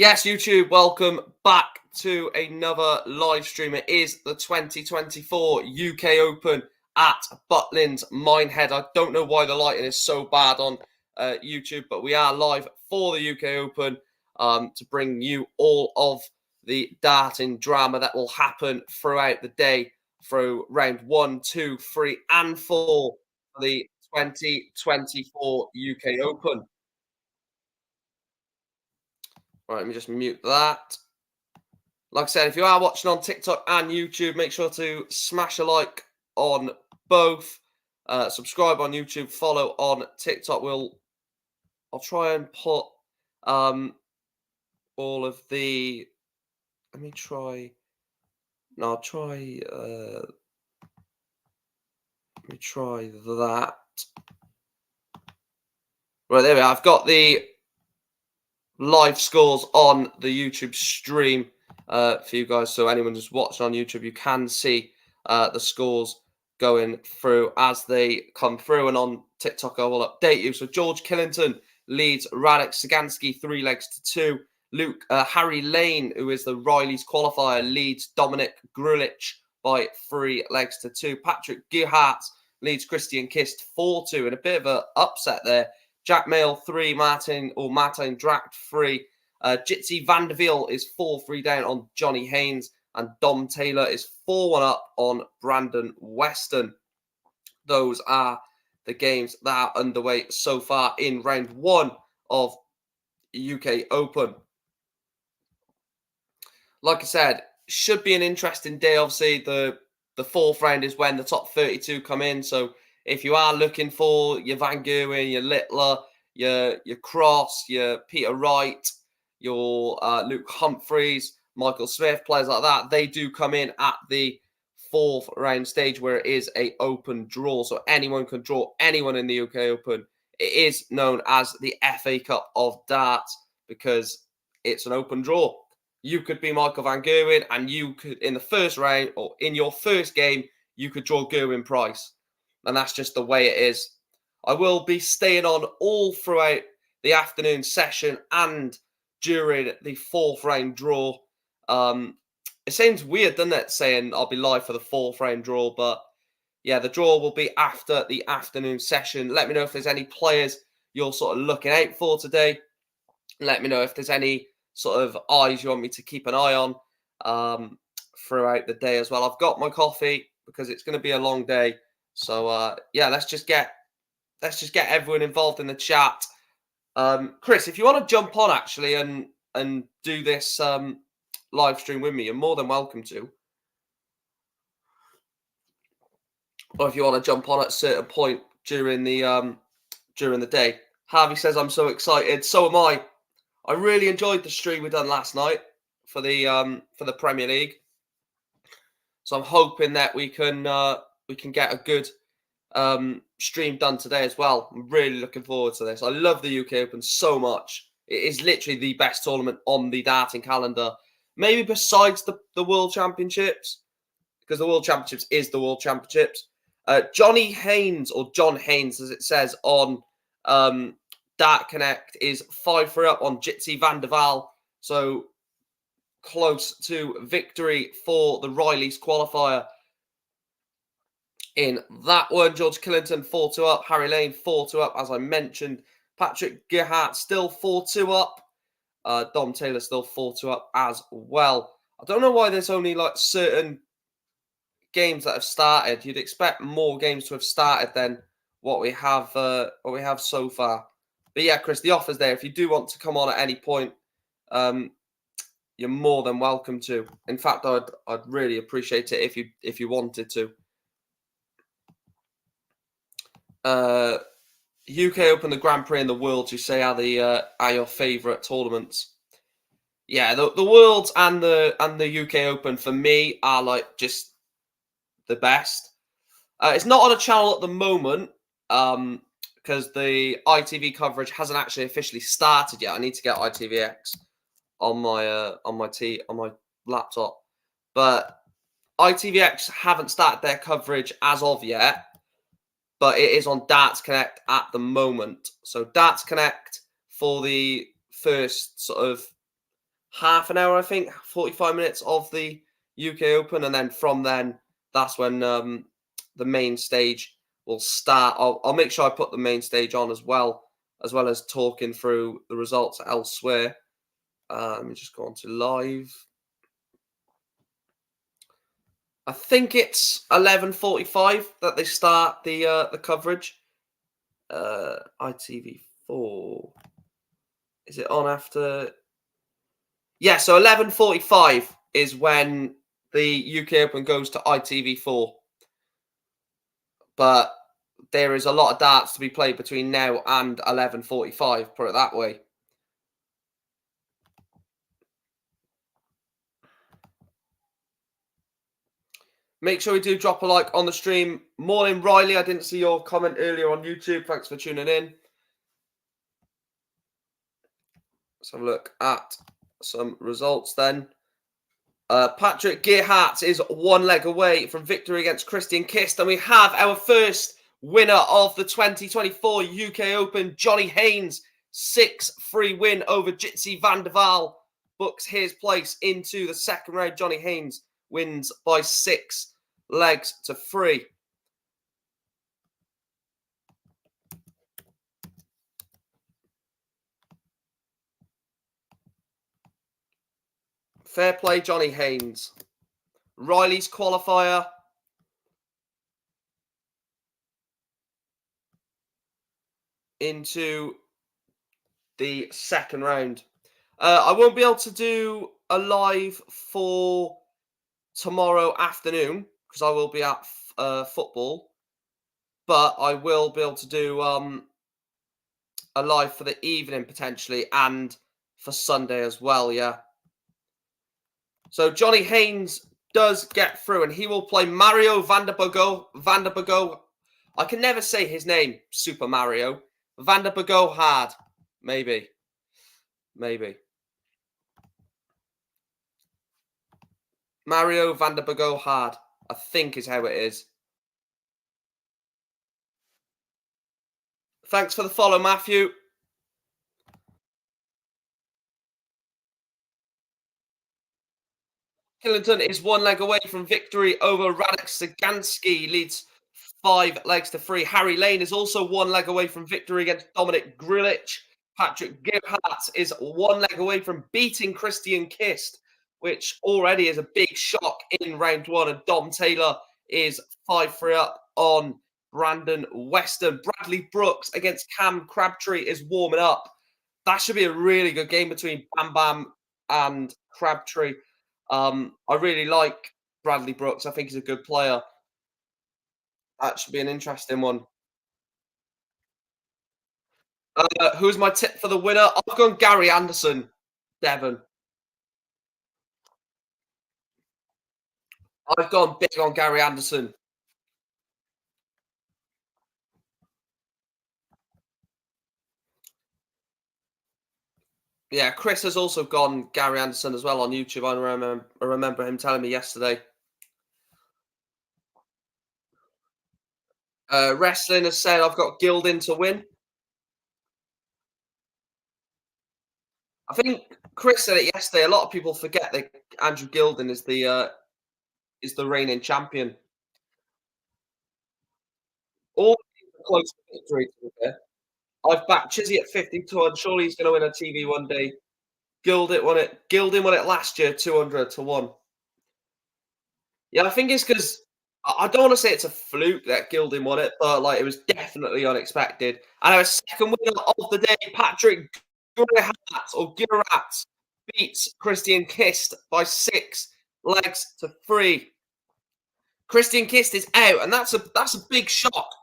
Yes, YouTube, welcome back to another live stream. It is the 2024 UK Open at Butlins Minehead. I don't know why the lighting is so bad on YouTube, but we are live for the UK Open to bring you all of the darting drama that will happen throughout the day through round 1, 2, 3, and 4 for the 2024 UK Open. Right, let me just mute that. Like I said, if you are watching on TikTok and YouTube, make sure to smash a like on both. Subscribe on YouTube, follow on TikTok. I'll try and put all of the. Let me try. No, I'll try. Let me try that. Right, there we are. I've got the live scores on the YouTube stream for you guys. So anyone just watching on YouTube, you can see the scores going through as they come through. And on TikTok, I will update you. So George Killington leads Radek Sagansky 3 legs to 2. Harry Lane, who is the Riley's qualifier, leads Dominic Grulich by 3 legs to 2. Patrick Gerhardt leads Christian Kist 4-2 in a bit of an upset there. Jack Mail 3, Martin Dracht 3. Jitsi Vanderveel is 4-3 down on Johnny Haynes, and Dom Taylor is 4-1 up on Brandon Weston. Those are the games that are underway so far in round 1 of UK Open. Like I said, should be an interesting day. Obviously, the fourth round is when the top 32 come in. So if you are looking for your Van Gerwen, your Littler, your Cross, your Peter Wright, your Luke Humphreys, Michael Smith, players like that, they do come in at the fourth round stage where it is a open draw. So anyone can draw anyone in the UK Open. It is known as the FA Cup of Darts because it's an open draw. You could be Michael Van Gerwen, and you could, in the first round or in your first game, you could draw Gerwyn Price. And that's just the way it is. I will be staying on all throughout the afternoon session and during the fourth round draw. It seems weird, doesn't it, saying I'll be live for the fourth round draw, but yeah, the draw will be after the afternoon session. Let me know if there's any players you're sort of looking out for today. Let me know if there's any sort of eyes you want me to keep an eye on throughout the day as well. I've got my coffee because it's going to be a long day. So yeah, let's just get everyone involved in the chat. Chris, if you want to jump on actually and do this live stream with me, you're more than welcome to. Or if you want to jump on at a certain point during the day. Harvey says I'm so excited. So am I. I really enjoyed the stream we done last night for the Premier League. So I'm hoping that we can get a good stream done today as well. I'm really looking forward to this. I love the UK Open so much. It is literally the best tournament on the darting calendar. Maybe besides the World Championships, because the World Championships is the World Championships. Johnny Haynes, or John Haynes as it says on Dart Connect, is 5-3 up on Jitsi Vanderveel. So close to victory for the Riley's qualifier in that one. George Killington 4-2 up. Harry Lane 4-2 up, as I mentioned. Patrick Gerhardt still 4-2 up. Dom Taylor still 4-2 up as well. I don't know why there's only like certain games that have started. You'd expect more games to have started than what we have so far. But yeah, Chris, the offer's there. If you do want to come on at any point, you're more than welcome to. In fact, I'd really appreciate it if you wanted to. UK Open, the Grand Prix, and the Worlds, you say are your favourite tournaments? Yeah, the Worlds and the UK Open for me are like just the best. It's not on a channel at the moment because the ITV coverage hasn't actually officially started yet. I need to get ITVX on my laptop, but ITVX haven't started their coverage as of yet. But it is on Darts Connect at the moment. So Darts Connect for the first sort of half an hour, I think, 45 minutes of the UK Open, and then from then, that's when the main stage will start. I'll make sure I put the main stage on as well as talking through the results elsewhere. Let me just go on to live. I think it's 11:45 that they start the coverage. ITV4. Is it on after? Yeah, so 11:45 is when the UK Open goes to ITV4. But there is a lot of darts to be played between now and 11:45, put it that way. Make sure you do drop a like on the stream. Morning, Riley. I didn't see your comment earlier on YouTube. Thanks for tuning in. Let's have a look at some results then. Patrick Gerhardt is one leg away from victory against Christian Kist. And we have our first winner of the 2024 UK Open, Johnny Haynes. 6-3 win over Jitsi van der Waal. Books his place into the second round. Johnny Haynes wins by 6 legs to 3. Fair play, Johnny Haynes. Riley's qualifier. Into the second round. I won't be able to do a live for tomorrow afternoon because I will be at football, but I will be able to do a live for the evening potentially and for Sunday as well. Yeah. So Johnny Haynes does get through, and he will play Mario van der Bogo. I can never say his name. Super Mario van der Bogo hard. Maybe. Mario van der Bogo hard, I think is how it is. Thanks for the follow, Matthew. Killington is one leg away from victory over Radek Sagansky, leads 5 legs to 3. Harry Lane is also one leg away from victory against Dominic Grilich. Patrick Gerhardt is one leg away from beating Christian Kist, which already is a big shock in round 1. And Dom Taylor is 5-3 up on Brandon Weston. Bradley Brooks against Cam Crabtree is warming up. That should be a really good game between Bam Bam and Crabtree. I really like Bradley Brooks. I think he's a good player. That should be an interesting one. Who's my tip for the winner? I've gone Gary Anderson, Devon. I've gone big on Gary Anderson. Yeah, Chris has also gone Gary Anderson as well on YouTube. I remember him telling me yesterday. Wrestling has said I've got Gilding to win. I think Chris said it yesterday. A lot of people forget that Andrew Gilding is the reigning champion. All close to victory, to be fair. I've backed Chizzy at 52, and surely he's going to win a TV one day. Gilding won it last year, 200 to 1. Yeah, I think it's because I don't want to say it's a fluke that Gilding won it, but like it was definitely unexpected. And our second winner of the day, Patrick Gerhardt beats Christian Kist by 6 legs to 3. Christian Kist is out, and that's a big shock.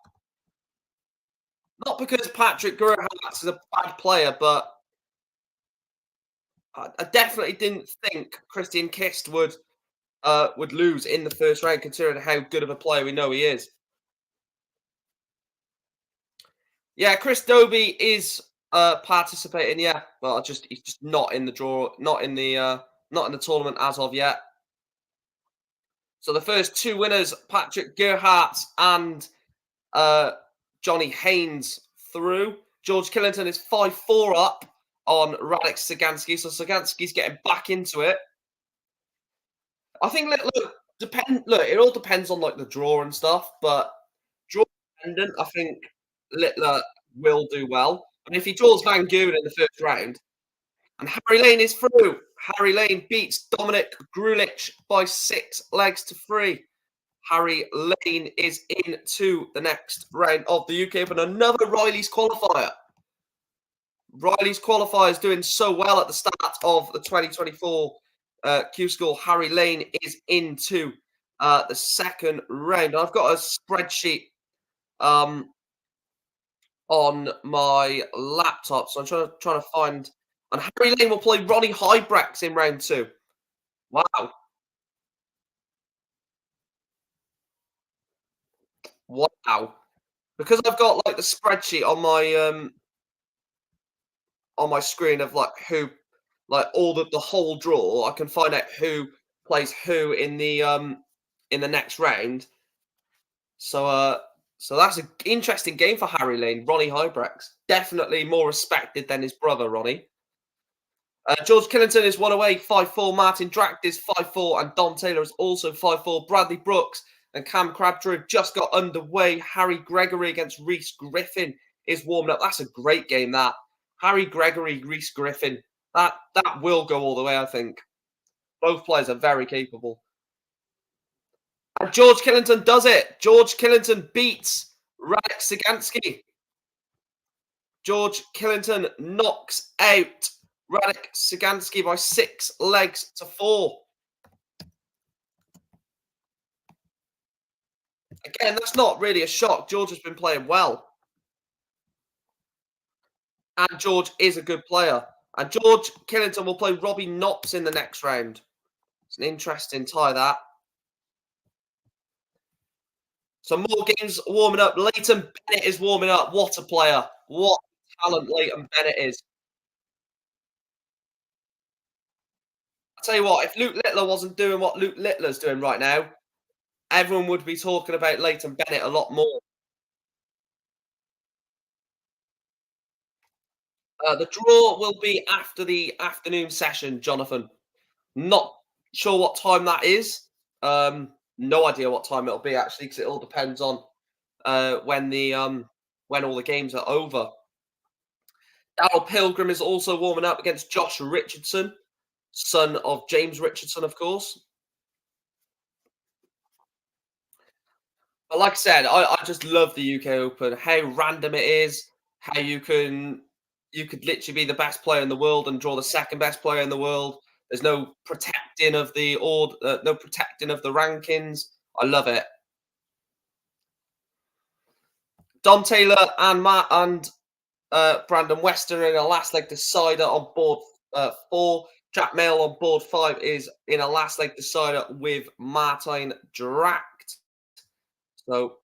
Not because Patrick Gerhardt is a bad player, but I definitely didn't think Christian Kist would lose in the first round, considering how good of a player we know he is. Yeah, Chris Dobie is participating. Yeah, but he's just not in the draw, not in the tournament as of yet. So the first 2 winners, Patrick Gerhardt and Johnny Haynes, through. George Killington is 5-4 up on Radek Sagansky. So Sagansky's getting back into it. I think look, it all depends on like the draw and stuff, but draw dependent, I think Littler will do well. And if he draws Van Goon in the first round, and Harry Lane is through. Harry Lane beats Dominic Grulich by 6 legs to 3. Harry Lane is into the next round of the UK Open. Another Riley's qualifier. Riley's qualifier is doing so well at the start of the 2024 Q School. Harry Lane is into the second round. I've got a spreadsheet on my laptop, so I'm trying to find. And Harry Lane will play Ronnie Hybrex in round 2. Wow. Wow. Because I've got like the spreadsheet on my screen of like who like all the whole draw, I can find out who plays who in the next round. So that's an interesting game for Harry Lane. Ronnie Hybrex. Definitely more respected than his brother Ronnie. George Killington is 1 away, 5-4. Martin Dract is 5-4, and Dom Taylor is also 5-4. Bradley Brooks and Cam Crabtree just got underway. Harry Gregory against Reese Griffin is warming up. That's a great game, that. Harry Gregory, Reese Griffin. That will go all the way, I think. Both players are very capable. And George Killington does it. George Killington beats Radek Sagansky. George Killington knocks out Radek Sagansky by 6 legs to 4. Again, that's not really a shock. George has been playing well. And George is a good player. And George Killington will play Robbie Knox in the next round. It's an interesting tie, that. Some more games warming up. Leighton Bennett is warming up. What a player. What talent Leighton Bennett is. I tell you what, if Luke Littler wasn't doing what Luke Littler's doing right now, everyone would be talking about Leighton Bennett a lot more. The draw will be after the afternoon session, Jonathan. Not sure what time that is. No idea what time it'll be actually, because it all depends on when all the games are over. Darryl Pilgrim is also warming up against Josh Richardson, son of James Richardson, of course. But like I said, I just love the UK Open. How random it is. How you could literally be the best player in the world and draw the second best player in the world. There's no protecting of the no protecting of the rankings. I love it. Dom Taylor and Brandon Weston in a last leg decider on board 4. Jack Mail on board 5 is in a last leg decider with Martin Dract. So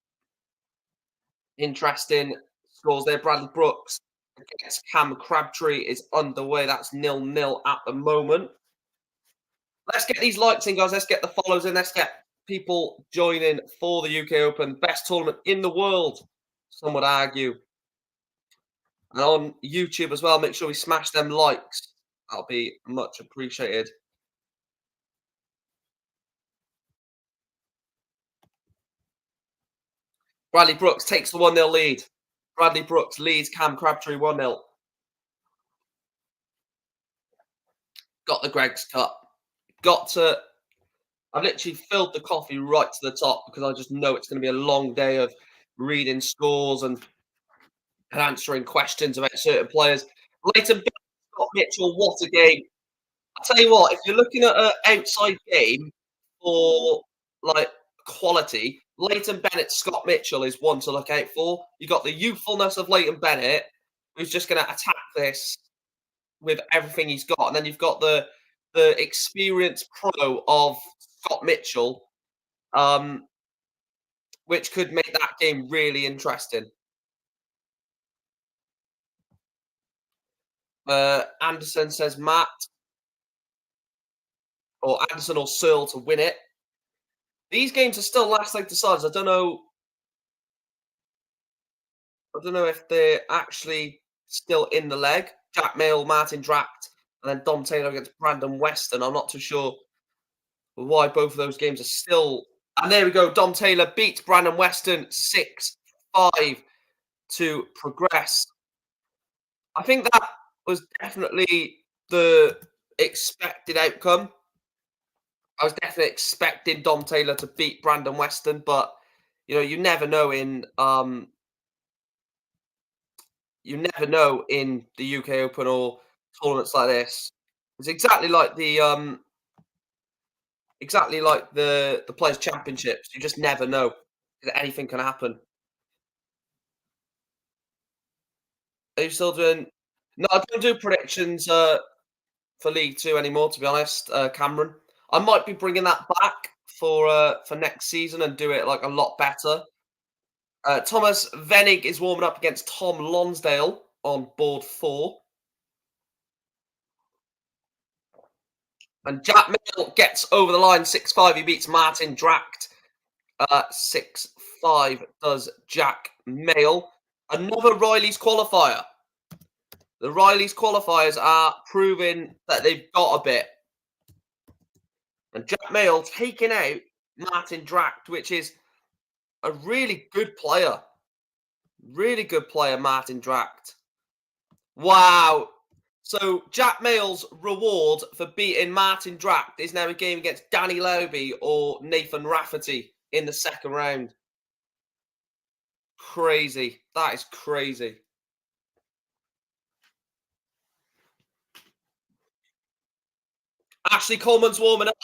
interesting scores there. Bradley Brooks against Cam Crabtree is underway. That's 0-0 at the moment. Let's get these likes in, guys. Let's get the follows in. Let's get people joining for the UK Open. Best tournament in the world, some would argue. And on YouTube as well, make sure we smash them likes. That'll be much appreciated. Bradley Brooks takes the 1-0 lead. Bradley Brooks leads Cam Crabtree 1-0. Got the Greg's Cup. I've literally filled the coffee right to the top because I just know it's going to be a long day of reading scores and answering questions about certain players. Leighton Bennett, Scott Mitchell, what a game. I'll tell you what, if you're looking at an outside game for like quality, Leighton Bennett, Scott Mitchell is one to look out for. You've got the youthfulness of Leighton Bennett, who's just going to attack this with everything he's got. And then you've got the experienced pro of Scott Mitchell, which could make that game really interesting. Anderson says Matt, or Anderson or Searle to win it. These games are still last leg deciders. I don't know if they're actually still in the leg. Jack Mill, Martin Dracht, and then Dom Taylor against Brandon Weston. I'm not too sure why both of those games are still. And there we go. Dom Taylor beats Brandon Weston 6-5 to progress. I think that was definitely the expected outcome. I was definitely expecting Dom Taylor to beat Brandon Weston, but you never know in the UK Open or tournaments like this. It's exactly like the Players Championships. You just never know, 'cause anything can happen. Are you still doing? No, I don't do predictions for League Two anymore. To be honest, Cameron, I might be bringing that back for next season and do it like a lot better. Thomas Vennig is warming up against Tom Lonsdale on board 4. And Jack Mill gets over the line 6-5. He beats Martin Dracht 6-5 does Jack Mail. Another Riley's qualifier. The Riley's qualifiers are proving that they've got a bit. And Jack Mail taking out Martin Dracht, which is a really good player. Really good player, Martin Dracht. Wow. So Jack Mail's reward for beating Martin Dracht is now a game against Danny Lauby or Nathan Rafferty in the second round. Crazy. That is crazy. Ashley Coleman's warming up.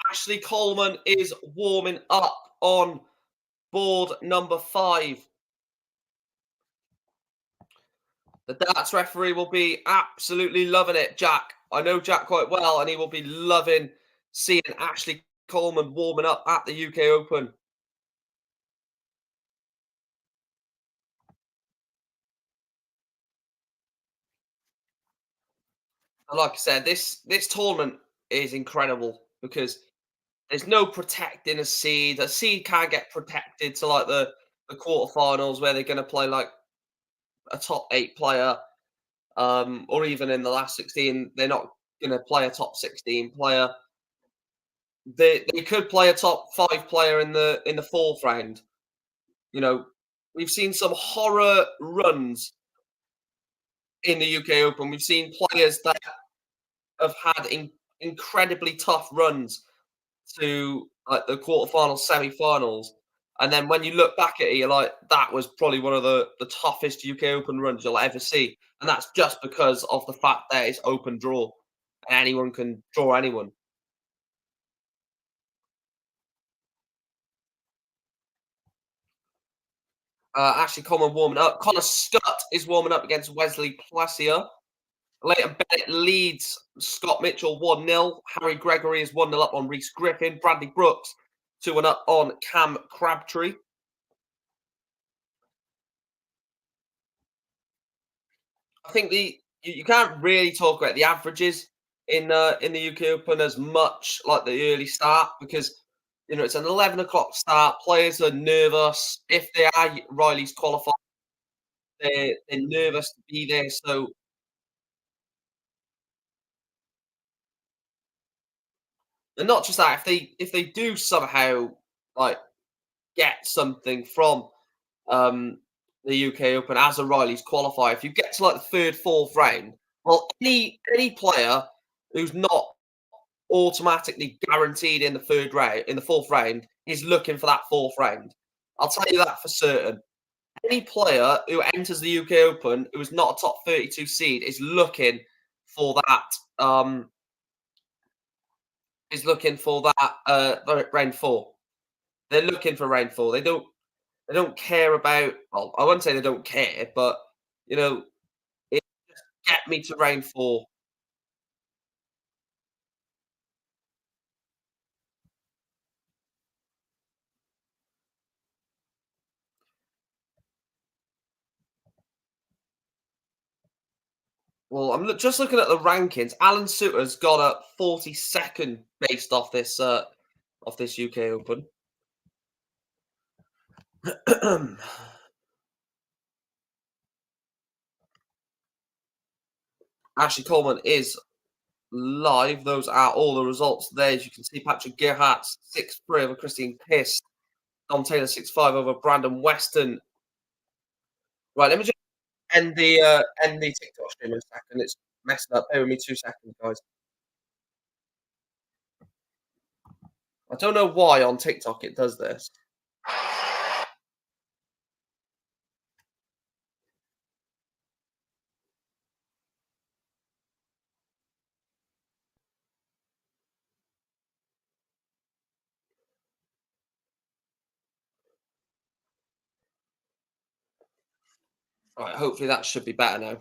Ashley Coleman is warming up on board number 5. The darts referee will be absolutely loving it, Jack. I know Jack quite well, and he will be loving seeing Ashley Coleman warming up at the UK Open. And like I said, this tournament is incredible because there's no protecting a seed. A seed can't get protected to like the quarterfinals where they're going to play like a top 8 player, or even in the last 16, they're not going to play a top 16 player. They could play a top 5 player in the fourth round. You know, we've seen some horror runs in the UK Open. We've seen players that have had incredibly tough runs to like the quarterfinals, semi-finals, and then when you look back at it, you're like, that was probably one of the toughest UK Open runs you'll ever see, and that's just because of the fact that it's open draw and anyone can draw anyone. Ashley Coleman warming up. Connor Scott is warming up against Wesley Placier. Leighton Bennett leads Scott Mitchell 1-0. Harry Gregory is 1-0 up on Reese Griffin. Bradley Brooks 2-1 up on Cam Crabtree. I think you can't really talk about the averages in the UK Open as much like the early start because it's an 11 o'clock start. Players are nervous. If they are Riley's qualified, they're nervous to be there. So and not just that, if they do somehow like get something from um, the UK Open as a Riley's qualifier, if you get to like the third, fourth round, well, any player who's not automatically guaranteed in the third round, in the fourth round, is looking for that fourth round. I'll tell you that for certain. Any player who enters the UK Open who is not a top 32 seed is looking for that. Is looking for that round 4. They're looking for round 4. They don't care about. Well, I wouldn't say they don't care, but you know, it get me to round 4. Well, I'm just looking at the rankings. Alan Sutter's got a 42nd based off this UK Open. Ashley Coleman is live. Those are all the results there. As you can see, Patrick Gerhardt 6-3 over Christine Piss. Dom Taylor 6-5 over Brandon Weston. Right, let me just end the TikTok stream in a second. It's messing up. Bear with me 2 seconds, guys. I don't know why on TikTok it does this. Right, hopefully that should be better now.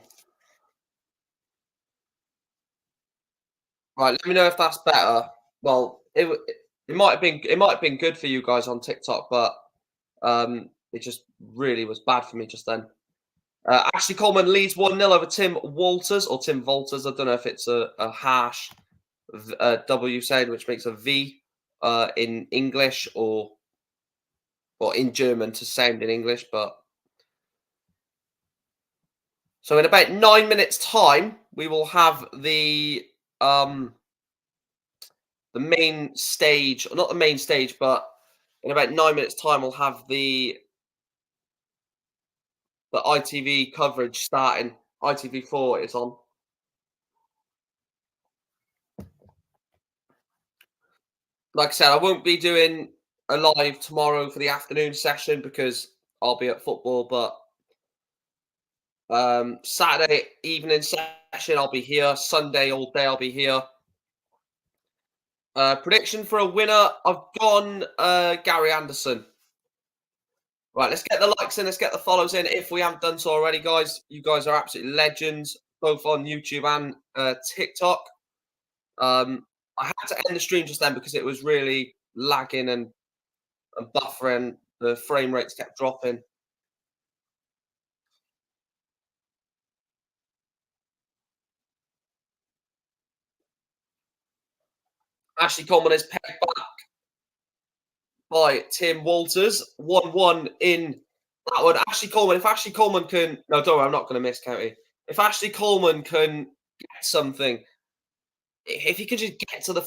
Right, let me know if that's better. Well, it might have been good for you guys on TikTok, but it just really was bad for me just then. Ashley Coleman leads 1-0 over Tim Walters or Tim Volters. I don't know if it's a harsh W sound, which makes a V in English or in German to sound in English. But so in about 9 minutes' time, we will have the main stage, not the main stage, but in about 9 minutes' time, we'll have the ITV coverage starting. ITV4 is on. Like I said, I won't be doing a live tomorrow for the afternoon session because I'll be at football. But Saturday evening session, I'll be here. Sunday all day, I'll be here. Prediction for a winner, I've gone Gary Anderson. Right, let's get the likes in, let's get the follows in. If we haven't done so already, guys, you guys are absolutely legends, both on YouTube and TikTok. I had to end the stream just then because it was really lagging and buffering. The frame rates kept dropping. Ashley Coleman is pegged back by Tim Walters. 1-1 in that one. Ashley Coleman, if Ashley Coleman can... No, don't worry, I'm not going to miss, County. If Ashley Coleman can get something, if he could just get to the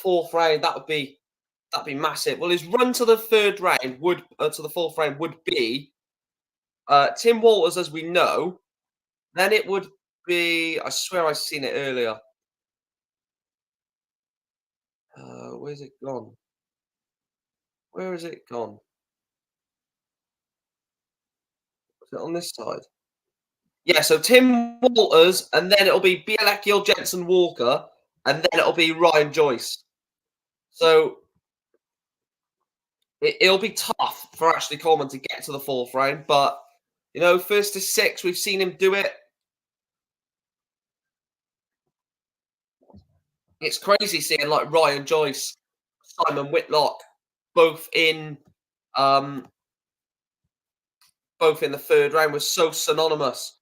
fourth round, that'd be massive. Well, his run to the third round to the fourth round would be Tim Walters, as we know. Then it would be. I swear I've seen it earlier. Where's it gone? Where is it gone? Is it on this side? Yeah. So Tim Walters, and then it'll be Bielekil, Jensen Walker, and then it'll be Ryan Joyce. So it'll be tough for Ashley Coleman to get to the fourth round, but first to six, we've seen him do it. It's crazy seeing like Ryan Joyce, Simon Whitlock, both in um, both in the third round was so synonymous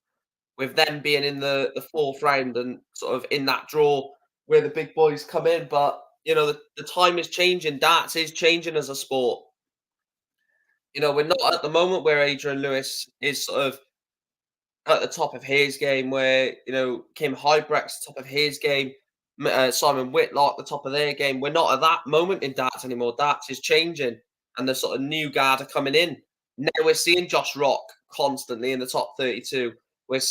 with them being in the fourth round and sort of in that draw where the big boys come in. But the time is changing. Darts is changing as a sport. We're not at the moment where Adrian Lewis is sort of at the top of his game, where Kim Hybrecht's top of his game, Simon Whitlock the top of their game. We're not at that moment in darts anymore. Darts is changing, and the sort of new guard are coming in. Now we're seeing Josh Rock constantly in the top 32.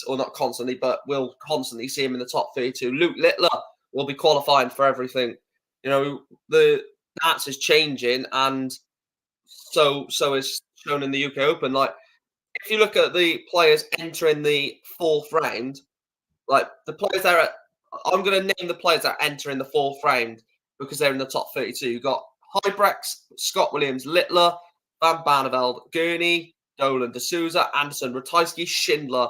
Or not constantly, but we'll constantly see him in the top 32. Luke Littler will be qualifying for everything. The darts is changing, and so is shown in the UK Open. Like, if you look at the players entering the fourth round, like the players that are, I'm going to name the players that are entering the fourth round because they're in the top 32. You've got Hybrechts, Scott Williams, Littler, Van Barneveld, Gurney, Dolan, D'Souza, Anderson, Ratajski, Schindler,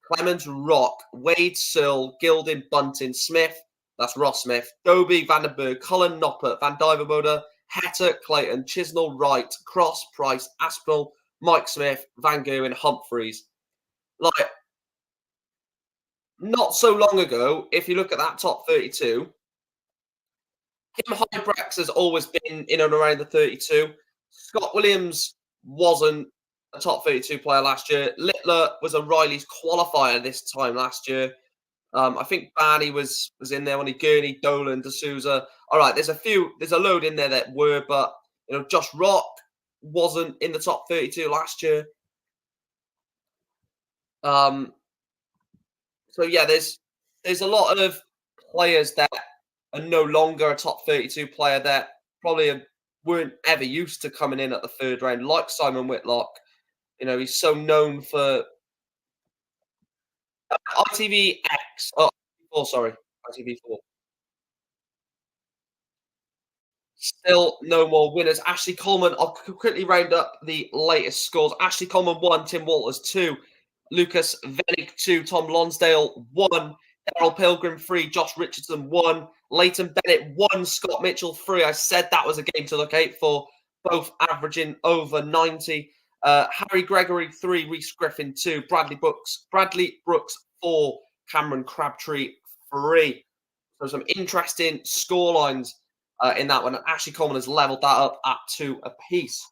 Clemens, Rock, Wade, Searle, Gilding, Bunting, Smith, that's Ross Smith, Dobie, Vandenberg, Colin Noppert, Van Dyverboda, Hatter, Clayton, Chisnell, Wright, Cross, Price, Aspinall, Mike Smith, Van Gerwen, Humphreys. Like, not so long ago, if you look at that top 32, Kim Hybrechts has always been in and around the 32. Scott Williams wasn't a top 32 player last year. Littler was a Riley's qualifier this time last year. I think Barney was in there when he Gurney, Dolan, D'Souza. All right, there's a load in there that were, but Josh Rock wasn't in the top 32 last year. Um, so yeah, there's a lot of players that are no longer a top 32 player that probably weren't ever used to coming in at the third round, like Simon Whitlock. He's so known for ITV X. Oh, sorry, ITV4. Still no more winners. Ashley Coleman, I'll quickly round up the latest scores. Ashley Coleman 1, Tim Walters 2, Lucas Vennick 2, Tom Lonsdale 1, Daryl Pilgrim 3, Josh Richardson 1, Leighton Bennett 1, Scott Mitchell 3. I said that was a game to look out for, both averaging over 90. Harry Gregory 3, Reese Griffin 2, Bradley Brooks 4, Cameron Crabtree 3. So some interesting scorelines in that one. And Ashley Coleman has leveled that up at 2 apiece.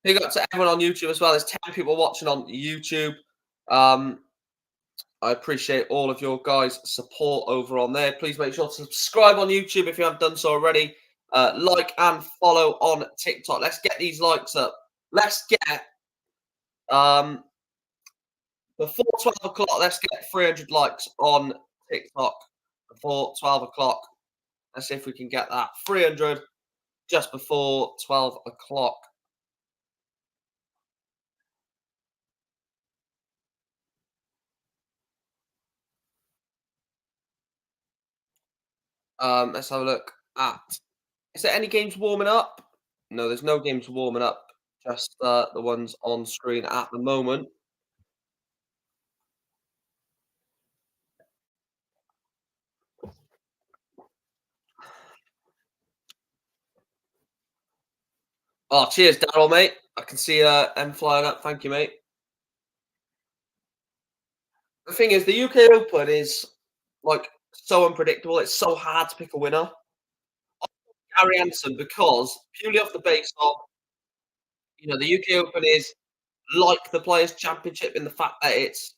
Big up to everyone on YouTube as well. There's 10 people watching on YouTube. I appreciate all of your guys' support over on there. Please make sure to subscribe on YouTube if you haven't done so already. Like and follow on TikTok. Let's get these likes up. Let's get before 12 o'clock. Let's get 300 likes on TikTok before 12 o'clock. Let's see if we can get that 300 just before 12 o'clock. Let's have a look at. Is there any games warming up? No, there's no games warming up. Just the ones on screen at the moment. Oh, cheers, Daryl, mate. I can see M flying up. Thank you, mate. The thing is, the UK Open is like so unpredictable. It's so hard to pick a winner. Gary Anderson, because purely off the base of the UK Open is like the Players Championship in the fact that it's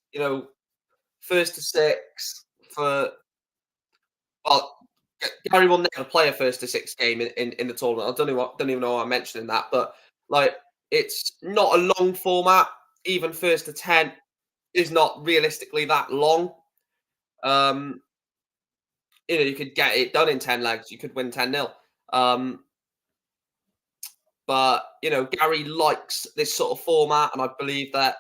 first to six for well, Gary will never play a first to six game in the tournament. Don't even know why I'm mentioning that, but like it's not a long format. Even first to 10 is not realistically that long. Um, you could get it done in 10 legs. You could win 10-0. But Gary likes this sort of format, and I believe that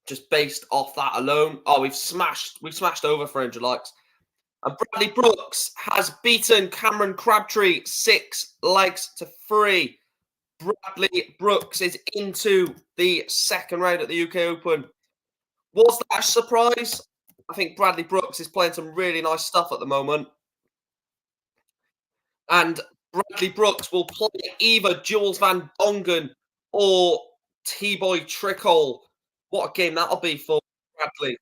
just based off that alone, we've smashed over 400 likes. And Bradley Brooks has beaten Cameron Crabtree 6 legs to 3. Bradley Brooks is into the second round at the UK Open. Was that a surprise? I think Bradley Brooks is playing some really nice stuff at the moment. And Bradley Brooks will play either Jules Van Dongen or T-Boy Trickle. What a game that'll be for Bradley.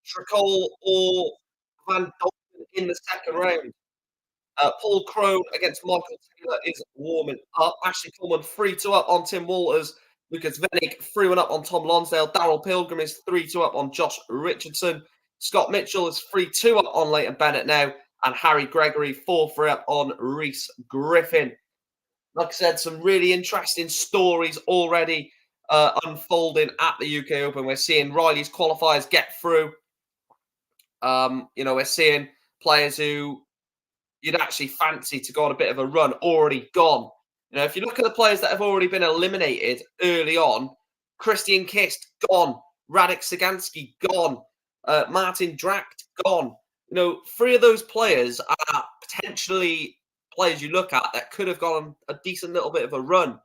Trickle or Van Dongen in the second round. Paul Crone against Michael Taylor is warming up. Ashley Coleman 3-2 up on Tim Walters. Lucas Vennick 3-1 up on Tom Lonsdale. Daryl Pilgrim is 3-2 up on Josh Richardson. Scott Mitchell is 3-2 up on Leighton Bennett now. And Harry Gregory 4-3 up on Reese Griffin. Like I said, some really interesting stories already unfolding at the UK Open. We're seeing Riley's qualifiers get through. We're seeing players who you'd actually fancy to go on a bit of a run already gone. If you look at the players that have already been eliminated early on, Christian Kist gone, Radek Sagansky gone, Martin Dracht gone. 3 of those players are potentially players you look at that could have gone a decent little bit of a run.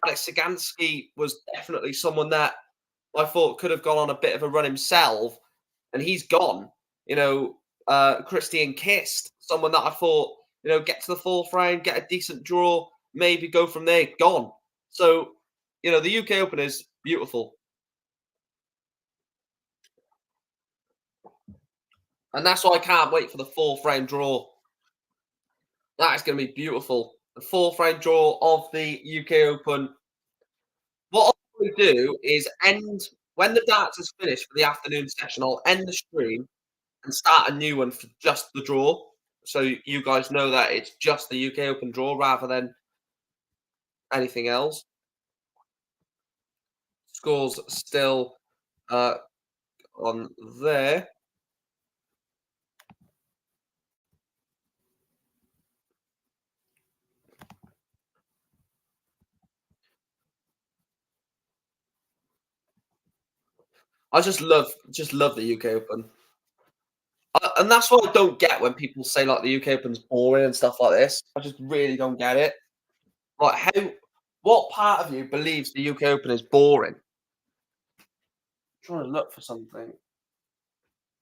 Radek Sagansky was definitely someone that I thought could have gone on a bit of a run himself, and he's gone. Christian Kist, someone that I thought, get to the fourth round, get a decent draw, maybe go from there, gone. So, the UK Open is beautiful. And that's why I can't wait for the fourth round draw. That is going to be beautiful. The fourth round draw of the UK Open. What I'll probably do is end when the darts is finished for the afternoon session. I'll end the stream and start a new one for just the draw. So you guys know that it's just the UK Open draw rather than anything else. Scores still on there. I just love the UK Open. And that's what I don't get when people say like the UK Open's boring and stuff like this. I just really don't get it. Like what part of you believes the UK Open is boring? Trying to look for something.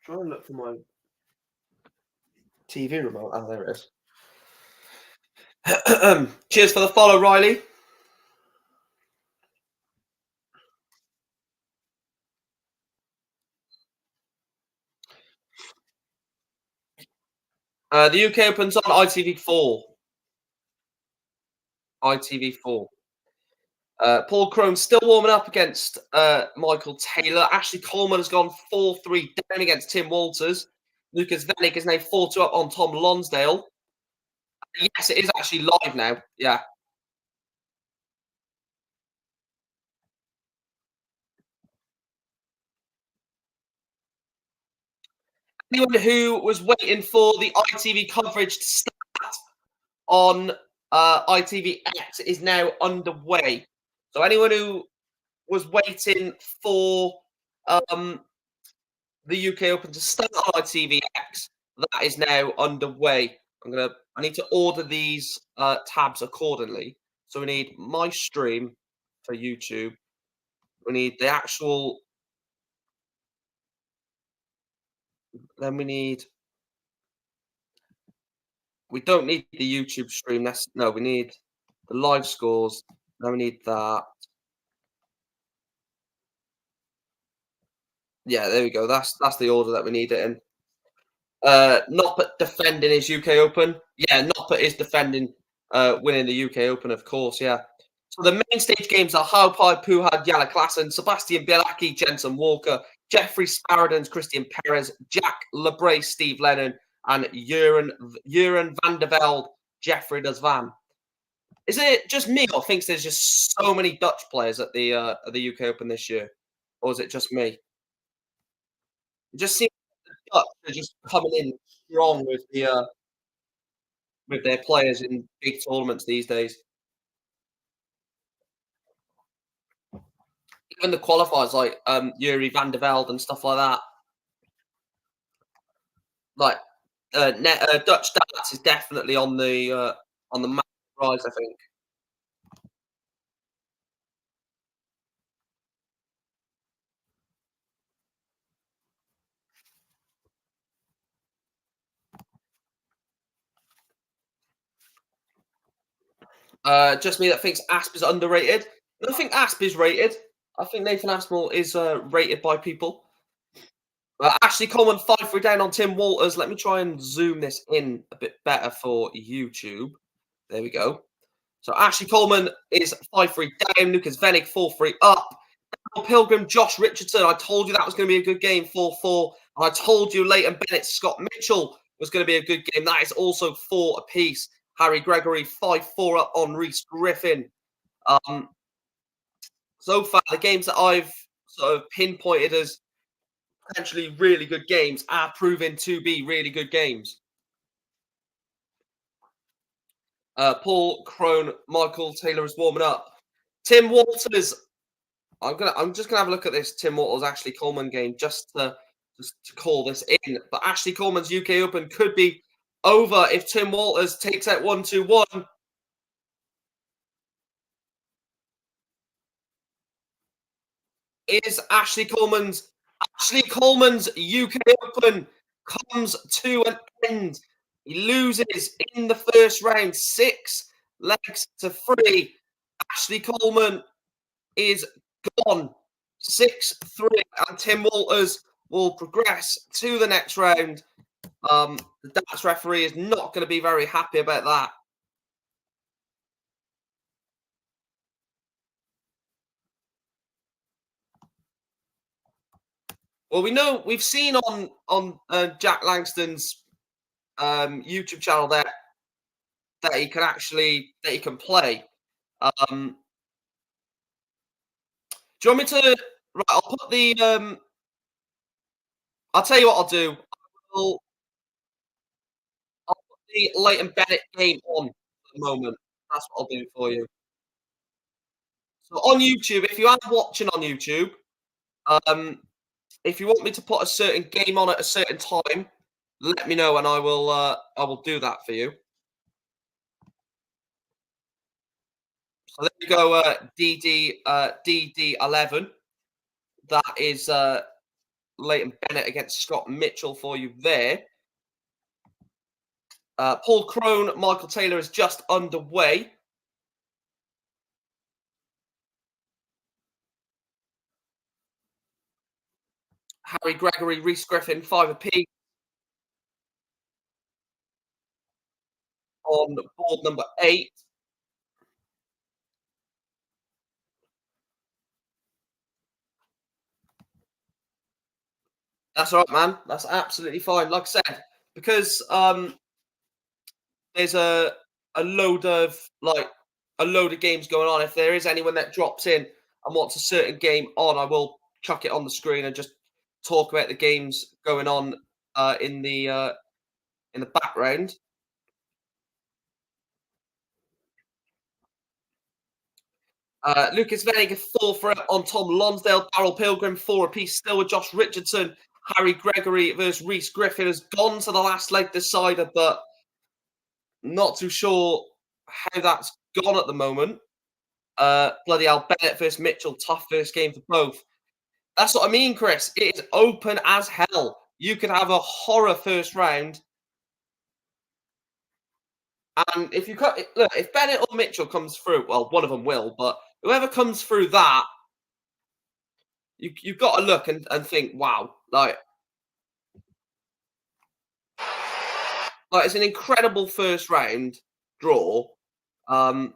Trying to look for my TV remote. Oh, there it is. Cheers for the follow, Riley. The UK Open's on ITV4. ITV4. Paul Crone still warming up against Michael Taylor. Ashley Coleman has gone 4-3 down against Tim Walters. Lucas Venik is now 4-2 up on Tom Lonsdale. Yes, it is actually live now. Yeah. Anyone who was waiting for the ITV coverage to start on ITVX is now underway. So anyone who was waiting for the UK Open to start on ITVX, that is now underway. I need to order these tabs accordingly. So we need my stream for YouTube. We need the actual. Then we need. We don't need the YouTube stream. We need the live scores. Then we need that. Yeah, there we go. That's the order that we need it in. Noppert defending his UK Open. Yeah, Noppert is defending, winning the UK Open, of course. Yeah. So the main stage games are Haupai, Puhad, Jana Klassen, Sebastian Bielaki, Jensen Walker, Jeffrey Sparadens, Christian Perez, Jack Lebré, Steve Lennon, and Juren van der Velde, Jeffrey Desvan. Is it just me or thinks there's just so many Dutch players at the UK Open this year, or is it just me? It just seems the Dutch are just coming in strong with their players in big tournaments these days. Even the qualifiers like Yuri van der Velde and stuff like that. Like Dutch darts is definitely on the map rise, I think. Just me that thinks Asp is underrated. I don't think Asp is rated. I think Nathan Aspinall is rated by people. Ashley Coleman 5-3 down on Tim Walters. Let me try and zoom this in a bit better for YouTube. There we go. So Ashley Coleman is 5-3 down. Lucas Venig 4-3 up. Pilgrim, Josh Richardson. I told you that was going to be a good game, 4-4. And I told you Leighton Bennett, Scott Mitchell was going to be a good game. That is also 4 apiece. Harry Gregory 5-4 up on Reese Griffin. So far, the games that I've sort of pinpointed as potentially really good games are proving to be really good games. Paul Crone, Michael Taylor is warming up. Tim Walters. I'm just gonna have a look at this Tim Walters Ashley Coleman game just to call this in. But Ashley Coleman's UK Open could be over if Tim Walters takes out 1-2-1. Is Ashley Coleman's UK Open comes to an end. He loses in the first round, 6 legs to 3. Ashley Coleman is gone, 6-3, and Tim Walters will progress to the next round The Dats referee is not going to be very happy about that. Well, we've seen on Jack Langston's YouTube channel that he can actually that he can play. Do you want me to? Right, I'll put the. I'll tell you what I'll do. I'll, I'll put the Leighton Bennett game on at the moment. That's what I'll do for you. So on YouTube, if you are watching on YouTube, um, if you want me to put a certain game on at a certain time, let me know and I will do that for you. So there you go, DD11. That is Leighton Bennett against Scott Mitchell for you there. Paul Crone, Michael Taylor is just underway. Harry Gregory, Reese Griffin, 5 apiece on board number 8. That's all right, man. That's absolutely fine. Like I said, because there's a load of a load of games going on. If there is anyone that drops in and wants a certain game on, I will chuck it on the screen and just talk about the games going on in the background. Lucas Venning 4 for on Tom Lonsdale, Darrell Pilgrim 4 apiece still with Josh Richardson. Harry Gregory versus Reese Griffin has gone to the last leg decider, but not too sure how that's gone at the moment. Bloody hell, Bennett versus Mitchell, tough first game for both. That's what I mean, Chris. It is open as hell. You could have a horror first round. And if you cut look, if Bennett or Mitchell comes through, well, one of them will, but whoever comes through that, you've got to look and think, wow, like it's an incredible first round draw. Um,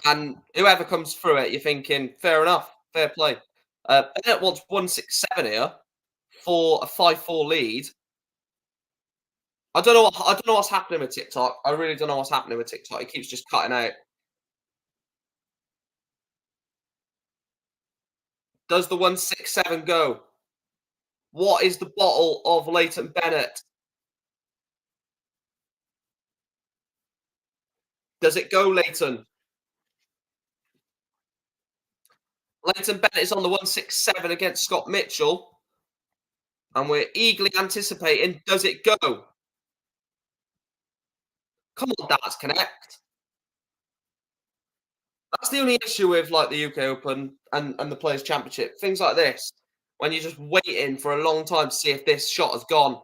and whoever comes through it, you're thinking, fair enough, fair play. Bennett wants 167 here for a 5-4 lead. I don't know what's happening with TikTok. I really don't know what's happening with TikTok. It keeps just cutting out. Does the 167 go? What is the bottle of Leighton Bennett? Does it go, Leighton? Leighton Bennett is on the 167 against Scott Mitchell. And we're eagerly anticipating, does it go? Come on, Darts Connect. That's the only issue with like the UK Open and the Players Championship. Things like this, when you're just waiting for a long time to see if this shot has gone.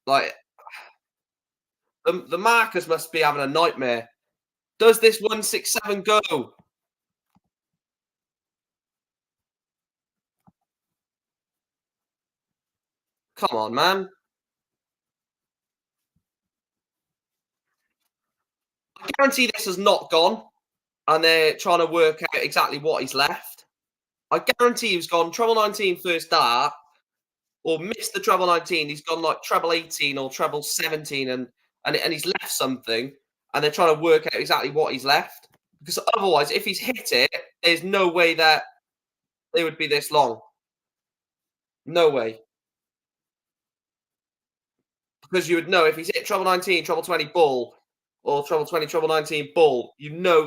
Like the markers must be having a nightmare. Does this 167 go? Come on, man. I guarantee this has not gone, and they're trying to work out exactly what he's left. I guarantee he's gone treble 19 first dart, or missed the treble 19. He's gone like treble 18 or treble 17, and he's left something, and they're trying to work out exactly what he's left. Because otherwise, if he's hit it, there's no way that they would be this long. No way. Because you would know if he's hit treble 19, treble 20 ball, or treble 20, treble 19 ball, you know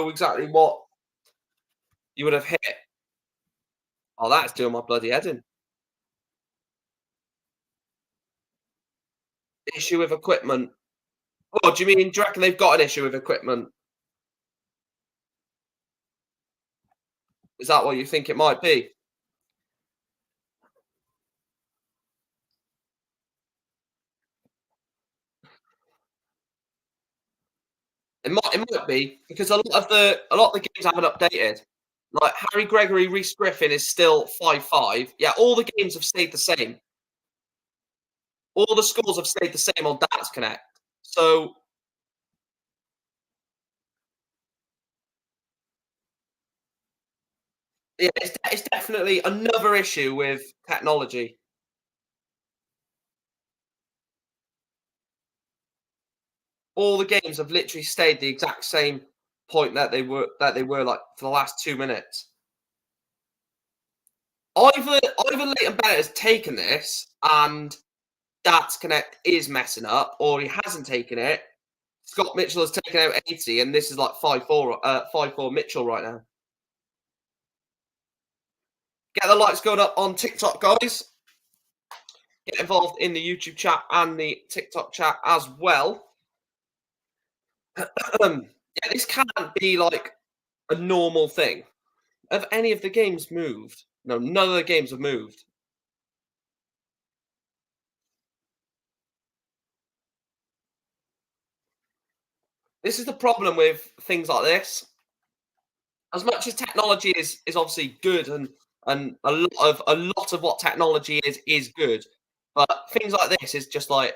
exactly what you would have hit. Oh, that's doing my bloody head in. Issue with equipment. Oh, do you reckon they've got an issue with equipment? Is that what you think it might be? It might be because a lot of the games haven't updated. Like Harry Gregory, Reese Griffin is still 5-5. Yeah, all the games have stayed the same. All the scores have stayed the same on Darts Connect. So yeah, it's definitely another issue with technology. All the games have literally stayed the exact same point that they were like for the last 2 minutes. Either Leighton Bennett has taken this and Darts Connect is messing up, or he hasn't taken it. Scott Mitchell has taken out 80, and this is like 5-4, 5-4 Mitchell right now. Get the likes going up on TikTok, guys. Get involved in the YouTube chat and the TikTok chat as well. Yeah, this can't be like a normal thing. Have any of the games moved? No, none of the games have moved. This is the problem with things like this. As much as technology is obviously good, and a lot of what technology is good, but things like this is just like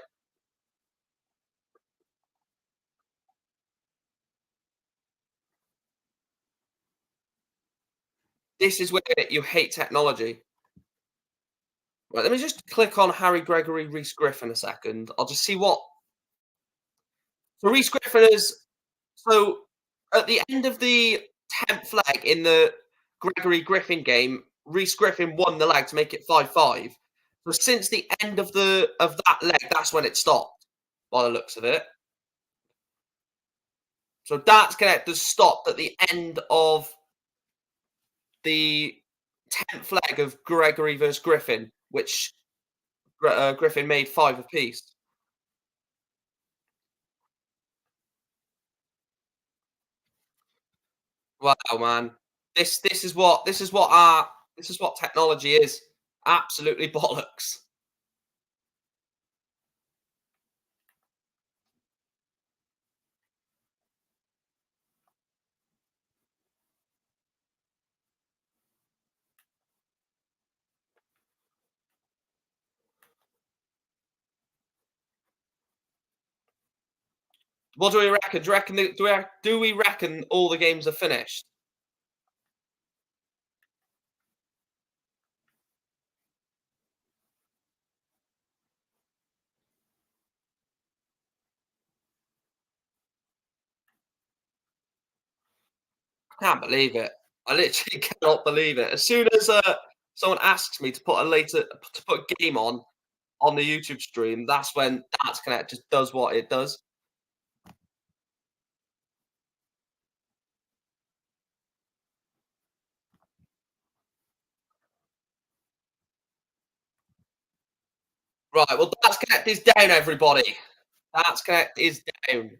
this is where you hate technology. Right, let me just click on Harry Gregory, Reese Griffin a second. I'll just see what. So Reese Griffin is so at the end of the 10th leg in the Gregory Griffin game, Reese Griffin won the leg to make it 5-5. So since the end of that leg, that's when it stopped, by the looks of it. So Darts Connect has stopped at the end of the 10th leg of Gregory versus Griffin, which Griffin made 5 apiece. Wow, man. This is what technology is. Absolutely bollocks. What do we reckon? Do we reckon all the games are finished? I can't believe it. I literally cannot believe it. As soon as someone asks me to put a game on the YouTube stream, that's when Darts Connect just does what it does. Right, well, Darts Connect is down, everybody. Darts Connect is down.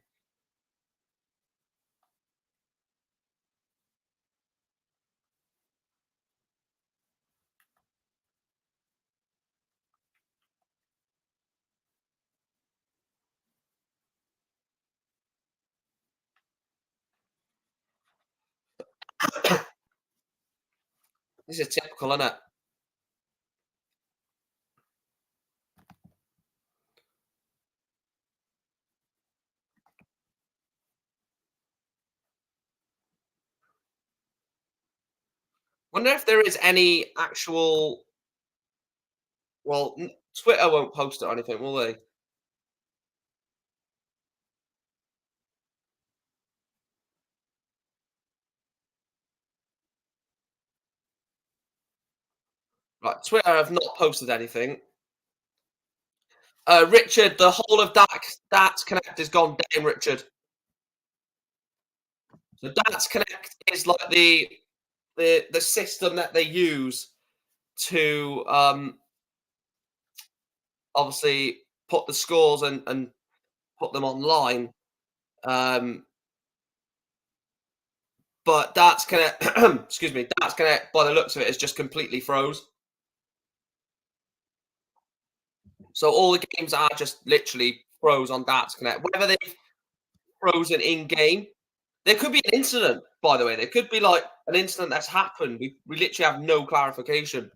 This is typical, isn't it? Wonder if there is any actual. Well, Twitter won't post it or anything, will they? Right, Twitter have not posted anything. Richard, the whole of Darts Connect has gone down, Richard. So Darts Connect is like the system that they use to obviously put the scores and put them online. Um, but Darts Connect, excuse me, Darts Connect, by the looks of it, is just completely froze. So all the games are just literally froze on Darts Connect. Whether they've frozen in game, there could be an incident. By the way, there could be like an incident that's happened. We literally have no clarification.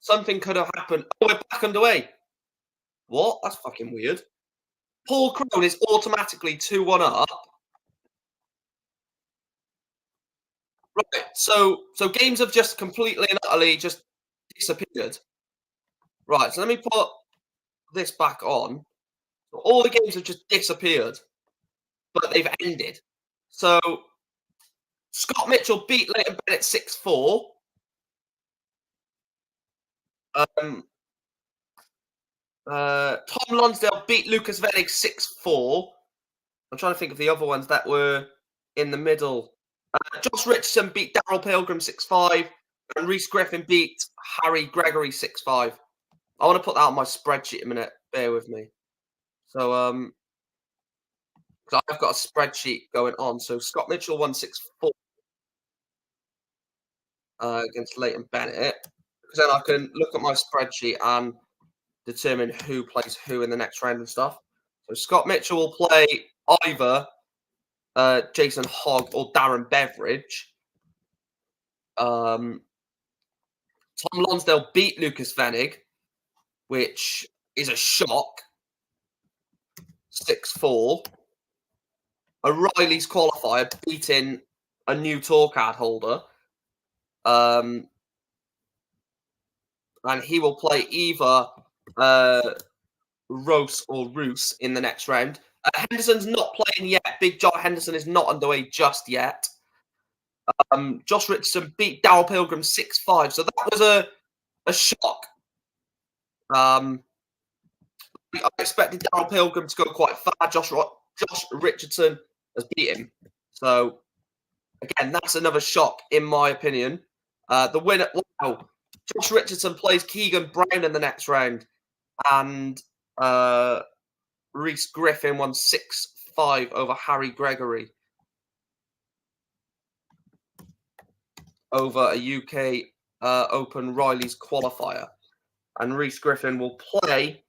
Something could have happened. Oh, we're back underway. What? That's fucking weird. Paul Crone is automatically 2-1 up. Right. So games have just completely and utterly just disappeared. Right. So let me put this back on. All the games have just disappeared, but they've ended. So Scott Mitchell beat Leighton Bennett 6-4. Um, Tom Lonsdale beat Lucas Vennig 6-4. I'm trying to think of the other ones that were in the middle. Josh Richardson beat Daryl Pilgrim 6-5, and Reese Griffin beat Harry Gregory 6-5. I want to put that on my spreadsheet a minute. Bear with me. So, 'cause I've got a spreadsheet going on. So Scott Mitchell won 6-4 against Leighton Bennett. Because then I can look at my spreadsheet and determine who plays who in the next round and stuff. So Scott Mitchell will play either Jason Hogg or Darren Beveridge. Tom Lonsdale beat Lucas Vennig, which is a shock. 6-4. O'Reilly's qualifier beating a new tour card holder. And he will play either Rose or Roos in the next round. Henderson's not playing yet. Big John Henderson is not underway just yet. Josh Richardson beat Darryl Pilgrim 6-5. So that was a shock. I expected Darryl Pilgrim to go quite far. Josh Richardson has beat him. So, again, that's another shock, in my opinion. The winner, wow. Josh Richardson plays Keegan Brown in the next round. And Reese Griffin won 6-5 over Harry Gregory. Over a UK Open Riley's qualifier. And Reese Griffin will play.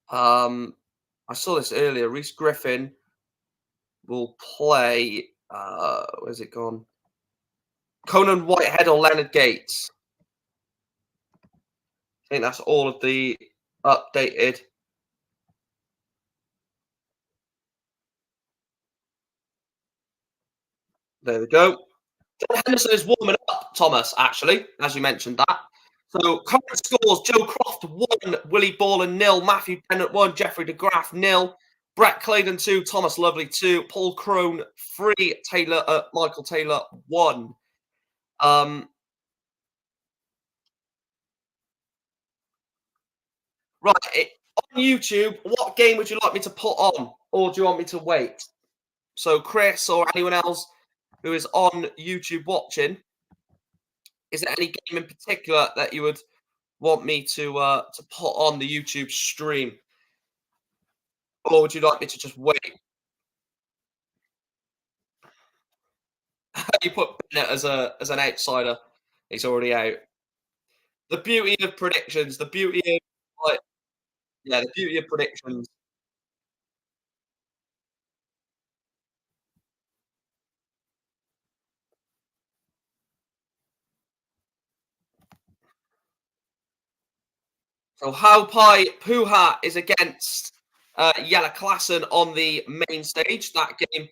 I saw this earlier. Reese Griffin will play. Where's it gone? Conan Whitehead or Leonard Gates. I think that's all of the updated. There we go. John Henderson is warming up, Thomas, actually, as you mentioned that. So current scores, Joe Croft 1, Willie Borland 0, Matthew Bennett 1, Jeffrey DeGraff 0, Brett Claydon 2, Thomas Lovely 2, Paul Crone 3, Michael Taylor 1. Right, on YouTube, what game would you like me to put on? Or do you want me to wait? So Chris or anyone else who is on YouTube watching, is there any game in particular that you would want me to put on the YouTube stream? Or would you like me to just wait? You put Bennett as an outsider. He's already out. The beauty of predictions, the beauty of the beauty of predictions. So Haupai Puha is against Jelle Klassen on the main stage. That game,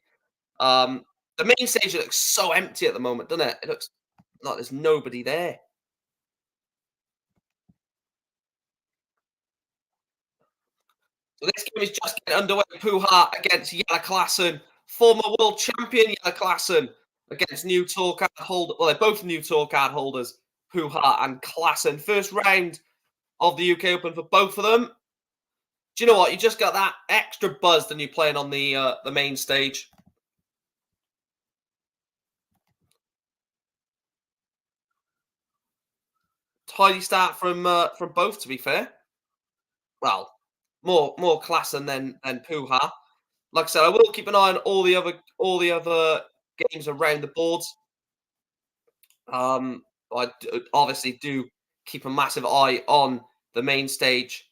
the main stage looks so empty at the moment, doesn't it? It looks like there's nobody there. So this game is just getting underway. Puha against Jelle Klassen, former world champion Jelle Klassen against new tour card holder. Well, they're both new tour card holders, Puha and Klassen. First round of the UK Open for both of them. Do you know what? You just got that extra buzz than you playing on the main stage. Tidy start from both, to be fair. Well, more Klassen than Puha. Like I said, I will keep an eye on all the other games around the boards. I obviously do keep a massive eye on the main stage.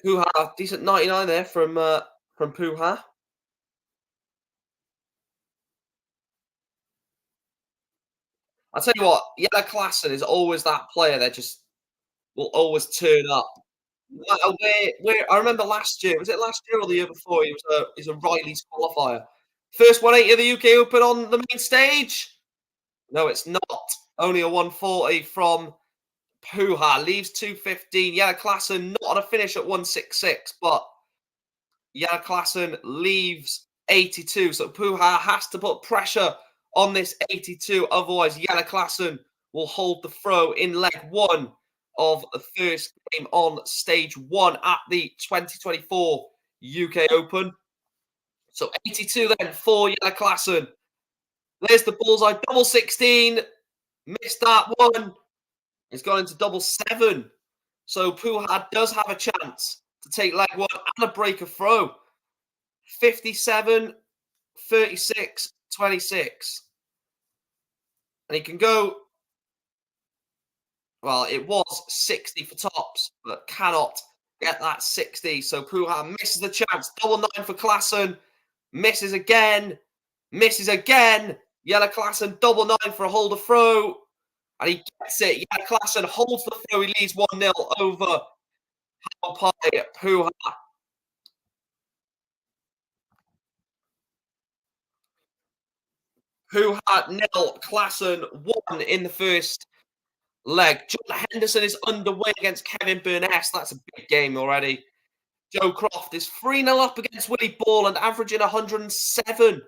Puha, decent 99 there from Puha. I'll tell you what, Jelle Klassen is always that player that just will always turn up. No matter where I remember last year, was it last year or the year before? He's a Riley's qualifier. First 180 of the UK Open on the main stage? No, it's not. Only a 140 from Puha. Leaves 215. Jelle Klassen not on a finish at 166, but Jelle Klassen leaves 82. So Puha has to put pressure on this 82. Otherwise, Jelle Klassen will hold the throw in leg one of the first game on stage one at the 2024 UK Open. So 82 then for Jelle Klassen. There's the bullseye. Double 16. Missed that one. It's gone into double 7. So Puha does have a chance to take leg one and a break of throw. 57, 36, 26. And he can go, well, it was 60 for tops, but cannot get that 60. So Puha misses the chance. Double 9 for Klassen. Misses again. Misses again. Jelle Klassen, double 9 for a hold of throw. And he gets it. Jelle Klassen holds the throw. He leads 1-0 over Puha. Puha 0, Klassen 1 in the first leg. John Henderson is underway against Kevin Burness. That's a big game already. Joe Croft is 3-0 up against Willie Borland, averaging 107.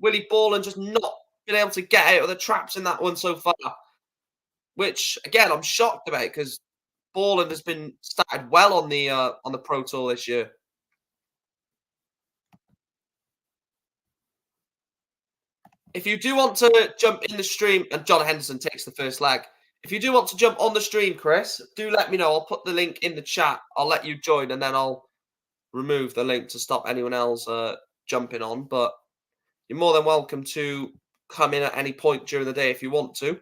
Willie Borland just not been able to get out of the traps in that one so far, which, again, I'm shocked about because Borland has been started well on the Pro Tour this year. If you do want to jump in the stream, and John Henderson takes the first leg, if you do want to jump on the stream, Chris, do let me know. I'll put the link in the chat. I'll let you join, and then I'll remove the link to stop anyone else jumping on. But you're more than welcome to come in at any point during the day if you want to.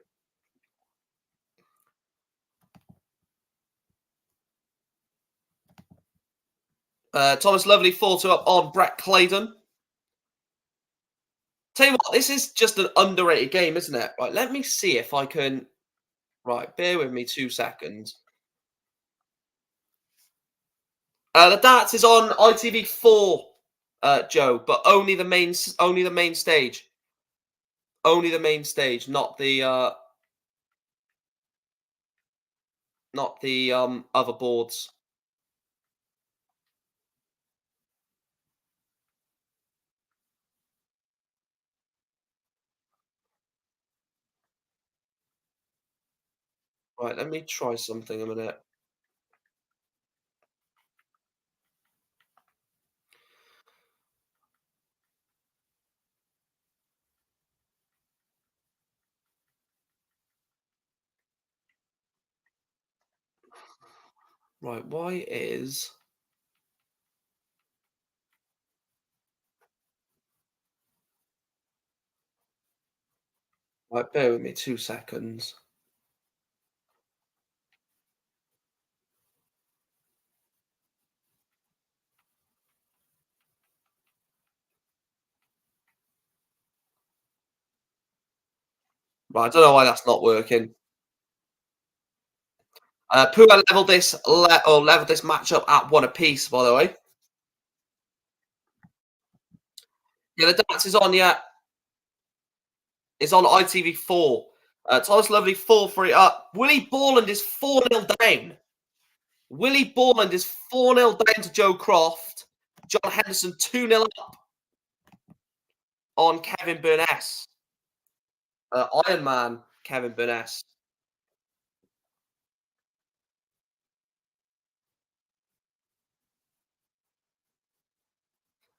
Thomas Lovely 4-2 up on Brett Claydon. Tell you what, this is just an underrated game, isn't it? Right, let me see if I can. Right, bear with me 2 seconds. The darts is on ITV4, Joe, but only the main stage. Only the main stage, not the other boards. Right, let me try something a minute. Right, why is... Right, bear with me 2 seconds. Right, I don't know why that's not working. Pua leveled this matchup at 1 apiece, by the way. Yeah, the dance is on, yeah. It's on ITV4. Thomas Lovely 4-3 up. Willie Borland is 4-0 down. Willie Borland is 4-0 down to Joe Croft. John Henderson 2-0 up on Kevin Burness. Iron Man Kevin Burness.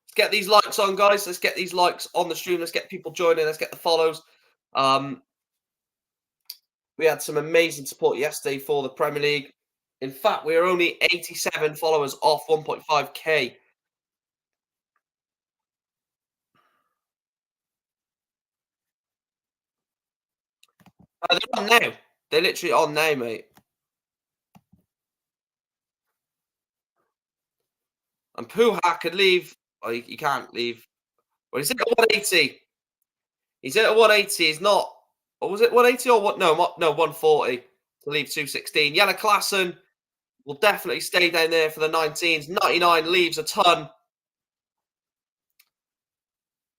Let's get these likes on, guys. Let's get these likes on the stream. Let's get people joining. Let's get the follows. We had some amazing support yesterday for the Premier League. In fact, we are only 87 followers off 1.5k. They're on now. They're literally on now, mate. And Puha could leave. Oh, he can't leave. Well, he's at 180. He's at 180. He's not. Or was it 180 or what? No, 140 to leave 216. Jelle Klassen will definitely stay down there for the 19s. 99 leaves a ton.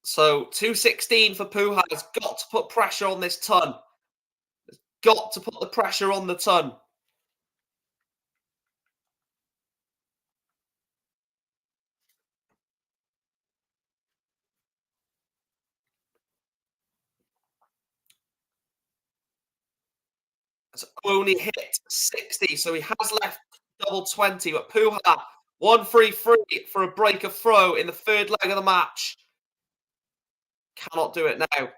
So 216 for Puha has got to put pressure on this ton. Got to put the pressure on the ton. Has only hit 60, so he has left double 20. But Puha, 1-3-3 for a break of throw in the third leg of the match. Cannot do it now.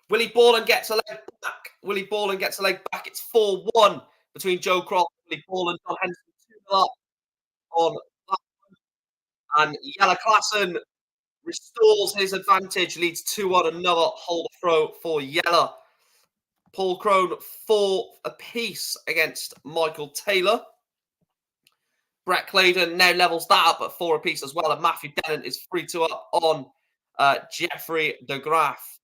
Willie Borland gets a leg back. Willie Borland gets a leg back. It's 4-1 between Joe Croft, Willie Borland, John Henderson 2 up on that. And Jelle Klassen restores his advantage, leads 2-1, another hold throw for Jelle. Paul Crone 4 apiece against Michael Taylor. Brett Claydon now levels that up at 4 apiece as well, and Matthew Dennant is 3-2 up on Jeffrey de Graaf.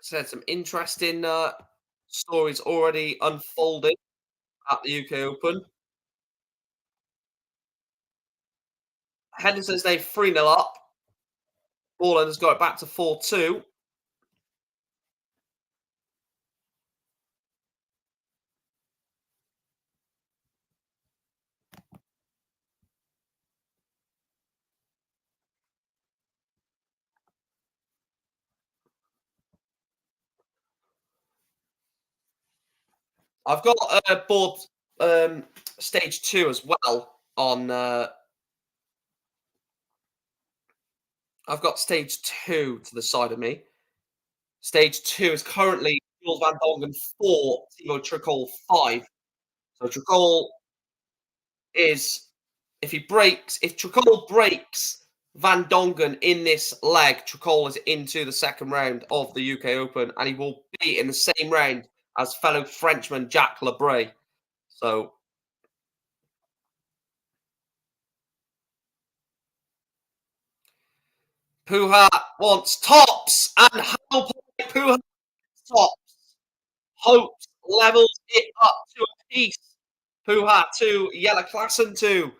Said some interesting stories already unfolding at the UK Open. Henderson's now 3-0 up. Borland has got it back to 4-2. I've got board stage 2 as well on. I've got stage 2 to the side of me. Stage 2 is currently Jules Van Dongen 4, Timo Trickle 5. So Trickle is, if Trickle breaks Van Dongen in this leg, Trickle is into the second round of the UK Open, and he will be in the same round as fellow Frenchman Jacques Lebray. So Puha wants tops, and how Puha tops. Hopes levels it up to a piece. Puha 2, Jelle Klassen 2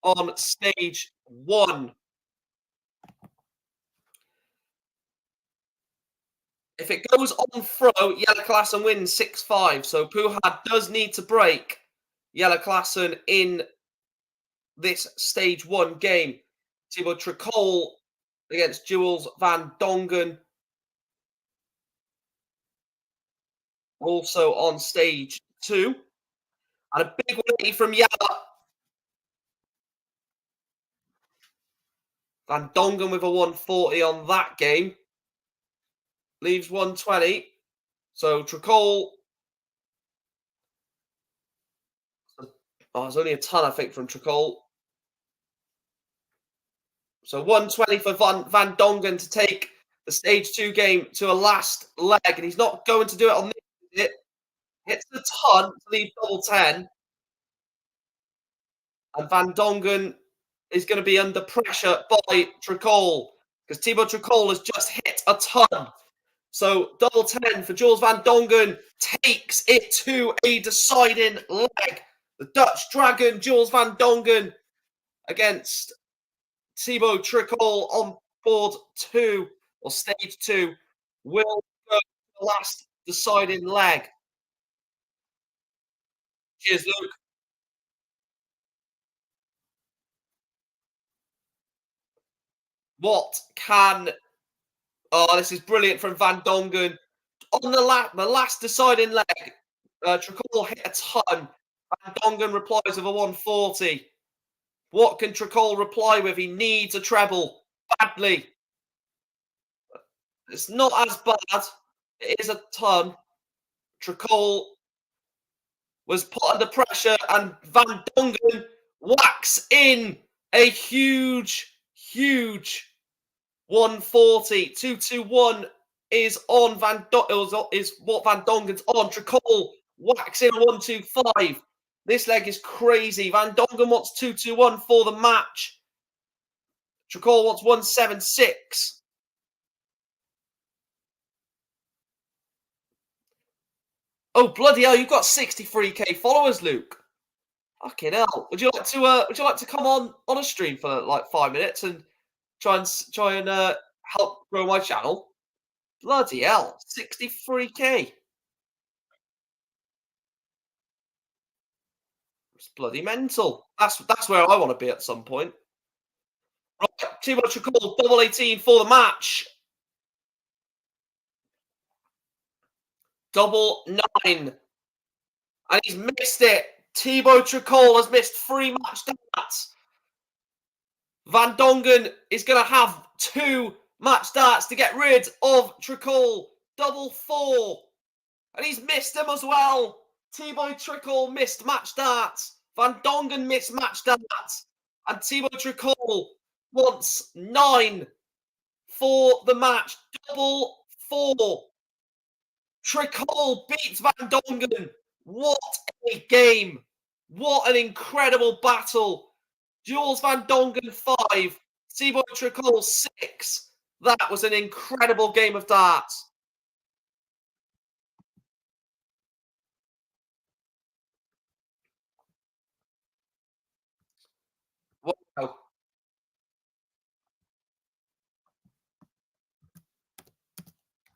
on stage 1. If it goes on throw, Jelle Klassen wins 6-5. So Puha does need to break Jelle Klassen in this stage 1 game. Thibaut Tricol against Jules Van Dongen. Also on stage 2. And a big win from Jelle. Van Dongen with a 140 on that game. Leaves 120. So Tricol. Oh, it's only a ton, I think, from Tricol. So 120 for Van Dongen to take the stage 2 game to a last leg. And he's not going to do it on this. It hits the ton to leave double 10. And Van Dongen is going to be under pressure by Tricol, because Thibaut Tricol has just hit a ton. So double 10 for Jules Van Dongen takes it to a deciding leg. The Dutch Dragon, Jules Van Dongen, against Thibaut Tricol on board 2, or stage 2, will go to the last deciding leg. Cheers, Luke. What can... Oh, this is brilliant from Van Dongen. On the last deciding leg, Tricol hit a ton. Van Dongen replies with a 140. What can Tricol reply with? He needs a treble badly. It's not as bad. It is a ton. Tricol was put under pressure, and Van Dongen whacks in a huge 140. 2-2-1 is on is what Van Dongen's on. Trakol whacks in a 1-2-5. This leg is crazy. Van Dongen wants 2-2-1 for the match. Trakol wants 1-7-6. Oh bloody hell! You've got 63k followers, Luke. Fucking hell! Would you like to come on a stream for like 5 minutes and try and help grow my channel? Bloody hell! 63k. It's bloody mental. That's where I want to be at some point. Right, too much to call. Double 18 for the match. Double 9. And he's missed it. Thibaut Tricol has missed 3 match darts. Van Dongen is going to have 2 match darts to get rid of Tricol. Double 4. And he's missed them as well. Thibaut Tricol missed match darts. Van Dongen missed match darts. And Thibaut Tricol wants 9 for the match. Double 4. Tricol beats Van Dongen. What a game. What an incredible battle. Jules Van Dongen 5. Thibaut Tricol 6. That was an incredible game of darts. Wow.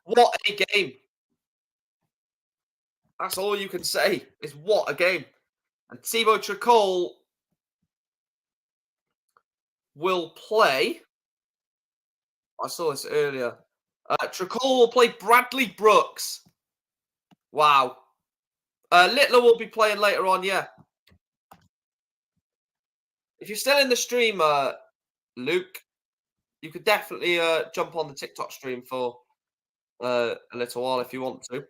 What a game. That's all you can say, is what a game. And Thibaut Tricol will play. I saw this earlier. Tricol will play Bradley Brooks. Wow. Littler will be playing later on, yeah. If you're still in the stream, Luke, you could definitely jump on the TikTok stream for a little while if you want to.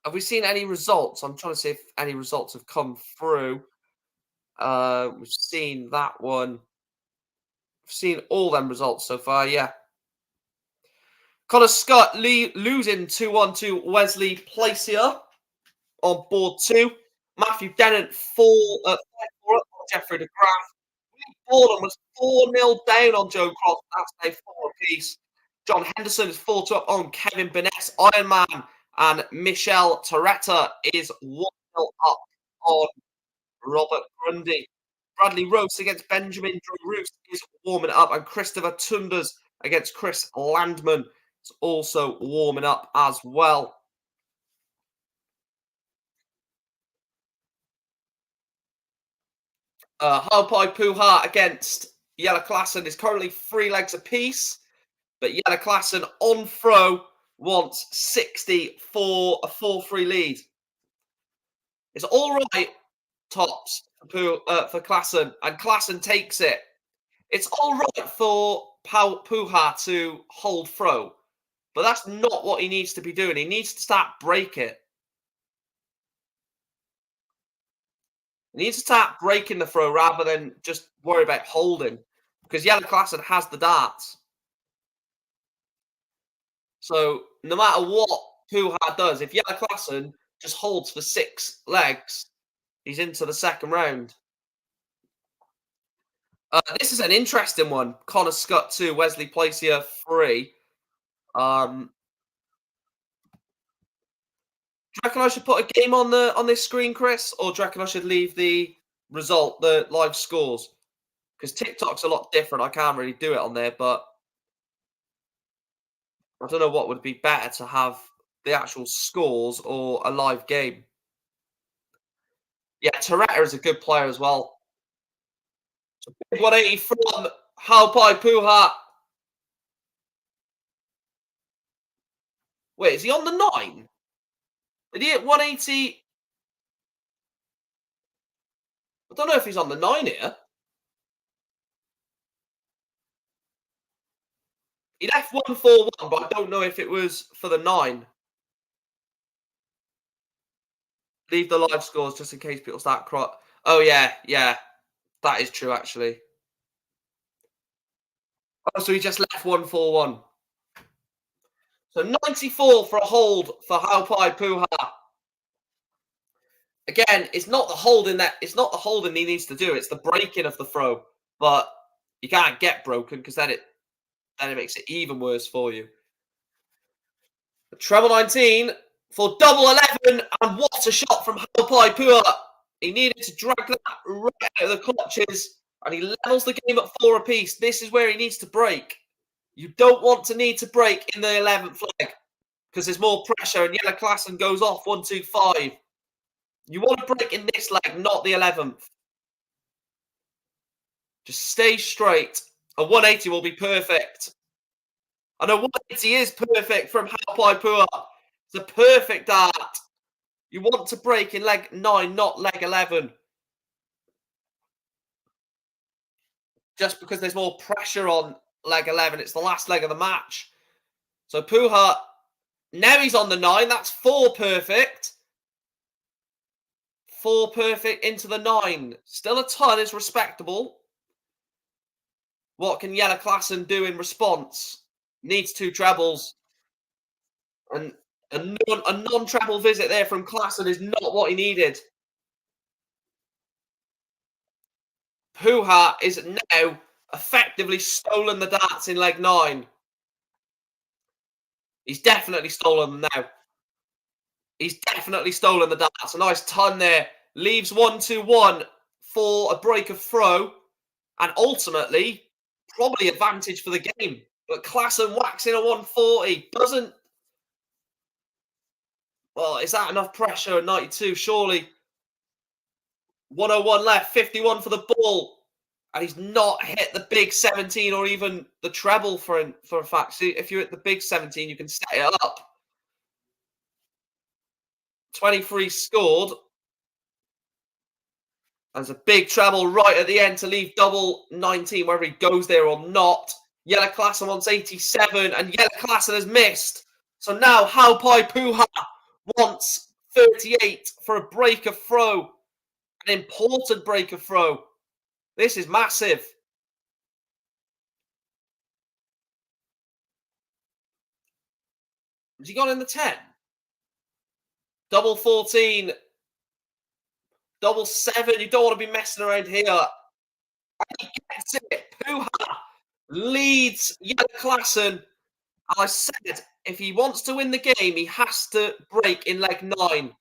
Have we seen any results? I'm trying to see if any results have come through. We've seen that one. We've seen all them results so far, yeah. Connor Scott losing 2-1 to Wesley Placier on board 2. Matthew Dennant 5-4 up on Jeffrey de Graaf. Borden was 4-0 down on Joe Cross. That's a 4 apiece. John Henderson is 4-2 up on Kevin Burnett, Ironman. And Michelle Torretta is 1-0 up on Robert Grundy. Bradley Roast against Benjamin Drew Roos is warming up. And Christopher Tunders against Chris Landman is also warming up as well. Halpai Puha against Jelle Klassen is currently 3 legs apiece. But Jelle Klassen on throw wants 60 for a 4-3 lead. It's all right, tops for Klassen, and Klassen takes it. It's all right for Puha to hold throw, but that's not what he needs to be doing. He needs to start break it. He needs to start breaking the throw rather than just worry about holding, because Jelle Klassen has the darts. So no matter what Puha does, if Jelle Klassen just holds for 6 legs, he's into the second round. This is an interesting one. Connor Scott 2, Wesley Placier 3. Do you reckon I should put a game on this screen, Chris, or do you reckon I should leave the result, the live scores? Because TikTok's a lot different. I can't really do it on there, but I don't know what would be better to have the actual scores or a live game. Yeah, Torretta is a good player as well. So big 180 from Halpai Puha. Wait, is he on the 9? Did he hit 180? I don't know if he's on the 9 here. He left 141, but I don't know if it was for the 9. Leave the live scores just in case people start crying. Oh, yeah. That is true, actually. Oh, so he just left 141. So 94 for a hold for Haupai Puha. Again, it's not the holding that it's not the holding he needs to do. It's the breaking of the throw. But you can't get broken because then it makes it even worse for you. Treble 19 for double 11, and what a shot from Haupai Pua. He needed to drag that right out of the clutches, and he levels the game at 4 apiece. This is where he needs to break. You don't want to need to break in the 11th leg because there's more pressure, and Yellow Klassen goes off 1-2-5. You want to break in this leg, not the 11th. Just stay straight. A 180 will be perfect. I know 180 is perfect from Haupai Pua. It's a perfect dart. You want to break in leg 9, not leg 11. Just because there's more pressure on leg 11. It's the last leg of the match. So Puha, now he's on the 9. That's 4 perfect. 4 perfect into the 9. Still a ton is respectable. What can Yellow Klassen do in response? Needs 2 trebles. And a non-treble visit there from Klassen is not what he needed. Puha is now effectively stolen the darts in leg 9. He's definitely stolen them now. He's definitely stolen the darts. A nice ton there. Leaves 1-2-1 for a break of throw. And ultimately, probably advantage for the game. But Klassen whacks in a 140. Doesn't... Well, is that enough pressure at 92? Surely. 101 left. 51 for the ball. And he's not hit the big 17 or even the treble for a fact. See, if you're at the big 17, you can set it up. 23 scored. There's a big treble right at the end to leave double 19, whether he goes there or not. Yellow Klassen wants 87, and Yellow Klassen has missed. So now Haupai Puha wants 38 for a break of throw. An important break of throw. This is massive. Has he gone in the 10? Double 14. Double 7. You don't want to be messing around here. And he gets it. Puha leads Yellow Klassen. I said, if he wants to win the game, he has to break in leg 9.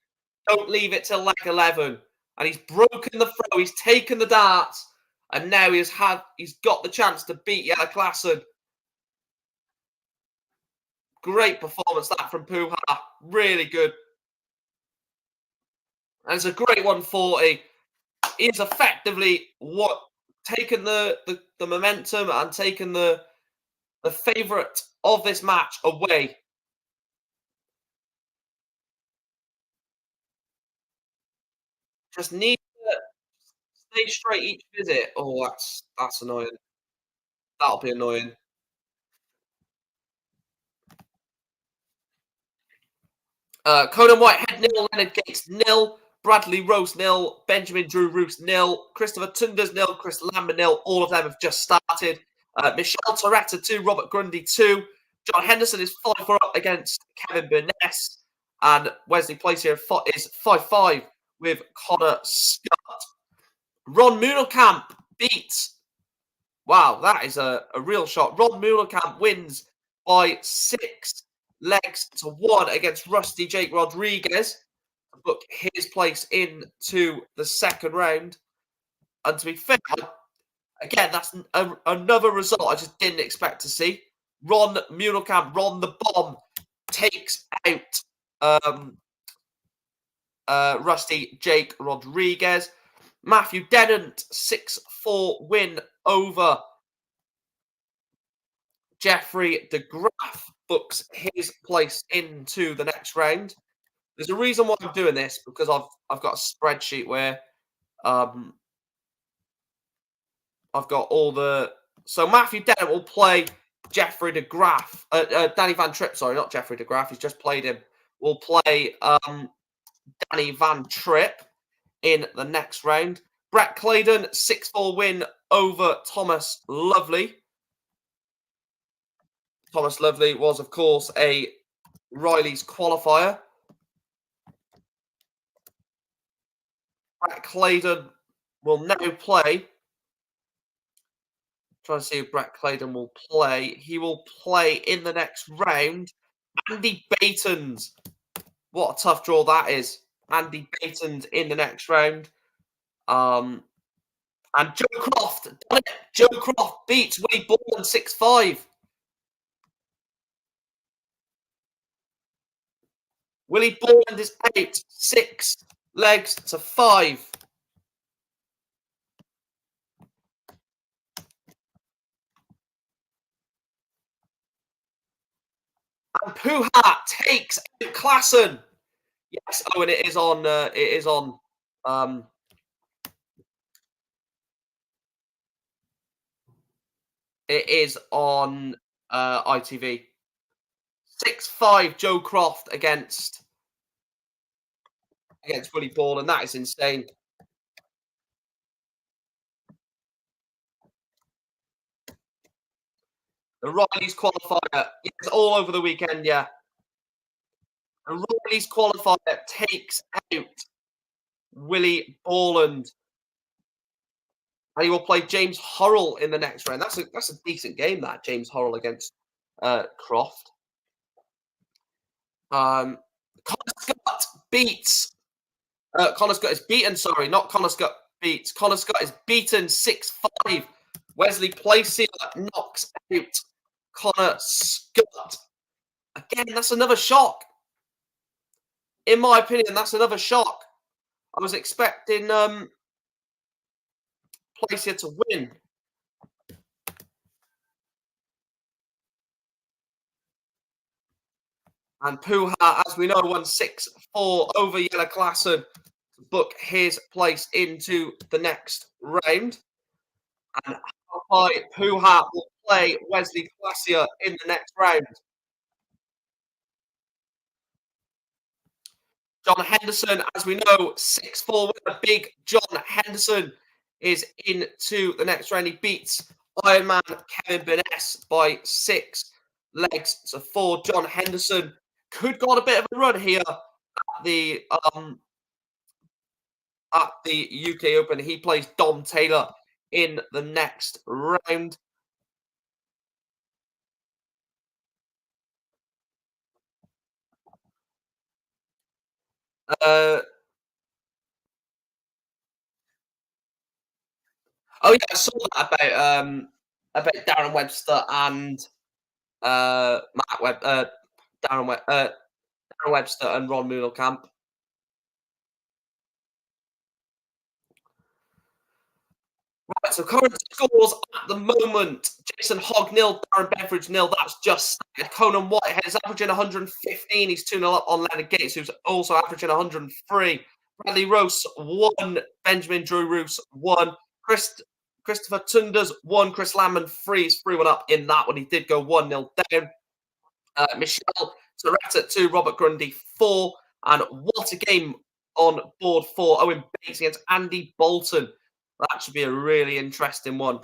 Don't leave it till leg 11. And he's broken the throw. He's taken the darts. And now he's got the chance to beat Yellow Klassen. Great performance that from Puha. Really good. And it's a great 140. He's effectively taken the momentum and taken the favourite of this match away. Just need to stay straight each visit. Oh, that's annoying. That'll be annoying. Conan Whitehead 0, Leonard Gates 0, Bradley Rose 0, Benjamin Drew Roos 0, Christopher Tunders 0, Chris Lambert 0. All of them have just started. Michelle Toretta 2, Robert Grundy 2. John Henderson is 5-4 up against Kevin Burness. And Wesley Placier is 5-5 with Connor Scott. Ron Moonekamp beats. Wow, that is a real shot. Ron Moonekamp wins by 6 legs to 1 against Rusty Jake Rodriguez to book his place into the second round. And to be fair, again, that's another result I just didn't expect to see. Ron Moonekamp, Ron the Bomb, takes out Rusty Jake Rodriguez. Matthew Dennant, 6-4 win over Jeffrey de Graaf, books his place into the next round. There's a reason why I'm doing this, because I've got a spreadsheet where I've got all the... So Matthew Dennant will play Jeffrey de Graaf. Danny Van Tripp, sorry, not Jeffrey de Graaf. He's just played him. Will play Danny Van Tripp in the next round. Brett Claydon, 6-4 win over Thomas Lovely. Thomas Lovely was, of course, a Riley's qualifier. Brett Claydon will now play. Trying to see if Brett Claydon will play. He will play in the next round. Andy Baton's. What a tough draw that is. Andy Baton's in the next round. And Joe Croft. Done it. Joe Croft beats Willie Borland 6-5. Willie Borland is out 6 legs to 5. And Puha takes out Klassen. Yes. Oh, and it is on. It is on ITV. 6-5 Joe Croft against Willie Ball, and that is insane. The Riley's qualifier, yes, all over the weekend, yeah. The Riley's qualifier takes out Willie Borland. And he will play James Hurrell in the next round. That's a decent game, that James Hurrell against Croft. Connor Scott beats. Connor Scott is beaten. Sorry, not Connor Scott beats. Connor Scott is beaten 6-5. Wesley Playsealer knocks out Connor Scott. Again, that's another shock. In my opinion, that's another shock. I was expecting Playsealer to win. And Puha, as we know, won 6-4 over Yellow Klassen to book his place into the next round. And Puha will play Wesley Glacier in the next round. John Henderson, as we know, 6-4 winner. Big John Henderson is into the next round. He beats Ironman Kevin Burness by 6 legs to 4. John Henderson could go on a bit of a run here at the UK Open. He plays Dom Taylor in the next round. Oh yeah, I saw that about Darren Webster and Darren Webster and Ron Moonekamp. Right, so current scores at the moment: Jason Hogg 0, Darren Beveridge 0. That's just Conan Whitehead is averaging 115. He's 2-0 up on Leonard Gates, who's also averaging 103. Bradley Rose 1, Benjamin Drew Roos 1, Christopher Tunders 1, Chris Lamman 3. He's 3-1 up in that one. He did go 1-0 down. Michelle Torretta 2, Robert Grundy 4, and what a game on board 4. Owen Bates against Andy Bolton. That should be a really interesting one.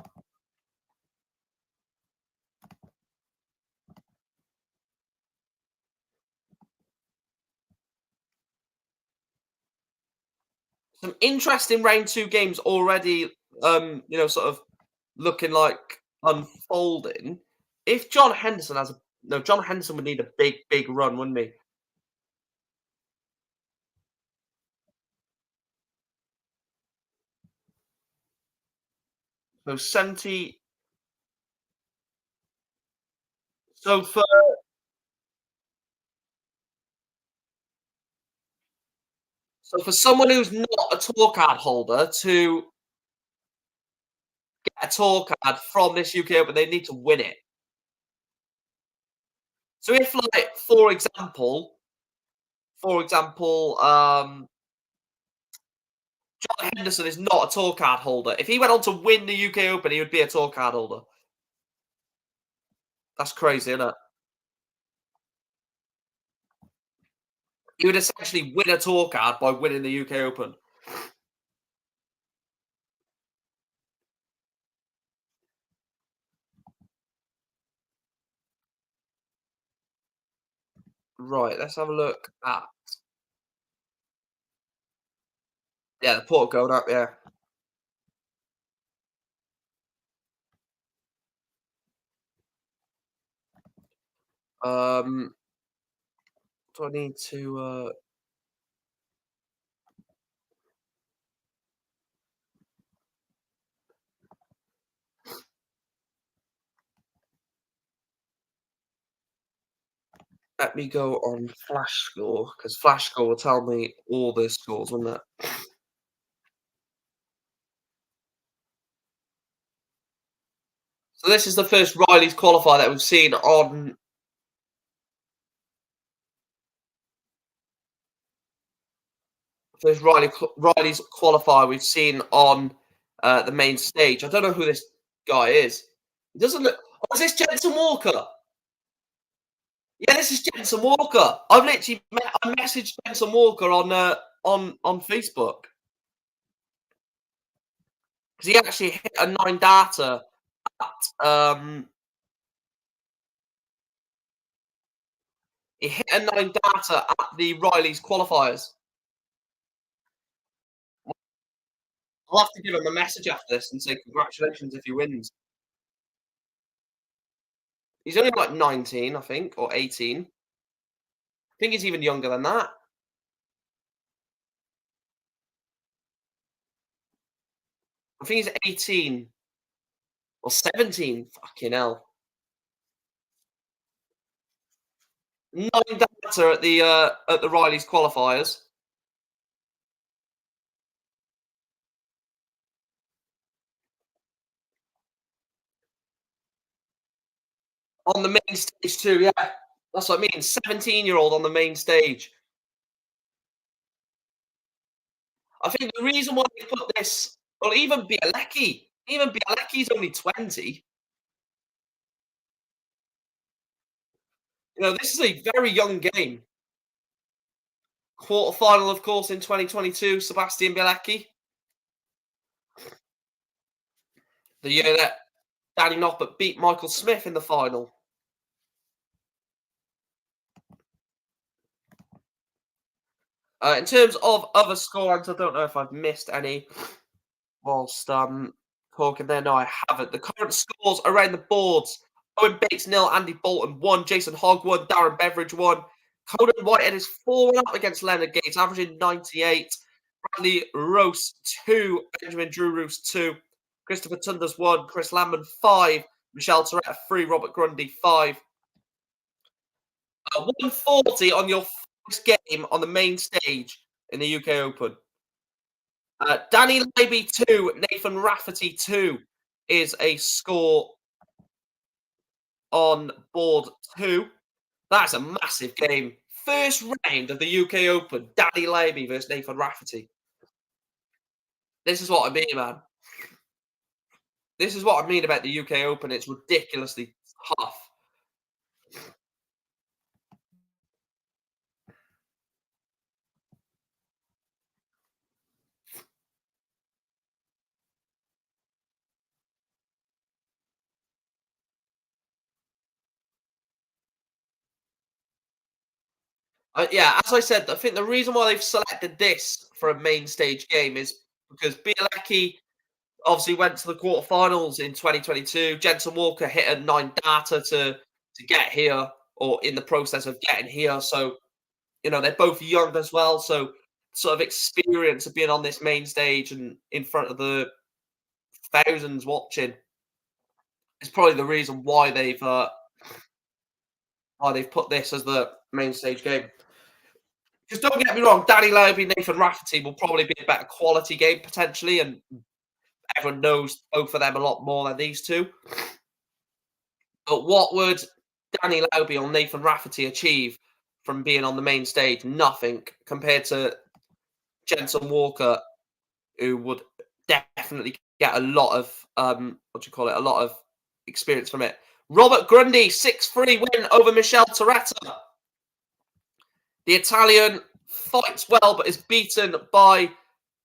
Some interesting round 2 games already, sort of looking like unfolding. If John Henderson John Henderson would need a big run, wouldn't he? So 70. So for someone who's not a tour card holder to get a tour card from this UK Open, they need to win it. So if, like, for example, John Henderson is not a tour card holder. If he went on to win the UK Open, he would be a tour card holder. That's crazy, isn't it? He would essentially win a tour card by winning the UK Open. Right, let's have a look at yeah, the port going up, yeah. Um, do I need to let me go on Flash Score because Flash Score will tell me all the scores, won't it? So this is the first Riley's qualifier that we've seen on first Riley's qualifier we've seen on the main stage. I don't know who this guy is. He doesn't look. Oh, is this Jensen Walker? Yeah, this is Jensen Walker. I messaged Jensen Walker on Facebook because he actually hit a 9 data at he hit a 9 data at the Riley's qualifiers. I'll have to give him a message after this and say congratulations if he wins. He's only like 19, I think, or 18. I think he's even younger than that. I think he's 18 or 17. Fucking hell. 9 data at the Riley's qualifiers. On the main stage too, yeah. That's what I mean. 17-year-old on the main stage. I think the reason why they put this, well, even Bielecki's only 20. You know, this is a very young game. Quarter final, of course, in 2022. Sebastian Bielecki, the year that Danny Noppert beat Michael Smith in the final. In terms of other scorelines, I don't know if I've missed any whilst talking there. No, I haven't. The current scores around the boards: Owen Bates 0, Andy Bolton 1, Jason Hogg 1, Darren Beveridge 1. Conan Whitehead is 4 up against Leonard Gates, averaging 98. Bradley Rose 2, Benjamin Drew Roos 2, Christopher Tunders 1, Chris Lamb 5, Michelle Toretta 3, Robert Grundy 5. 140 on your first game on the main stage in the UK Open. Danny Leiby 2, Nathan Rafferty 2 is a score on board 2. That's a massive game. First round of the UK Open, Danny Leiby versus Nathan Rafferty. This is what I mean, man. This is what I mean about the UK Open. It's ridiculously tough. Yeah, as I said, I think the reason why they've selected this for a main stage game is because Bielecki obviously went to the quarterfinals in 2022. Jensen Walker hit a 9 data to get here, or in the process of getting here. So, you know, they're both young as well. So, sort of experience of being on this main stage and in front of the thousands watching is probably the reason why they've put this as the main stage game. Because don't get me wrong, Danny Leiby, Nathan Rafferty will probably be a better quality game potentially, and everyone knows both of them a lot more than these two. But what would Danny Leiby or Nathan Rafferty achieve from being on the main stage? Nothing compared to Jensen Walker, who would definitely get a lot of a lot of experience from it. Robert Grundy, 6-3 win over Michelle Toretta. The Italian fights well, but is beaten by,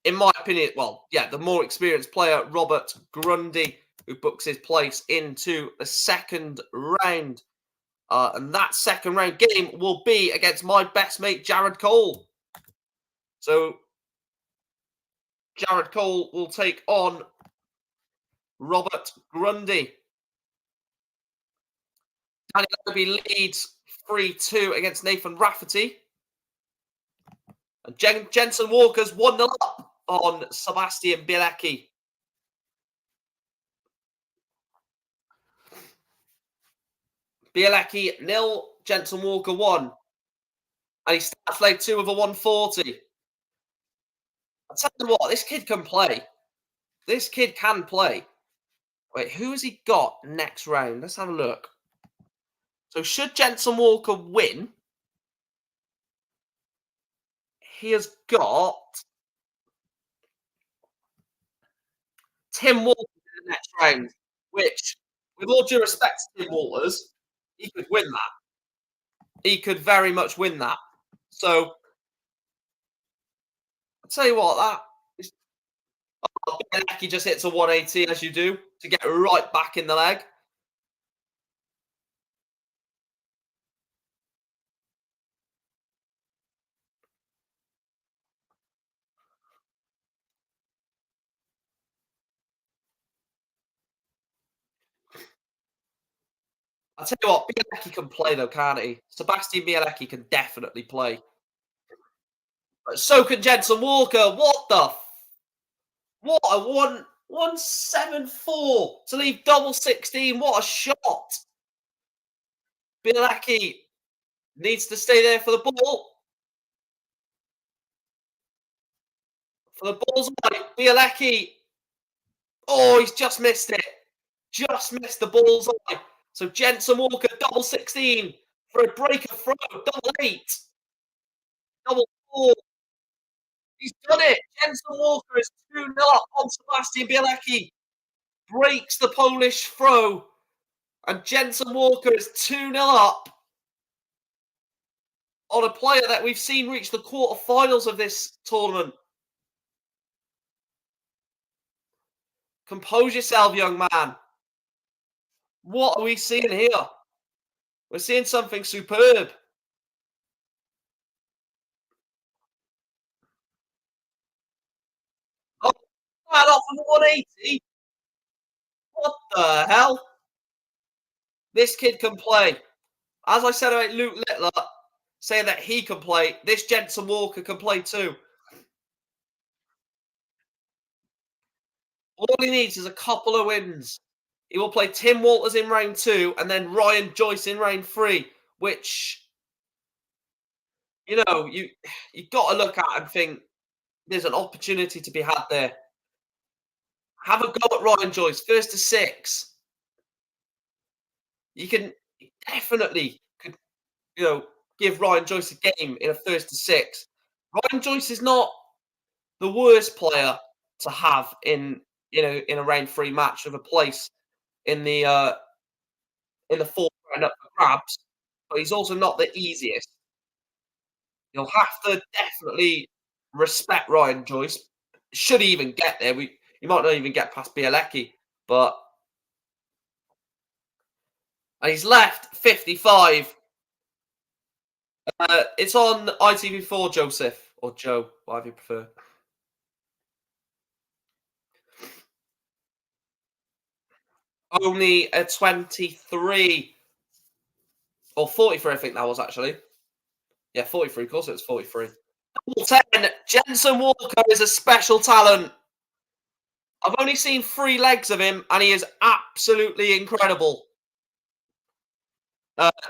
in my opinion, the more experienced player, Robert Grundy, who books his place into the second round And that second round game will be against my best mate, Jared Cole. So Jared Cole will take on Robert Grundy. Daniel Obi leads 3-2 against Nathan Rafferty. And Jensen Walker's 1-0 up on Sebastian Bielecki. Bielecki 0, Jensen Walker 1. And he starts leg 2 with a 140. I'll tell you what, this kid can play. This kid can play. Wait, who has he got next round? Let's have a look. So should Jensen Walker win, he has got Tim Walters in the next round, which, with all due respect to Tim Walters, he could win that. He could very much win that. So I'll tell you what, that is, he just hits a 180 as you do to get right back in the leg. I'll tell you what, Bielecki can play though, can't he? Sebastian Bielecki can definitely play. But so can Jensen Walker. What a 174 to leave double 16. What a shot. Bielecki needs to stay there for the ball. For the ball's eye. Bielecki. Oh, he's just missed it. Just missed the bull's eye. So Jensen Walker, double 16 for a breaker throw, double 8, double 4. He's done it. Jensen Walker is 2-0 up on Sebastian Bielecki. Breaks the Polish throw. And Jensen Walker is 2-0 up on a player that we've seen reach the quarterfinals of this tournament. Compose yourself, young man. What are we seeing here? We're seeing something superb. Oh, that off of 180. What the hell? This kid can play. As I said about Luke Littler, saying that he can play, this Jensen Walker can play too. All he needs is a couple of wins. He will play Tim Walters in round 2 and then Ryan Joyce in round 3, which, you know, you've got to look at and think there's an opportunity to be had there. Have a go at Ryan Joyce, first to 6. You can definitely could, give Ryan Joyce a game in a first to 6. Ryan Joyce is not the worst player to have in a round 3 match with a place in the fourth round up for grabs, but he's also not the easiest. You'll have to definitely respect Ryan Joyce. Should he even get there? He might not even get past Bielecki, but and he's left 55. It's on ITV4, Joseph or Joe, whatever you prefer. Only a 23 or 43, I think that was actually. Yeah, 43. Of course, it was 43. 10. Jensen Walker is a special talent. I've only seen 3 legs of him, and he is absolutely incredible.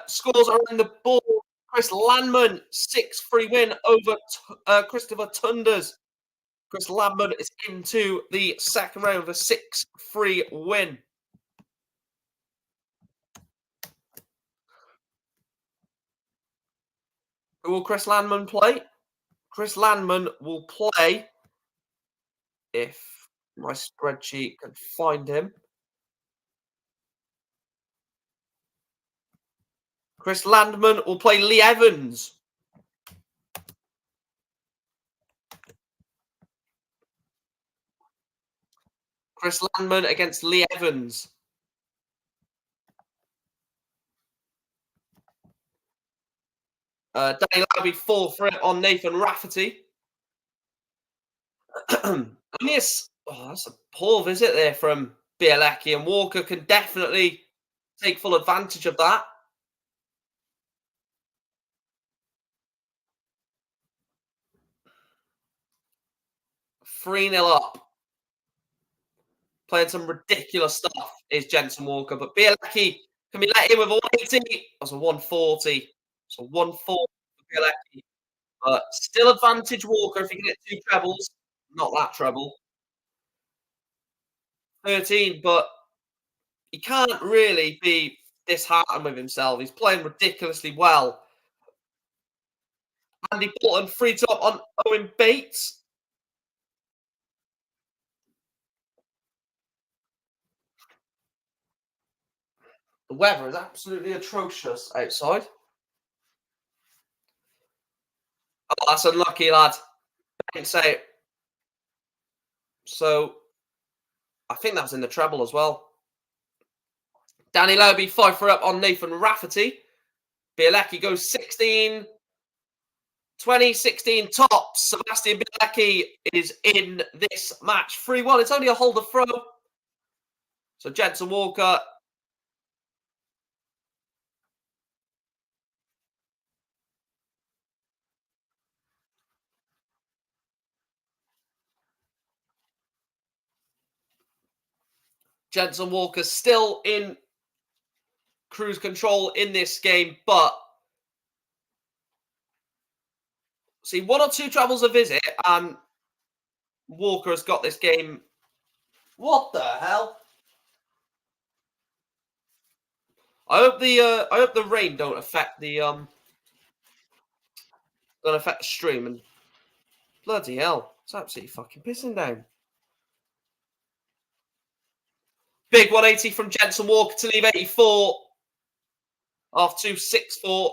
Scores are in the ball. Chris Landman, 6-3 win over Christopher Tunders. Chris Landman is into the second round with a 6-3 win. Who will Chris Landman play? Chris Landman will play, if my spreadsheet can find him. Chris Landman will play Lee Evans. Chris Landman against Lee Evans. Danny Lowby 4 for it on Nathan Rafferty. That's a poor visit there from Bielecki, and Walker can definitely take full advantage of that. 3-0 up. Playing some ridiculous stuff is Jensen Walker, but Bielecki can be let in with a 180. That's a 140. So 140 for Bielecki. But still advantage Walker if he can get 2 trebles. Not that treble. 13, but he can't really be disheartened with himself. He's playing ridiculously well. Andy Bolton free top on Owen Bates. The weather is absolutely atrocious outside. Oh, that's unlucky, lad. I didn't say it. So, I think that was in the treble as well. Danny Lowby 5 for up on Nathan Rafferty. Bielecki goes 16, 20, 16 tops. Sebastian Bielecki is in this match. 3-1. It's only a holder throw. So Jensen Walker. Jensen Walker still in cruise control in this game, but see, 1 or 2 trebles a visit, and Walker has got this game. What the hell? I hope the rain don't affect the stream, and bloody hell, it's absolutely fucking pissing down. Big 180 from Jensen Walker to leave 84 off 2-6-4.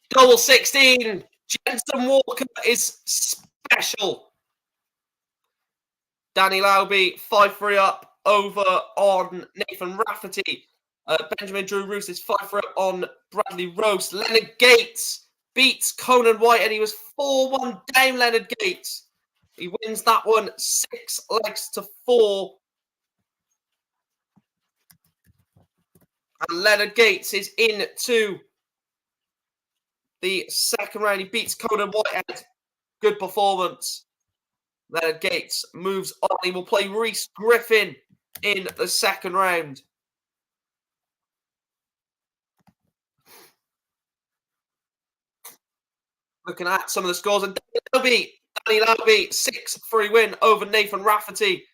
Double 16. Jensen Walker is special. Danny Lowby 5-3 up over on Nathan Rafferty. Benjamin Drew Roos is 5-3 up on Bradley Rose. Leonard Gates beats Conan White, and he was 4-1 down. Leonard Gates. He wins that one 6 legs to 4. And Leonard Gates is into the second round. He beats Conan Whitehead. Good performance. Leonard Gates moves on. He will play Reese Griffin in the second round. Looking at some of the scores, and Danny Lowby 6-3 win over Nathan Rafferty.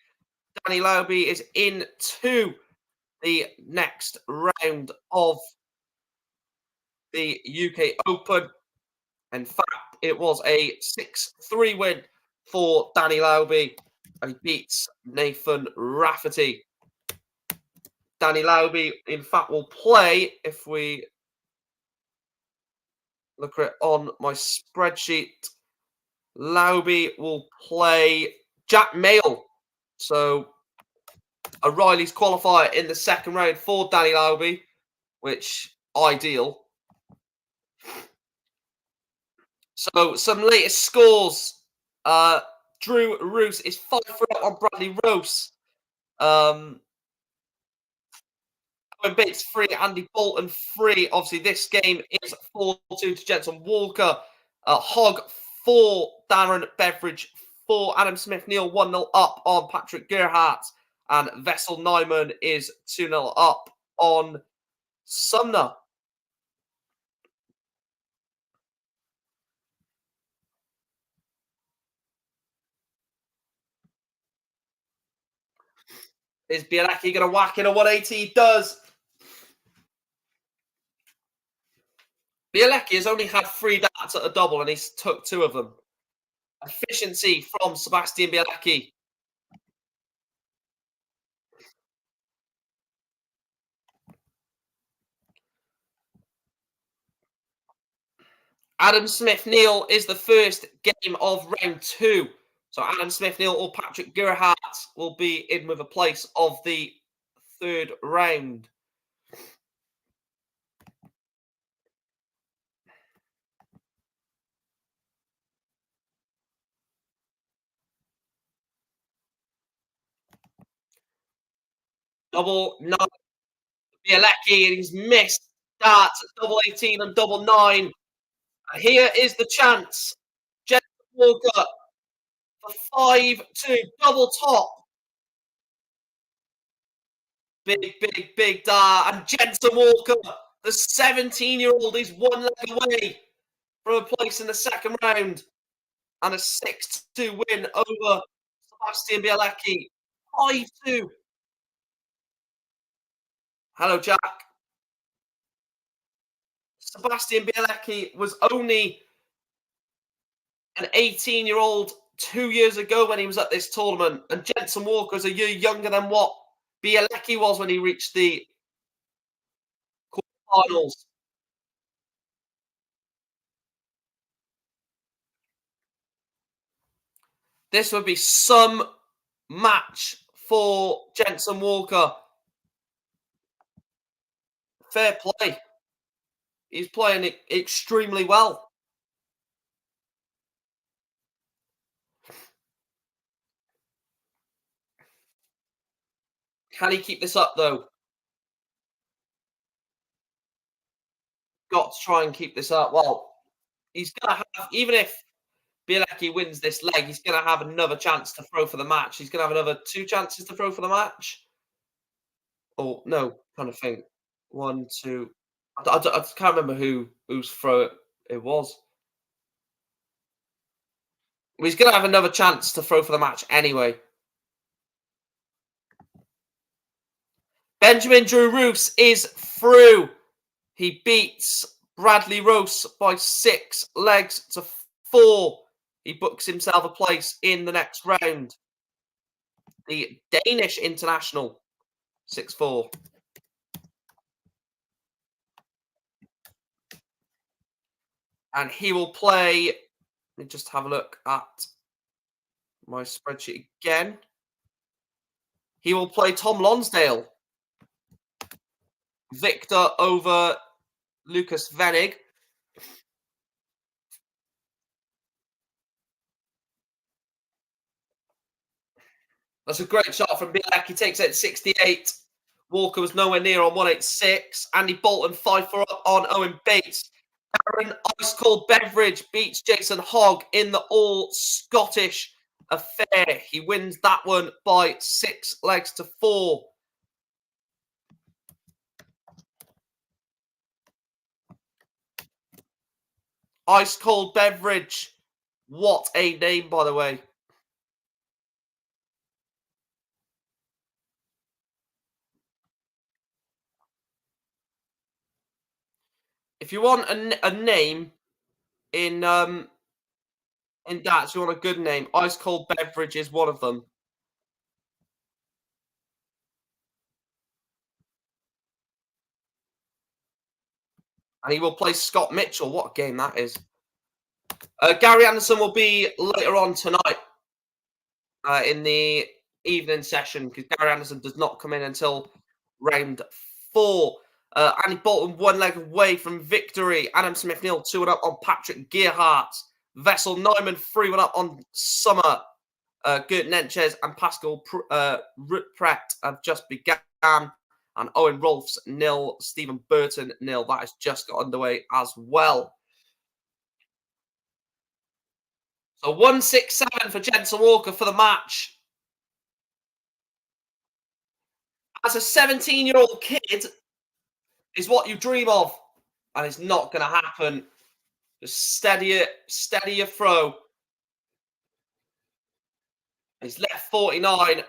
Danny Lowby is into the next round of the UK Open. In fact, it was a 6-3 win for Danny Lowby, and he beats Nathan Rafferty. Danny Lowby, in fact, will play, if we look at it on my spreadsheet, Lowby will play Jack Mayle. So, O'Reilly's qualifier in the second round for Danny Lowby, which ideal. So, some latest scores. Drew Roos is 5-3 on Bradley Rose. Owen Bates 3, Andy Bolton 3. Obviously, this game is 4-2 to Jensen Walker. Hogg 4, Darren Beveridge 4, Adam Smith Neal 1-0 up on Patrick Gerhardt, and Vessel Nyman is 2-0 up on Sumner. Is Bielecki going to whack in a 180? He does. Bielecki has only had 3 darts at a double, and he's took 2 of them. Efficiency from Sebastian Bielecki. Adam Smith-Neil is the first game of round 2. So Adam Smith-Neil or Patrick Gerhardt will be in with a place of the 3rd round. Double 9, Bielecki, and he's missed darts at double 18 and double 9. And here is the chance. Jensen Walker for 5-2, double top. Big dart. And Jensen Walker, the 17-year-old, is one leg away from a place in the 2nd round. And a 6-2 win over Sebastian Bielecki. 5-2. Hello, Jack. Sebastian Bielecki was only an 18-year-old 2 years ago when he was at this tournament, and Jensen Walker is a year younger than what Bielecki was when he reached the quarterfinals. This would be some match for Jensen Walker. Fair play. He's playing extremely well. Can he keep this up, though? Got to try and keep this up. Well, he's going to have, even if Bielecki wins this leg, he's going to have another chance to throw for the match. He's going to have another 2 chances to throw for the match. Oh, no, kind of think. 1, 2. I can't remember whose throw it was. He's going to have another chance to throw for the match anyway. Benjamin Drew Roos is through. He beats Bradley Rose by 6 legs to 4. He books himself a place in the next round. The Danish international, 6-4. And he will play, let me just have a look at my spreadsheet again. He will play Tom Lonsdale. Victor over Lucas Venig. That's a great shot from Bielak. He takes it at 68. Walker was nowhere near on 186. Andy Bolton 5-4 up on Owen Bates. Aaron Ice Cold Beveridge beats Jason Hogg in the all-Scottish affair. He wins that one by 6 legs to 4. Ice Cold Beveridge. What a name, by the way. If you want a name in darts, you want a good name, Ice Cold Beveridge is one of them. And he will play Scott Mitchell. What a game that is. Gary Anderson will be later on tonight in the evening session because Gary Anderson does not come in until round 4. Andy Bolton 1 leg away from victory. Adam Smith-Neil 2-1 up on Patrick Gerhardt. Vessel Neumann 3-1 up on Summer. Gert Nenchez and Pascal Rutpret have just begun. And Owen Rolfs 0, Stephen Burton 0. That has just got underway as well. So 167 for Jensen Walker for the match. As a 17-year-old kid is what you dream of. And it's not going to happen. Just steady your throw. He's left 49.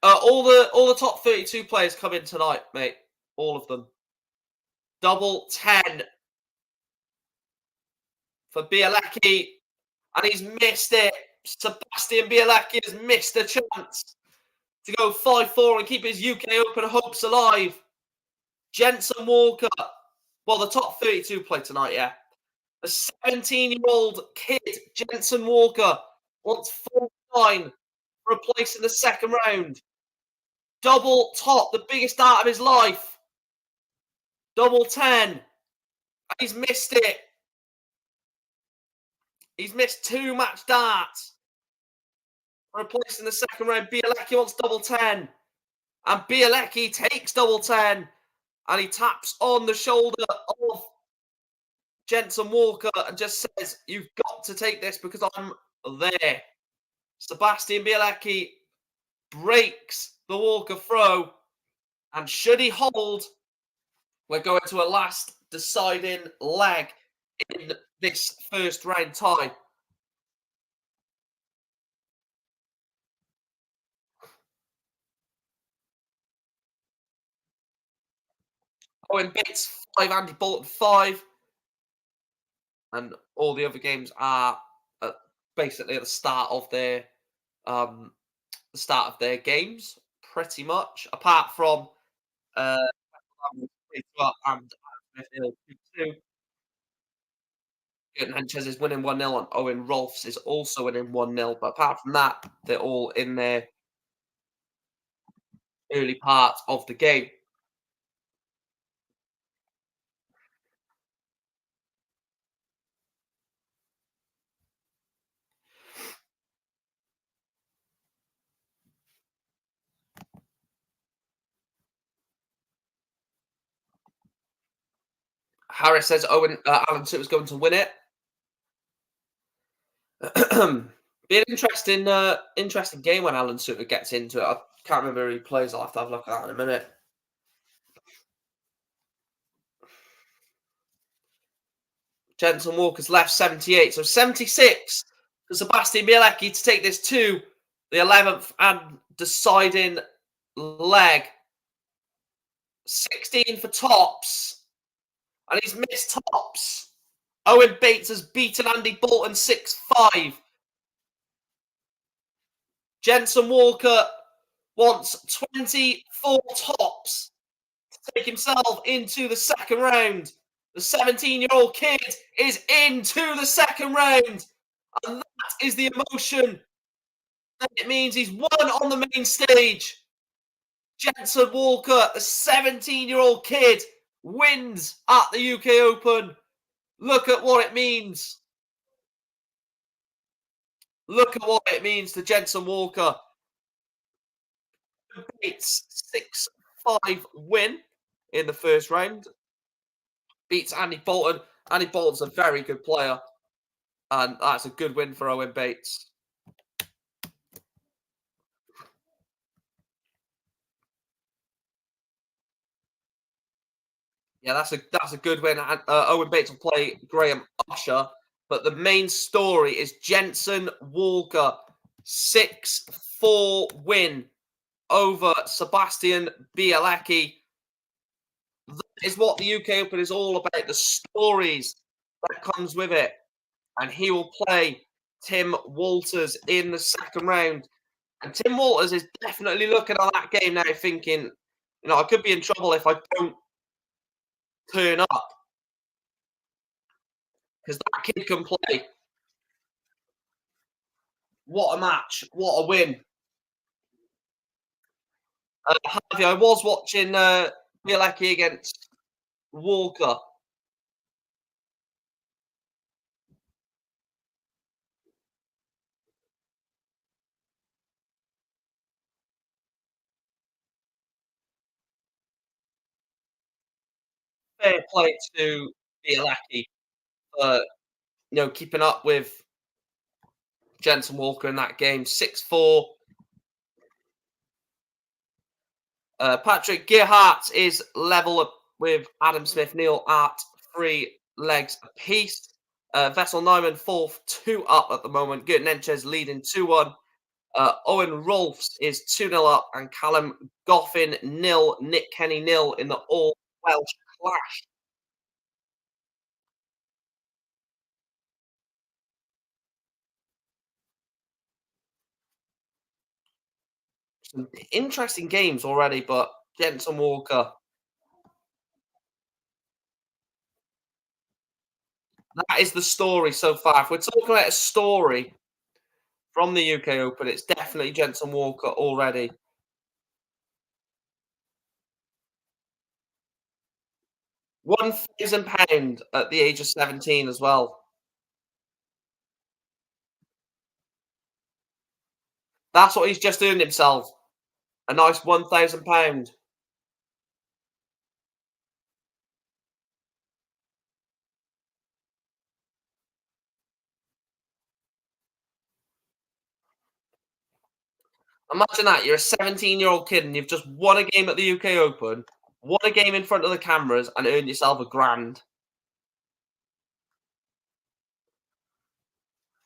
All the top 32 players come in tonight, mate. All of them. Double 10 for Bielecki. And he's missed it. Sebastian Bielecki has missed a chance to go 5-4 and keep his UK Open hopes alive. Jensen Walker Well, the top 32 play tonight, yeah. The 17-year-old kid, Jensen Walker, wants 49 for a place in the second round. Double top, the biggest dart of his life. Double 10. And he's missed it. He's missed 2 match darts for a place in the second round. Bielecki wants double 10. And Bielecki takes double 10. And he taps on the shoulder of Jensen Walker and just says, "You've got to take this because I'm there." Sebastian Bielecki breaks the Walker throw. And should he hold, we're going to a last deciding leg in this first round tie. Owen Bates 5, Andy Bolton 5. And all the other games are basically at um, the start of their games, pretty much, apart from uh, and Smith 2. Sanchez is winning 1-0 and Owen Rolfs is also winning 1-0. But apart from that, they're all in their early part of the game. Harris says Alan Suter's going to win it. Be an interesting game when Alan Suter gets into it. I can't remember who he plays. I'll have to have a look at that in a minute. Jensen Walker's left 78, so 76 for Sebastian Bielecki to take this to the 11th and deciding leg. 16 for tops, and he's missed tops. Owen Bates has beaten Andy Bolton 6-5. Jensen Walker wants 24 tops to take himself into the second round. The 17-year-old kid is into the second round. And that is the emotion that it means he's won on the main stage. Jensen Walker, the 17-year-old kid, wins at the UK Open. Look at what it means. Look at what it means to Jensen Walker. It's 6-5 win in the first round. Beats Andy Bolton. Andy Bolton's a very good player. And that's a good win for Owen Bates. Yeah, that's a good win. Owen Bates will play Graham Usher. But the main story is Jensen Walker. 6-4 win over Sebastian Bielecki. That is what the UK Open is all about. The stories that comes with it. And he will play Tim Walters in the second round. And Tim Walters is definitely looking at that game now thinking, I could be in trouble if I don't turn up. Because that kid can play. What a match. What a win. Harvey, I was watching Bielecki against Walker. Fair play to Bielecki for keeping up with Jensen Walker in that game. 6-4. Patrick Gerhardt is level with Adam Smith Neal at 3 legs apiece. Vessel Nyman 4th, 2 up at the moment. Gert Nenchez leading 2-1. Owen Rolfs is 2-0 up, and Callum Goffin 0, Nick Kenny 0 in the all Welsh clash. Some interesting games already, but Jensen Walker That is the story so far. If we're talking about a story from the UK Open, it's definitely Jenson Walker already. £1,000 at the age of 17 as well. That's what he's just earned himself. A nice £1,000. Imagine that, you're a 17-year-old kid and you've just won a game at the UK Open, won a game in front of the cameras and earned yourself a grand.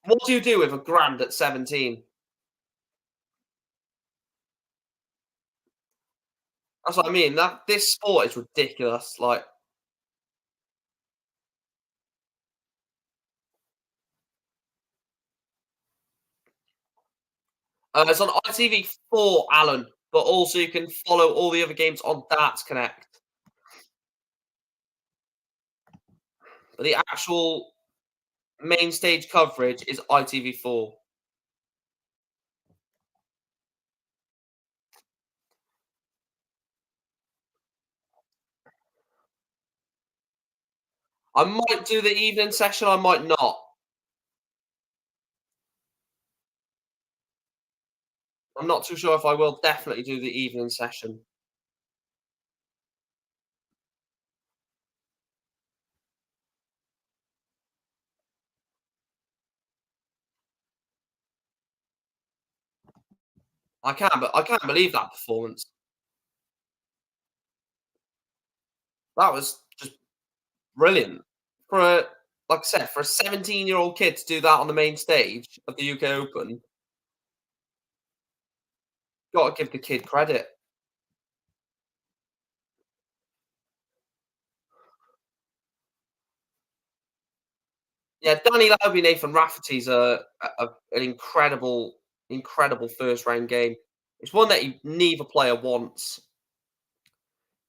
What do you do with a grand at 17? That's what I mean. That this sport is ridiculous. Like, it's on ITV4, Alan, but also you can follow all the other games on Darts Connect. But the actual main stage coverage is ITV4. I might do the evening session, I might not. I'm not too sure if I will definitely do the evening session. I can't believe that performance. That was just brilliant. For a like I said, for a 17-year-old kid to do that on the main stage of the UK Open, gotta give the kid credit. Yeah, Danny Lowby, Nathan Rafferty's an incredible first round game. It's one that neither player wants.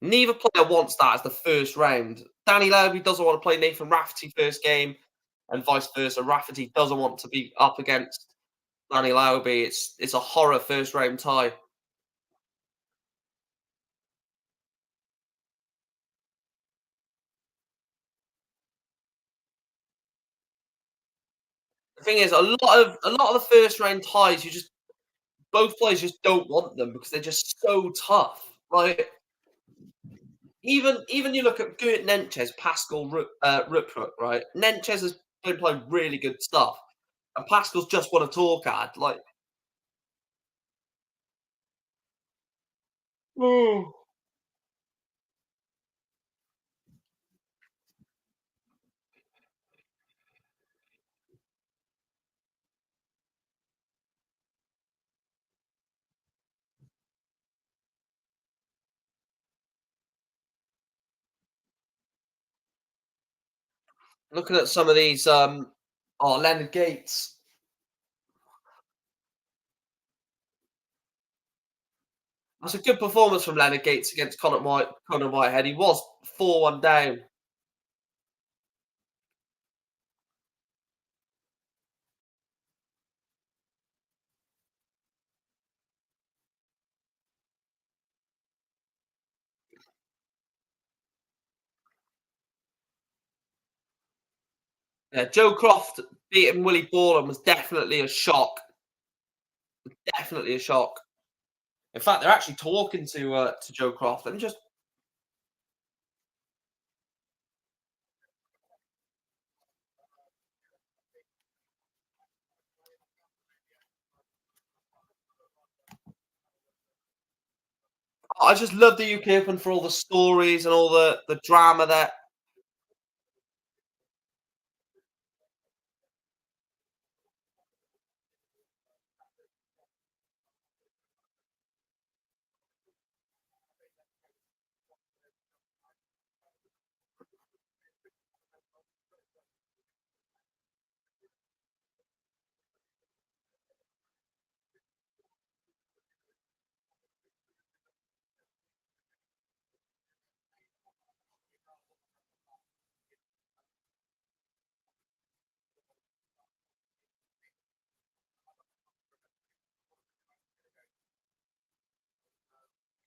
Neither player wants that as the first round. Danny Lowby doesn't want to play Nathan Rafferty first game, and vice versa. Rafferty doesn't want to be up against Danny Lowby. It's a horror first round tie. The thing is, a lot of the first round ties, you just both players just don't want them because they're just so tough. Like even you look at Gert Nenches, Pascal Ruprecht, right? Nenches has been playing really good stuff, and Pascal's just what a talk at. Like, oh. Looking at some of these, oh, Leonard Gates. That's a good performance from Leonard Gates against Conor Whitehead. He was 4-1 down. Yeah, Joe Croft beating Willie Borland was definitely a shock. Definitely a shock. In fact, they're actually talking to Joe Croft. Let me just I just love the UK Open for all the stories and all the drama that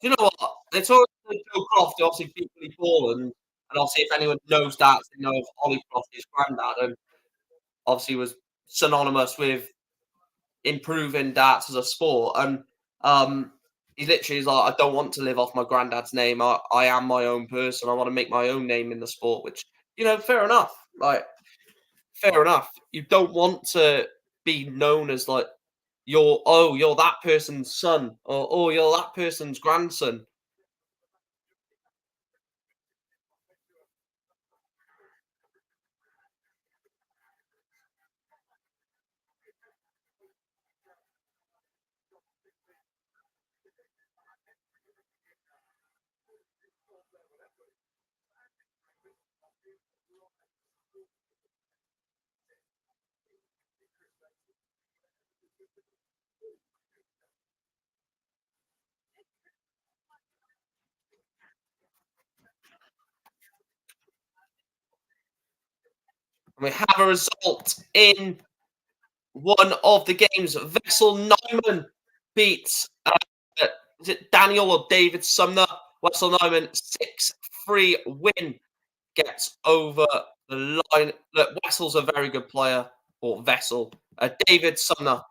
Do you know what? They talk to Joe Croft, who obviously beat Billy Paul, and obviously if anyone knows that, they know of Ollie Croft, his granddad, and obviously was synonymous with improving darts as a sport. And um, he literally is like, I don't want to live off my granddad's name. I am my own person. I want to make my own name in the sport, which, fair enough. Like, fair enough. You don't want to be known as like, you're that person's son, or oh, you're that person's grandson. We have a result in one of the games. Vessel Neumann beats is it Daniel or David Sumner? Wessel Neumann 6-3 win gets over the line. Look, Wessel's a very good player, or Vessel. David Sumner.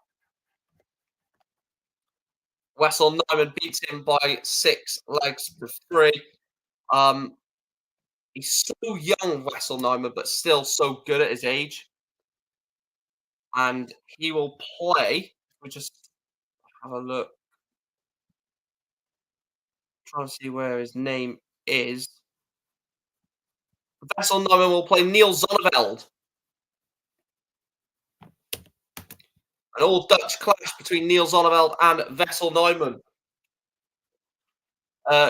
Wessel Neumann beats him by 6 legs to 3. Um, he's so young, Wessel Neumann, but still so good at his age. And he will play. We just have a look, trying to see where his name is. Vessel Neumann will play Neil Zonneveld. An all Dutch clash between Neil Zonneveld and Vessel Neumann.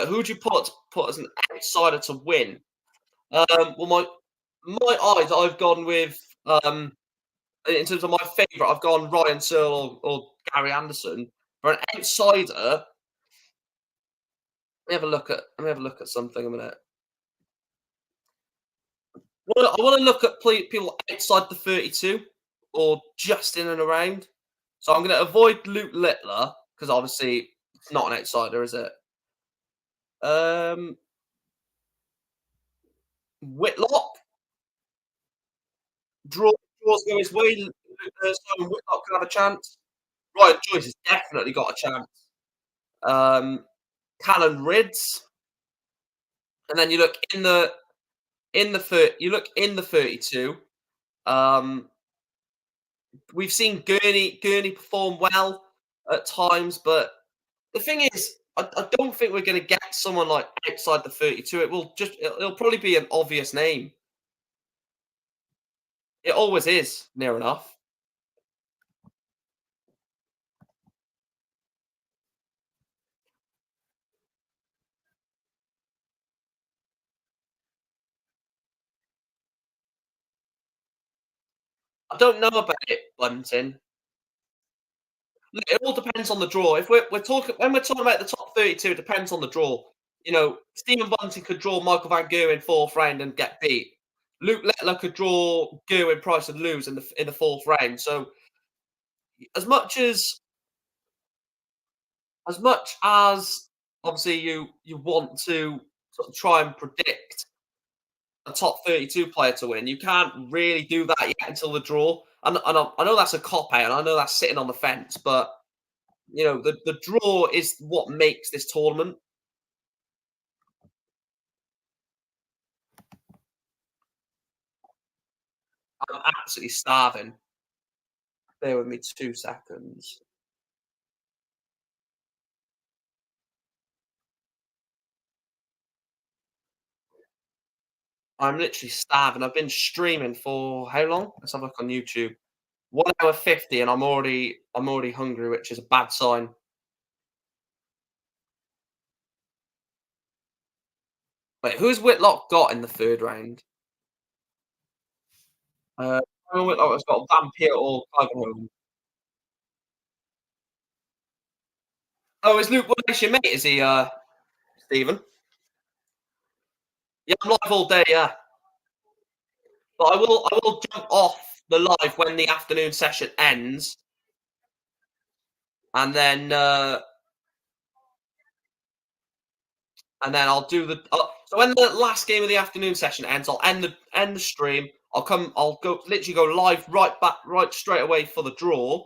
Who would you put as an outsider to win? Well, my eyes, I've gone with in terms of my favourite, I've gone Ryan Searle or Gary Anderson. For an outsider, let me have a look at something a minute. Well, I want to look at people outside the 32 or just in and around. So I'm going to avoid Luke Littler because obviously it's not an outsider, is it? Um, Whitlock draws go his way. Simon Whitlock can have a chance. Ryan Joyce has definitely got a chance. Callan Rids, and then you look in the 32. Um, we've seen Gurney perform well at times, but the thing is, I don't think we're going to get someone like outside the 32. It'll probably be an obvious name. It always is near enough. I don't know about it, Bunting. It all depends on the draw. If we're talking when we're talking about the top 32, it depends on the draw. Stephen Bunting could draw Michael Van Gogh in fourth round and get beat. Luke Littler could draw Gerwyn Price and lose in the fourth round. So as much as as obviously you want to sort of try and predict a top 32 player to win, you can't really do that yet until the draw. And I know that's a cop out, and I know that's sitting on the fence, but the draw is what makes this tournament. I'm absolutely starving. Bear with me 2 seconds. I'm literally starving. I've been streaming for how long? Let's have a look on YouTube. 1 hour 50, and I'm already hungry, which is a bad sign. Wait, who's Whitlock got in the third round? Whitlock has got Vampire or Clivenhome. Oh, is Luke Wood your mate? Is he, Stephen? Yeah, I'm live all day. Yeah, but I will jump off the live when the afternoon session ends, and then and then I'll do the. So when the last game of the afternoon session ends, I'll end the stream. I'll go literally go live right straight away for the draw,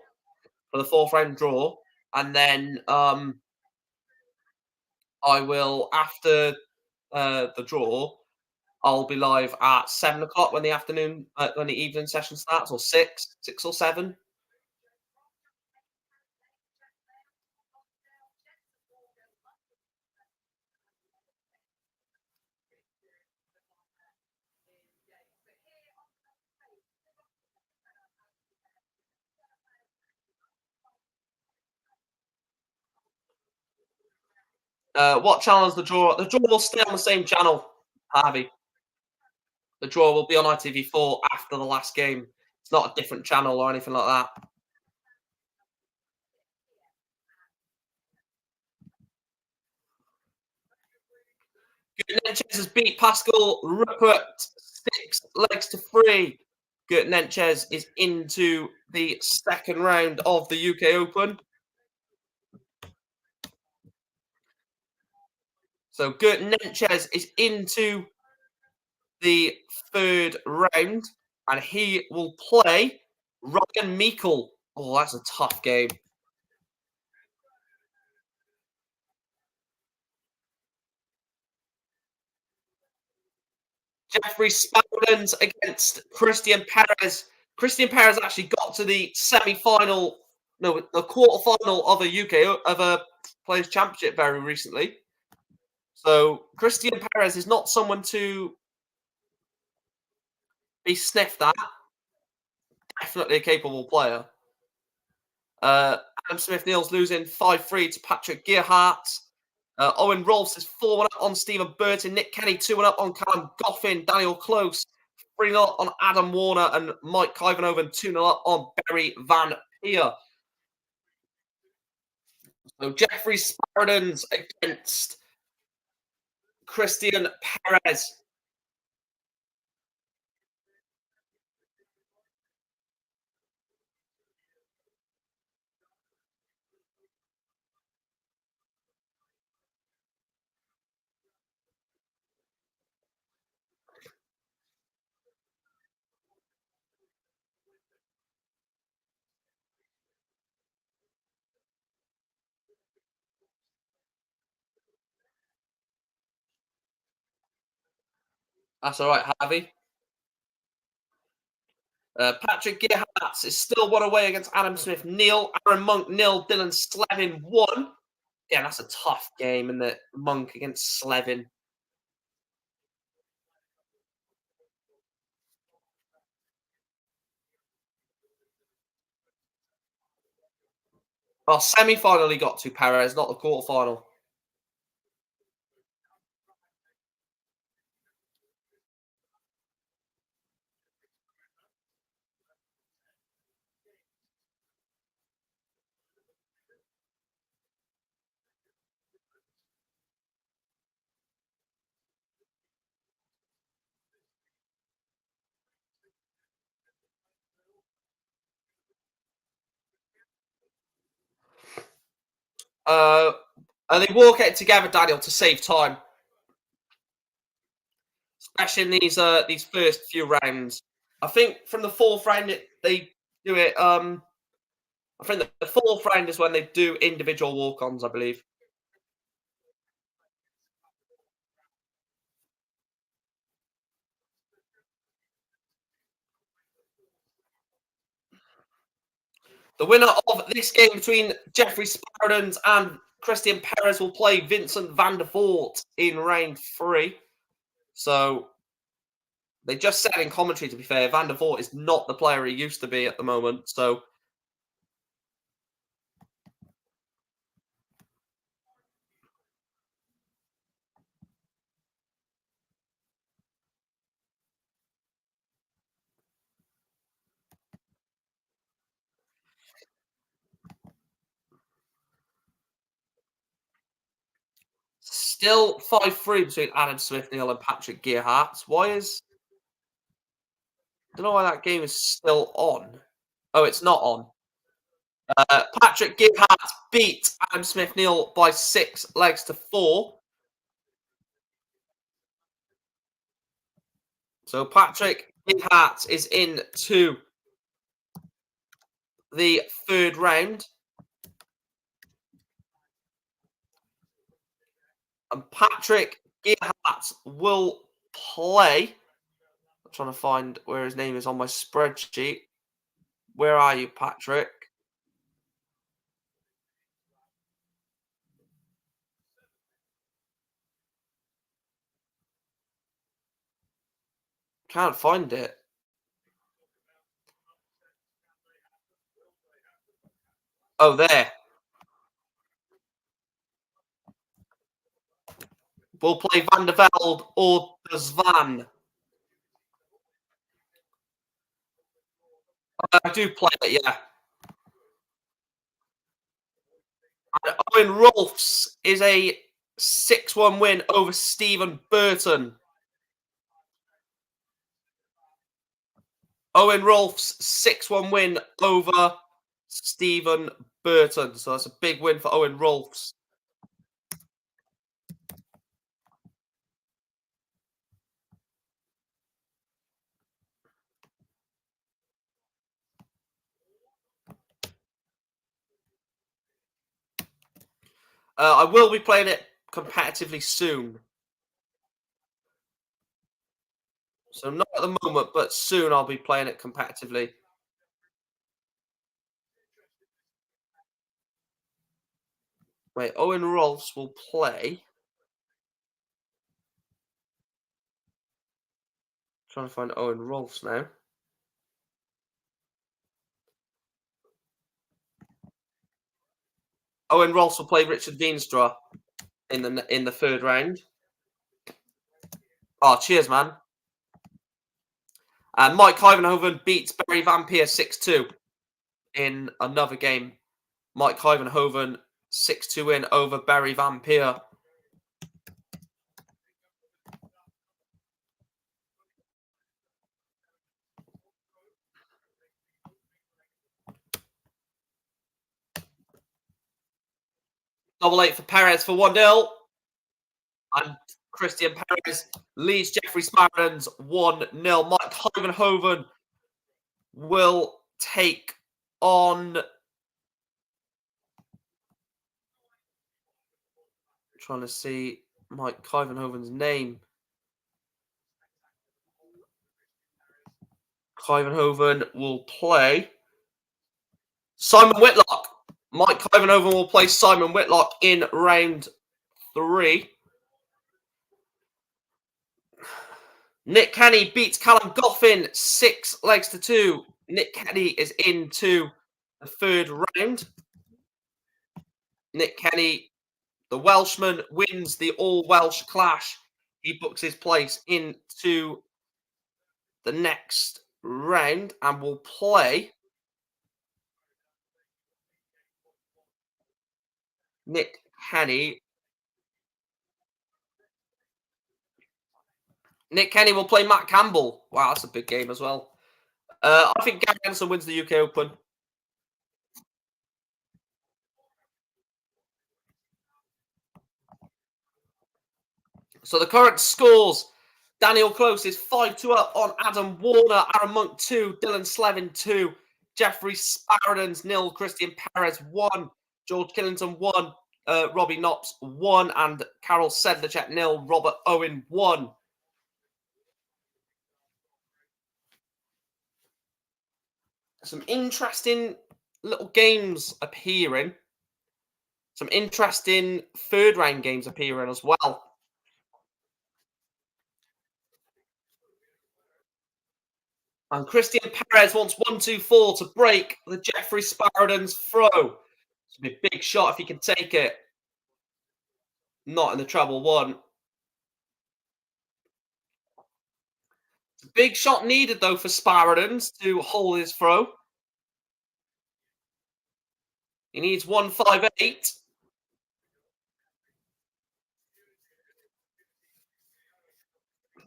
for the fourth round draw, and then I will after the draw. I'll be live at 7 o'clock when the when the evening session starts, or 6 or 7. What channel is the draw? The draw will stay on the same channel, Harvey. The draw will be on ITV4 after the last game. It's not a different channel or anything like that. Gutnenchez has beat Pascal Rupert 6 legs to 3. Gutnenchez is into the second round of the UK Open. So Gutnenchez is into the third round, and he will play Ryan Meikle. Oh, that's a tough game. Jeffrey Spaldens against Christian Perez. Christian Perez actually got to the semi-final, no, the quarter-final of a Players' Championship very recently. So Christian Perez is not someone to be sniffed at. Definitely a capable player. Adam Smith-Neal's losing 5-3 to Patrick Gearhart. Owen Rolfs is 4-1 up on Stephen Burton. Nick Kenny 2-1 up on Callum Goffin. Daniel Close 3-0 up on Adam Warner. And Mike Kivanoven 2-0 up on Barry Van Peer. So Jeffrey Spardens against Christian Perez. That's all right, Harvey. Patrick Gearhart is still 1 away against Adam Smith-Neal. Aaron Monk 0. Dylan Slevin 1. Yeah, that's a tough game, isn't it? Monk against Slevin. Well, semi-final he got to Perez, not the quarter-final. And they walk it together, Daniel, to save time, especially in these first few rounds. I think from the fourth round they do it. I think the fourth round is when they do individual walk-ons, I believe. The winner of this game between Jeffrey Spardens and Christian Perez will play Vincent van der Voort in round 3. So they just said in commentary, to be fair, Van der Voort is not the player he used to be at the moment. So still 5-3 between Adam Smith-Neal and Patrick Gearhart. Why is... I don't know why that game is still on. Oh, it's not on. Patrick Gearhart beat Adam Smith-Neal by 6 legs to 4. So Patrick Hart is into the third round. And Patrick Gearhart will play. I'm trying to find where his name is on my spreadsheet. Where are you, Patrick? Can't find it. Oh, there. We'll play Van der Velde or De Zwan. I do play it, yeah. And Owen Rolfs is a 6-1 win over Stephen Burton. Owen Rolfs 6-1 win over Stephen Burton. So that's a big win for Owen Rolfs. I will be playing it competitively soon. So not at the moment, but soon I'll be playing it competitively. Wait, Owen Rolfs will play. Trying to find Owen Rolfs now. Owen Rolfs will play Richard Veenstra in the third round. Oh, cheers, man. And Mike Ivanhoven beats Barry Vampire 6-2 in another game. Mike Ivanhoven 6-2 win over Barry Vampire. Double 8 for Perez for 1-0. And Christian Perez leads Jeffrey Spartans 1-0. Mike Ivanhoven will take on. Trying to see Mike Ivanhoven's name. Ivanhoven will play Simon Whitlock. Mike Ivanhoven will play Simon Whitlock in round 3. Nick Kenny beats Callum Goffin 6-2. Nick Kenny is into the third round. Nick Kenny, the Welshman, wins the all-Welsh clash. He books his place into the next round and will play Nick Kenny. Nick Kenny will play Matt Campbell. Wow, that's a big game as well. I think Gary Anderson wins the UK Open. So the current scores: Daniel Close is 5-2 up on Adam Warner, Aaron Monk 2, Dylan Slevin 2, Jeffrey Sparrodens 0, Christian Perez 1, George Killington 1, Robbie Knops 1, and Carol Sedlacek 0, Robert Owen 1. Some interesting little games appearing. Some interesting third round games appearing as well. And Christian Perez wants 1-2-4 to break the Jeffrey Sparrodens throw. It's be a big shot if he can take it. Not in the treble one. It's a big shot needed, though, for Sparrodens to hold his throw. He needs 1-5-8.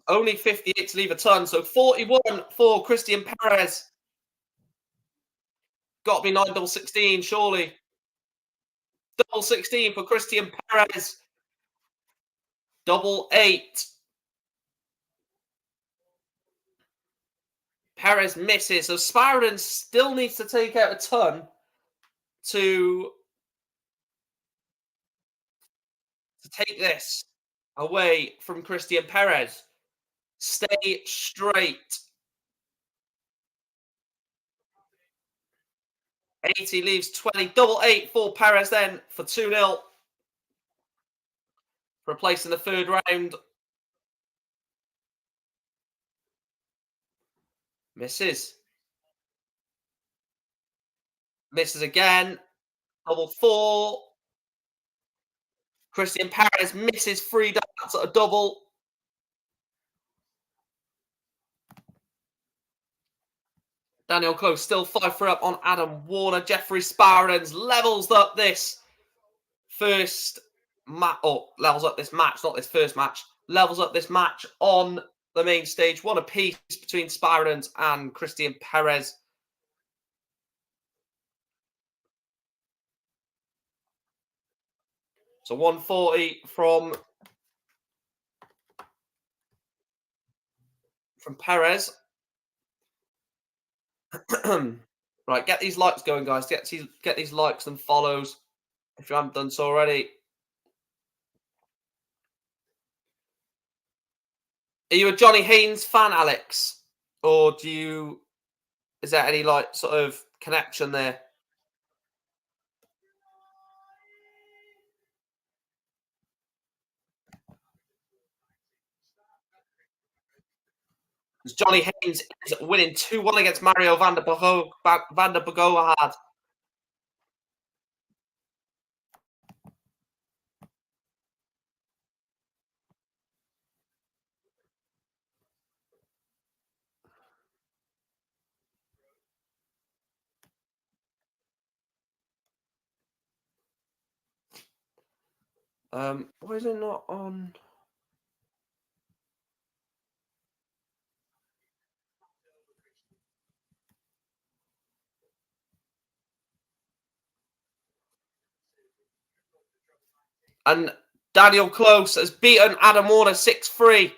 Only 58 to leave a ton, so 41 for Christian Perez. Got to be 9-16, surely. 16 for Christian Perez. 8. Perez misses. So Spiraden still needs to take out a ton to, take this away from Christian Perez. Stay straight. 80 leaves 20. Double 8 for Perez then for 2-0. Replacing the third round. Misses. Misses again. Double 4. Christian Perez misses 3 darts at a double. Daniel Close still 5-3 up on Adam Warner. Jeffrey Sparrens levels up this first match. Oh, levels up this match, not this first match. Levels up this match on the main stage. One apiece between Sparrens and Christian Perez. So 140 from Perez. Right, get these likes going, guys. Get these likes and follows if you haven't done so already. Are you a Johnny Haynes fan, Alex? Or is there any like sort of connection there? Johnny Haynes is winning 2-1 against Mario van der Bogohard. Why is it not on? And Daniel Close has beaten Adam Warner 6-3.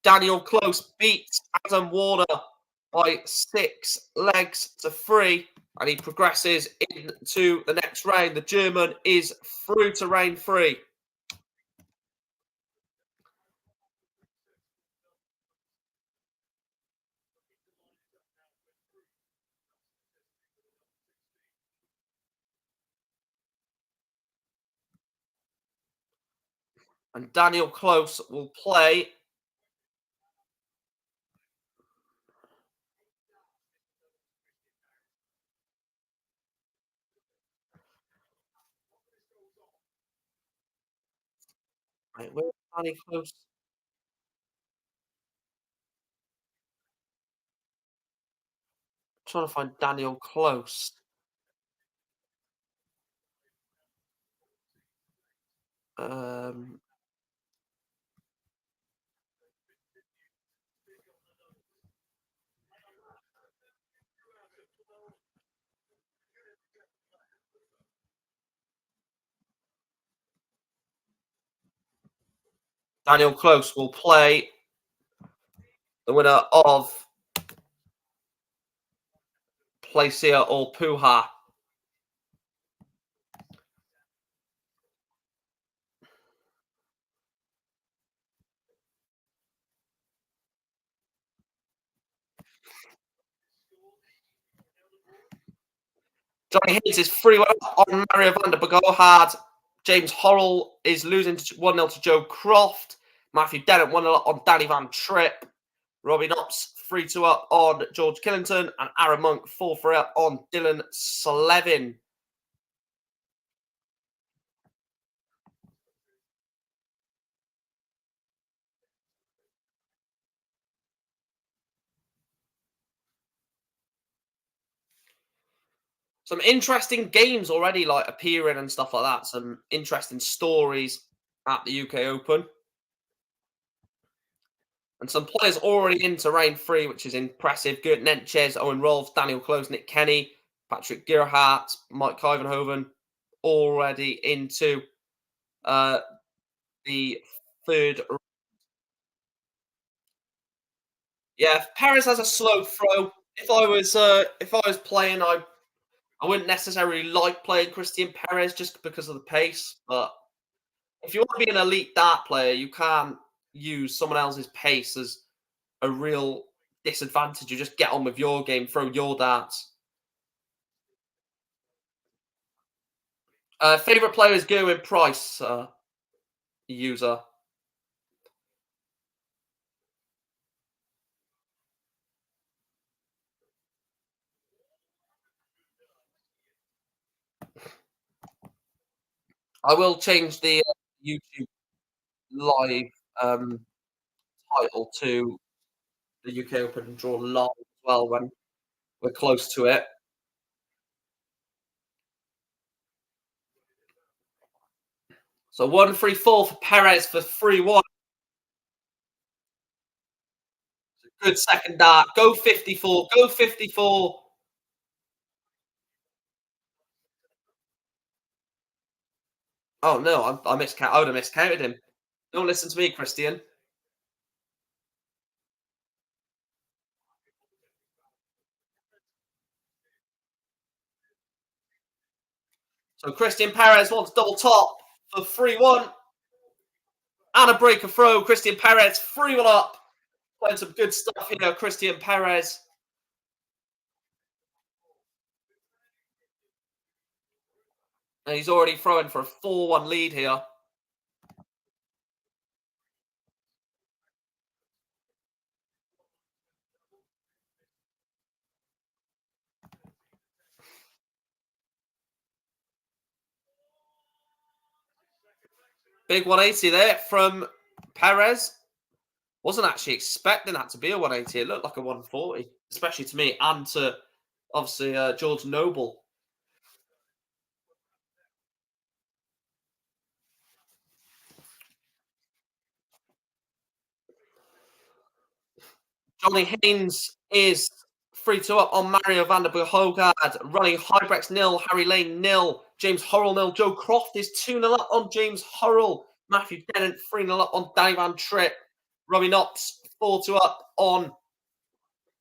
Daniel Close beats Adam Warner by 6 legs to 3, and he progresses into the next round. The German is through to round 3. And Daniel Close will play. Right, where's Daniel Close? I'm trying to find Daniel Close. Um, Daniel Close will play the winner of Placia or Puha. Johnny Hayes is 3-1 on Mario van der Bogohard. James Horrell is losing 1-0 to Joe Croft. Matthew Dennett 1-0 on Danny Van Tripp. Robbie Knops 3-2 up on George Killington. And Aaron Monk 4-3 up on Dylan Slevin. Some interesting games already, like appearing and stuff like that. Some interesting stories at the UK Open. And some players already into round 3, which is impressive. Gert Nenches, Owen Rolfs, Daniel Close, Nick Kenny, Patrick Gerhardt, Mike Kyvenhoven, already into the third. Yeah, if Perez has a slow throw. If I was playing, I wouldn't necessarily like playing Christian Perez just because of the pace. But if you want to be an elite dart player, you can't use someone else's pace as a real disadvantage. You just get on with your game, throw your darts. Favorite player is Gerwin Price, user. I will change the YouTube live um, title to the UK Open Draw Live as well when we're close to it. So 1-3-4 for Perez for 3-1. Good second dart. Go 54. Go 54. Oh no, I miscount. I would have miscounted him. Don't listen to me, Christian. So Christian Perez wants double top for 3-1. And a breaker throw. Christian Perez 3-1 up. Playing some good stuff here, Christian Perez. And he's already throwing for a 4-1 lead here. Big 180 there from Perez. Wasn't actually expecting that to be a 180. It looked like a 140, especially to me and to obviously George Noble. Johnny Haynes is 3-2 up on Mario van der Hogard, running Hybrex nil, Harry Lane nil, James Hurrell nil. Joe Croft is 2-0 up on James Hurrell. Matthew Tennant 3-0 up on Danny Van Tripp. Robbie Knox 4-2 up on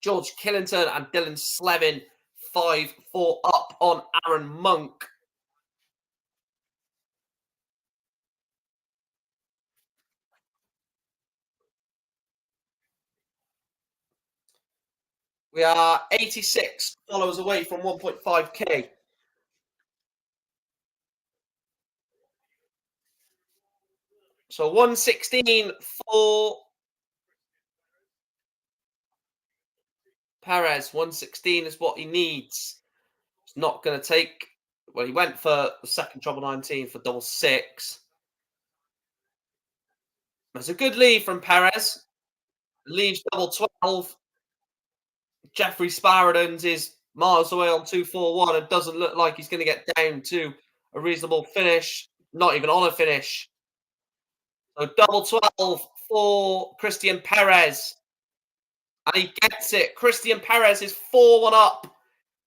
George Killington, and Dylan Slevin 5-4 up on Aaron Monk. We are 86 followers away from 1.5k. So 116 for Perez. 116 is what he needs. It's not going to take. Well, he went for the second treble 19 for double six. That's a good lead from Perez. Leaves double 12. Jeffrey Sparadons is miles away on 2-4-1 and doesn't look like he's going to get down to a reasonable finish. Not even on a finish. So double 12 for Christian Perez. And he gets it. Christian Perez is 4-1 up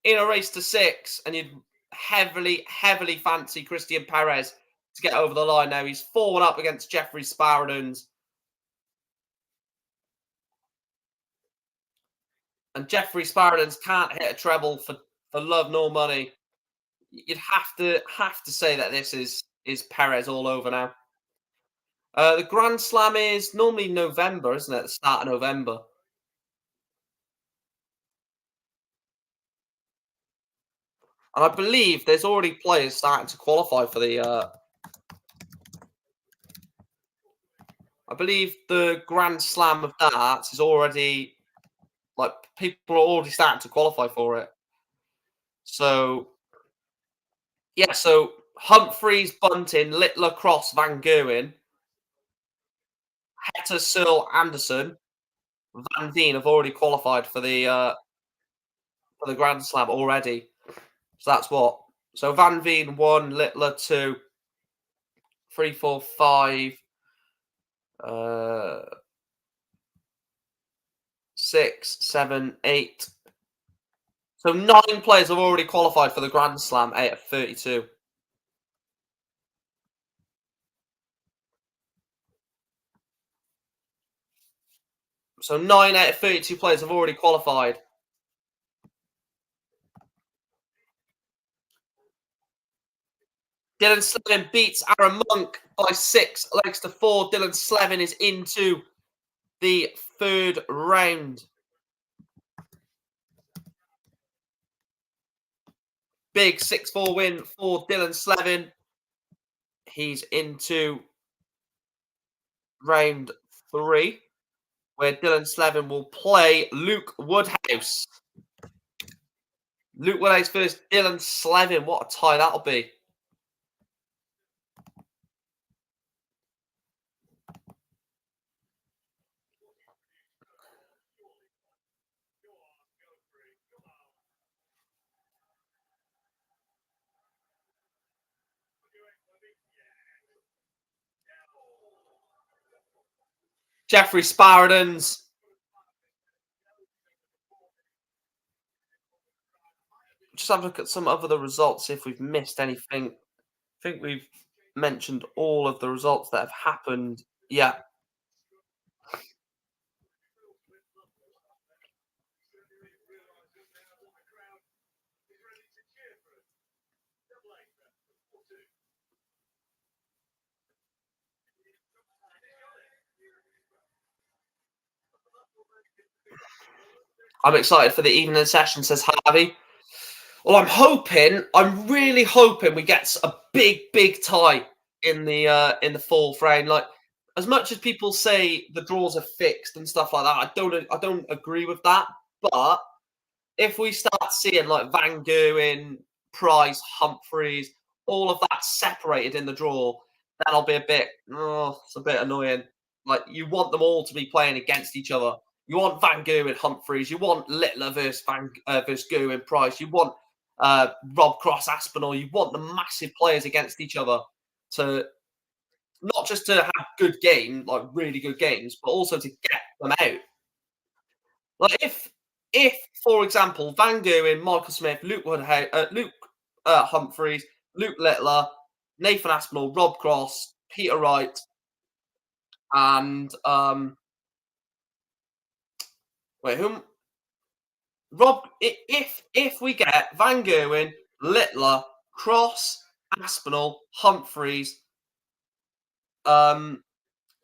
in a race to 6. And you'd heavily, heavily fancy Christian Perez to get over the line now. He's 4-1 up against Jeffrey Sparadons. And Jeffrey Sparadons can't hit a treble for love nor money. You'd have to say that this is Perez all over now. The Grand Slam is normally November, isn't it? The start of November. And I believe there's already players starting to qualify for the. I believe the Grand Slam of darts is already like people are already starting to qualify for it. So yeah, so Humphreys, Bunting, Littler, Cross, Van Gerwen, Hector, Searle, Anderson, Van Veen have already qualified for the Grand Slam already. So that's what. So Van Veen 1, Littler 2, 3, 4, 5, 6, 7, 8. So 9 players have already qualified for the Grand Slam, 8 of 32. So 9 out of 32 players have already qualified. Dylan Slevin beats Aaron Monk by 6 legs to 4. Dylan Slevin is into the third round. Big 6-4 win for Dylan Slevin. He's into round 3, where Dylan Slevin will play Luke Woodhouse. Luke Woodhouse versus Dylan Slevin. What a tie that'll be. Jeffrey Sparadons. Just have a look at some of the results, see if we've missed anything. I think we've mentioned all of the results that have happened. Yeah. I'm excited for the evening session, says Harvey. Well, I'm really hoping we get a big tie in the fourth round. Like, as much as people say the draws are fixed and stuff like that, I don't agree with that. But if we start seeing like Van Gerwen, Price, Humphreys, all of that separated in the draw, that'll be it's a bit annoying. Like, you want them all to be playing against each other. You want Van Gerwen, Humphreys. You want Littler versus Gerwen, Price. You want Rob Cross, Aspinall. You want the massive players against each other to not just to have good games, like really good games, but also to get them out. Like, if for example Van Gerwen, Michael Smith, Luke Humphreys, Luke Littler, Nathan Aspinall, Rob Cross, Peter Wright, and wait, whom Rob? If we get Van Gerwen, Littler, Cross, Aspinall, Humphreys, um,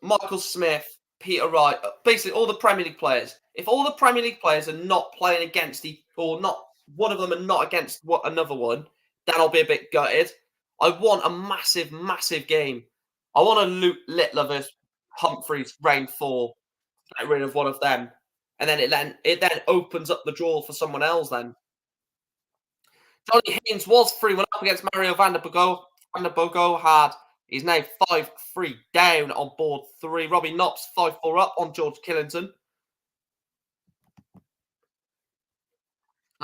Michael Smith, Peter Wright, basically all the Premier League players. If all the Premier League players are not playing against or not one of them are not against another one, then I'll be a bit gutted. I want a massive game. I want a Littler versus Humphreys round 4. Get rid of one of them, and then it opens up the draw for someone else. Then Johnny Haynes was 3-1 up against Mario Van der Bogo. Van der Bogo he's now 5-3 down on board 3. Robbie Knops 5-4 up on George Killington.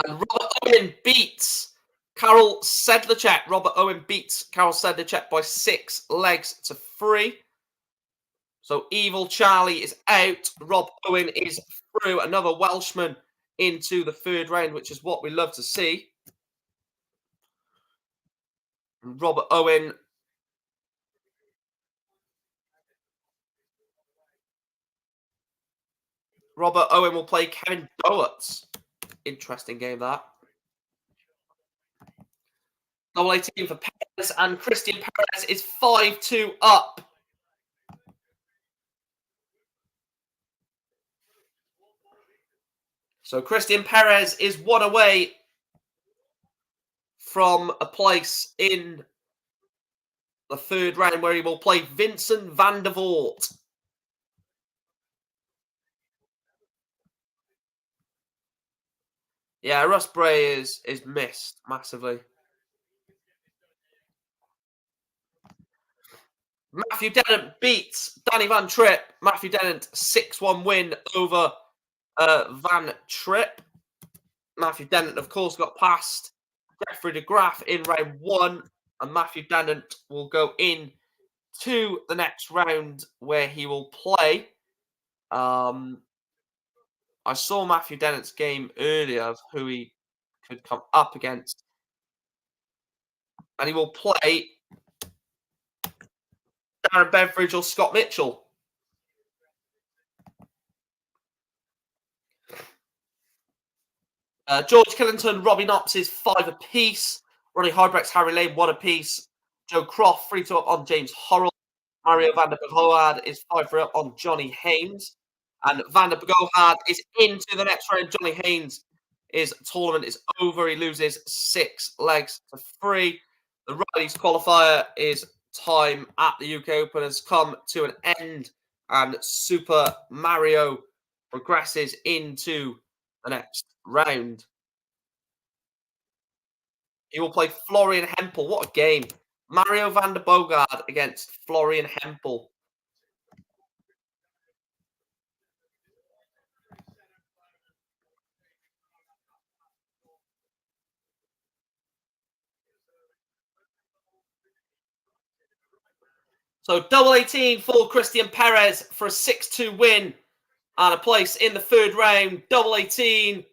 And Robert Owen beats Karol Sedlacek. Robert Owen beats Karol Sedlacek by 6 legs to 3. So Evil Charlie is out. Rob Owen is through. Another Welshman into the third round, which is what we love to see. Robert Owen. Robert Owen will play Kevin Doherty. Interesting game, that. Double 18 for Perez, and Christian Perez is 5-2 up. So Christian Perez is 1 away from a place in the third round where he will play Vincent van der Voort. Yeah, Russ Bray is missed massively. Matthew Dennant beats Danny Van Tripp. Matthew Dennant 6-1 win over Van Tripp. Matthew Dennant, of course, got past Jeffrey de Graaf in round 1, and Matthew Dennant will go in to the next round where he will play. I saw Matthew Dennant's game earlier of who he could come up against, and he will play Darren Beveridge or Scott Mitchell. George Killington, Robbie Knox is 5 apiece. Ronnie Hybrex, Harry Lane, 1 apiece. Joe Croft, 3-2 up on James Horrell. Mario van der Bohoad is 5-3 up on Johnny Haynes. And Van der Bohoad is into the next round. Johnny Haynes' tournament is over. He loses 6 legs to 3. The Riley's qualifier is time at the UK Open has come to an end. And Super Mario progresses into the next round. He will play Florian Hempel. What a game. Mario van der Bogaard against Florian Hempel. So double 18 for Christian Perez for a 6-2 win and a place in the 3rd round. Double 18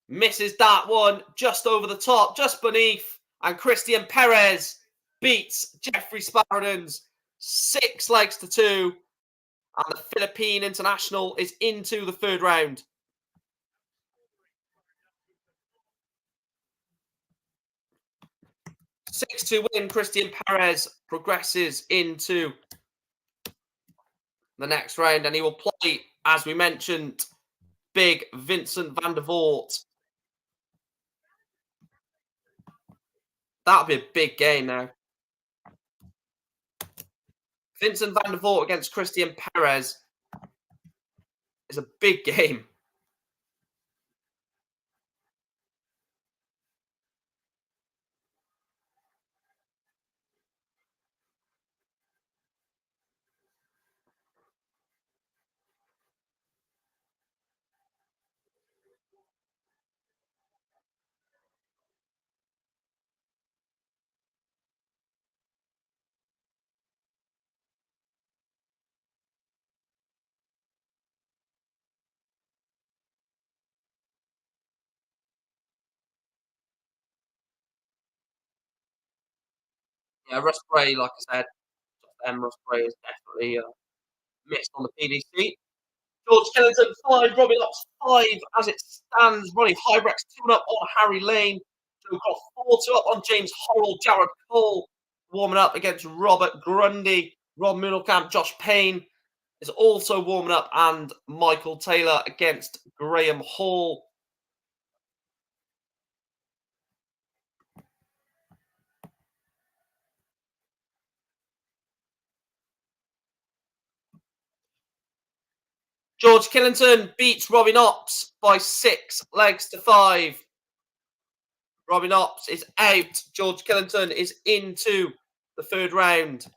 misses that one just over the top, just beneath. And Christian Perez beats Jeffrey Sparadons 6 legs to 2. And the Philippine international is into the 3rd round. 6-2 win, Christian Perez progresses into the next round. And he will play, as we mentioned, big Vincent van der Voort. That'll be a big game now. Vincent van der Voort against Christian Perez is a big game. Yeah, Russ Gray, like I said, Russ Gray is definitely missed on the PDC. George Killington 5, Robbie Knox 5 as it stands. Ronnie Hybrex 2 up on Harry Lane. Joe Croft 4-2 up on James Horrell. Jared Cole warming up against Robert Grundy. Rob Munelkamp, Josh Payne is also warming up, and Michael Taylor against Graham Hall. George Killington beats Robbie Knox by 6 legs to 5. Robbie Knox is out. George Killington is into the 3rd round.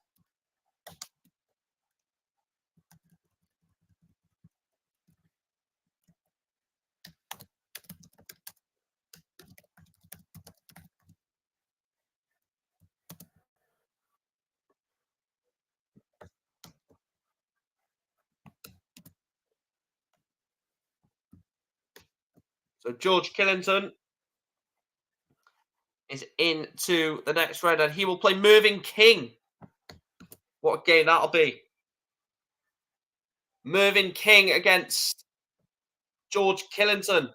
So George Killington is into the next round, and he will play Mervyn King. What a game that'll be. Mervyn King against George Killington.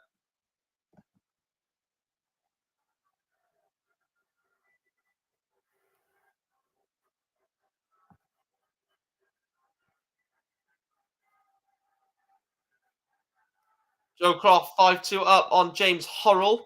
Joe Croft 5-2 up on James Horrell.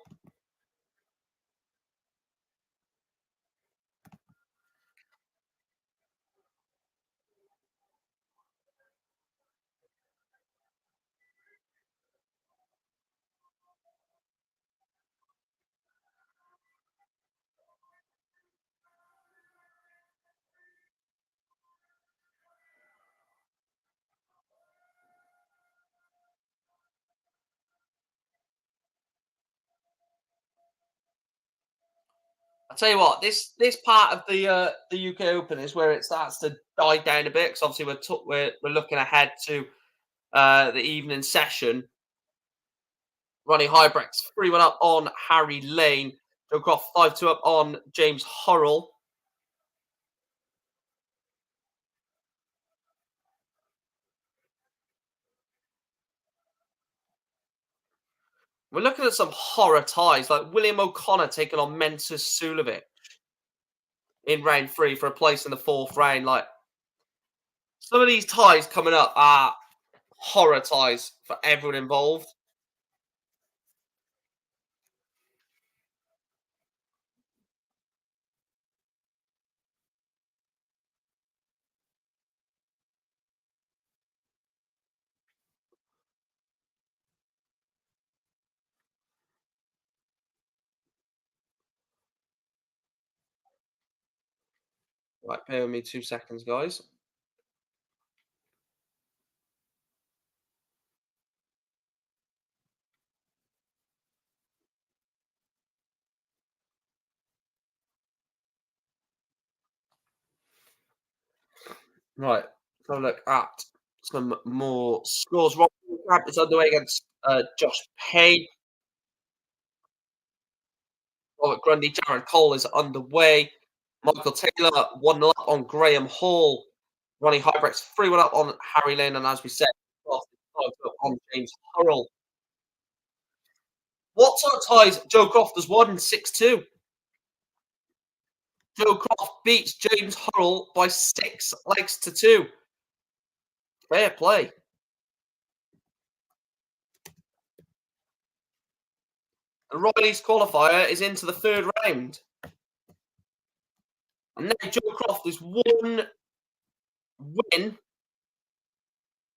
I tell you what, this part of the UK Open is where it starts to die down a bit, because obviously we're looking ahead to the evening session. Ronnie Hybrex 3-1 up on Harry Lane. Joe Croft 5-2 up on James Horrell. We're looking at some horror ties, like William O'Connor taking on Mentus Suljovic in round 3 for a place in the 4th round. Like, some of these ties coming up are horror ties for everyone involved. Right, bear with me 2 seconds, guys. Right, so look at some more scores. Rob Crab is underway against Josh Payne. Robert Grundy, Jared Cole is underway. Michael Taylor 1-0 up on Graham Hall. Ronnie Hybrex 3-1 up on Harry Lane. And as we said, 5-2 up on James Hurrell. What sort of ties Joe Croft has won 6-2? Joe Croft beats James Hurrell by 6 legs to 2. Fair play. And Riley's qualifier is into the 3rd round. And now Joe Croft is 1 win.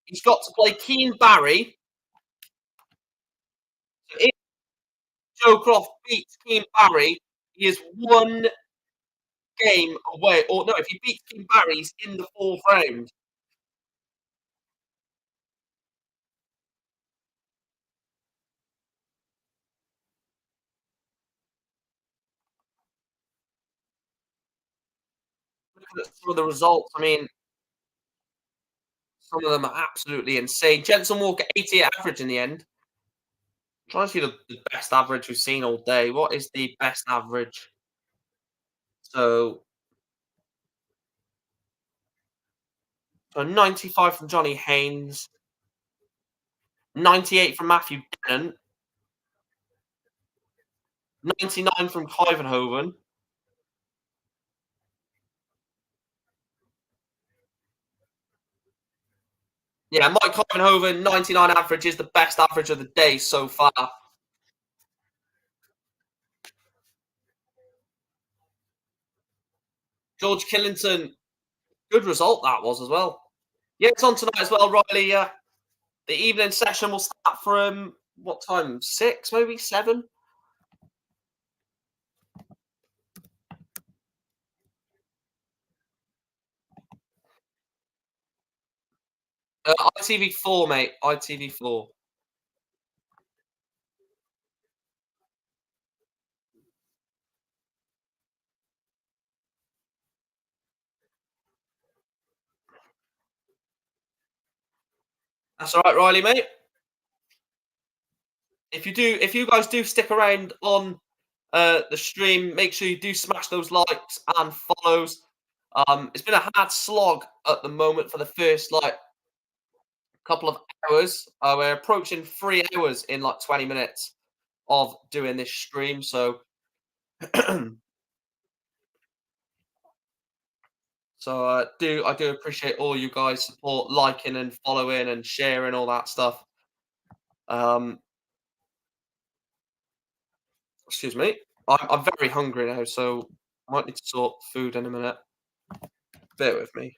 He's got to play Keane Barry. So if Joe Croft beats Keane Barry, he is 1 game away. Or no, if he beats Keane Barry, he's in the 4th round. Looking at some of the results, I mean, some of them are absolutely insane. Jensen Walker, 88 average in the end. I'm trying to see the best average we've seen all day. What is the best average? So, so 95 from Johnny Haynes, 98 from Matthew Dennant, 99 from Clivenhoven. Yeah, Mike Clivenhoven, 99 average is the best average of the day so far. George Killington, good result that was as well. Yeah, it's on tonight as well, Riley. The evening session will start from what time? 6, maybe 7? ITV4, mate. ITV4. That's all right, Riley, mate. If you guys do stick around on the stream, make sure you do smash those likes and follows. It's been a hard slog at the moment for the first like couple of hours. We're approaching 3 hours in like 20 minutes of doing this stream. So, I do appreciate all you guys support, liking and following and sharing all that stuff. Um, excuse me. I'm very hungry now, so I might need to sort food in a minute. Bear with me.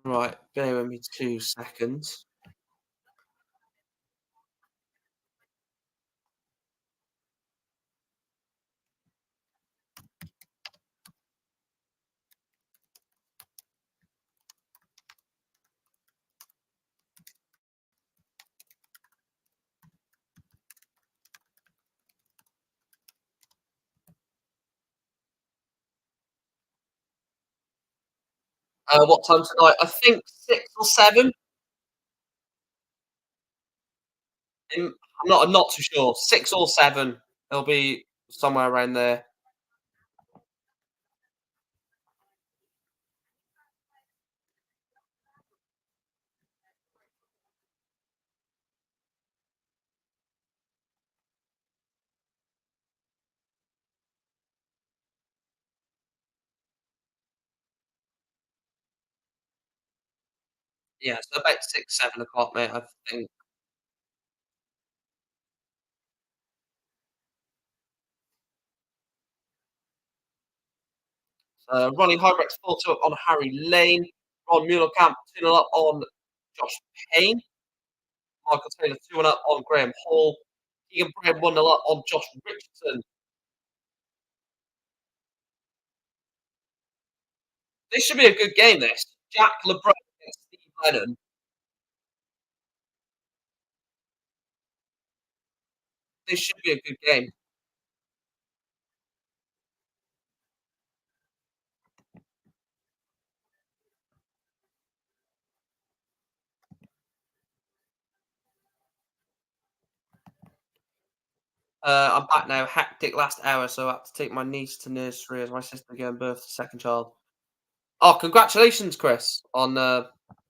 Right, bear with me 2 seconds. What time tonight? I think 6 or 7. I'm not too sure. 6 or 7. It'll be somewhere around there. Yeah, so about 6, 7 o'clock, mate, I think. Ronnie Hybrex 4-2 up on Harry Lane. Ron Muhlenkamp 2-0 up on Josh Payne. Michael Taylor 2-1 up on Graham Hall. Keegan Brown 1-0 up on Josh Richardson. This should be a good game, this. Jack LeBron against Steve Lennon. This should be a good game. I'm back now. Hectic last hour, so I had to take my niece to nursery as my sister gave birth to second child. Oh, congratulations, Chris, on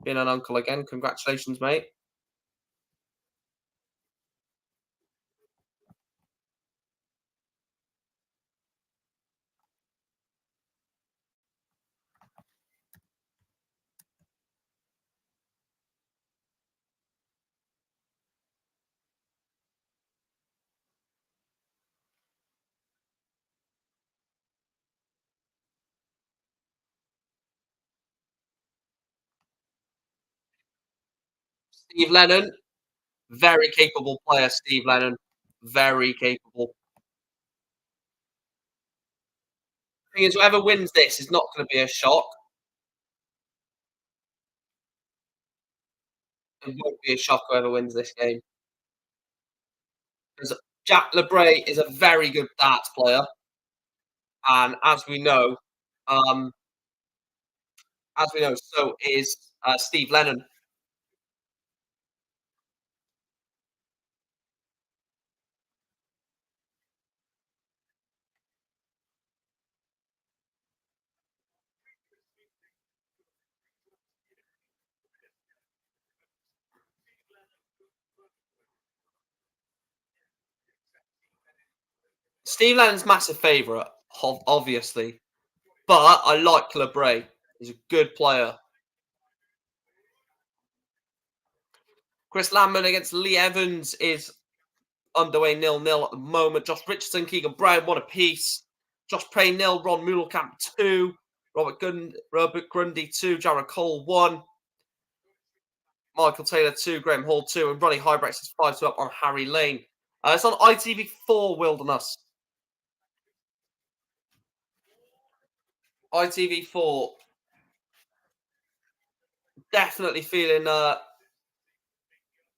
being an uncle again. Congratulations, mate. Steve Lennon, very capable player. Steve Lennon, very capable. Thing is, whoever wins this is not going to be a shock. It won't be a shock whoever wins this game because Jack LeBray is a very good darts player, and um, as we know, so is Steve Lennon. Steve Lennon's massive favourite, obviously, but I like LeBray. He's a good player. Chris Landman against Lee Evans is underway 0-0 at the moment. Josh Richardson, Keegan Brown, 1 apiece. Josh Payne 0, Ron Muhlenkamp 2, Robert Grundy 2, Jared Cole 1, Michael Taylor 2, Graham Hall 2, and Ronnie Hybrex is 5-2 up on Harry Lane. It's on ITV4 Wilderness. ITV4 definitely feeling a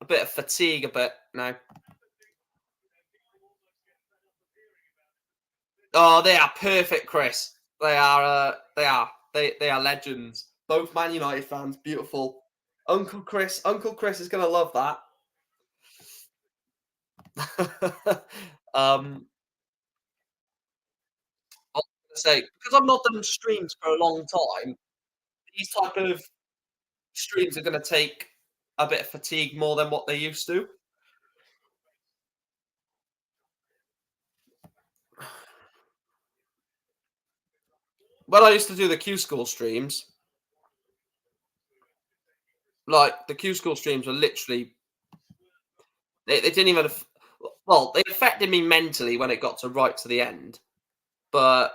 bit of fatigue a bit now. Oh, they are perfect, Chris. They are. They are legends. Both Man United fans. Beautiful. Uncle Chris. Uncle Chris is gonna love that. I was gonna say because I've not done streams for a long time. These type of streams are gonna take a bit of fatigue more than what they used to. When I used to do the Q School streams, like the Q School streams were literally they didn't even. Well, they affected me mentally when it got to right to the end, but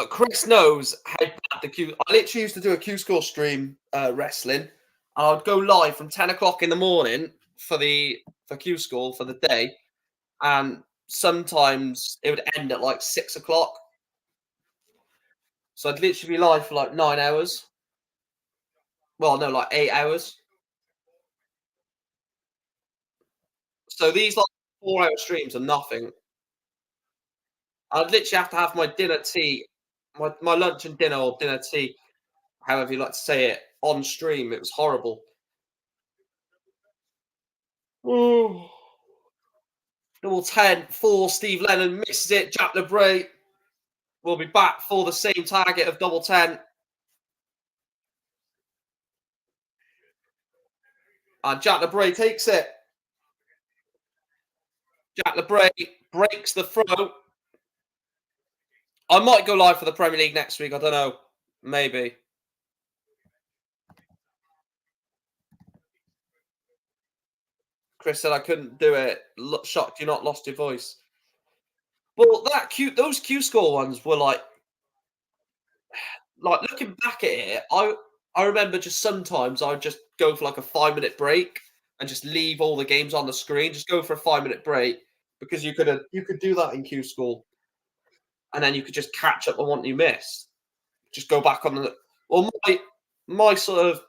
Chris knows how bad the Q. I literally used to do a Q Score stream wrestling, and I'd go live from 10 o'clock in the morning for Q Score for the day, and sometimes it would end at like 6 o'clock. So I'd literally be live for like 9 hours. Well, no, like 8 hours. So these like 4-hour streams are nothing. I'd literally have to have my dinner tea, my lunch and dinner or dinner tea, however you like to say it, on stream. It was horrible. Ooh. Double 10 for Steve Lennon, misses it. Jack LeBray will be back for the same target of double 10. And Jack LeBray takes it. Jack LeBray breaks the throw. I might go live for the Premier League next week. I don't know. Maybe. Chris said I couldn't do it. Shocked you not lost your voice. Well, those Q score ones were like looking back at it. I remember just sometimes I would just go for like a 5 minute break and just leave all the games on the screen. Just go for a 5 minute break because you could do that in Q school, and then you could just catch up on what you missed. Just go back on the well, my sort of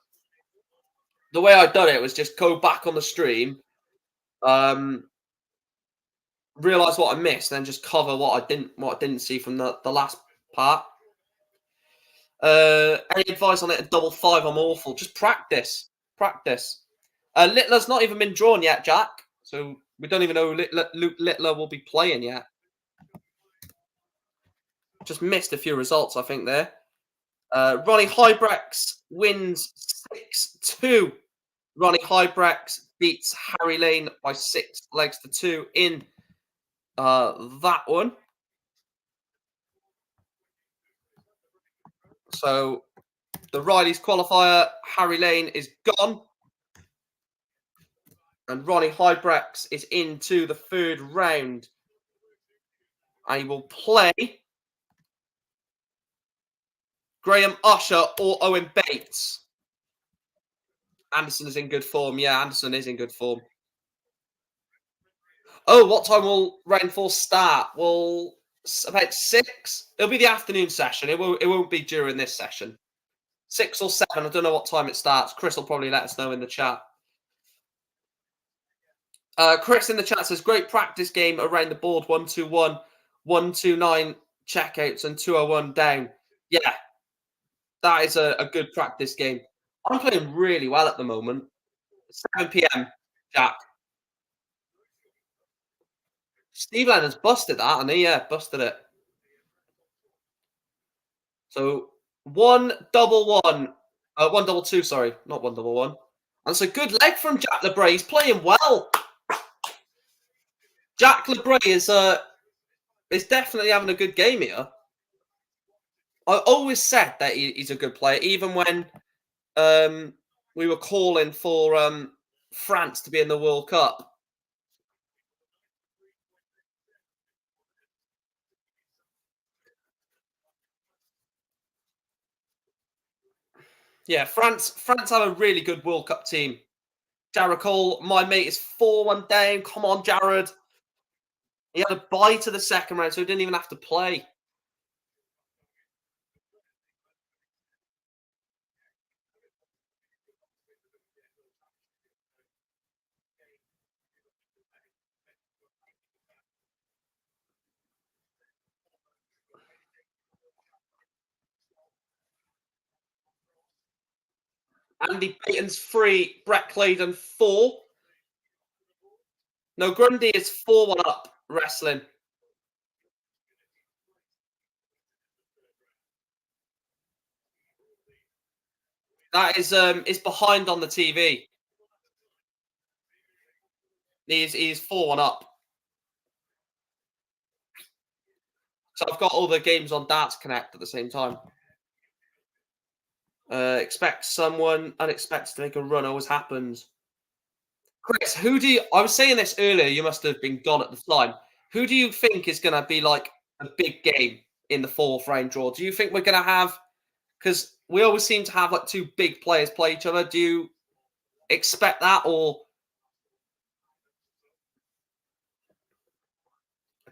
the way I'd done it was just go back on the stream, um, realize what I missed, and then just cover what I didn't see from the last part. Any advice on it at double five? I'm awful. Just practice. Practice. Littler's not even been drawn yet, Jack. So we don't even know Luke Littler will be playing yet. Just missed a few results, I think, there. Ronnie Hybrex wins 6-2. Ronnie Hybrex beats Harry Lane by 6 legs to 2 in that one. So the Riley's qualifier, Harry Lane is gone. And Ronnie Hybrex is into the third round. And he will play Graham Usher or Owen Bates. Anderson is in good form. Yeah, Anderson is in good form. Oh, what time will round 4 start? Well, about 6. It'll be the afternoon session. It won't be during this session. 6 or 7. I don't know what time it starts. Chris will probably let us know in the chat. Chris in the chat says, great practice game around the board. 1-2-1, 1-2-9 checkouts and 2-0-1 down. Yeah, that is a good practice game. I'm playing really well at the moment. 7 p.m, Jack. Steve Lennon's busted that, and he busted it. So 1-1-1. 1-2, sorry, not 1-1. And it's a good leg from Jack LeBray. He's playing well. Jack LeBray is definitely having a good game here. I always said that he's a good player, even when we were calling for France to be in the World Cup. Yeah, France have a really good World Cup team. Jared Cole, my mate, is 4-1 down. Come on, Jared. He had a bye to the second round, so he didn't even have to play. Andy Payton's 3, Brett Claydon 4. No, Grundy is 4-1 up wrestling. That is behind on the TV. He's 4-1 up. So I've got all the games on Darts Connect at the same time. Expect someone unexpected to make a run. Always happens. Chris, I was saying this earlier, you must have been gone at the time. Who do you think is going to be like a big game in the 4th round draw? Do you think we're going to have, because we always seem to have like 2 big players play each other. Do you expect that, or?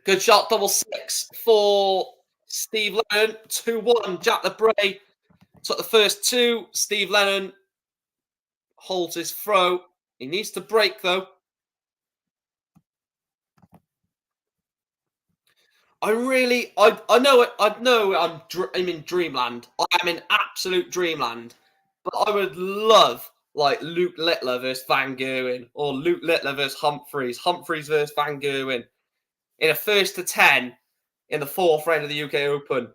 Good shot, double 6 for Steve Lennon. 2-1, Jack LeBray took the first 2. Steve Lennon holds his throw. He needs to break, though. I know it. I know I'm in dreamland. I am in absolute dreamland. But I would love like Luke Littler versus Van Gerwen, or Luke Littler versus Humphreys, Humphreys versus Van Gerwen in a first to 10 in the fourth round of the UK Open.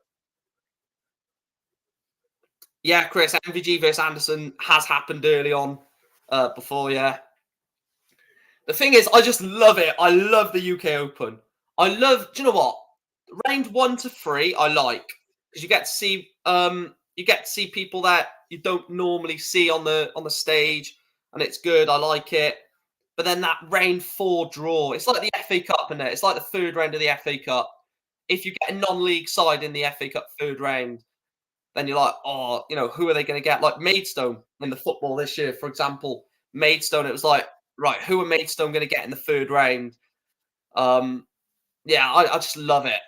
Yeah, Chris, MVG versus Anderson has happened early on before. Yeah, the thing is, I just love it. I love the UK Open. I love. Do you know what? Round 1 to 3, I like, because you get to see people that you don't normally see on the stage, and it's good. I like it. But then that round 4 draw, it's like the FA Cup, isn't it? It's like the third round of the FA Cup. If you get a non-league side in the FA Cup third round, then you're like, oh, who are they going to get? Like Maidstone in the football this year, for example. Maidstone, it was like, right, who are Maidstone going to get in the third round? Um, yeah, I just love it.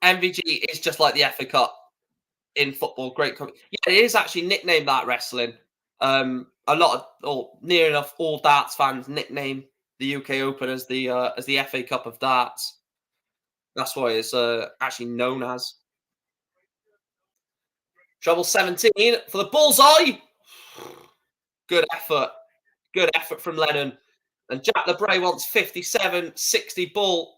MVG is just like the FA Cup in football. Great. Yeah, it is actually nicknamed that wrestling. A lot of, or near enough all darts fans nickname the UK Open as the FA Cup of darts. That's why it's actually known as. Treble 17 for the bullseye. Good effort. Good effort from Lennon. And Jack LeBray wants 57, 60 bull.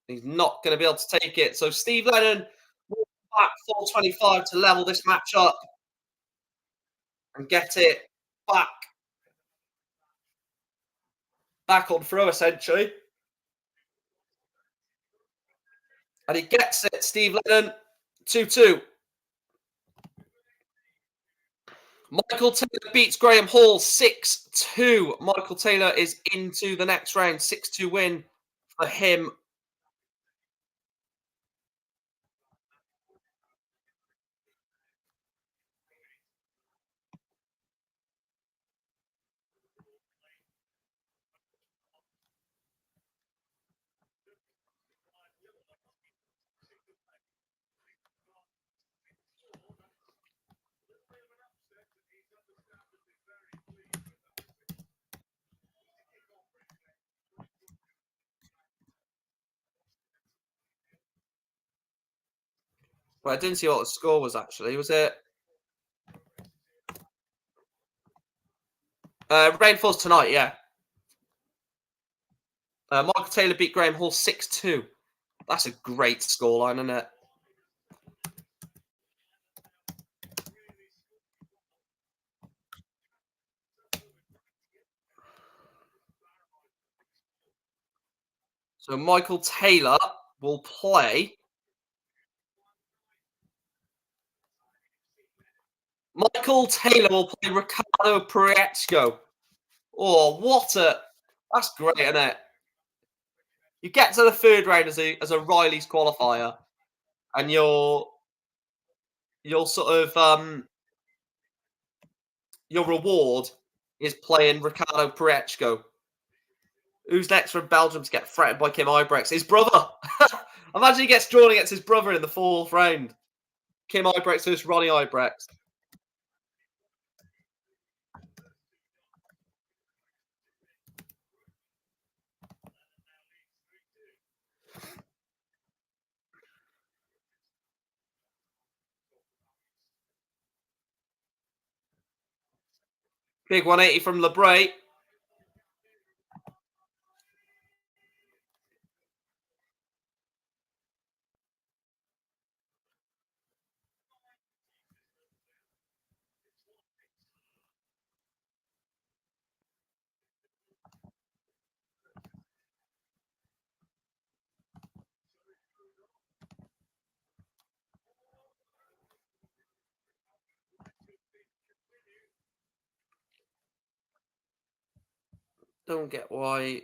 He's not going to be able to take it. So Steve Lennon will back 425 to level this match up and get it back on throw, essentially. And he gets it. Steve Lennon, 2-2. Michael Taylor beats Graham Hall 6-2. Michael Taylor is into the next round. 6-2 win for him. Well, I didn't see what the score was actually. Was it Rainfalls tonight? Yeah. Michael Taylor beat Graham Hall 6-2. That's a great scoreline, isn't it? So Michael Taylor will play. Michael Taylor will play Ricardo Prietzko. Oh, what a! That's great, isn't it? You get to the third round as a Riley's qualifier, and you're sort of your reward is playing Ricardo Prietzko. Who's next from Belgium to get threatened by Kim Ibrex? His brother. Imagine he gets drawn against his brother in the fourth round. Kim Ibrex versus Ronnie Ibrex. Big 180 from LeBray. Don't get why.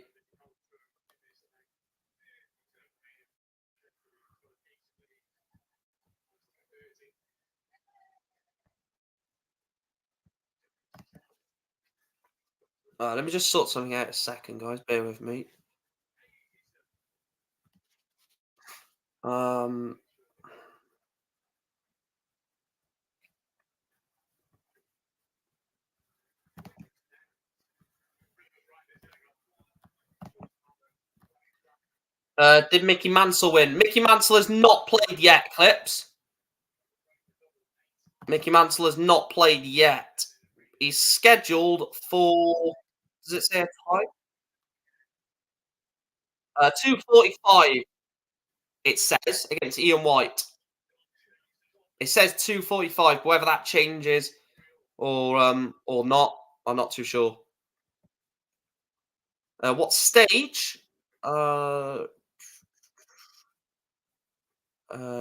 Let me just sort something out a second, guys. Bear with me. Um, Did Mickey Mansell win? Mickey Mansell has not played yet, Clips. Mickey Mansell has not played yet. He's scheduled for. Does it say a time? 2:45. It says against Ian White. It says 2:45. Whether that changes or not, I'm not too sure. What stage? Uh,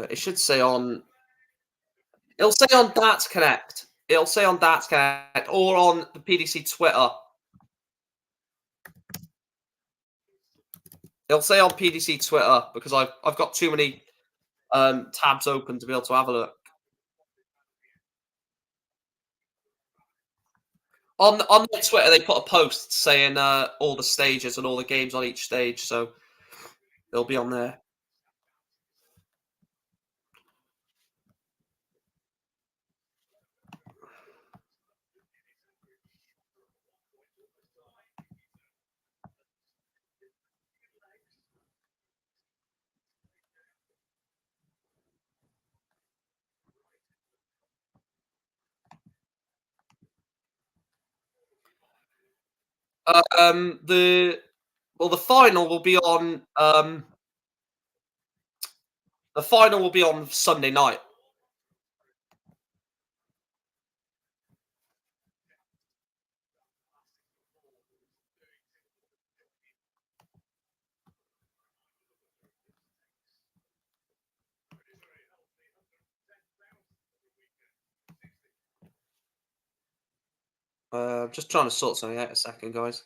it should say on. It'll say on Darts Connect. It'll say on Darts Connect or on the PDC Twitter. It'll say on PDC Twitter because I've got too many tabs open to be able to have a look. On their Twitter, they put a post saying all the stages and all the games on each stage, so they'll be on there. The final will be on the final will be on Sunday night. Just trying to sort something out a second, guys.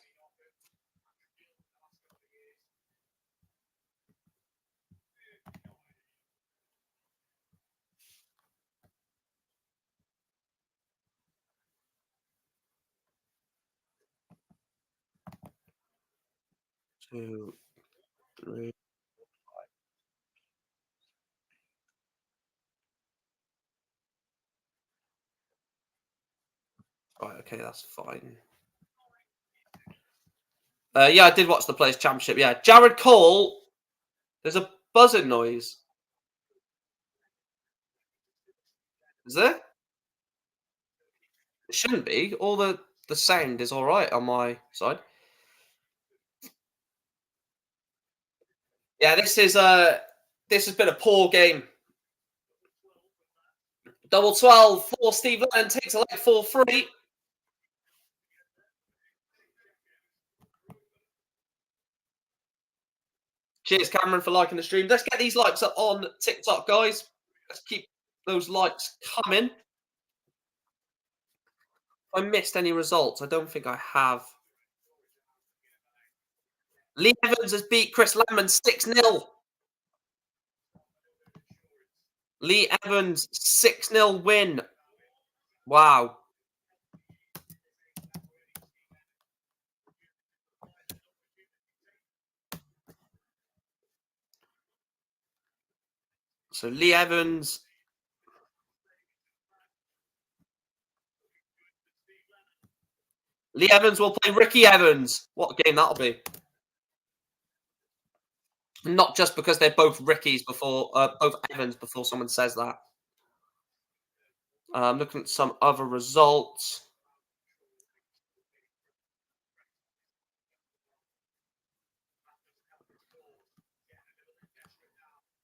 Two, three. Right, okay, that's fine. Yeah, I did watch the Players Championship. Yeah, Jared Cole. There's a buzzing noise. Is there? It shouldn't be. All the sound is all right on my side. Yeah, this has been a poor game. Double 12 for Steve Lennon takes a leg 4-3. Cheers, Cameron, for liking the stream. Let's get these likes up on TikTok, guys. Let's keep those likes coming. If I missed any results, I don't think I have. Lee Evans has beat Chris Lemon 6-0. Lee Evans 6-0 win. Wow. So Lee Evans. Lee Evans will play Ricky Evans. What a game that'll be. Not just because they're both Rickies before, both Evans before someone says that. I'm looking at some other results.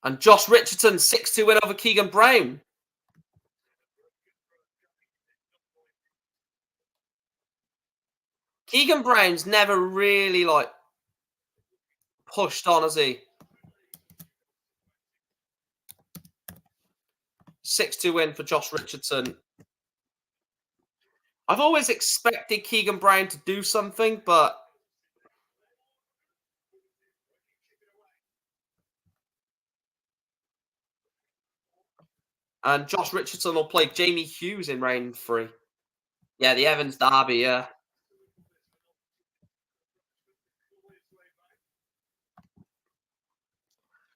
And Josh Richardson, 6-2 win over Keegan Brown. Keegan Brown's never really, pushed on, has he? 6-2 win for Josh Richardson. I've always expected Keegan Brown to do something, but and Josh Richardson will play Jamie Hughes in round 3. Yeah, the Evans derby, yeah.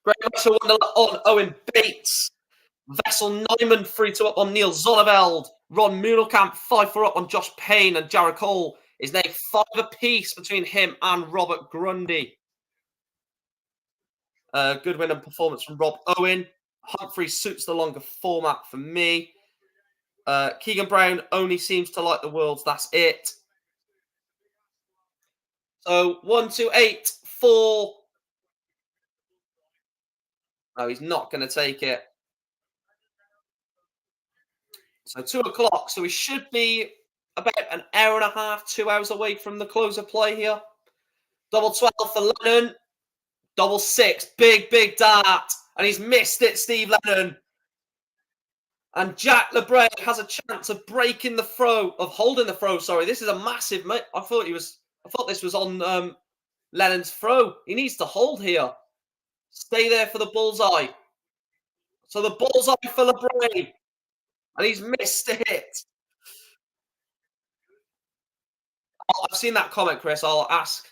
Great Marshall on Owen Bates. Vessel Neumann 3-2 up on Neil Zonneveld. Ron Muhlenkamp 5-4 up on Josh Payne, and Jared Cole is now 5 apiece between him and Robert Grundy. Good win and performance from Rob Owen. Humphrey suits the longer format for me. Keegan Brown only seems to like the Worlds. That's it. So 1, 2, 8, 4. No, he's not going to take it. So 2 o'clock. So we should be about an hour and a half, 2 hours away from the close of play here. Double 12 for Lennon. Double 6. Big, big dart. And he's missed it, Steve Lennon. And Jack LeBray has a chance of breaking the throw, of holding the throw. Sorry, this is a massive. I thought this was on Lennon's throw. He needs to hold here. Stay there for the bullseye. So the bullseye for LeBray, and he's missed it. Oh, I've seen that comment, Chris. I'll ask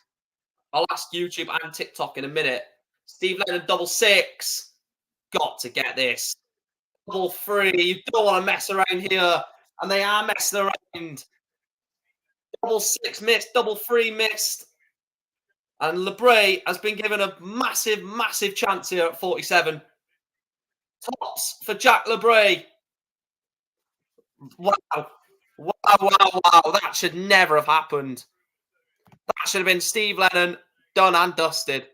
YouTube and TikTok in a minute. Steve Lennon double 6. Got to get this. Double 3. You don't want to mess around here. And they are messing around. Double 6 missed. Double 3 missed. And LeBray has been given a massive, massive chance here at 47. Tops for Jack LeBray. Wow. Wow, wow, wow. That should never have happened. That should have been Steve Lennon, done and dusted.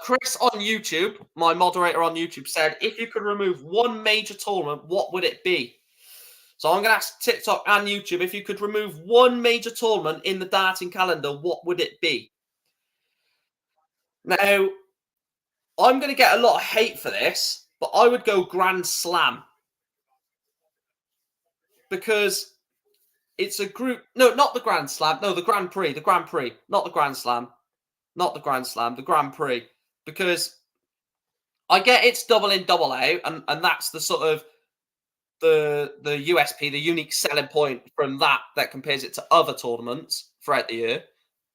Chris on YouTube, my moderator on YouTube, said, if you could remove one major tournament, what would it be? So I'm going to ask TikTok and YouTube, if you could remove one major tournament in the darting calendar, what would it be? Now, I'm going to get a lot of hate for this, but I would go Grand Slam. Because it's a group... No, not the Grand Slam. No, the Grand Prix. The Grand Prix. Not the Grand Slam. Not the Grand Slam. The Grand Prix. Because I get it's double in, double out. And that's the sort of... The USP, the unique selling point from that compares it to other tournaments throughout the year.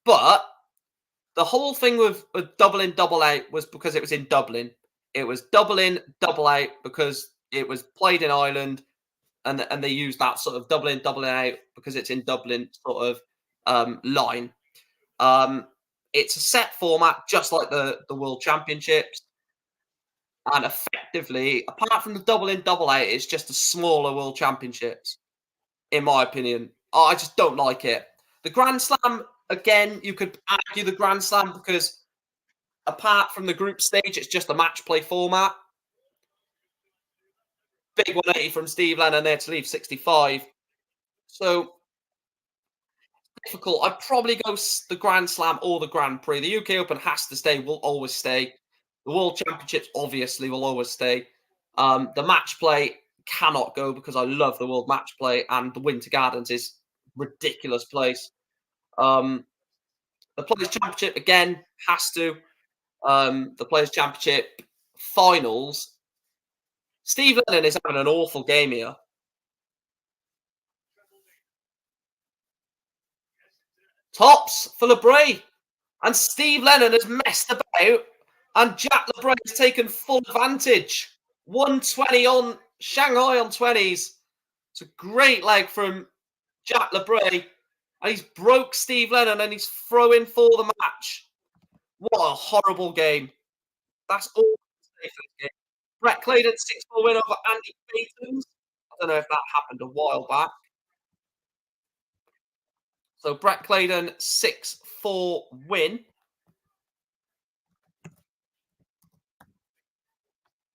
But the whole thing with double in, double out was because it was in Dublin. It was double in, double out because it was played in Ireland. And they use that sort of double in, double out because it's in Dublin sort of line. It's a set format, just like the World Championships. And effectively, apart from the double in, double out, it's just a smaller World Championships, in my opinion. I just don't like it. The Grand Slam, again, you could argue the Grand Slam because apart from the group stage, it's just a match play format. Big 180 from Steve Lennon there to leave 65. So difficult. I'd probably go the Grand Slam or the Grand Prix. The UK Open has to stay, will always stay. The World Championships obviously will always stay. The match play cannot go because I love the World Match Play, and the Winter Gardens is ridiculous place. The Players Championship again has to. The Players Championship finals. Steve Lennon is having an awful game here. Tops for LeBray. And Steve Lennon has messed about. And Jack LeBray has taken full advantage. 120 on Shanghai on 20s. It's a great leg from Jack LeBray. And he's broke Steve Lennon and he's throwing for the match. What a horrible game. That's all I say for this game. Brett Clayton, 6-4 win over Andy Payton. I don't know if that happened a while back. So Brett Clayton, 6-4 win.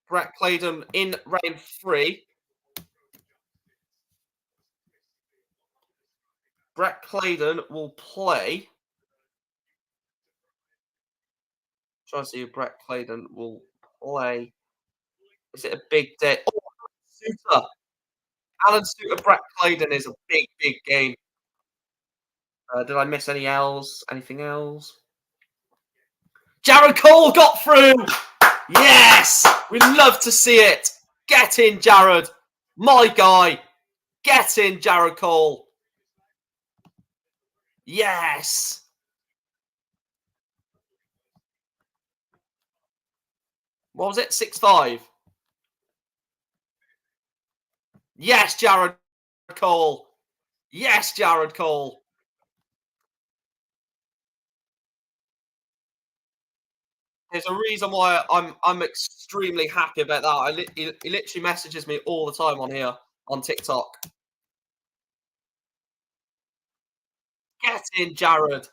Brett Clayton in round 3. Brett Clayton will play. Trying to see who Brett Clayton will play. Is it a big day? Oh, Suter. Alan Suter, Brett Clayton is a big, big game. Did I miss anything else? Jared Cole got through! Yes! We love to see it. Get in, Jared. My guy. Get in, Jared Cole. Yes! What was it? 6-5. Yes, Jared Cole. Yes, Jared Cole. There's a reason why I'm extremely happy about that. He literally messages me all the time on here on TikTok. Get in, Jared.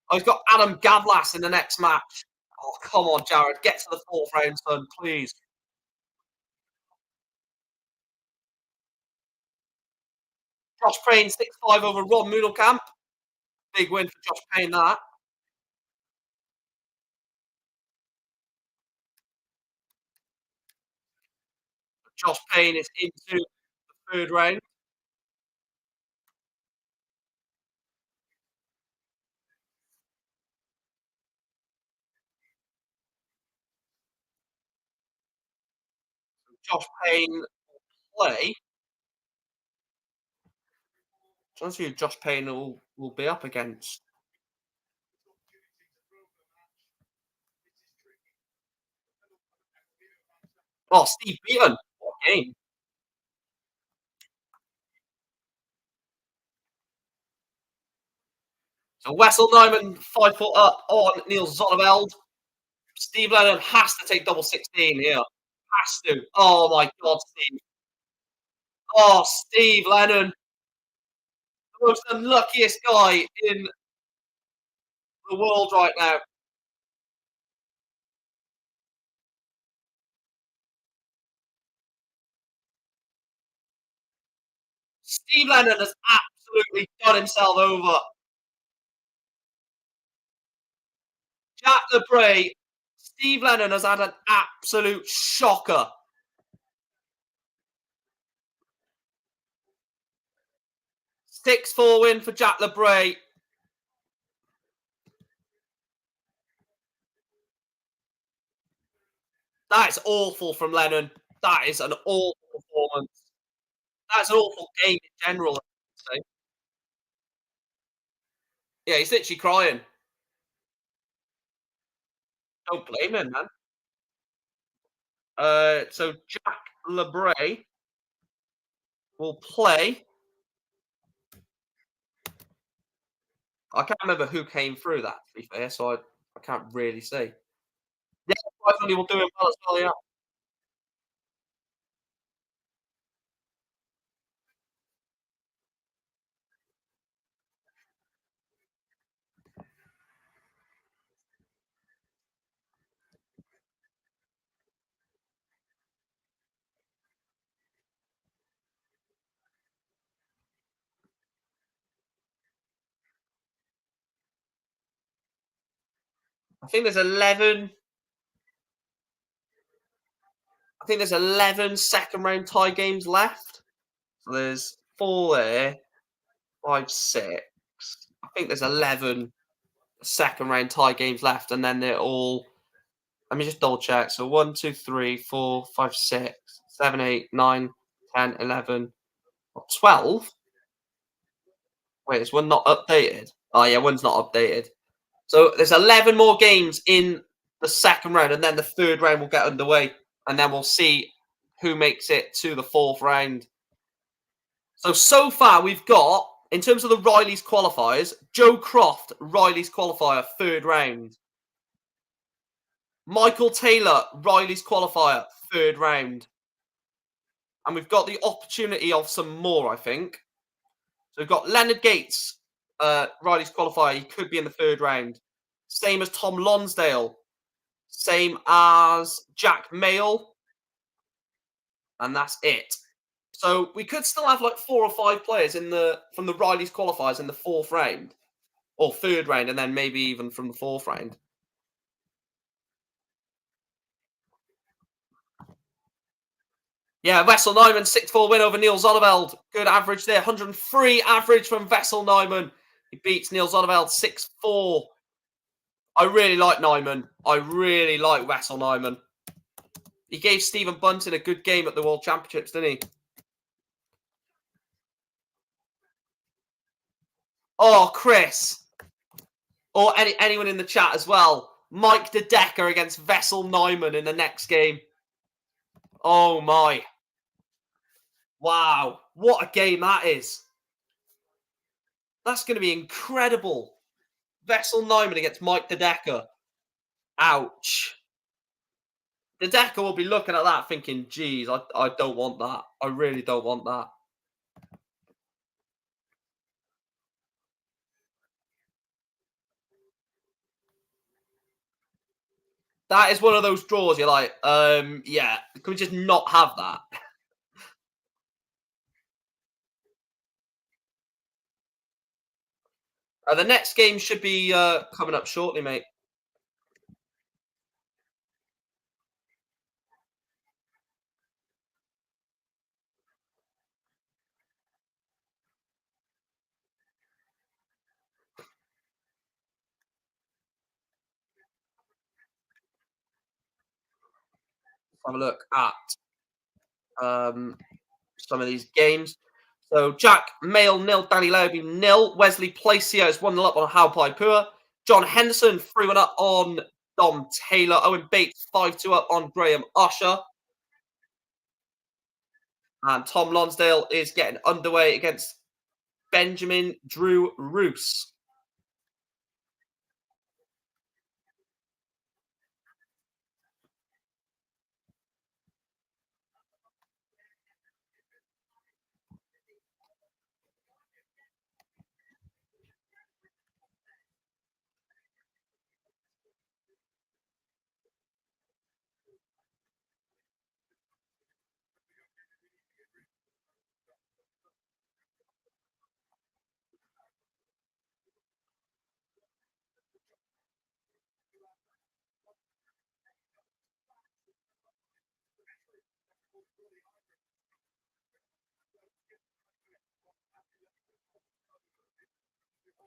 Oh, he's got Adam Gavlas in the next match. Oh, come on, Jared. Get to the fourth round, son, please. Josh Payne 6-5 over Ron Moodelkamp. Big win for Josh Payne, that. Josh Payne is into the third round. Josh Payne play. Trying to see who Josh Payne will be up against. Oh, Steve Beaton. What a game. So Wessel Nyman 5 foot up on Neil Zonneveld. Steve Lennon has to take double 16 here. Has to. Oh my God, Steve. Oh, Steve Lennon, the most unluckiest guy in the world right now. Steve Lennon has absolutely done himself over. Jack LeBray, Steve Lennon has had an absolute shocker. 6-4 win for Jack LeBray. That is awful from Lennon. That is an awful performance. That's an awful game in general, I would say. Yeah, he's literally crying. Don't blame him, man. So Jack LeBray will play. I can't remember who came through that, to be fair, so I can't really say. Yeah, definitely will do him well as well, yeah. I think there's 11 I think there's 11 second round tie games left. So there's 4 there, 5, 6. I think there's 11 second round tie games left, and then they're all. Let me just double check. So 1, 2, 3, 4, 5, 6, 7, 8, 9, 10, 11, 12. Wait, is one not updated? Oh yeah, one's not updated. So there's 11 more games in the second round, and then the third round will get underway, and then we'll see who makes it to the fourth round. So far we've got, in terms of the Riley's qualifiers, Joe Croft, Riley's qualifier, third round. Michael Taylor, Riley's qualifier, third round. And we've got the opportunity of some more, I think. So we've got Leonard Gates, Riley's qualifier. He could be in the third round. Same as Tom Lonsdale. Same as Jack Mayle. And that's it. So we could still have like 4 or 5 players from the Riley's qualifiers in the fourth round. Or third round, and then maybe even from the fourth round. Yeah, Wessel Nyman, 6-4 win over Neil Zonneveld. Good average there. 103 average from Wessel Nyman. He beats Neil Zonneveld 6-4. I really like Nyman. I really like Wessel Nyman. He gave Stephen Bunting a good game at the World Championships, didn't he? Oh, Chris. Or anyone in the chat as well. Mike De Decker against Wessel Nyman in the next game. Oh, my. Wow. What a game that is. That's going to be incredible. Wessel Nyman against Mike De Decker. Ouch. The Decker will be looking at that thinking, geez, I don't want that. I really don't want that. That is one of those draws you're like, yeah, can we just not have that? The next game should be coming up shortly, mate. Have a look at um, some of these games. So Jack Mail nil, Danny Lowby nil, Wesley Placio is 1-0 up on Halpai Pua, John Henderson 3-1 up on Dom Taylor, Owen Bates 5-2 up on Graham Usher, and Tom Lonsdale is getting underway against Benjamin Drew Roos.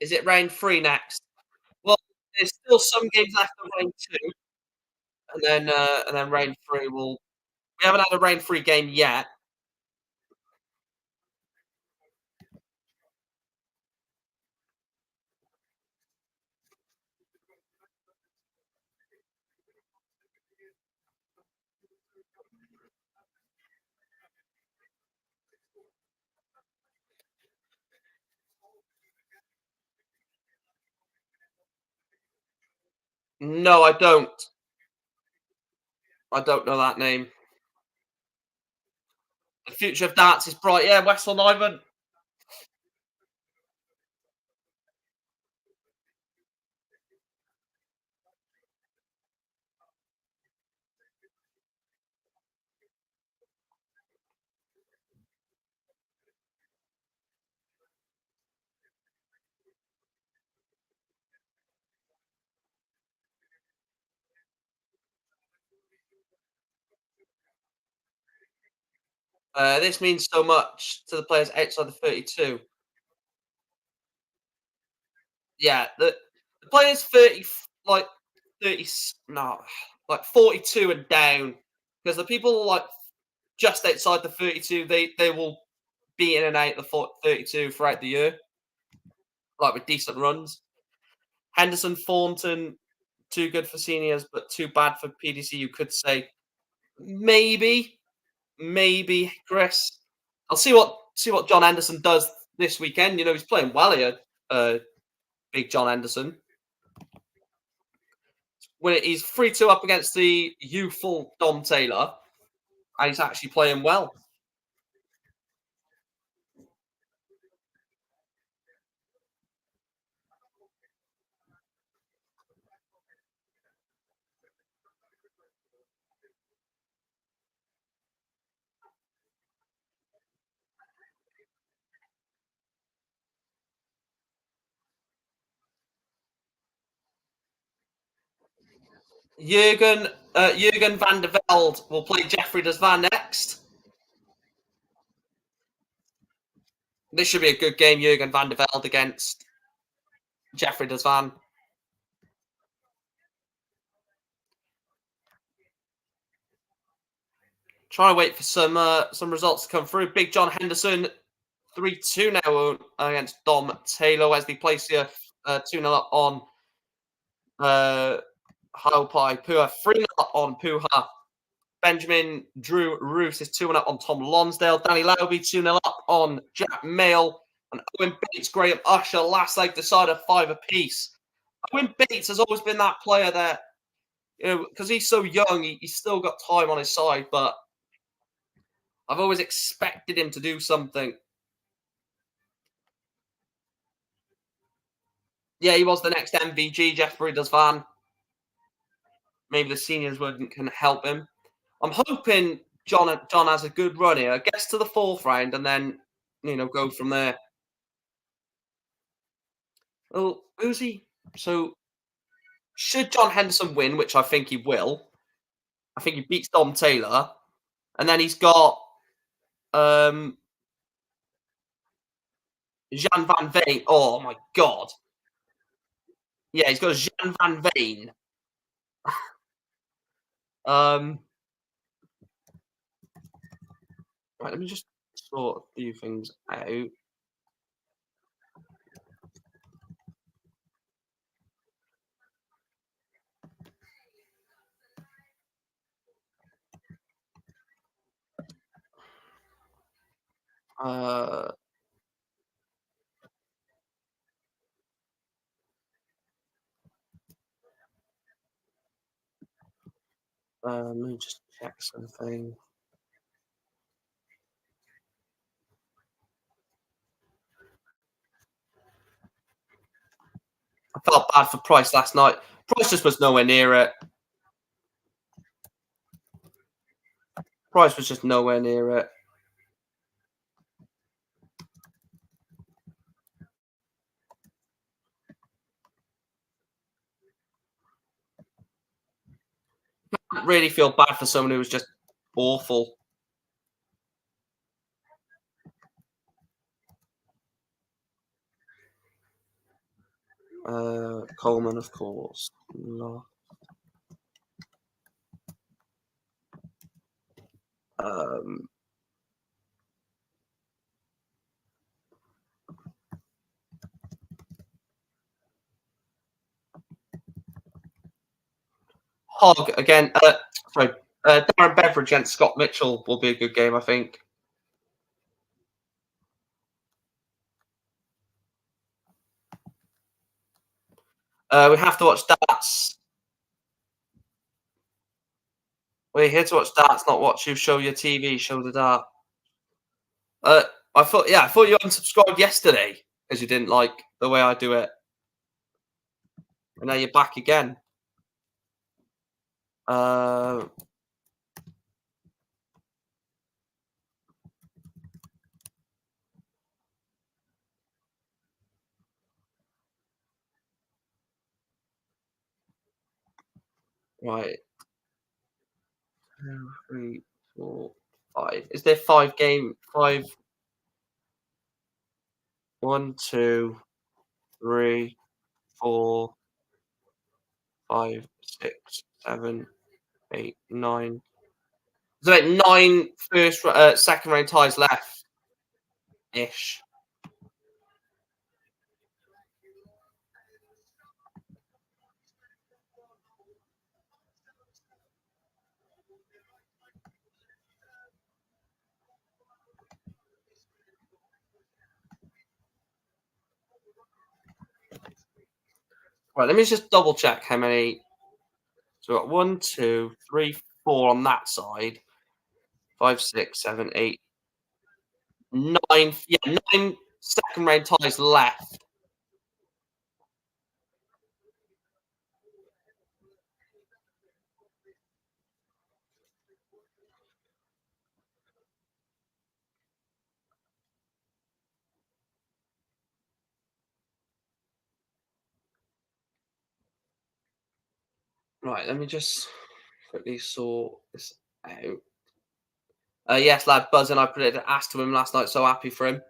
Is it round three next? Well, there's still some games left of round two, and then round three will. We haven't had a round three game yet. No, I don't. I don't know that name. The future of dance is bright. Yeah, Westall Ivan. This means so much to the players outside the 32. Yeah, the players 30, like 30, no, like 42 and down, because the people like just outside the 32, they will be in and out the 32 throughout the year, like with decent runs. Henderson, Thornton, too good for seniors, but too bad for PDC. You could say maybe Chris. I'll see what John Anderson does this weekend. You know he's playing well here. Big John Anderson. When he's 3-2 up against the youthful Dom Taylor, and he's actually playing well. Jurgen van der Velde will play Jeffrey Desvan next. This should be a good game. Jurgen van der Velde against Jeffrey Desvan. Trying to wait for some results to come through. Big John Henderson 3-2 now against Dom Taylor. Wesley Placia 2-0 up on Halpai Pua. 3-0 up on Puha. Benjamin Drew Roos is 2-1 up on Tom Lonsdale. Danny Lowby 2-0 up on Jack Mail. And Owen Bates, Graham Usher, last leg decider 5 apiece. Owen Bates has always been that player that because he's so young, he's still got time on his side. But I've always expected him to do something. Yeah, he was the next MVG, Jeffrey does van. Maybe the seniors wouldn't can help him. I'm hoping John has a good run here, gets to the fourth round, and then go from there. Well, who's he? So should John Henderson win, which I think he will, I think he beats Dom Taylor, and then he's got um, Jan van Veen. Oh my god, yeah, he's got Jan van Veen. Um, right, let me just sort a few things out. Uh, let me just check something. I felt bad for Price last night. Price just was nowhere near it. Price was just nowhere near it. I really feel bad for someone who was just awful. Coleman, of course. No. Um, Hogg again. Sorry, Darren Beveridge against Scott Mitchell will be a good game, I think. We have to watch darts. We're here to watch darts, not watch you show your TV. Show the dart. Uh, I thought you unsubscribed yesterday because you didn't like the way I do it, and now you're back again. Uh, right. 2, 3, 4, 5. Is there 5? 1, 2, 3, 4, 5, 6, 7, 8, 9. There's about nine second round ties left ish. Right, let me just double check how many. So we've got 1, 2, 3, 4 on that side. 5, 6, 7, 8, 9. Yeah, nine second round ties left. Right, let me just quickly sort this out. Yes, lad, buzzing. I predicted Aston him last night. So happy for him.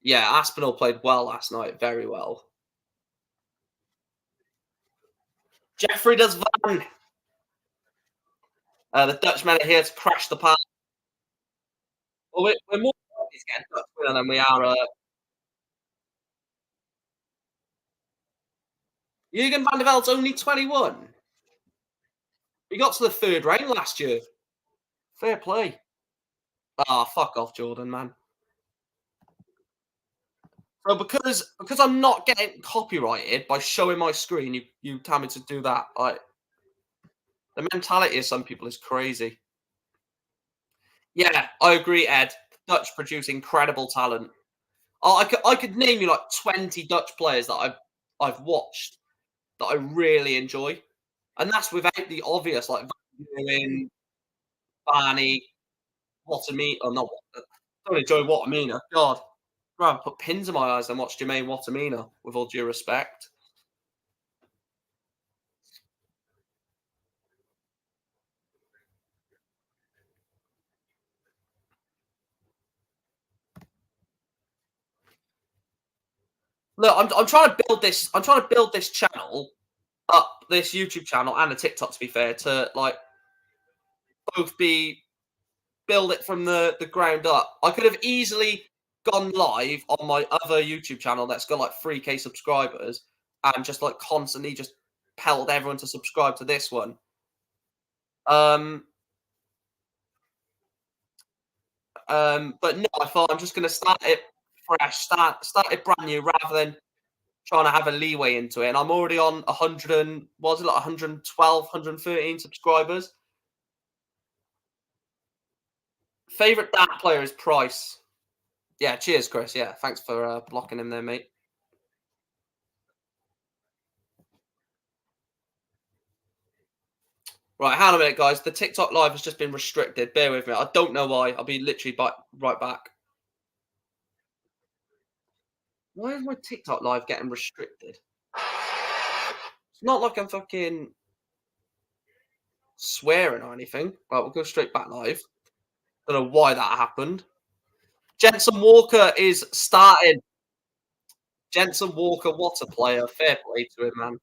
Yeah, Aspinall played well last night. Very well. Jeffrey does van. The Dutchmen are here to crash the park. Well, we're more likely to get a Dutch winner than we are. Jurgen van der Veld's only 21. He got to the third round last year. Fair play. Ah, fuck off, Jordan, man. So because I'm not getting copyrighted by showing my screen, you tell me to do that. Like, The mentality of some people is crazy. Yeah, I agree, Ed. Dutch produce incredible talent. Oh, I could name you like 20 Dutch players that I've watched that I really enjoy, and that's without the obvious like Van Leeuwen, Barney, Waterme or not. Don't enjoy Watermina. God, I'd rather put pins in my eyes than watch Jermaine Watermina. With all due respect, look, I'm trying to build this. I'm trying to build this channel up, this YouTube channel and a TikTok. To be fair, to like both be build it from the ground up. I could have easily gone live on my other YouTube channel that's got like 3K subscribers and just like constantly just pelled everyone to subscribe to this one. Um, but no, I thought I'm just gonna start it fresh, start it brand new rather than trying to have a leeway into it. And I'm already on 100 and was it like 112, 113 subscribers. Favorite dart player is Price. Yeah, cheers, Chris. Yeah, thanks for blocking him there, mate. Right, hang on a minute, guys. The TikTok live has just been restricted. Bear with me. I don't know why. I'll be literally right back. Why is my TikTok live getting restricted? It's not like I'm fucking swearing or anything. Right, we'll go straight back live. Don't know why that happened. Jensen Walker is starting. Jensen Walker, what a player. Fair play to him, man.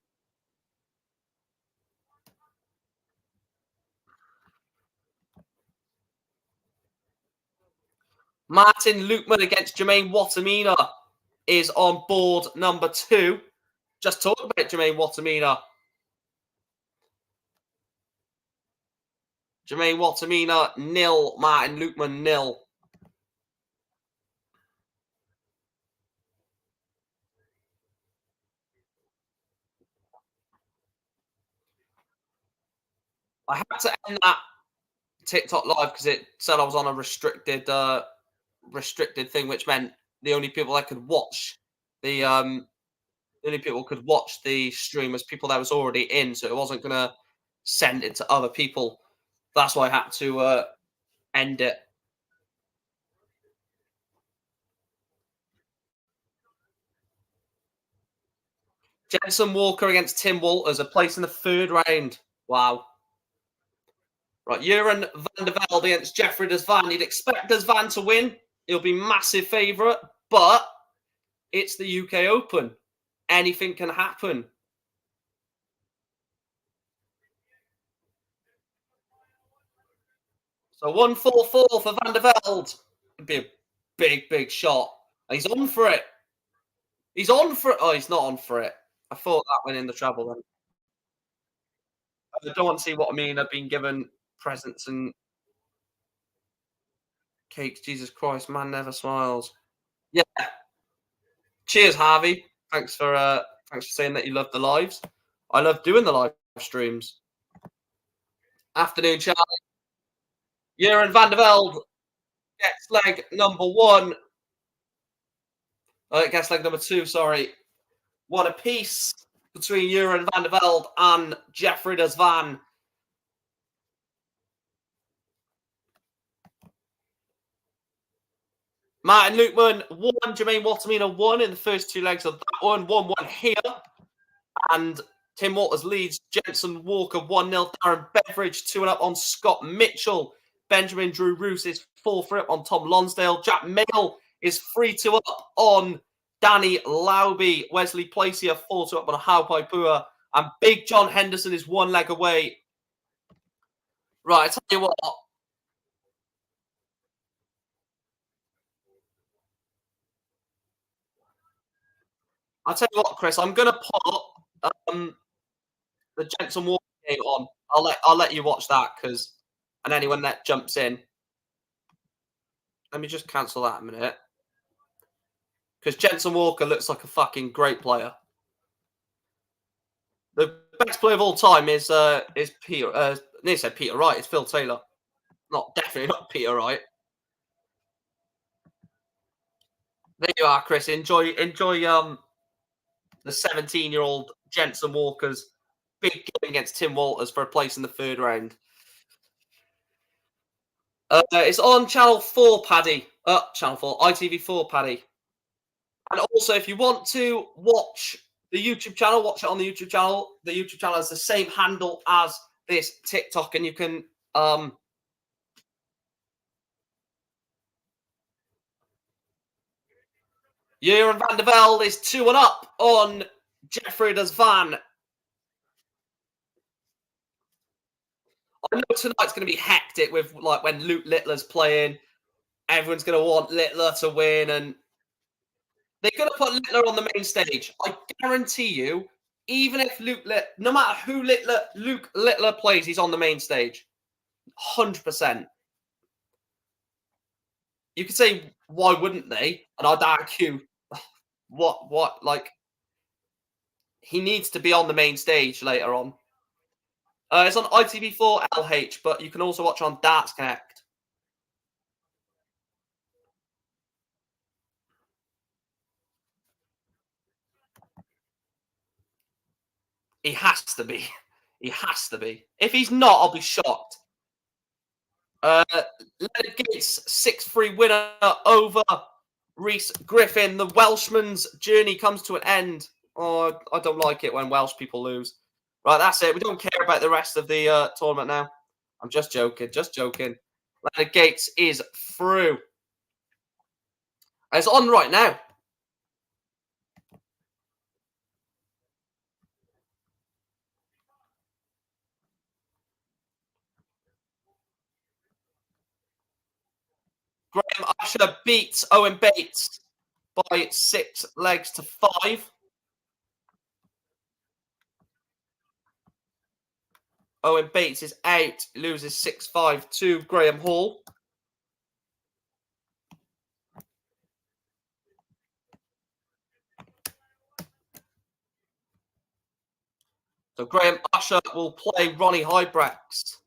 Martin Lukman against Jermaine Watamina is on board number 2. Just talk about Jermaine Watamina. Jermaine Watamina, nil. Martin Lukman, nil. I had to end that TikTok live because it said I was on a restricted thing, which meant the only people that could watch the only people could watch the stream was people that was already in, so it wasn't gonna send it to other people. That's why I had to end it. Jensen Walker against Tim Walters, a place in the 3rd round. Wow. Right, Juran van der Velde against Jeffrey Desvan. You'd expect Desvan to win. He'll be massive favourite, but it's the UK Open. Anything can happen. So 144 for Van der Velde. It'd be a big shot. And he's on for it. He's on for it. Oh, he's not on for it. I thought that went in the treble then. I don't want to see what I mean. I've been given presents and cakes. Jesus Christ, man never smiles. Yeah. Cheers, Harvey. Thanks for saying that you love the lives. I love doing the live streams. Afternoon, Charlie. Jeroen van der Velde gets leg number 1. Gets leg number 2. Sorry. What a piece between Jeroen van der Velde and Jeffrey Desvan. Martin Lukman 1, Jermaine Watamina 1 in the first 2 legs of that one. 1-1 here. And Tim Walters leads Jensen Walker 1-0. Darren Beveridge 2-up on Scott Mitchell. Benjamin Drew Roos is 4-up on Tom Lonsdale. Jack Mail is 3-up on Danny Lauby. Wesley Placier 4-up on Hao Paipua. And Big John Henderson is 1 leg away. Right, I tell you what. I'll tell you what, Chris. I'm gonna put the Jensen Walker game on. I'll let you watch that because and anyone that jumps in. Let me just cancel that a minute. Because Jensen Walker looks like a fucking great player. The best best player of all time is Peter. Nearly said Peter Wright. It's Phil Taylor. Not definitely not Peter Wright. There you are, Chris. Enjoy the 17-year-old Jensen Walker's big game against Tim Walters for a place in the third round. It's on Channel 4, Paddy. Channel 4, ITV4, Paddy. And also, if you want to watch the YouTube channel, watch it on the YouTube channel. The YouTube channel has the same handle as this TikTok, and you can Jeroen van der Velde is 2-1 up on Jeffrey de Van. I know tonight's going to be hectic with like when Luke Littler's playing. Everyone's going to want Littler to win, and they're going to put Littler on the main stage. I guarantee you, even if no matter who Luke Littler plays, he's on the main stage. 100%. You could say, why wouldn't they? And I'd argue, like, he needs to be on the main stage later on. It's on ITV4 LH, but you can also watch on Darts Connect. He has to be. He has to be. If he's not, I'll be shocked. Leonard Gates, 6-3 winner over Rhys Griffin. The Welshman's journey comes to an end. Oh, I don't like it when Welsh people lose. Right, that's it. We don't care about the rest of the tournament now. I'm just joking. Just joking. Leonard Gates is through. It's on right now. Graham Usher beats Owen Bates by 6 legs to 5. Owen Bates is out, loses 6-5 to Graham Hall. So Graham Usher will play Ronnie Hybrex.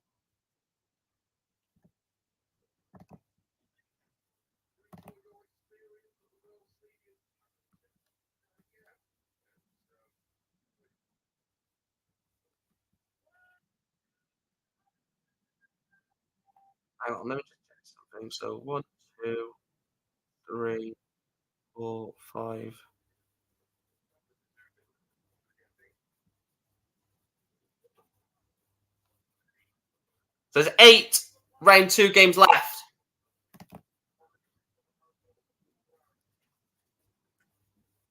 Hang on, let me just check something. So 1, 2, 3, 4, 5. So there's 8 round 2 games left.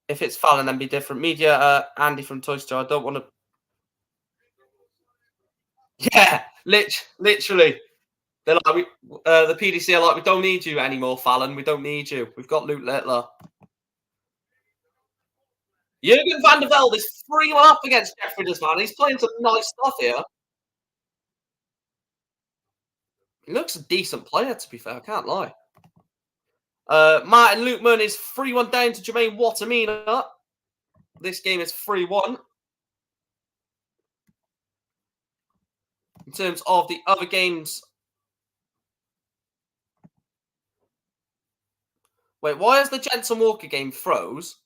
If it's Fallon, then be different. Media, Andy from Toy Store. I don't want to. Yeah, literally. They're like, the PDC are like, we don't need you anymore, Fallon. We don't need you. We've got Luke Littler. Jurgen van der Velde is 3-1 up against Jeffrey Desman. He's playing some nice stuff here. He looks a decent player, to be fair. I can't lie. Martin Lukeman is 3-1 down to Jermaine Watamina. This game is 3-1. In terms of the other games. Wait, why is the Jensen Walker game froze?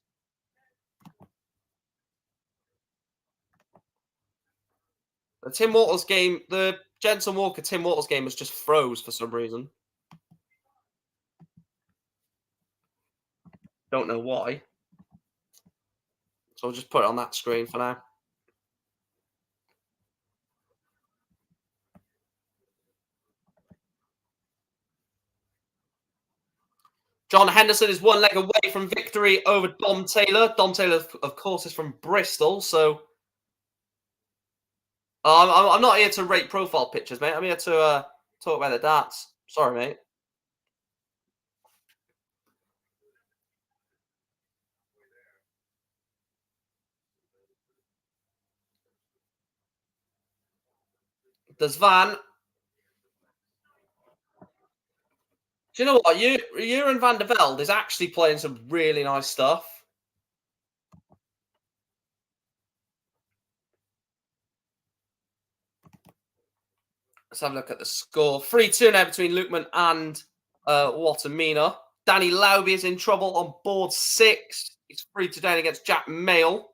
The Tim Walters game, the Jensen Walker Tim Walters game was just froze for some reason. Don't know why. So I'll just put it on that screen for now. John Henderson is 1 leg away from victory over Dom Taylor. Dom Taylor, of course, is from Bristol, so I'm not here to rate profile pictures, mate. I'm here to talk about the darts. Sorry, mate. There's Van. Do you know what? Jeroen van der Velde is actually playing some really nice stuff. Let's have a look at the score. 3-2 now between Lukman and Watamina. Danny Lauby is in trouble on board 6. He's 3-2 down against Jack Mail.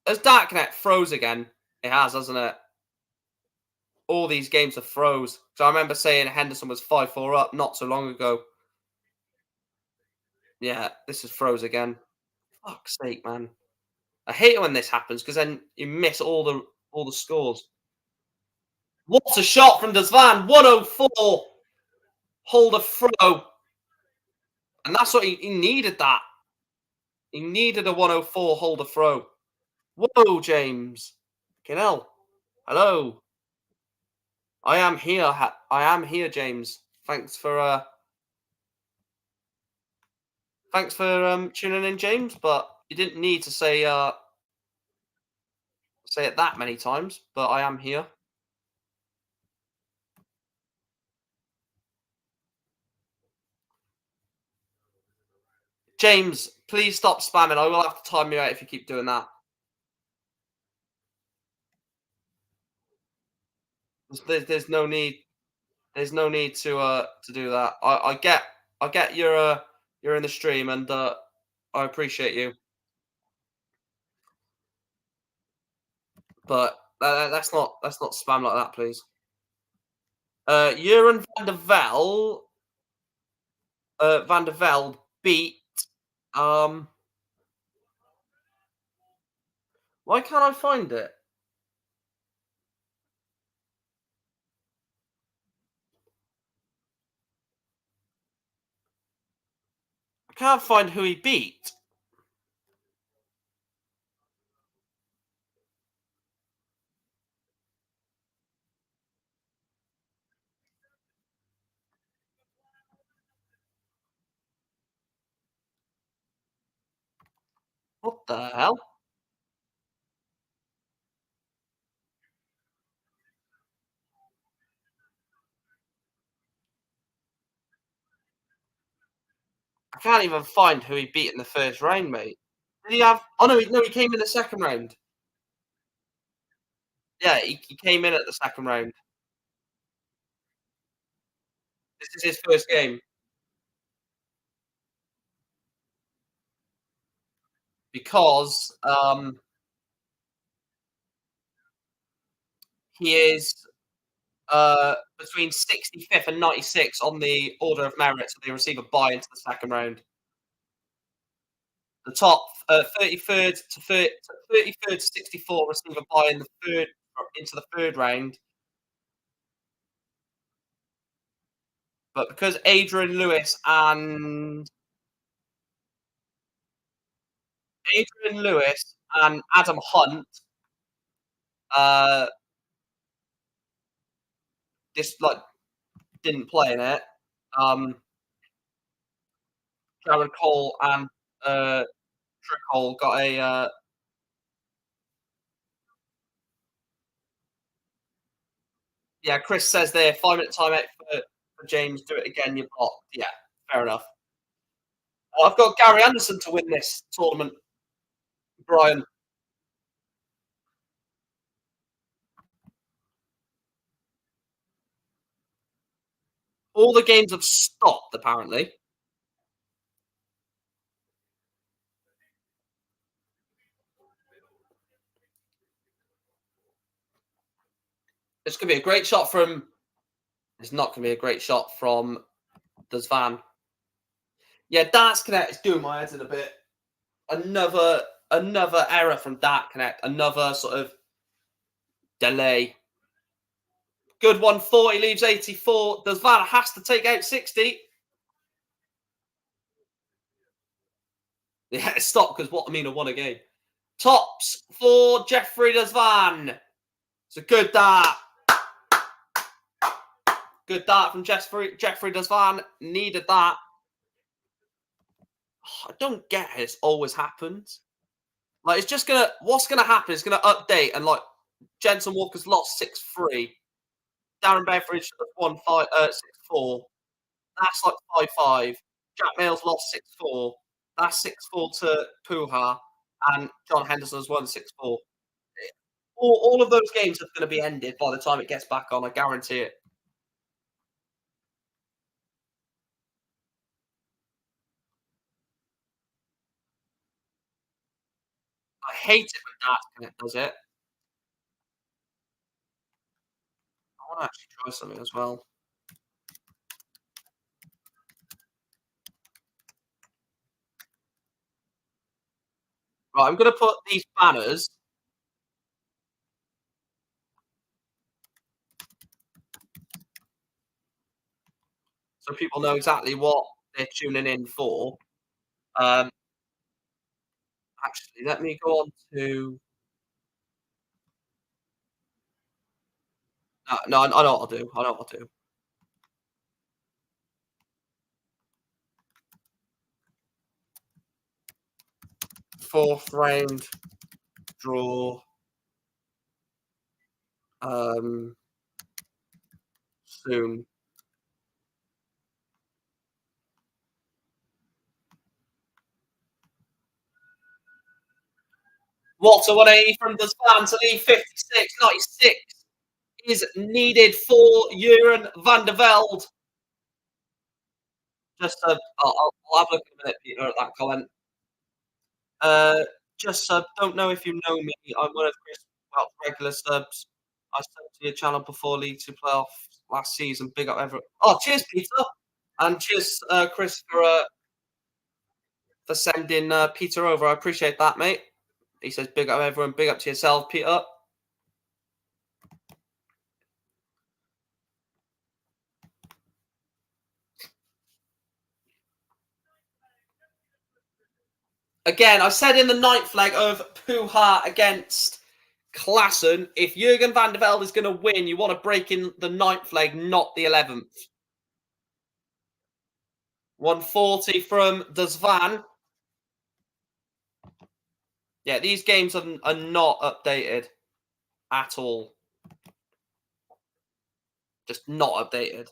Has Darknet froze again? It has, hasn't it? All these games are froze. So I remember saying Henderson was 5-4 up not so long ago. Yeah, this is froze again. Fuck's sake, man. I hate it when this happens because then you miss all the scores. What a shot from Desvan. 104. Hold a throw. And that's what he needed that. He needed a 104 hold a throw. Whoa, James. Fucking hell. Hello. I am here. I am here, James. Thanks for tuning in, James. But you didn't need to say it that many times. But I am here. James, please stop spamming. I will have to time you out if you keep doing that. There's no need. There's no need to do that. I get you're in the stream and I appreciate you, but let's not spam like that, please. Jeroen Van der Velde beat. Um, why can't I find it? I can't find who he beat. What the hell? I can't even find who he beat in the first round, mate. Did he have? Oh no, no, he came in the second round. Yeah, he came in at the second round. This is his first game because he is between 65th and 96 on the order of merit, so they receive a bye into the second round. The top 33rd to 33rd to 64 receive a bye in the third into the third round. But because Adrian Lewis and Adam Hunt uh, just like didn't play in it, Jared Cole and Trickle got a yeah. Chris says there 5 minute timeout for James. Do it again. You're blocked. Yeah, fair enough. I've got Gary Anderson to win this tournament, Brian. All the games have stopped, apparently. It's going to be a great shot from. It's not going to be a great shot from Desvan. Yeah, Darts Connect is doing my head in a bit. Another error from Dart Connect. Another sort of delay. Good 140 leaves 84. Desvan has to take out 60. Yeah, stop because Watamina won a game. Tops for Jeffrey Desvan. It's a good dart. Good dart from Jeffrey Desvan. Needed that. I don't get it. This always happens. Like it's just gonna. What's gonna happen? It's gonna update and like Jensen Walker's lost 6-3. Darren Beveridge has won 6-4. That's like 5-5. Jack Mail's lost 6-4. That's 6-4 to Puha, and John Henderson has won 6-4. all of those games are going to be ended by the time it gets back on. I guarantee it. I hate it when that does it. I want to actually try something as well. Right, I'm going to put these banners so people know exactly what they're tuning in for. Um, Actually, let me go on to. No, I know what I'll do. I know what I'll do. Fourth round draw. Um, Soon. Walter 180 from the span to lead 56, 96 is needed for Juren van der Velde. Just, I'll have a look in a minute, Peter, at that comment. Uh, don't know if you know me. I'm one of Chris Welch's regular subs. I subbed to your channel before League Two playoff last season. Big up everyone. Oh, cheers, Peter, and cheers, Chris, for sending Peter over. I appreciate that, mate. He says, "Big up everyone. Big up to yourself, Peter." Again, I said in the ninth leg of Puha against Klassen, if Jurgen van der Velde is going to win, you want to break in the ninth leg, not the 11th. 140 from Desvan. Yeah, these games are not updated at all. Just not updated.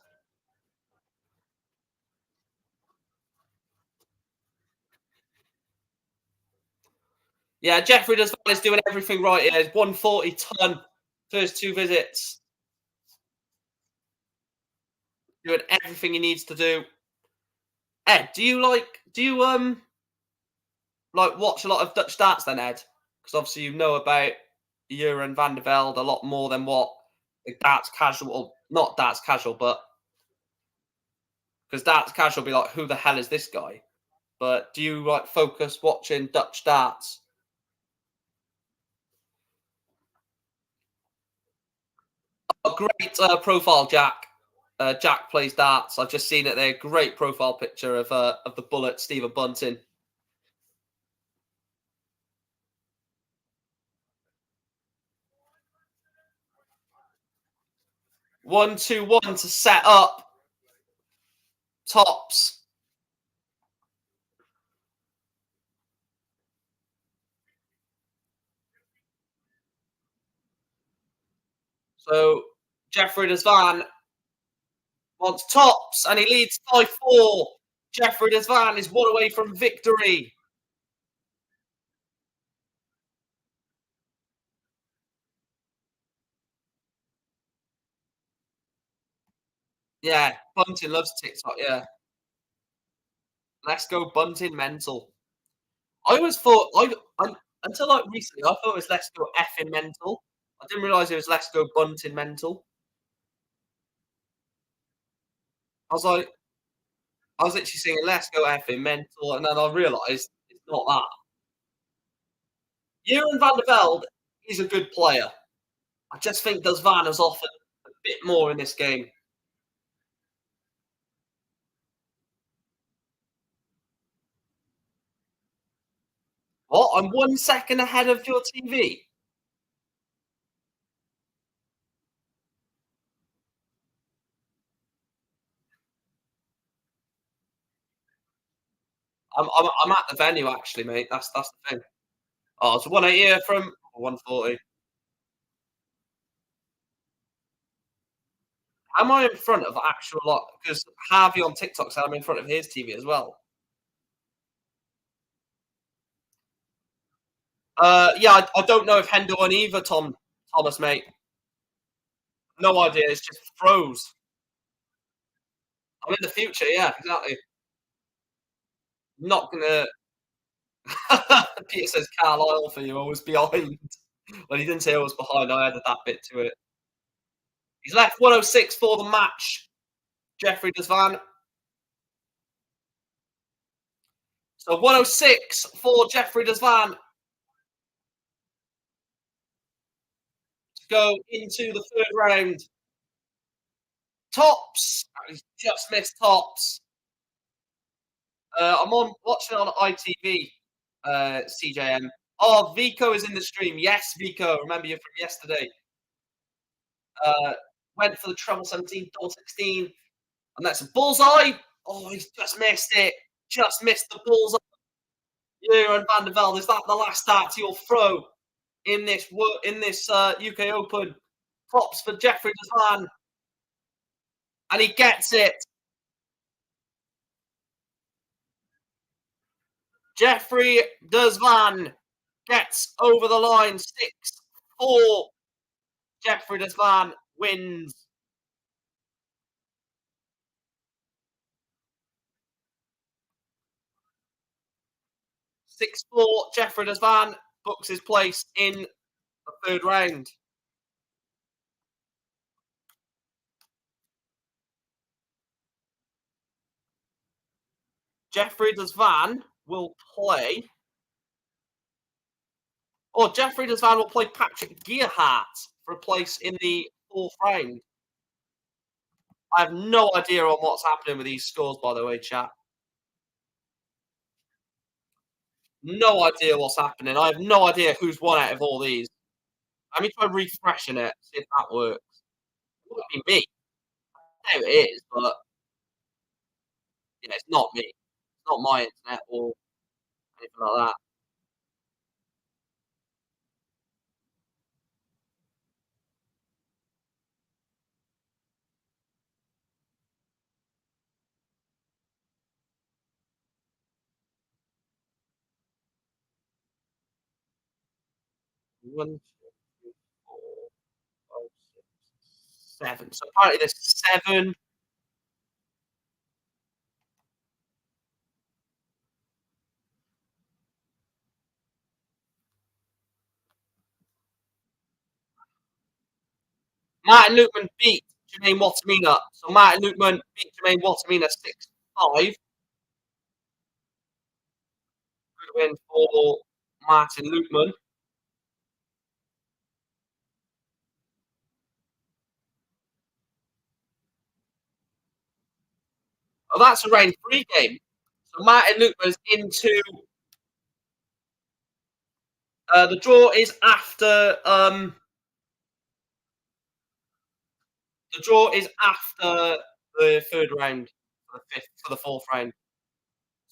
Yeah, Jeffrey Desvan is doing everything right here. 140 ton first two visits. Doing everything he needs to do. Ed, do you like watch a lot of Dutch darts then, Ed? Because obviously you know about Juren van der Velde a lot more than what the darts casual, not darts casual, but because darts casual be like, who the hell is this guy? But do you like focus watching Dutch darts? A great profile, Jack. Jack plays darts. I've just seen it there. Great profile picture of the bullet, Stephen Bunting. 1-2-1 to set up tops. So Jeffrey Desvan wants tops and he leads 5-4. Jeffrey Desvan is one away from victory. Yeah, Bunting loves TikTok. Yeah, let's go Bunting mental. I always thought until like recently, I thought it was let's go effing mental. I didn't realise it was let's go Bunting mental. I was like, I was literally singing let's go effing mental, and then I realised it's not that. Jeroen van der Velde is a good player. I just think Does Van has offered a bit more in this game. What? I'm 1 second ahead of your TV. I'm at the venue actually, mate. That's the thing. Oh, it's 180 from 140. Am I in front of actual lot? Because Harvey on TikTok said I'm in front of his TV as well. Yeah, I don't know if Hendo and Eva Tom Thomas, mate. No idea. It's just froze. I'm in the future. Yeah, exactly. Not gonna. Peter says Carlisle for you. I was behind. Well, he didn't say I was behind. I added that bit to it. He's left 106 for the match. Jeffrey Desvan. So 106 for Jeffrey Desvan to go into the third round. Tops. He's just missed tops. I'm on watching on ITV. CJM. Oh, Vico is in the stream. Yes, Vico. Remember you from yesterday. Uh, went for the treble 17, double 16, and that's a bullseye. Oh, he's just missed it. Just missed the bullseye. Jeroen van der Velde, is that the last start you'll throw in this UK Open? Props for Jeffrey Desvan, and he gets it. Jeffrey Desvan gets over the line. 6-4. Jeffrey Desvan wins. 6-4. Jeffrey Desvan books his place in the third round. Jeffrey Desvan will play. Or Jeffrey Desvan will play Patrick Gearhart for a place in the fourth round. I have no idea on what's happening with these scores, by the way, chat. No idea what's happening. I have no idea who's won out of all these. Let me try refreshing it, see if that works. It wouldn't be me. I know it is, but yeah, it's not me. It's not my internet or anything like that. One, two, three, four, five, six, seven. So apparently there's seven. Martin Lutman beat Jermaine Wattimena. So Martin Lutman beat Jermaine Wattimena 6-5. Good win for Martin Lutman. Oh, that's a round three game. So Martin Lutman's into the draw is after the draw is after the third round for the fourth round.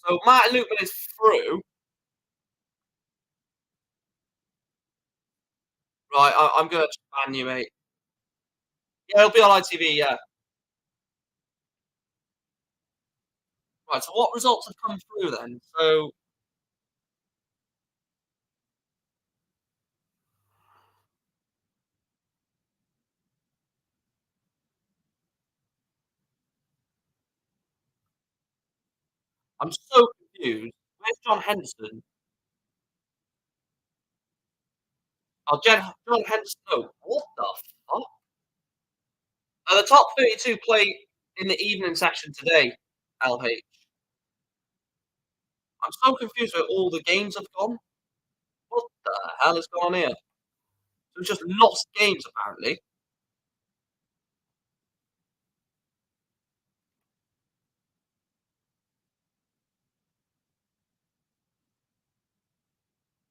So Martin Lutman is through. Right, I'm gonna ban you, mate. Yeah, it'll be on ITV, yeah. Right, so what results have come through then? So I'm so confused. Where's John Henderson? Oh, John Henderson. Oh, what the fuck? The top 32 play in the evening session today, LH. I'm so confused where all the games have gone. What the hell is going on here? So we just lost games, apparently.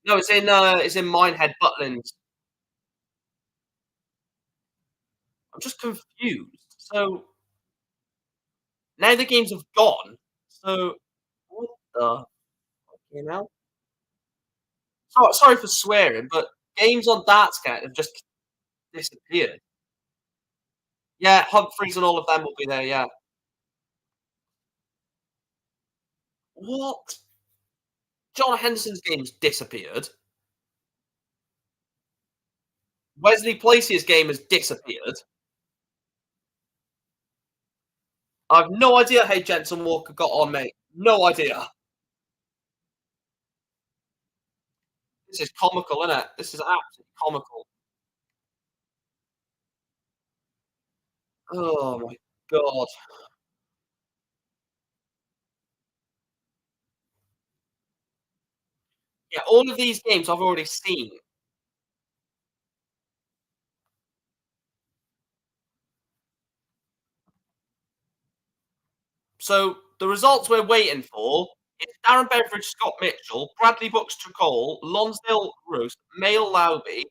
No, it's in Minehead Butlins. I'm just confused. So now the games have gone. So what the fucking hell? Sorry for swearing, but games on Dartscat have just disappeared. Yeah, Humphreys and all of them will be there. Yeah. What? John Henderson's games disappeared. Wesley Placier's game has disappeared. I've no idea how Jensen Walker got on, mate. No idea. This is comical, isn't it? This is absolutely comical. Oh my god. Yeah, all of these games I've already seen. So the results we're waiting for is Darren Beveridge, Scott Mitchell, Bradley Buxton Cole, Lonsdale Roos, Mail Lowby,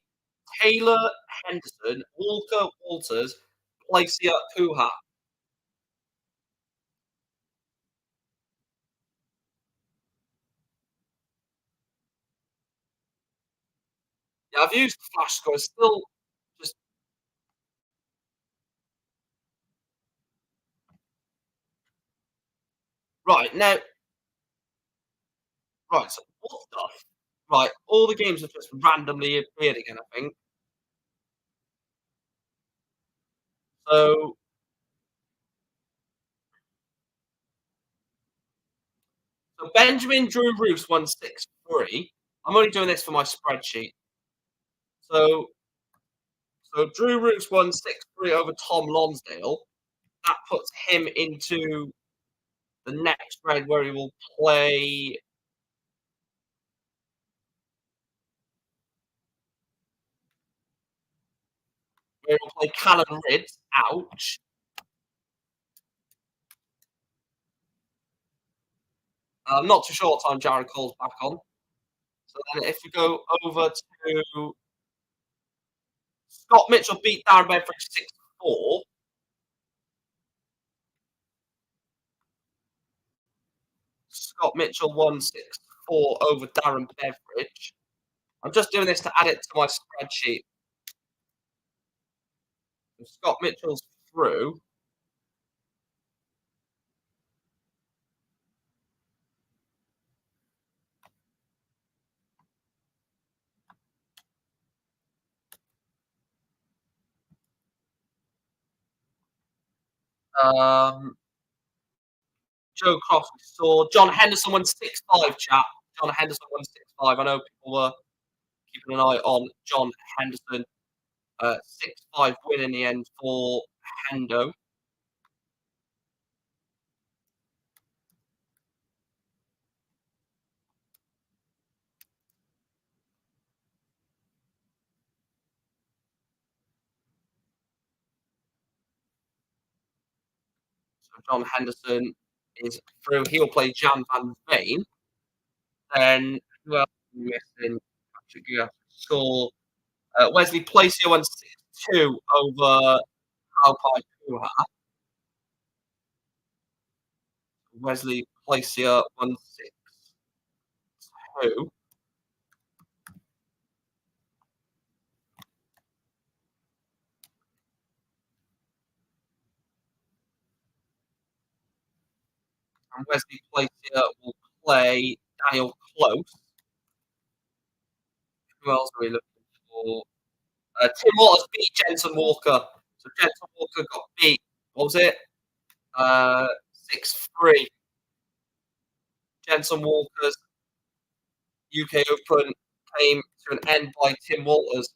Taylor Henderson, Walker Walters, Placia Puha. Yeah, I've used the flash score. It's still just right now. Right, so what stuff? Right, all the games have just randomly appeared again. I think so. So Benjamin Drew Roos won 6-3. I'm only doing this for my spreadsheet. So Drew Roos won 6-3 over Tom Lonsdale. That puts him into the next round where he will play Callan Ritz. Ouch. I'm not too sure what time Jared Cole's back on. So then if we go over to Scott Mitchell beat Darren Bedford 6-4. Scott Mitchell won 6-4 over Darren Beveridge. I'm just doing this to add it to my spreadsheet. Scott Mitchell's through. Um, Joe Croft saw John Henderson won 6-5, chat. John Henderson won 6-5. I know people were keeping an eye on John Henderson. 6-5 win in the end for Hendo. So John Henderson is through. He'll play Jan van Veen. Then who else are we missing? Patrick Guerra saw Wesley Placio won 6-2 over Alpine Puha. Wesley Placia won 6-2. And Wesley Placia will play Daniel Close. Who else are we looking for? Tim Waters beat Jensen Walker. So Jensen Walker got beat. What was it? 6-3. Jensen Walker's UK Open came to an end by Tim Walters.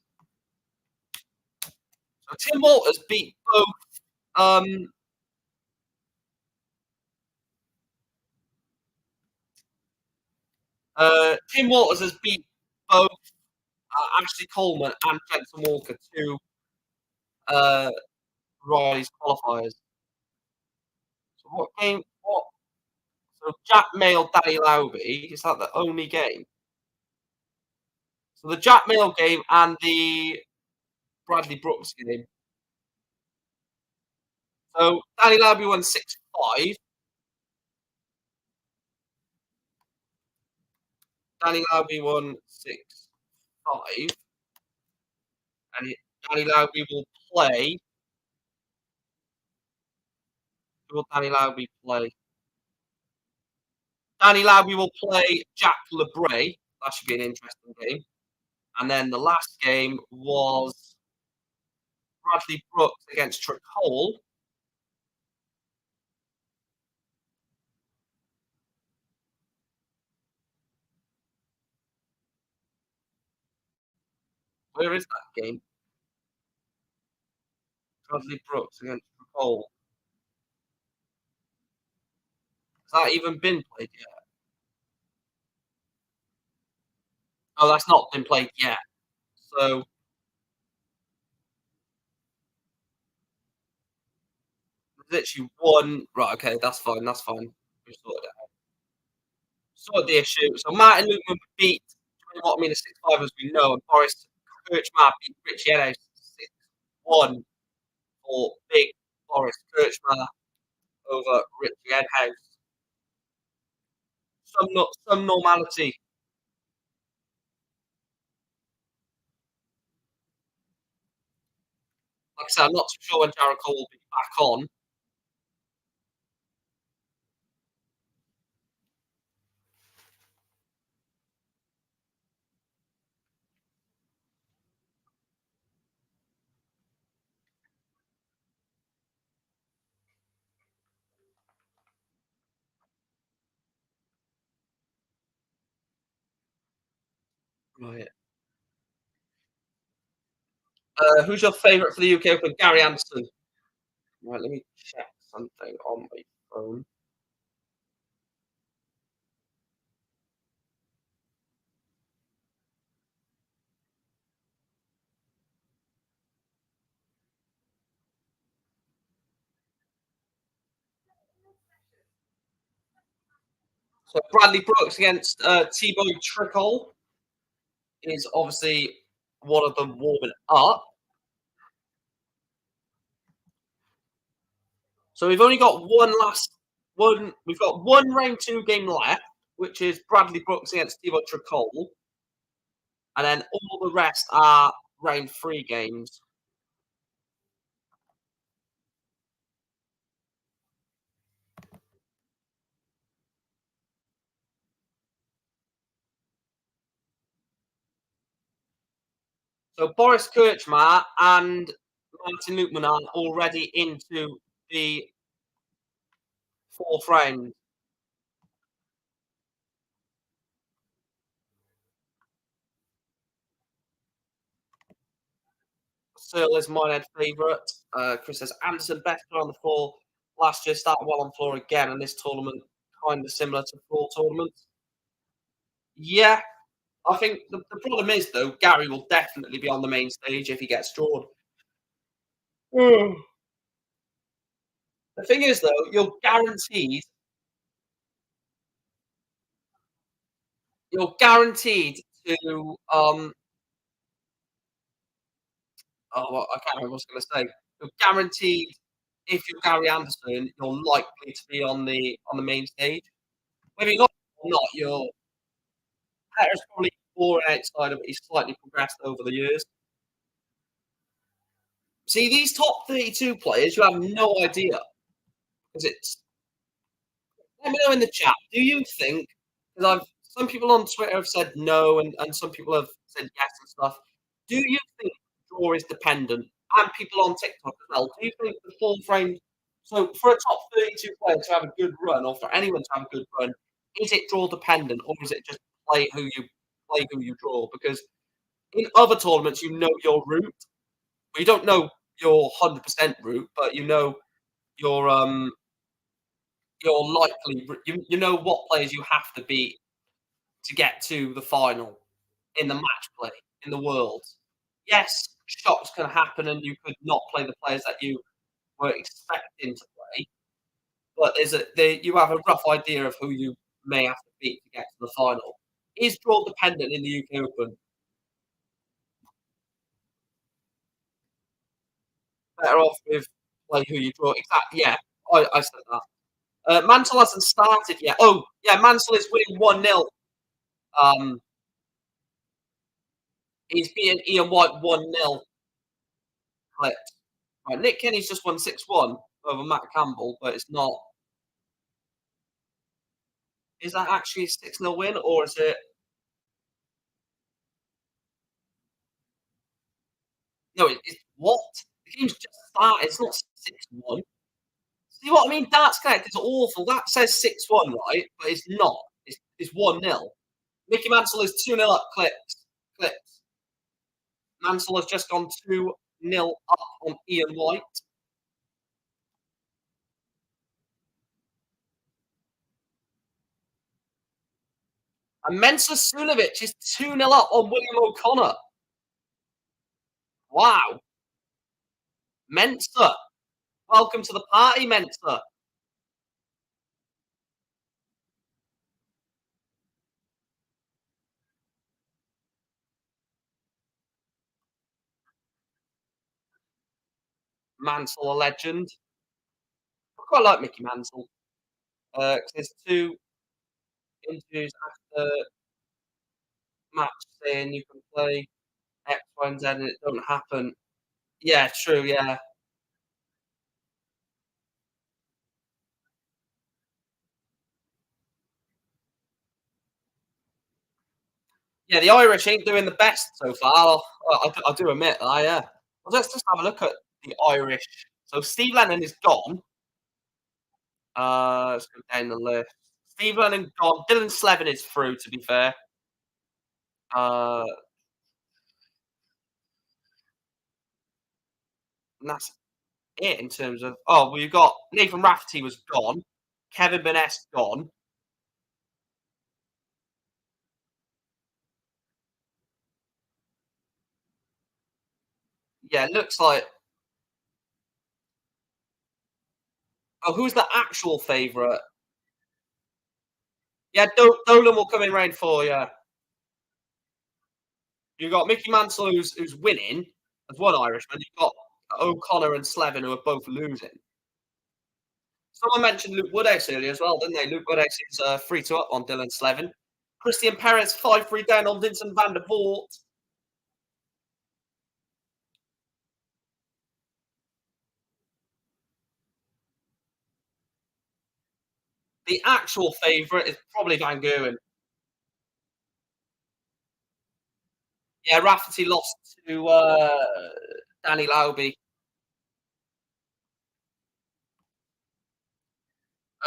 So Tim Walters beat both. Tim Walters has beat both Ashley Coleman and Jensen Walker to Rise qualifiers. So what game? What? So Jack Mail, Danny Lowby. Is that the only game? So the Jack Mail game and the Bradley Brooks game. So Danny Lowby won 6-5. Danny Lowby won 6-5. And Danny Lowby will play. Who will Danny Lowby play? Danny Lowby will play Jack LeBray. That should be an interesting game. And then the last game was Bradley Brooks against Tricole. Where is that game? Bradley Brooks against Tricole. Has that even been played yet? Oh, that's not been played yet. So there's literally one. Right, okay, that's fine. That's fine. We sorted it out. Sorted the issue. So Martin Lutman beat 21 minus 6-5 as we know, and Boris Kirchmar beat Richie Enos 6-1 for big Boris Kirchmar over Richie Edhouse. Some normality. Like I said, I'm not too sure when Jared Cole will be back on. Right. Who's your favourite for the UK Open? Gary Anderson. Right, let me check something on my phone. So Bradley Brooks against T-Boy Trickle is obviously one of them warming up. So we've only got one. We've got one round two game left, which is Bradley Brooks against T-Boy Trickle, and then all the rest are round three games. So Boris Kirchmar and Martin Lutman are already into the fourth round. Searle is my head favourite. Chris says Anderson best player on the floor last year, started well on floor again, and this tournament kind of similar to floor tournaments. Yeah, I think the problem is though Gary will definitely be on the main stage if he gets drawn. Mm. The thing is though, you're guaranteed to oh well, I can't remember what I was going to say. You're guaranteed if you're Gary Anderson, you're likely to be on the main stage. Whether you're not or not, you're Petter's probably more outside of it. He's slightly progressed over the years. See, these top 32 players, you have no idea because it's. Let me know in the chat. Do you think? Because I've some people on Twitter have said no, and some people have said yes and stuff. Do you think draw is dependent? And people on TikTok as well. Do you think the full frame? So for a top 32 player to have a good run, or for anyone to have a good run, is it draw dependent, or is it just play who you draw? Because in other tournaments, you know your route. Well, you don't know your 100% route, but you know your likely. You know what players you have to beat to get to the final in the match play in the world. Yes, shocks can happen, and you could not play the players that you were expecting to play. But you have a rough idea of who you may have to beat to get to the final. Is draw dependent in the UK Open? Better off with play who you draw. Exactly. Yeah, I said that. Mansell hasn't started yet. Oh, yeah, Mansell is winning 1-0. Um, he's beating Ian White 1-0. Clipped. Right, Nick Kenny's just won 6-1 over Matt Campbell, but it's not. Is that actually a 6-0 win, or is it? No, it's what? The game's just started. It's not 6-1. See what I mean? Darts Connect is awful. That says 6-1, right? But it's not. It's 1-0. Mickey Mansell is 2-0 up clips. Clips. Mansell has just gone 2-0 up on Ian White. And Mensah Suljovic is 2-0 up on William O'Connor. Wow. Mensah. Welcome to the party, Mensah. Mansell, a legend. I quite like Mickey Mansell. 'Cause there's two interviews after match saying you can play X, Y, and Z and it don't happen. Yeah, true, yeah. Yeah, the Irish ain't doing the best so far. I do admit that, yeah. Well, let's just have a look at the Irish. So Steve Lennon is gone. Let's go down the list. Steve Lennon gone. Dylan Slevin is through, to be fair. Uh, and that's it in terms of. Oh, well, you've got Nathan Rafferty was gone. Kevin Burness gone. Yeah, it looks like. Oh, who's the actual favourite? Yeah, Dolan will come in round four. Yeah, you've got Mickey Mansell who's winning as one Irishman. You've got O'Connor and Slevin who are both losing. Someone mentioned Luke Woodhouse earlier as well, didn't they? Luke Woodhouse is 3-2 up on Dylan Slevin. Christian Perez 5-3 down on Vincent van der Voort. The actual favourite is probably Van Gerwen. Yeah, Rafferty lost to Danny Lauby.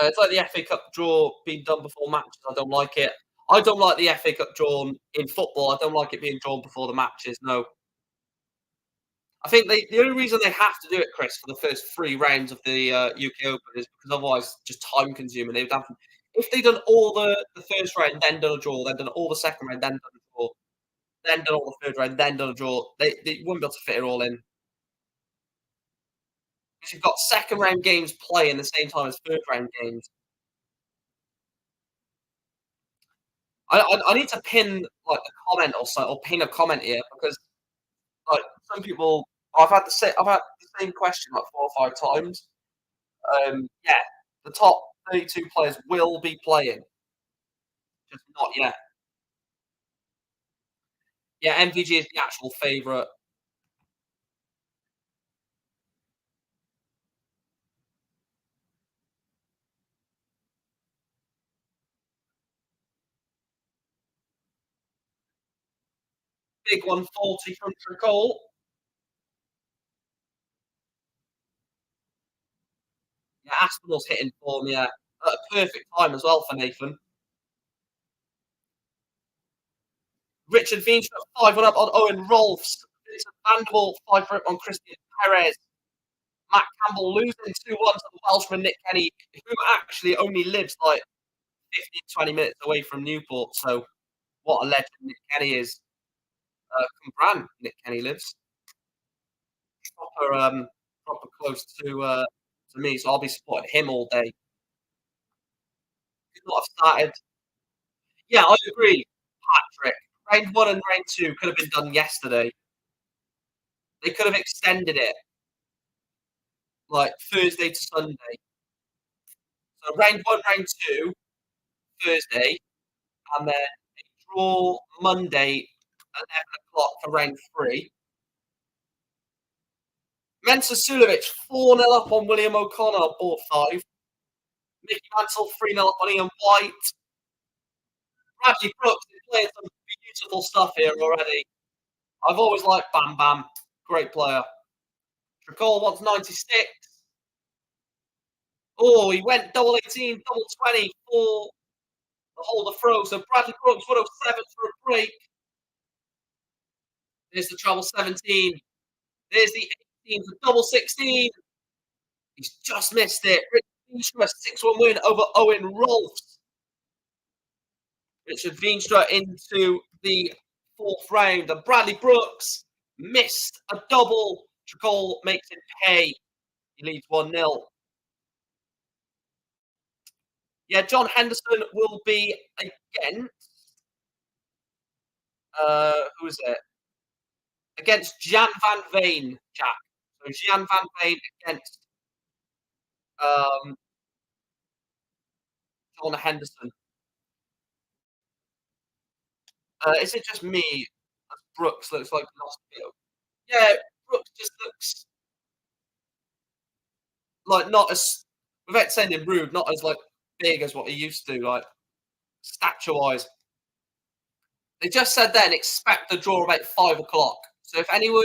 It's like the FA Cup draw being done before matches. I don't like it. I don't like the FA Cup drawn in football. I don't like it being drawn before the matches. No, I think the only reason they have to do it, Chris, for the first three rounds of the UK Open is because otherwise it's just time consuming. They would have if they'd done all the first round, then done a draw, then done all the second round, then done a draw, then done all the third round, then done a draw. They wouldn't be able to fit it all in. Because you've got second round games playing the same time as third round games. I need to pin like a comment or so or pin a comment here because like some people I've had the same question like 4 or 5 times. Yeah, the top 32 players will be playing, just not yet. Yeah, MVG is the actual favourite. Big 140 from Tricol. Yeah, Aspinall's hitting form, yeah. At a perfect time as well for Nathan. Richard Veenstra 5-1 up on Owen Rolfs. Vincent Vanderbilt 5 up on Christian Perez. Matt Campbell losing 2-1 to the Welshman Nick Kenny, who actually only lives like 15, 20 minutes away from Newport. So what a legend Nick Kenny is. Cwmbran, Nick Kenny lives. Proper, proper close to me, so I'll be supporting him all day. Could not have started. Yeah, I agree, Patrick. Round one and round two could have been done yesterday. They could have extended it like Thursday to Sunday. So round one, round two, Thursday, and then a draw Monday, 11 o'clock for round three. Mensah Suljovic 4-0 up on William O'Connor, board five. Mickey Mansell 3-0 up on Ian White. Bradley Brooks is playing some beautiful stuff here already. I've always liked Bam Bam. Great player. Dracol wants 96. Oh, he went double 18, double 20 for the holder throw. So Bradley Brooks 107 for a break. There's the treble 17. There's the 18 for double 16. He's just missed it. Richard Veenstra, 6-1 win over Owen Rolfs. Richard Veenstra into the fourth round. And Bradley Brooks missed a double. Dracol makes it pay. He leads 1-0. Yeah, John Henderson will be against, who is it? Against Jan van Veen, Jack. So Jan van Veen against John Henderson. Is it just me? Brooks looks like lost Theo. Yeah, Brooks just looks like not as, without sounding rude, not as like big as what he used to, like stature wise. They just said then expect the draw about 5 o'clock. So if anyone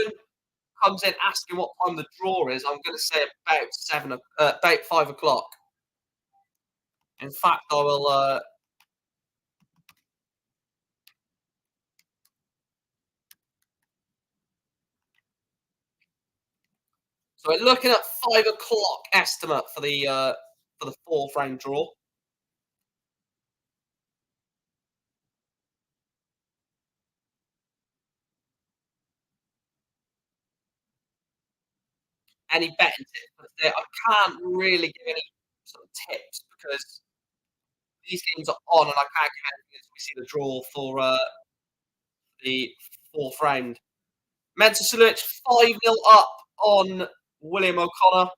comes in asking what time the draw is, I'm going to say about 5 o'clock. In fact, I will. So we're looking at 5 o'clock estimate for the fourth round draw. Any betting tips? I can't really give any sort of tips because these games are on, and I can't give anything until we see the draw for the fourth round. Mensa Sulic 5-0 up on William O'Connor.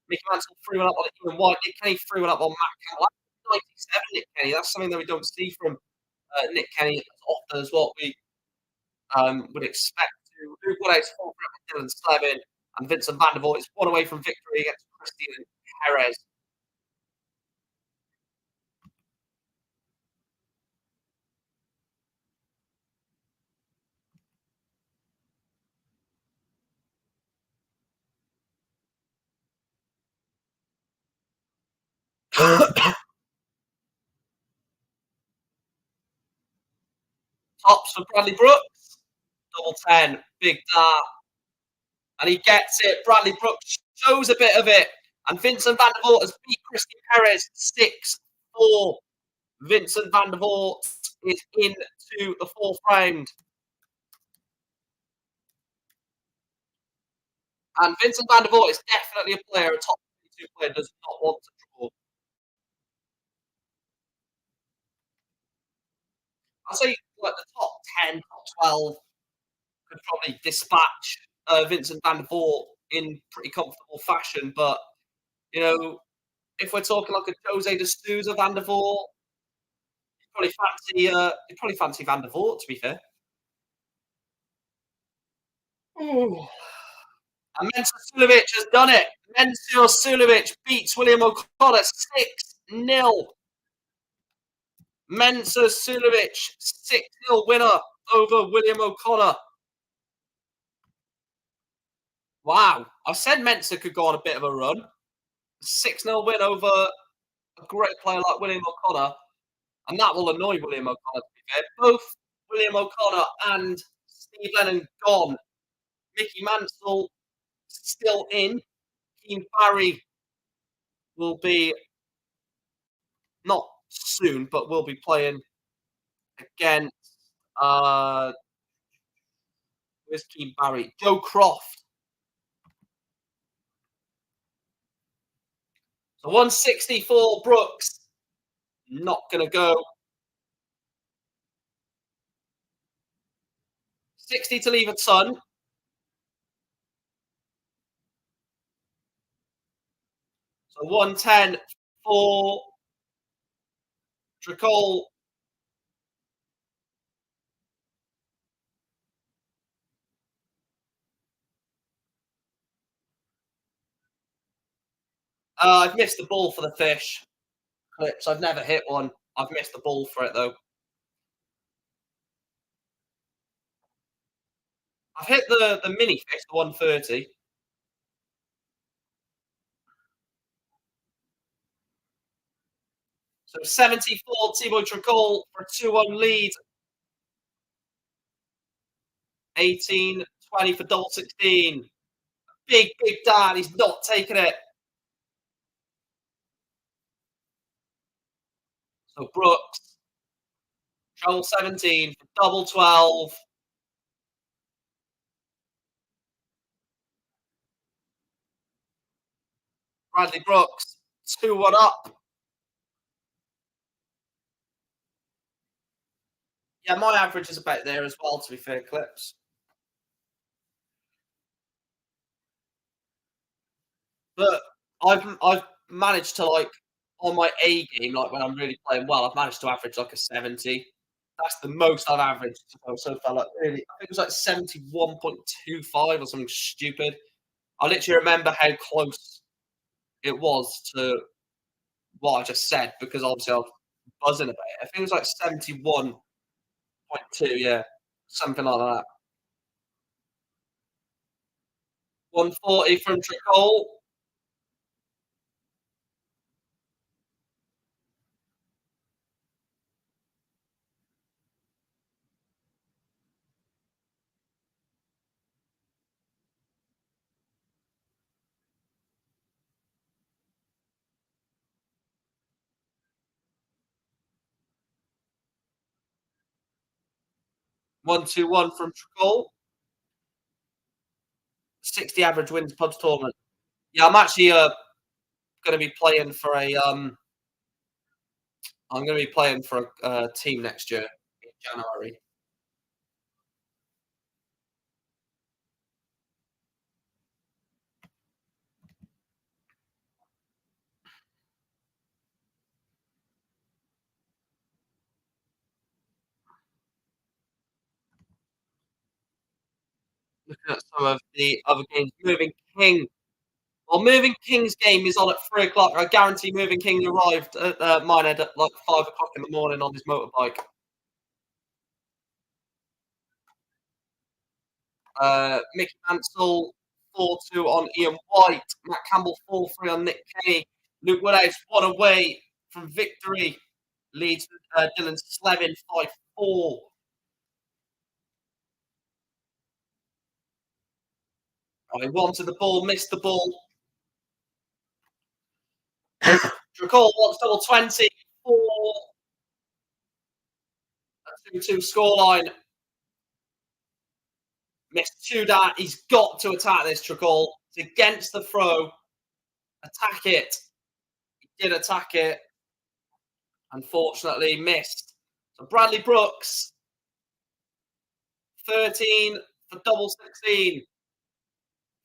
Mickey Mansell 3-1 up on Ian White. Nick Kenny 3-1 up on Matt Campbell. 97 Nick Kenny. That's something that we don't see from Nick Kenny as often as what we would expect to. Luke Woodhouse 4 up with Dylan Slevin. And Vincent van der Voort is one away from victory against Christian Perez. Tops for Bradley Brooks. Double 10. Big dart. And he gets it. Bradley Brooks shows a bit of it. And Vincent van der Voort has beat Christian Perez 6-4. Vincent van der Voort is into the fourth round. And Vincent van der Voort is definitely a player, a top 22 player, does not want to draw. I'll say like the top 10, top 12 could probably dispatch Vincent van der Voort in pretty comfortable fashion. But, you know, if we're talking like a Jose de Souza van der Voort, you'd probably fancy van der Voort, to be fair. Ooh. And Mensur Suljovic has done it. Mensur Suljovic beats William O'Connor 6-0. Mensur Suljovic 6-0 winner over William O'Connor. Wow. I said Mensur could go on a bit of a run. 6-0 win over a great player like William O'Connor. And that will annoy William O'Connor, to be fair. Both William O'Connor and Steve Lennon gone. Mickey Mansell still in. Keane Barry will be not soon, but will be playing against where's Keane Barry? Joe Croft. So 164 Brooks. Not gonna go. 60 to leave a ton. So 110 for Dracol. I've missed the ball for the fish clips. I've never hit one. I've missed the ball for it though. I've hit the mini fish, the 130. So 74, Thibaut Tricol for a 2-1 lead. 18, 20 for double 16. Big, big Dan. He's not taking it. So Brooks, treble 17 for double 12. Bradley Brooks, 2-1 up. Yeah, my average is about there as well, to be fair, Clips. But I've managed to like on my A game, like when I'm really playing well, I've managed to average like a 70. That's the most I've averaged so far. Like really, I think it was like 71.25 or something stupid. I literally remember how close it was to what I just said because obviously I was buzzing about it. I think it was like 71.2, yeah, something like that. 140 from Tricol. 121 from Tricol. 60 average wins pubs tournament. Yeah, I'm actually going to be playing for a I'm going to be playing for a team next year in January. Looking at some of the other games, Moving King. Well, Moving King's game is on at 3 o'clock. I guarantee Moving King arrived at Minehead at like 5 o'clock in the morning on his motorbike. Mickey Mansell 4-2 on Ian White. Matt Campbell 4-3 on Nick Kenny. Luke Woodhouse one away from victory. Leads Dylan Slevin 5-4. Oh, he wanted the ball, missed the ball. Recall wants double 20 for a 2-2 scoreline. Missed two down. He's got to attack this, Tricol. It's against the throw. Attack it. He did attack it. Unfortunately, missed. So Bradley Brooks, 13 for double 16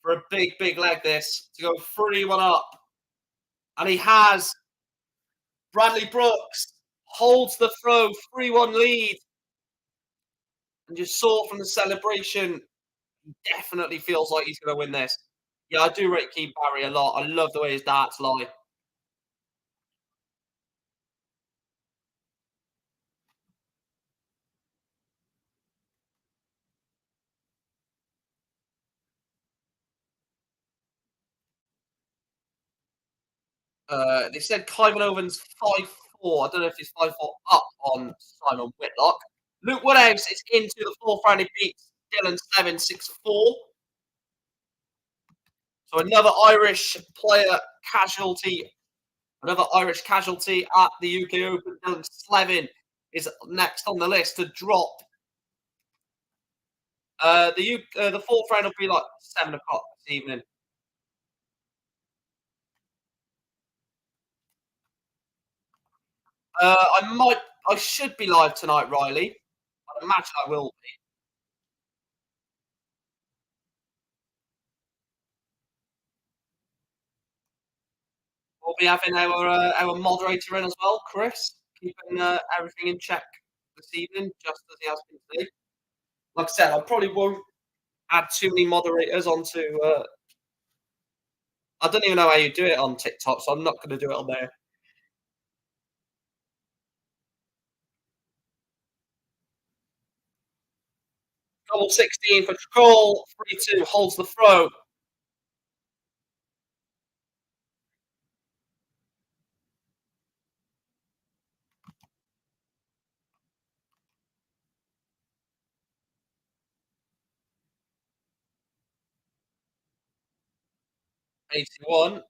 for a big, big leg this to go 3-1 up. And he has. Bradley Brooks holds the throw, 3-1 lead. And you saw from the celebration, he definitely feels like he's going to win this. Yeah, I do rate Keith Barry a lot. I love the way his darts lie. They said Clive Owen's 5-4. I don't know if he's 5-4 up on Simon Whitlock. Luke Woodhouse is into the fourth round. He beats Dylan Slevin 6-4. So another Irish casualty at the UK Open. Dylan Slevin is next on the list to drop. The fourth round will be like 7 o'clock this evening. I should be live tonight, Riley. I imagine I will be. We'll be having our moderator in as well, Chris, keeping everything in check this evening, just as he has been today. Like I said, I probably won't add too many moderators onto. I don't even know how you do it on TikTok, so I'm not going to do it on there. Double 16 for Troll, 3-2 holds the throw. 81.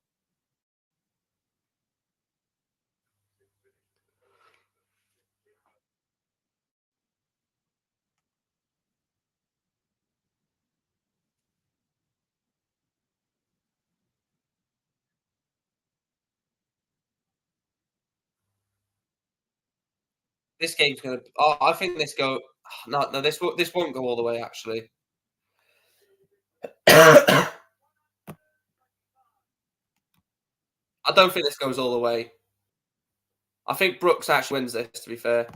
This game's gonna. Oh, I think this go. No, no, this won't go all the way. Actually, I don't think this goes all the way. I think Brooks actually wins this. To be fair,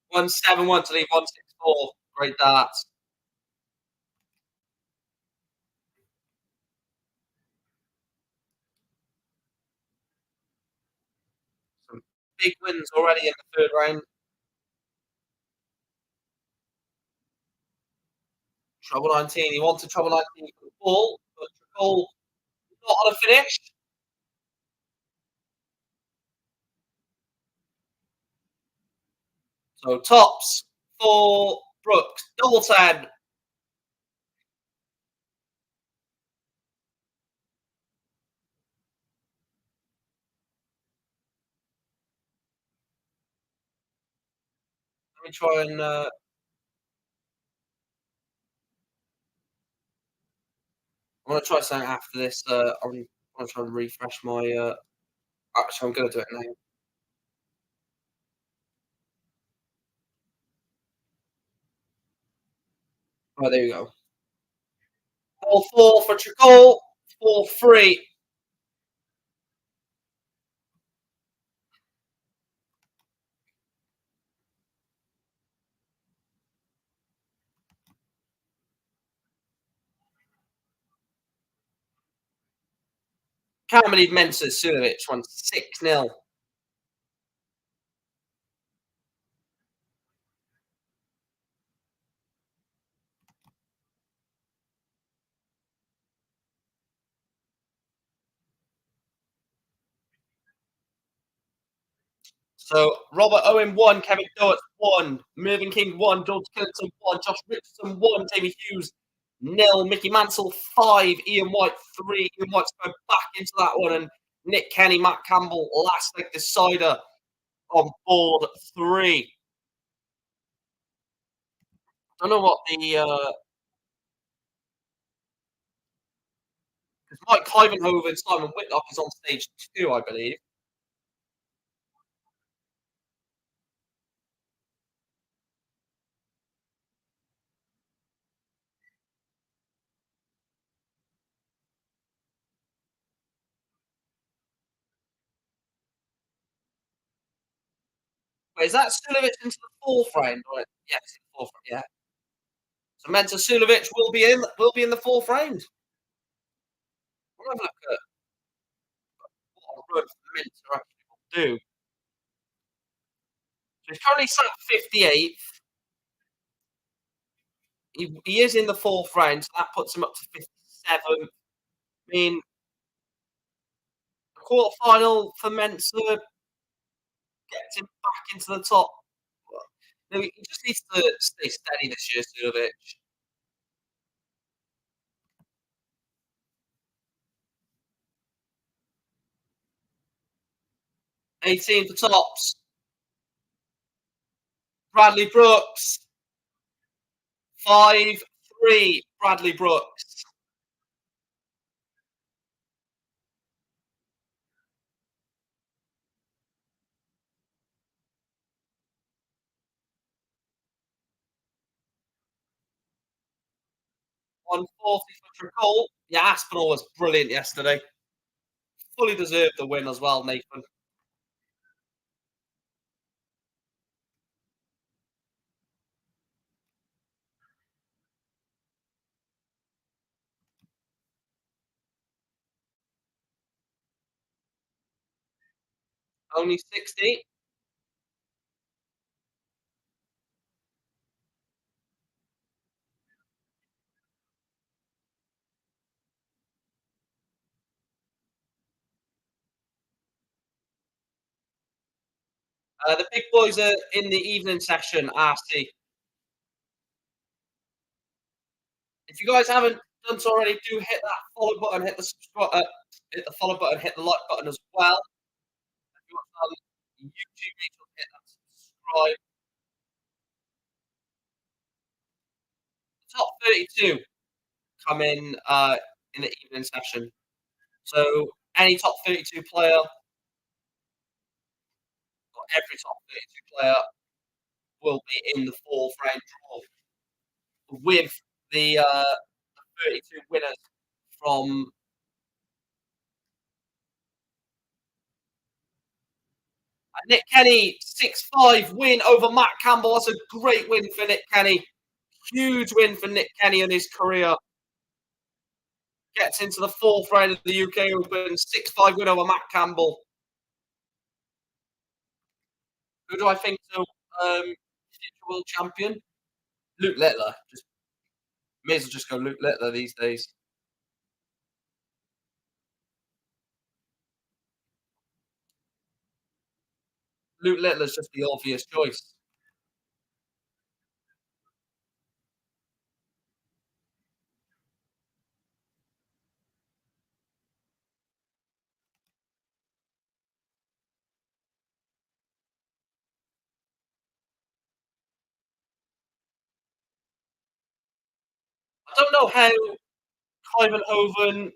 171 to leave 164. Great darts. Some big wins already in the third round. Trouble 19. He wanted trouble 19 for the ball, but Tricol not on a finish. So tops for Brooks. Double 10. Let me try and. I'm gonna try something after this. I'm gonna try and refresh my. Actually, I'm gonna do it now. Right, there you go. 4-4 for Tricol. 4-3. Can't believe Mensah Suljovic won 6-0. So Robert Owen 1, Kevin Doherty 1, Mervyn King 1, George Clinton 1, Josh Richardson 1, Jamie Hughes 0, Mickey Mansell 5, Ian White 3. Ian White's going back into that one, and Nick Kenny, Matt Campbell, last leg decider on board 3. Don't know what the because Mike Clivenhoven and Simon Whitlock is on stage 2, I believe. Wait, is that Suljovic into the fourth round? Or yes, fourth round, yeah. So Mensah Suljovic will be in the fourth round. We'll have a look at what a run Mensah actually will do. So he's currently sat 58th. He is in the fourth round, so that puts him up to 57th. I mean, the quarter final for Mensah gets him back into the top. No, he just needs to stay steady this year, Suljovic. 18 for tops. Bradley Brooks. 5-3. Bradley Brooks. 140 for Tricol. Yeah, Aspinall was brilliant yesterday. Fully deserved the win as well, Nathan. Only 60. The big boys are in the evening session, RC. If you guys haven't done so already, do hit that follow button, hit the subscribe, hit the follow button, hit the like button as well. If you watch on YouTube, make sure to hit that subscribe. Top 32 come in the evening session. So any top 32 player, or every top 32 player, will be in the fourth round draw with the 32 winners from Nick Kenny, 6-5 win over Matt Campbell. That's a great win for Nick Kenny. Huge win for Nick Kenny in his career. Gets into the fourth round of the UK Open, 6-5 win over Matt Campbell. Who do I think so? Future world champion? Luke Littler. Just may as well just go Luke Littler these days. Luke Littler's just the obvious choice. I don't know how Clivenhoven.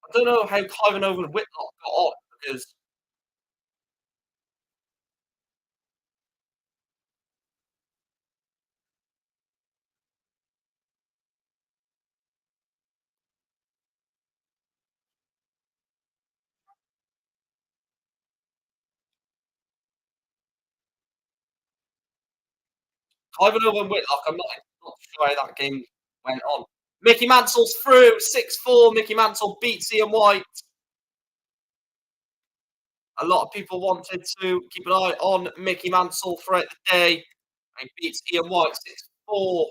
I don't know how Clivenhoven and Whitlock got on because Clivenhoven and Whitlock. I'm not sure how that game went on. Mickey Mansell's through 6-4. Mickey Mansell beats Ian White. A lot of people wanted to keep an eye on Mickey Mansell throughout the day and beats Ian White 6-4.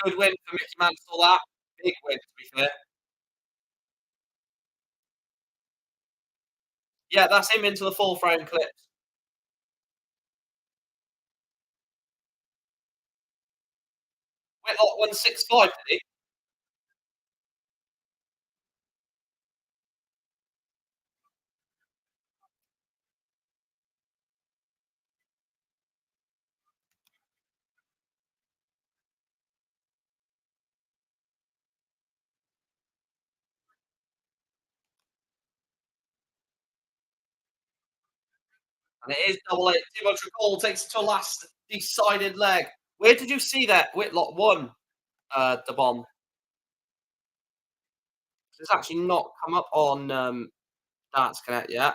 Good win for Mickey Mansell, that. Big win, to be fair. Yeah, that's him into the fourth round clips. Whitlock won 6-5, did he? And it is double eight. Timo Tricol takes it to a last decided leg. Where did you see that Whitlock won the bomb? It's actually not come up on Darts Connect yet.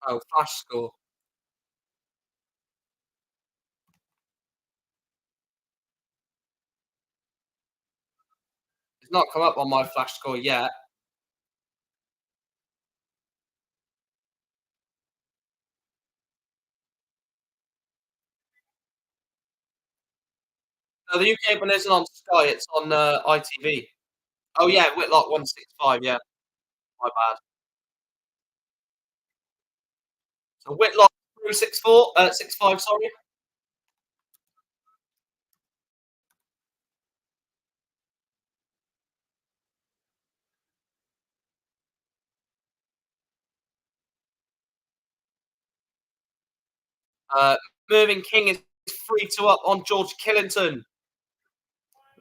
Oh, flash score. It's not come up on my flash score yet. No, the UK one isn't on Sky. It's on ITV. Oh yeah, Whitlock 165. Yeah, my bad. So Whitlock through 6-4, 6-5. Sorry. Uh, Mervyn King is 3-2 up on George Killington.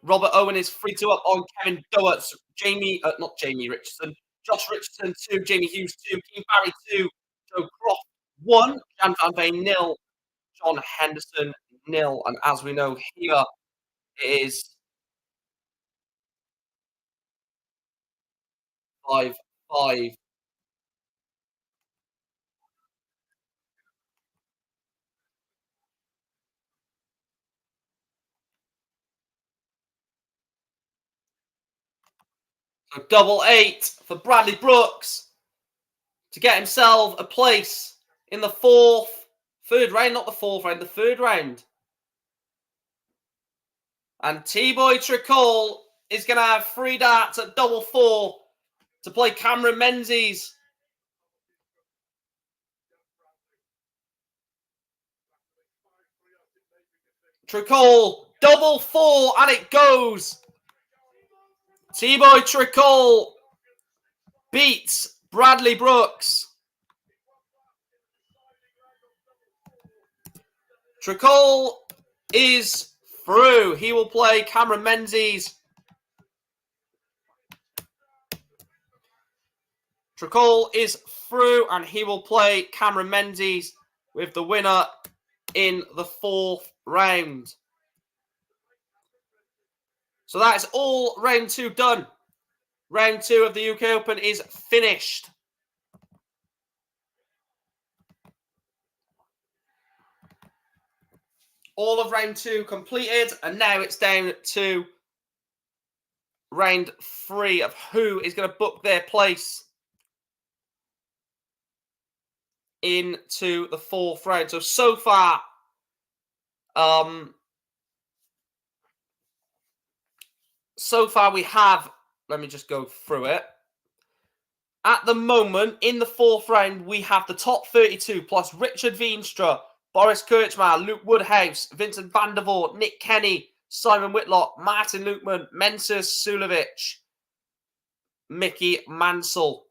Robert Owen is 3-2 up on Kevin Doertz. Not Jamie Richardson. Josh Richardson 2, Jamie Hughes 2, Keane Barry 2, Joe Croft 1, Jan Van Veen 0, John Henderson 0. And as we know here, it is 5-5. So double 8 for Bradley Brooks to get himself a place in the third round, not the fourth round, the third round. And T-Boy Tricol is going to have 3 darts at double 4 to play Cameron Menzies. Tricol, double 4, and it goes. T-Boy Tricol beats Bradley Brooks. Tricol is through. He will play Cameron Menzies. Tricol is through, and he will play Cameron Menzies with the winner in the 4th round. So that is all round 2 done. Round 2 of the UK Open is finished. All of round 2 completed, and now it's down to round 3 of who is going to book their place into the 4th round. So far, we have, let me just go through it. At the moment, in the 4th round, we have the top 32 plus Richard Veenstra, Boris Kirchmar, Luke Woodhouse, Vincent van der Voort, Nick Kenny, Simon Whitlock, Martin Lukman, Mensur Suljovic, Mickey Mansell.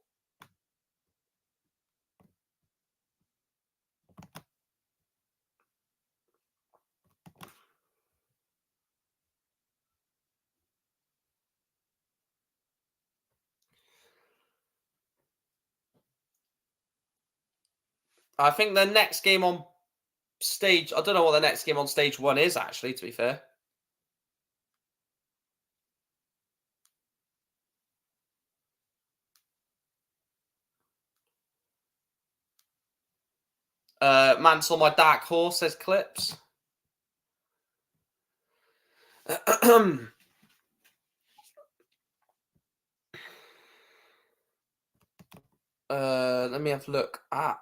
I think the next game on stage, I don't know what the next game on stage 1 is, actually, to be fair. Mansell, my dark horse, says Clips. Let me have a look at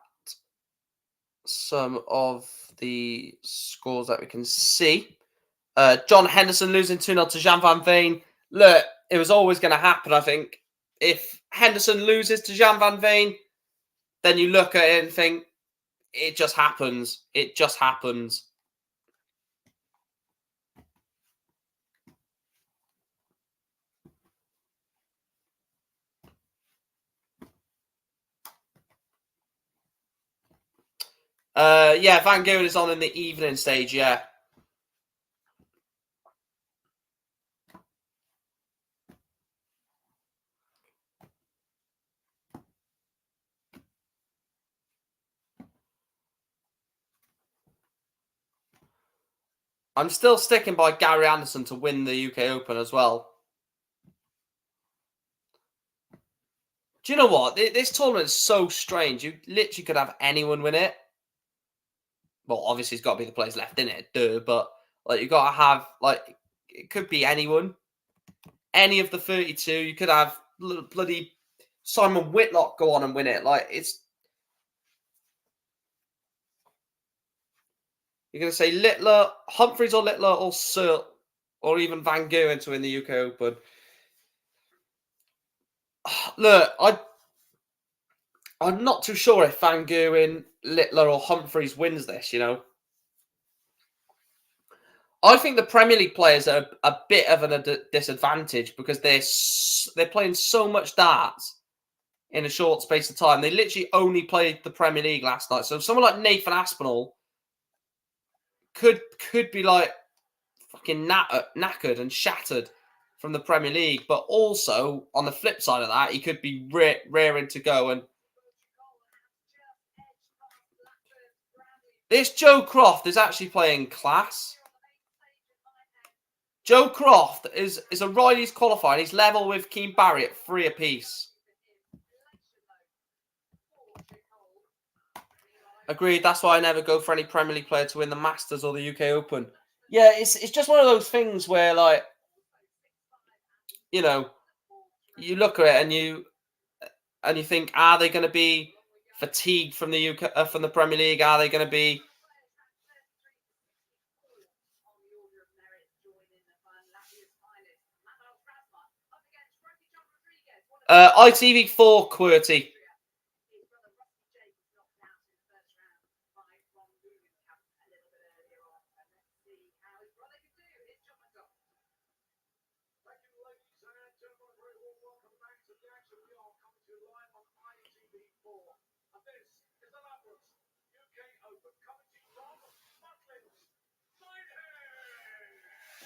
some of the scores that we can see. John Henderson losing 2-0 to Jan van Veen. Look, it was always going to happen, I think. If Henderson loses to Jan van Veen, then you look at it and think, it just happens. It just happens. Yeah, Van Gogh is on in the evening stage, yeah. I'm still sticking by Gary Anderson to win the UK Open as well. Do you know what? This tournament is so strange. You literally could have anyone win it. Well, obviously, it's got to be the players left in it, duh. But like, you got to have, like, it could be anyone. Any of the 32. You could have bloody Simon Whitlock go on and win it. Like, it's... You're going to say Littler, Humphreys or Littler or Searle or even Van Gogh to win the UK Open. Look, I'm not too sure if Van Gogh, Littler or Humphreys wins this, you know. I think the Premier League players are a bit of a disadvantage because they're playing so much darts in a short space of time. They literally only played the Premier League last night. So someone like Nathan Aspinall could be like fucking knackered and shattered from the Premier League. But also, on the flip side of that, he could be raring to go. And this Joe Croft is actually playing class. Joe Croft is a Riley's qualifier. He's level with Keane Barry at 3 apiece. Agreed. That's why I never go for any Premier League player to win the Masters or the UK Open. Yeah, it's just one of those things where, like, you know, you look at it and you think, are they going to be fatigued from the UK from the Premier League? Are they going to be? ITV4 QWERTY.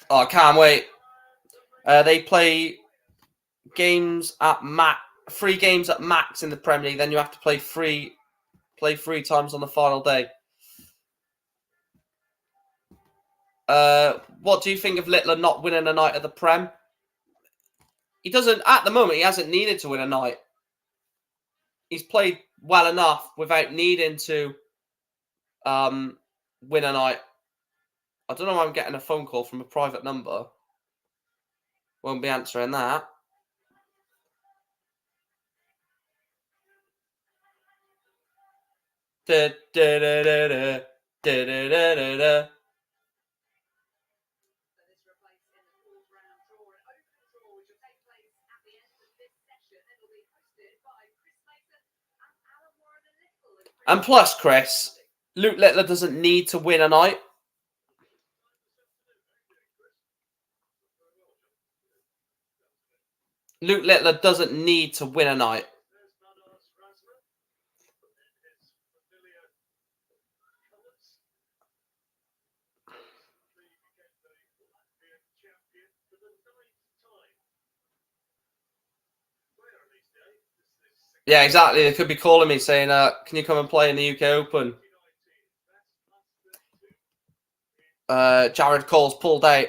Oh, I can't wait. They play games at max, 3 games at max in the Premier League. Then you have to play 3 times on the final day. What do you think of Littler not winning a night at the Prem? He doesn't, at the moment, he hasn't needed to win a night. He's played well enough without needing to win a night. I don't know why I'm getting a phone call from a private number. Won't be answering that. Da, da, da, da, da, da, da, da, da. And plus, Chris, Luke Littler doesn't need to win a night. Luke Littler doesn't need to win a night. Yeah, exactly. They could be calling me saying, can you come and play in the UK Open? Jared Cole's pulled out.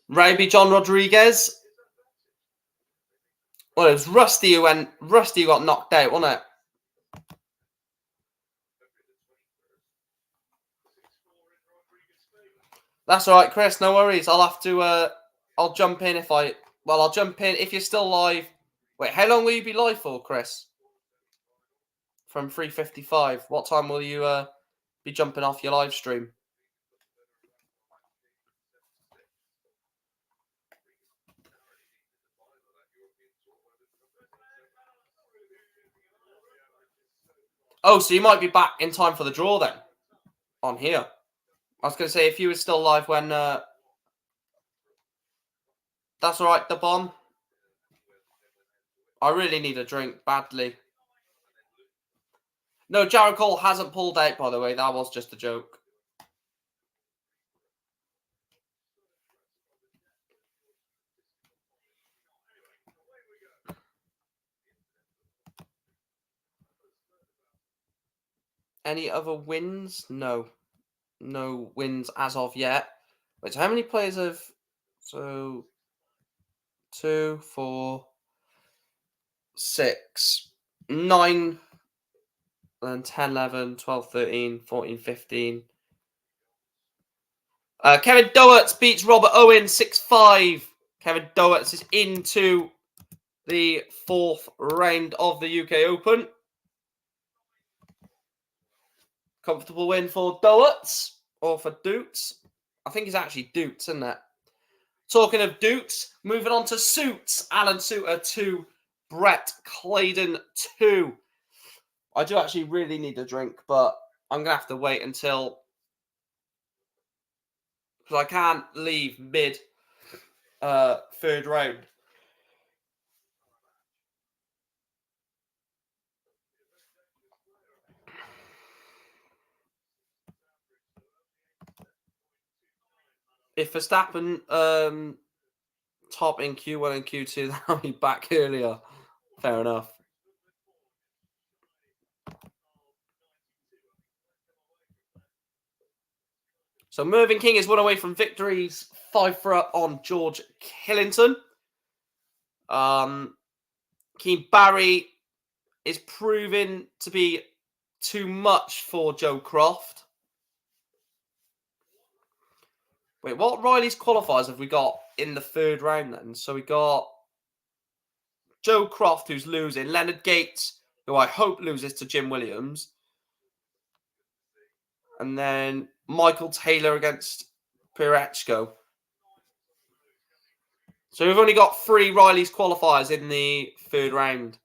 Maybe John Rodriguez. Well, it was Rusty who got knocked out, wasn't it? That's all right, Chris. No worries. I'll have to. I'll jump in I'll jump in if you're still live. Wait, how long will you be live for, Chris? From 3:55. What time will you be jumping off your live stream? Oh, so you might be back in time for the draw then. On here. I was going to say, if you were still live when... That's all right, the bomb. I really need a drink, badly. No, Jared Cole hasn't pulled out, by the way. That was just a joke. Any other wins? No. No wins as of yet. Wait, so how many players have... So... 2, 4... 6... 9... Then 10, 11, 12, 13, 14, 15... Kevin Doherty beats Robert Owen 6-5. Kevin Doherty is into the 4th round of the UK Open. Comfortable win for Doherty, or for Doots. I think it's actually Doots, isn't it? Talking of Doots, moving on to Suits. Alan Suter 2, Brett Claydon 2. I do actually really need a drink, but I'm going to have to wait until... Because I can't leave mid 3rd round. If Verstappen top in Q1 and Q2, then I'll be back earlier. Fair enough. So Mervyn King is 1 away from victories. 5 for up on George Killington. Keane Barry is proving to be too much for Joe Croft. Wait, what Riley's qualifiers have we got in the third round then? So we got Joe Croft, who's losing. Leonard Gates, who I hope loses to Jim Williams. And then Michael Taylor against Pirechko. So we've only got 3 Riley's qualifiers in the third round.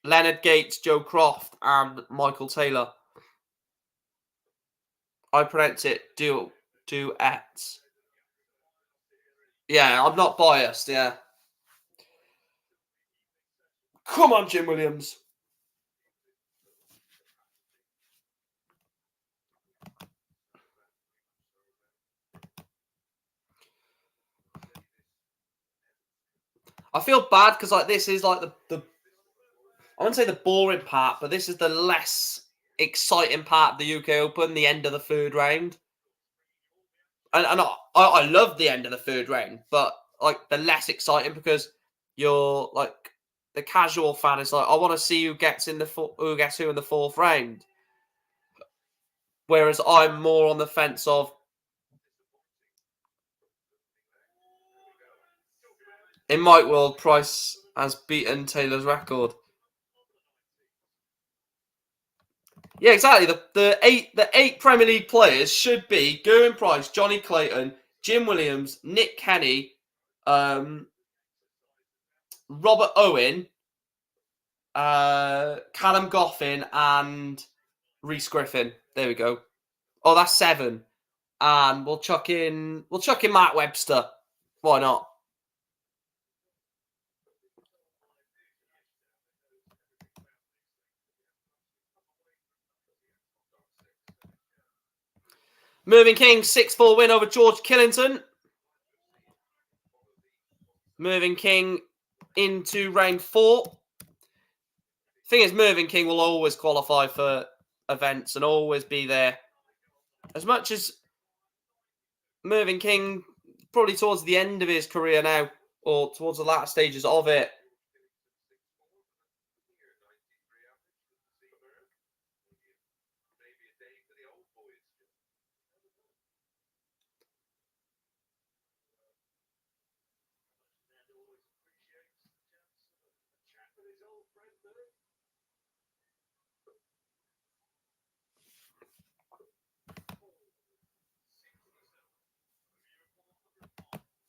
Leonard Gates, Joe Croft, and Michael Taylor. I pronounce it duets. Yeah, I'm not biased, yeah. Come on, Jim Williams. I feel bad because like this is like the I wouldn't say the boring part, but this is the less exciting part of the UK Open, the end of the third round. And I love the end of the third round, but like the less exciting because you're like the casual fan is like, I want to see who gets who in the fourth round. Whereas I'm more on the fence of in Mike World, Price has beaten Taylor's record. Yeah, exactly. The eight Premier League players should be Gerwyn Price, Johnny Clayton, Jim Williams, Nick Kenny, Robert Owen, Callum Goffin, and Reece Griffin. There we go. Oh, that's 7. And we'll chuck in Matt Webster. Why not? Mervyn King, 6-4 win over George Killington. Mervyn King into round 4. Thing is, Mervyn King will always qualify for events and always be there. As much as Mervyn King, probably towards the end of his career now, or towards the latter stages of it,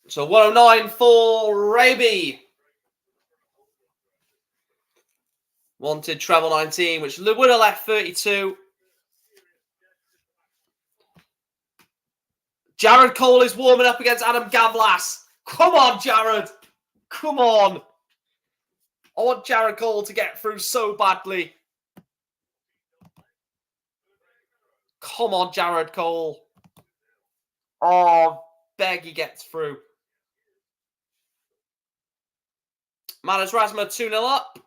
so 109 for Raby. Wanted treble 19, which would have left 32. Jared Cole is warming up against Adam Gavlas. Come on, Jared. Come on. I want Jared Cole to get through so badly. Come on, Jared Cole. Oh, beg he gets through. Manos Rasma 2-0 up.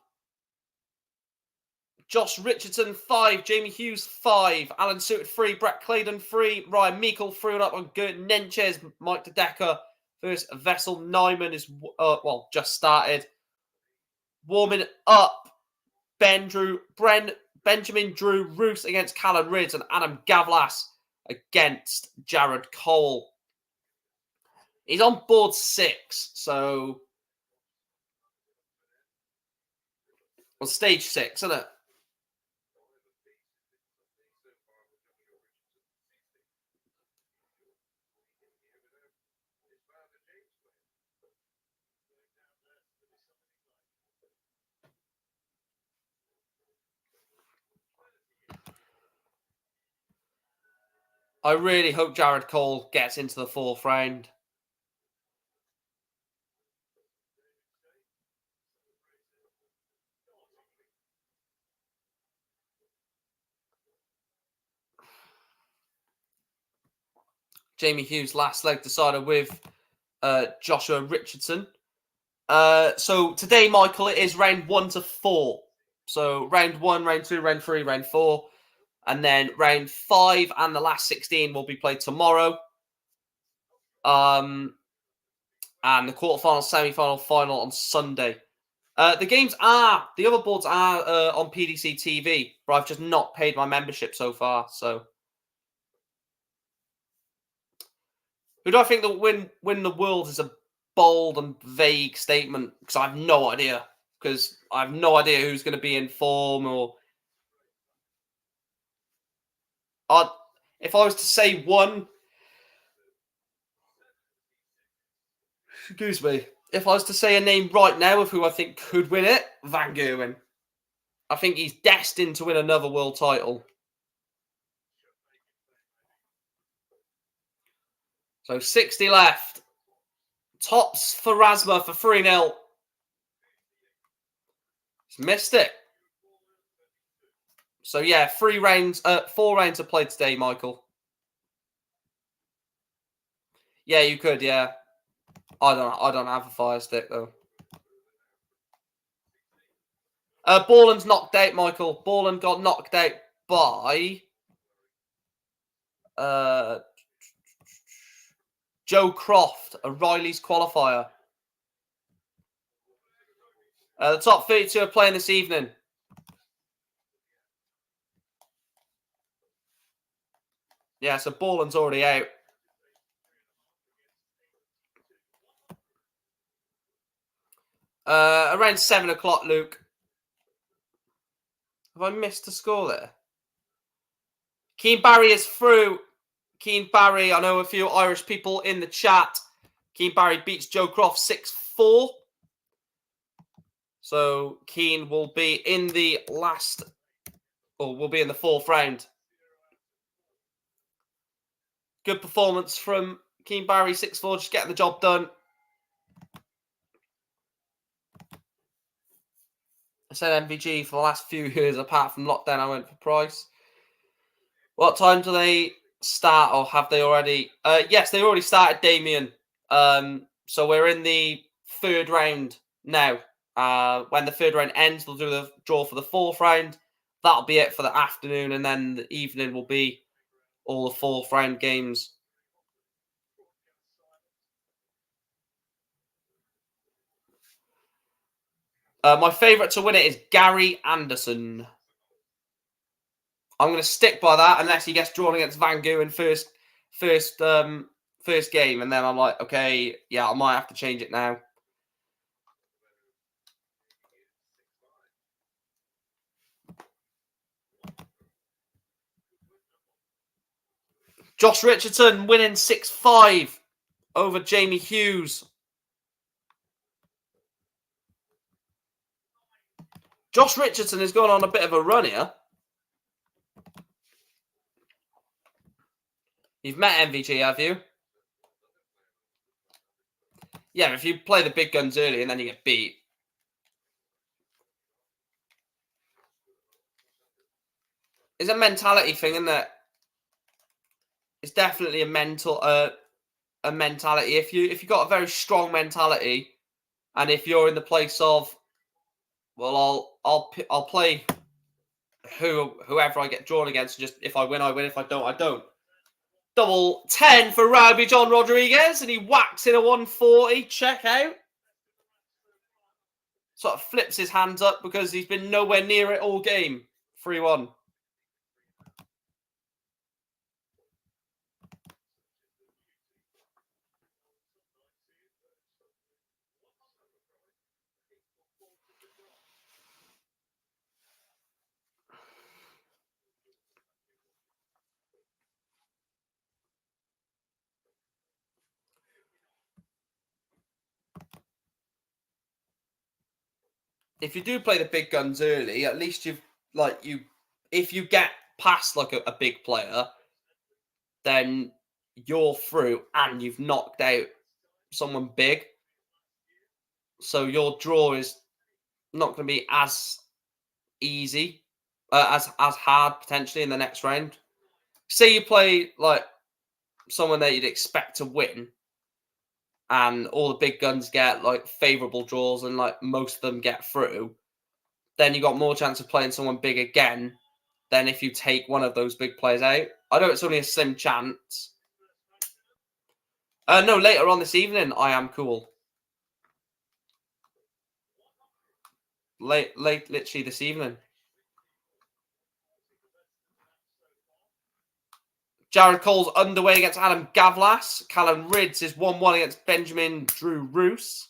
Josh Richardson 5, Jamie Hughes 5, Alan Suited 3, Brett Claydon 3, Ryan Meikle 3 up on Gert Nenches, Mike De Decker versus Vessel Nyman is just started. Warming up, Benjamin Drew Roos against Callan Ridge and Adam Gavlas against Jared Cole. He's on board 6, so stage 6, isn't it? I really hope Jared Cole gets into the 4th round. Jamie Hughes last leg decider with Joshua Richardson. So today, Michael, it is round 1 to 4. So round 1, round 2, round 3, round 4. And then round 5 and the last 16 will be played tomorrow. And the quarterfinal, semi-final, final on Sunday. The other boards are on PDC TV, but I've just not paid my membership so far. So, who do I think that win the world is a bold and vague statement because I have no idea. Because I have no idea who's going to be in form or. If I was to say one, excuse me, if I was to say a name right now of who I think could win it, Van Gerwen. I think he's destined to win another world title. So 60 left. Tops for Rasma for 3-0. He's missed it. So yeah, 4 rounds are played today, Michael. Yeah, you could, yeah. I don't have a fire stick though. Borland's knocked out, Michael. Borland got knocked out by Joe Croft, a Riley's qualifier. The top 32 are playing this evening. Yeah, so Borland's already out. Around 7 o'clock, Luke. Have I missed a score there? Keane Barry is through. Keane Barry, I know a few Irish people in the chat. Keane Barry beats Joe Croft 6-4. So Keane will be in the will be in the 4th round. Good performance from Keane Barry, 6-4, just getting the job done. I said MVG for the last few years, apart from lockdown, I went for Price. What time do they start, or have they already? Yes, they already started, Damien. So we're in the 3rd round now. When the 3rd round ends, we'll do the draw for the 4th round. That'll be it for the afternoon, and then the evening will be all the 4th round games. My favourite to win it is Gary Anderson. I'm going to stick by that unless he gets drawn against Van Gerwen first game, and then I'm like, okay, yeah, I might have to change it now. Josh Richardson winning 6-5 over Jamie Hughes. Josh Richardson is going on a bit of a run here. You've met MVG, have you? Yeah, if you play the big guns early and then you get beat. It's a mentality thing, isn't it? It's definitely a mentality. If you got a very strong mentality, and if you're in the place of, well, I'll play whoever I get drawn against. Just if I win, I win. If I don't, I don't. Double 10 for Rugby John Rodriguez, and he whacks in a 140. Check out. Sort of flips his hands up because he's been nowhere near it all game. 3-1. If you do play the big guns early, at least if you get past like a big player, then you're through and you've knocked out someone big. So your draw is not going to be as easy, as hard potentially in the next round. Say you play like someone that you'd expect to win, and all the big guns get like favourable draws, and like most of them get through. Then you got more chance of playing someone big again than if you take one of those big players out. I know it's only a slim chance. No, later on this evening, I am cool. literally this evening. Jared Cole's underway against Adam Gavlas. Callum Ridds is 1-1 against Benjamin Drew Roos.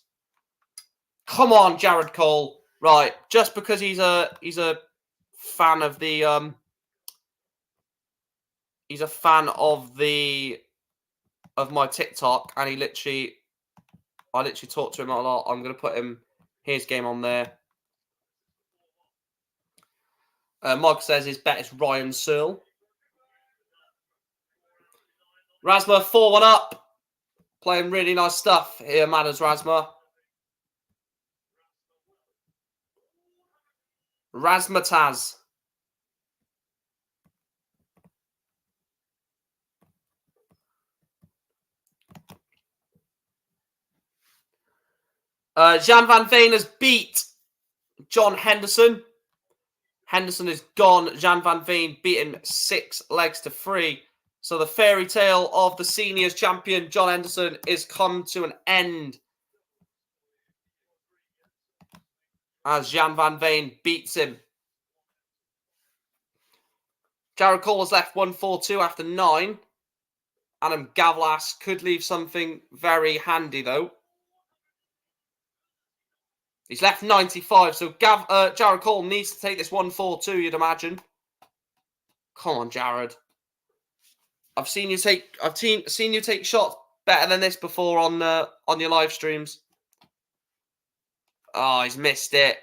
Come on, Jared Cole. Right, just because he's a fan of the he's a fan of my TikTok, and I literally talk to him a lot. I'm gonna put his game on there. Mike says his bet is Ryan Searle. Rasma 4-1 up. Playing really nice stuff here, Matters Rasma. Razmataz. Jan van Veen has beat John Henderson. Henderson is gone. Jan van Veen beat him 6 legs to 3. So the fairy tale of the seniors champion, John Henderson, is come to an end. As Jan van Veen beats him. Jared Cole has left 1-4-2 after 9. Adam Gavlas could leave something very handy, though. He's left 95, so Jared Cole needs to take this 1-4-2, you'd imagine. Come on, Jared. I've seen you take shots better than this before on your live streams. Oh, he's missed it.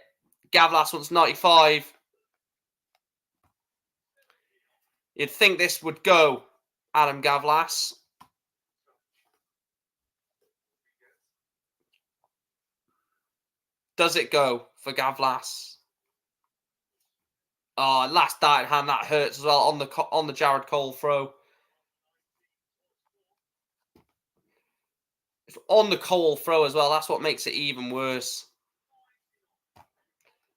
Gavlas wants 95. You'd think this would go, Adam Gavlas. Does it go for Gavlas? Oh, last dart in hand, that hurts as well on the Jared Cole throw. It's on the Cole throw as well. That's what makes it even worse.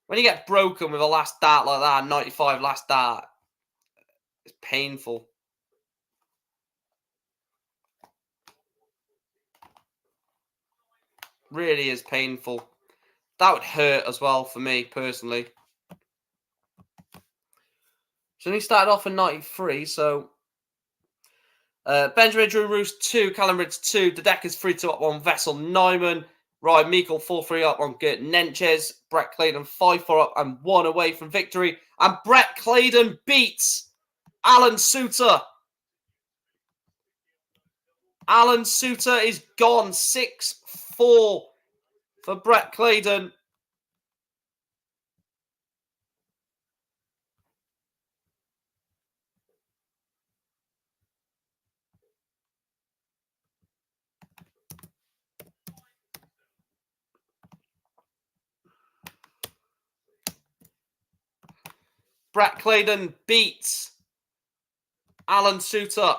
When you get broken with a last dart like that, 95 last dart, it's painful. Really is painful. That would hurt as well for me, personally. So he started off in 93, so... Benjamin Drew Roos 2, Callum Ridds 2, the deck is 3-2 up on Vessel Nyman, Ryan Meikle 4-3 up on Gert Nenches, Brett Claydon 5-4 up and 1 away from victory, and Brett Claydon beats Alan Suter. Alan Suter is gone, 6-4 for Brett Claydon. Brett Claydon beats Alan Suter.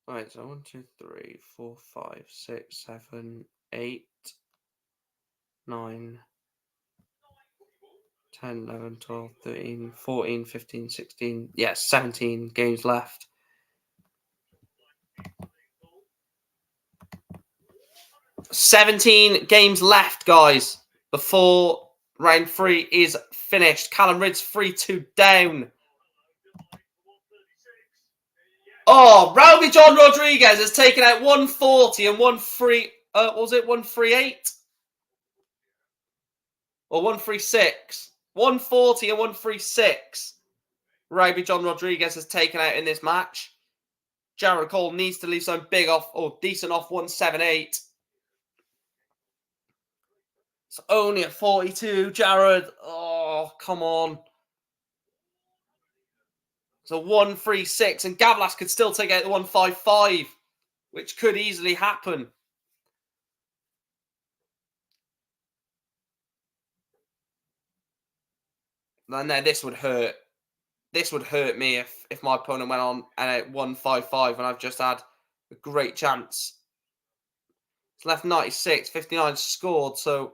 Right, so 1, 2, 3, 4, 5, 6, 7, 8, 9, 10, 11, 12, 13, 14, 15, 16. Yeah, 17 games left. "17 games left, guys, before round 3 is finished. Callum Ridds 3-2 down. Oh, Rowby John Rodriguez has taken out 140 and 1-3. What was it? 138? Or 136? 140 and 136. Rowby John Rodriguez has taken out in this match. Jared Cole needs to leave some big off or decent off 178. It's only at 42, Jared. Oh, come on. So 136, and Gavlas could still take out the 155. which could easily happen. And then this would hurt. This would hurt me if my opponent went on and it won 5-5 and I've just had a great chance. It's left 96, 59 scored, so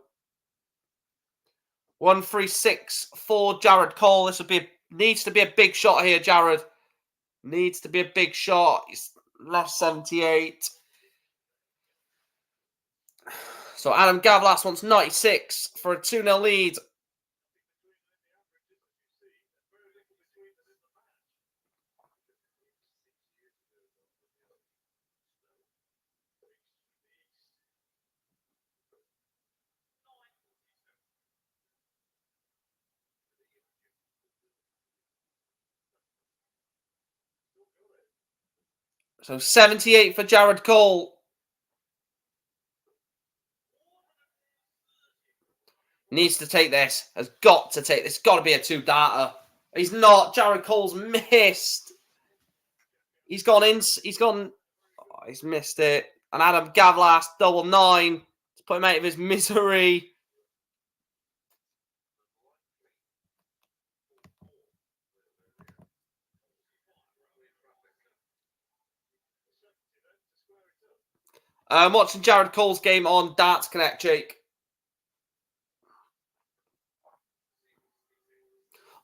1-3-6 for Jared Cole. This would be needs to be a big shot here, Jared. Needs to be a big shot. He's left 78. So Adam Gavlas wants 96 for a 2-0 lead. So 78 for Jared Cole. Needs to take this. Has got to take this. Got to be a 2-darter. He's not. Jared Cole's missed. He's gone in. He's gone. Oh, he's missed it. And Adam Gavlas, double 9. To put him out of his misery. I'm watching Jared Cole's game on Darts Connect, Jake.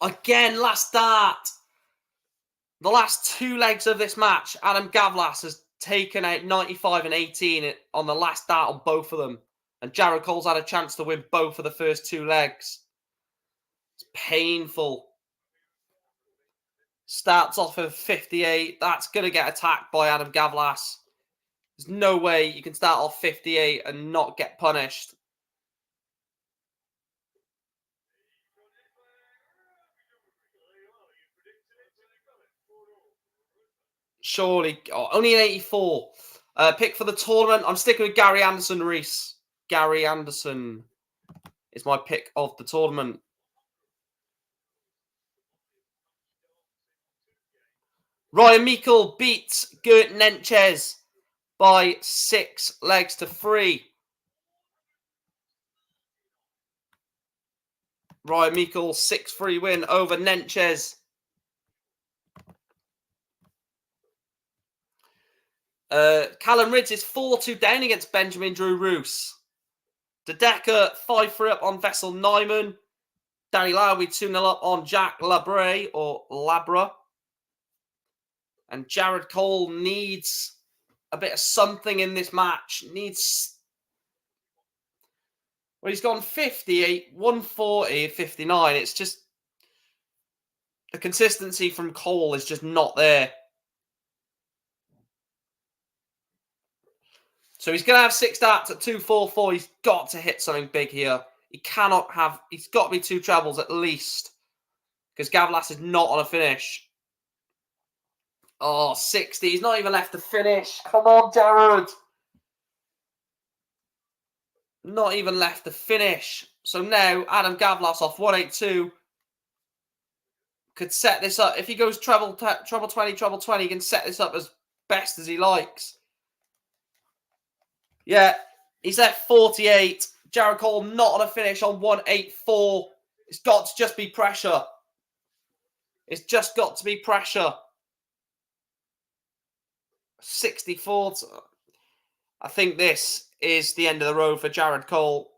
Again, last start. The last 2 legs of this match, Adam Gavlas has taken out 95 and 18 on the last start on both of them. And Jared Cole's had a chance to win both of the first 2 legs. It's painful. Starts off at 58. That's going to get attacked by Adam Gavlas. There's no way you can start off 58 and not get punished. Surely. Oh, only an 84. Pick for the tournament. I'm sticking with Gary Anderson, Reese. Gary Anderson is my pick of the tournament. Ryan Meikle beats Gert Nenches by 6 legs to 3. Ryan Meikle, 6-3 win over Nenches. Callum Ridds is 4-2 down against Benjamin Drew Roos. De Decker 5-3 up on Vessel Nyman. Danny Lowry 2-0 up on Jack Labre or Labra. And Jared Cole needs a bit of something in this match. Well, he's gone 58, 140, 59. It's just the consistency from Cole is just not there. So he's going to have 6 starts at 2-4-4. He's got to hit something big here. He's got to be 2 trebles at least. Because Gavlas is not on a finish. Oh, 60. He's not even left to finish. Come on, Jared. Not even left to finish. So now Adam Gavlas off 182 could set this up. If he goes treble 20, treble 20, he can set this up as best as he likes. Yeah, he's at 48. Jared Cole not on a finish on 184. It's got to just be pressure. It's just got to be pressure. 64. I think this is the end of the road for Jared Cole.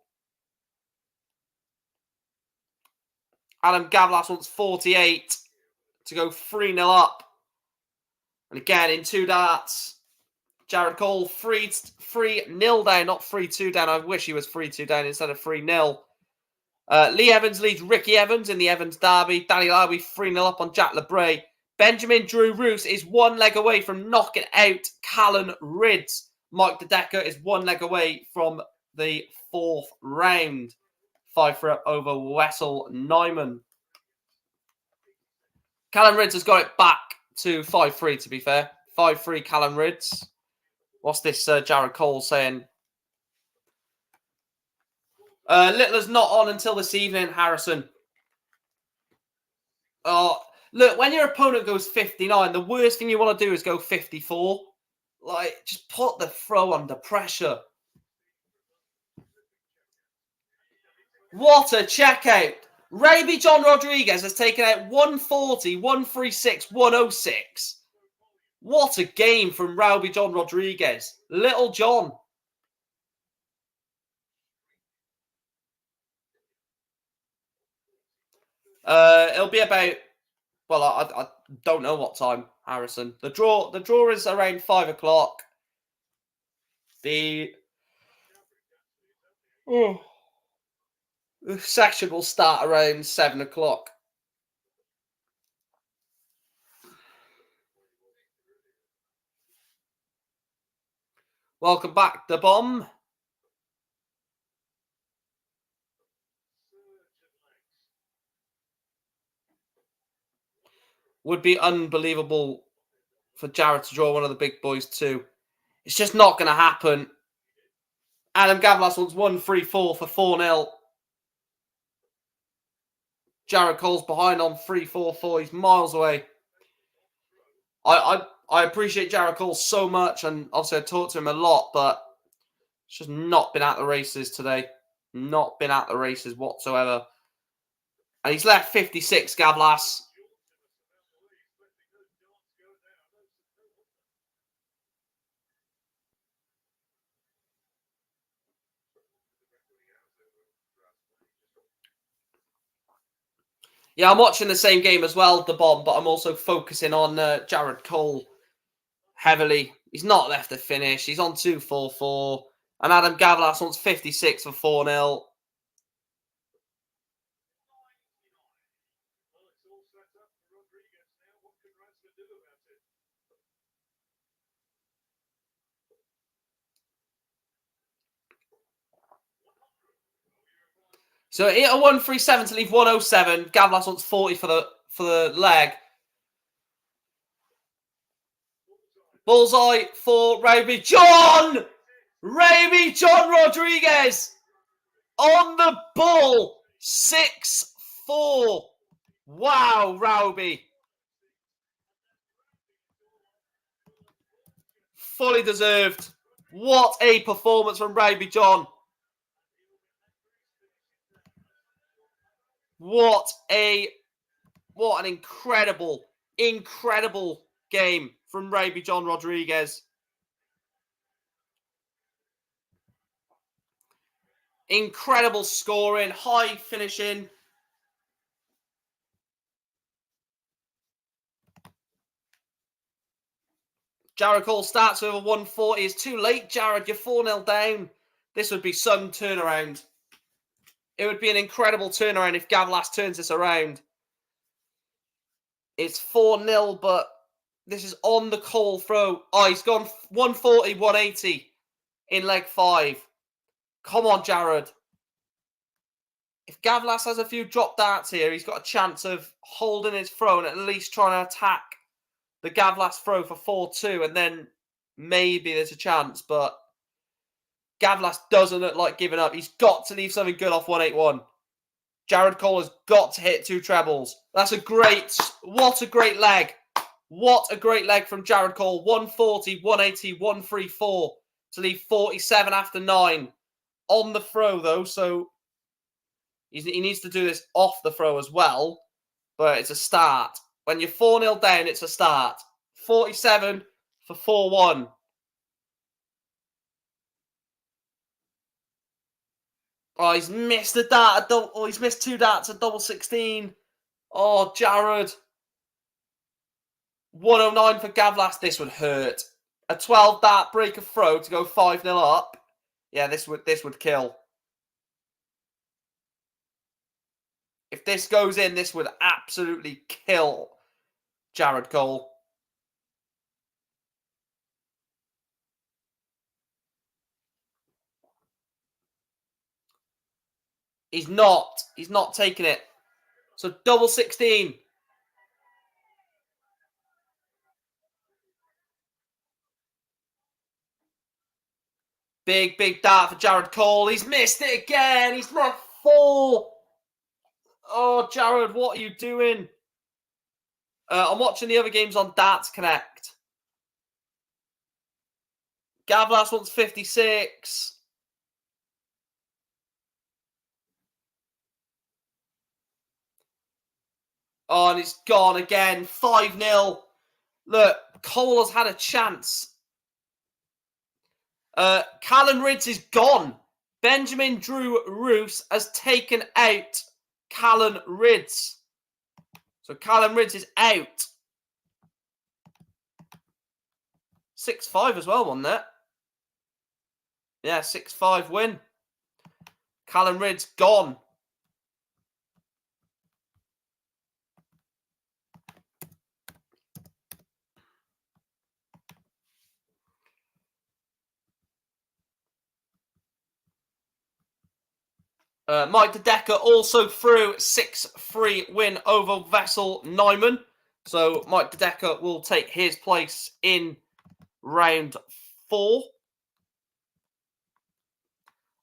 Adam Gavlas wants 48 to go 3-0 up. And again, in 2 darts. Jared Cole 3-0 down, not 3-2 down. I wish he was 3-2 down instead of 3-0. Lee Evans leads Ricky Evans in the Evans derby. Danny Lowry 3-0 up on Jack Labre. Benjamin Drew Roos is 1 leg away from knocking out Callan Ridds. Mike De Decker is 1 leg away from the 4th round. 5-3 up over Wessel Nyman. Callan Ridds has got it back to 5-3, to be fair. 5-3 Callan Ridds. What's this Jared Cole saying? Littler's not on until this evening, Harrison. Oh, look, when your opponent goes 59, the worst thing you want to do is go 54. Like, just put the throw under pressure. What a checkout. Raby John Rodriguez has taken out 140, 136, 106. What a game from Raby John Rodriguez. Little John. It'll be about, well, I don't know what time, Harrison. The draw is around 5 o'clock. The section will start around 7 o'clock. Welcome back, The Bomb. Would be unbelievable for Jared to draw one of the big boys too. It's just not going to happen. Adam Gavlas wants 1-3-4 for 4-0. Jared Cole's behind on 3-4-4. He's miles away. I appreciate Jared Cole so much, and obviously I talked to him a lot, but it's just not been at the races today. Not been at the races whatsoever. And he's left 56, Gavlas. Yeah, I'm watching the same game as well, The Bomb, but I'm also focusing on Jared Cole heavily. He's not left to finish. He's on 2-4-4. And Adam Gavlas wants 56 for 4-0. So hit a 1-3-7 to leave 107. Gavlas wants 40 for the leg. Bullseye for Raby John! Raby John Rodriguez on the ball. 6-4. Wow, Raby. Fully deserved. What a performance from Raby John. What an incredible game from Raby John Rodriguez. Incredible scoring, high finishing. Jared Cole starts with a 140. It's too late, Jared. You're 4-0 down. This would be some turnaround. It would be an incredible turnaround if Gavlas turns this around. It's 4-0, but this is on the Cole throw. Oh, he's gone 140, 180 in leg 5. Come on, Jared. If Gavlas has a few drop darts here, he's got a chance of holding his throw and at least trying to attack the Gavlas throw for 4-2, and then maybe there's a chance, but Gavlas doesn't look like giving up. He's got to leave something good off 181. Jared Cole has got to hit 2 trebles. What a great leg. What a great leg from Jared Cole. 140, 180, 134 to leave 47 after 9 on the throw, though, so he needs to do this off the throw as well, but it's a start. When you're 4-0 down, it's a start. 47 for 4-1. Oh, he's missed a dart. He's missed 2 darts at double 16. Oh, Jared. 109 for Gavlas. This would hurt. A 12 dart break of throw to go 5-0 up. Yeah, this would kill. If this goes in, this would absolutely kill Jared Cole. He's not taking it. So double 16. Big dart for Jared Cole. He's missed it again. He's left 4. Oh, Jared, what are you doing? I'm watching the other games on Darts Connect. Gavlas wants 56. Oh, and it's gone again. 5-0. Look, Cole has had a chance. Callan Ridds is gone. Benjamin Drew Roos has taken out Callan Ridds. So Callan Ridds is out. 6-5 as well, wasn't it? Yeah, 6-5 win. Callan Ridds gone. Mike De Decker also through 6-3 win over Vessel Nyman. So Mike De Decker will take his place in round 4.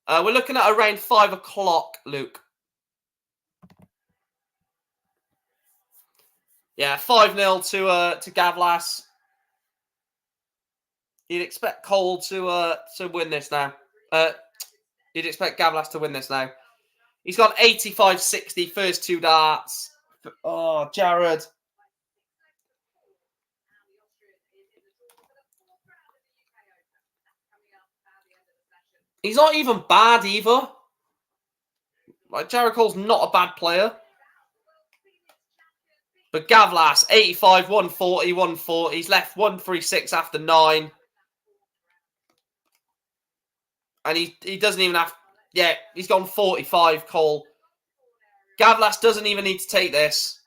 We're looking at around 5 o'clock, Luke. Yeah, 5-0 to Gavlas. You'd expect Cole to win this now. You'd expect Gavlas to win this now. He's got 85-60 first 2 darts. Oh, Jared. He's not even bad either. Like, Jared Cole's not a bad player. But Gavlas, 85, 140, 140. He's left 136 after 9. And he doesn't even have... Yeah, he's gone 45, Cole. Gavlas doesn't even need to take this.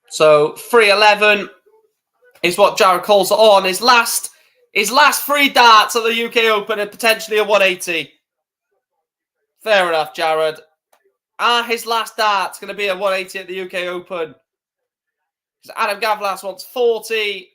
So 3-11 is what Jared Cole's on. His last 3 darts at the UK Open and potentially a 180. Fair enough, Jared. His last dart's going to be a 180 at the UK Open. Adam Gavlas wants 40.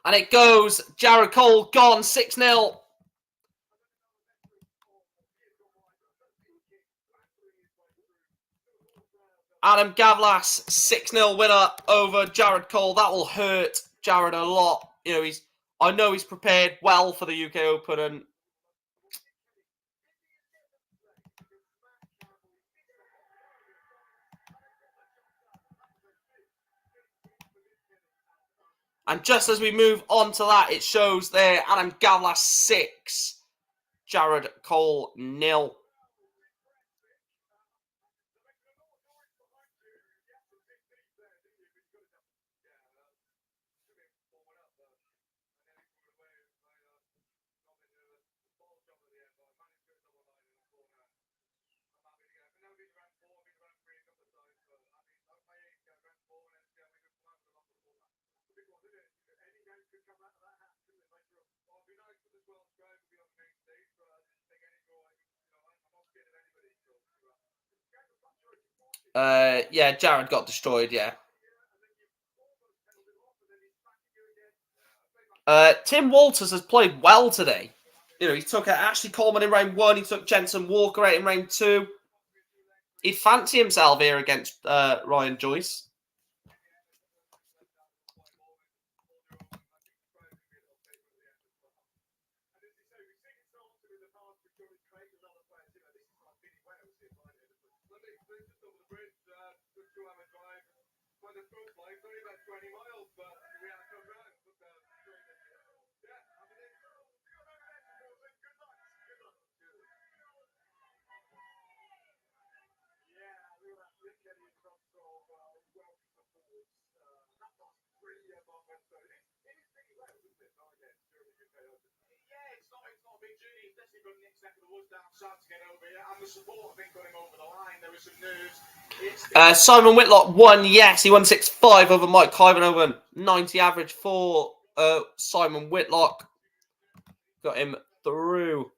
And it goes. Jared Cole gone 6-0. Adam Gavlas 6-0 winner over Jared Cole. That will hurt Jared a lot. You know, I know he's prepared well for the UK Open and just as we move on to that, it shows there Adam Gavlas 6, Jared Cole 0. Yeah, Jared got destroyed, yeah. Tim Walters has played well today. You know, he took Ashley Coleman in round 1. He took Jensen Walker out in round 2. He'd fancy himself here against Ryan Joyce. Simon Whitlock won. Yes, he won 6-5 over Mike Ivanhoven. 90 average for Simon Whitlock. Got him through.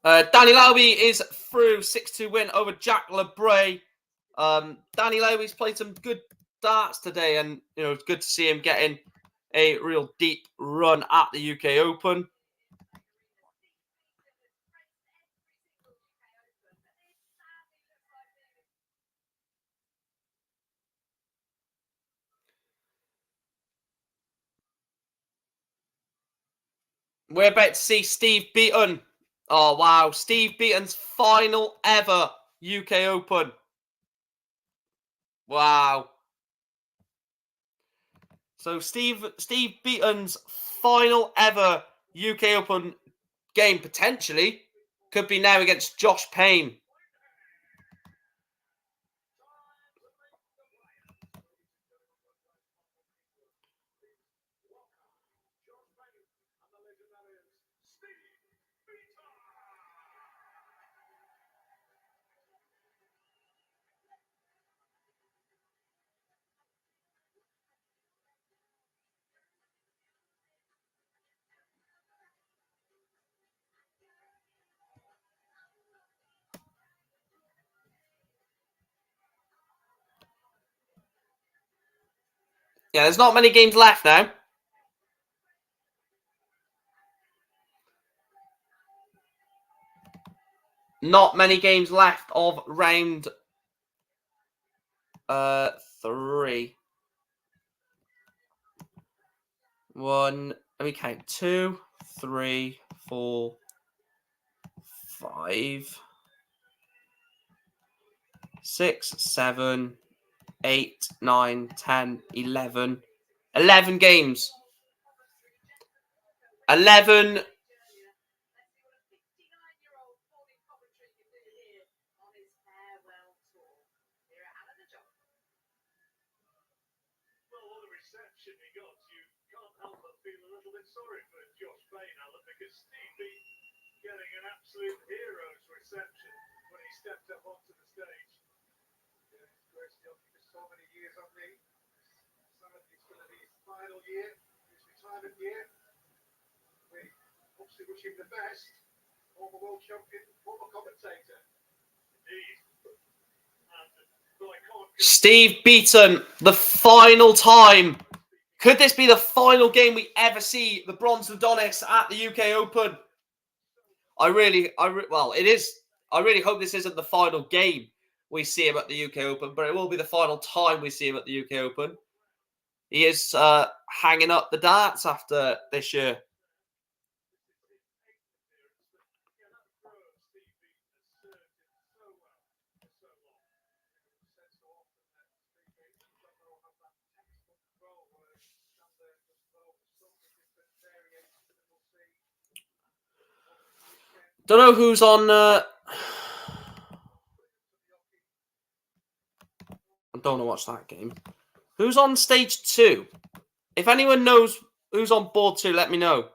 Danny Lowby is through. 6-2 win over Jack LeBray. Danny Lowby's played some good darts today, and it's good to see him getting a real deep run at the UK Open. We're about to see Steve Beaton. Oh, wow. Steve Beaton's final ever UK Open. Wow. So Steve Beaton's final ever UK Open game, potentially, could be now against Josh Payne. Yeah, there's not many games left now. Not many games left of round 3. 1, let me count. 2, 3, 4, 5, 6, 7, 8, 9, 10, 11. 11 games. 11. Sorry for Josh Payne, Alan, because Steve Beat getting an absolute hero's reception when he stepped up onto the stage. Yeah, he's graced the office for so many years on me. It's going to be his final year, his retirement year. We obviously wish him the best. Former world champion, former commentator. Indeed. Steve Beaton, the final time. Could this be the final game we ever see the Bronze Adonis at the UK Open? Well, it is. I really hope this isn't the final game we see him at the UK Open, but it will be the final time we see him at the UK Open. He is hanging up the darts after this year. Don't know who's on. I don't want to watch that game. Who's on stage 2? If anyone knows who's on board 2, let me know.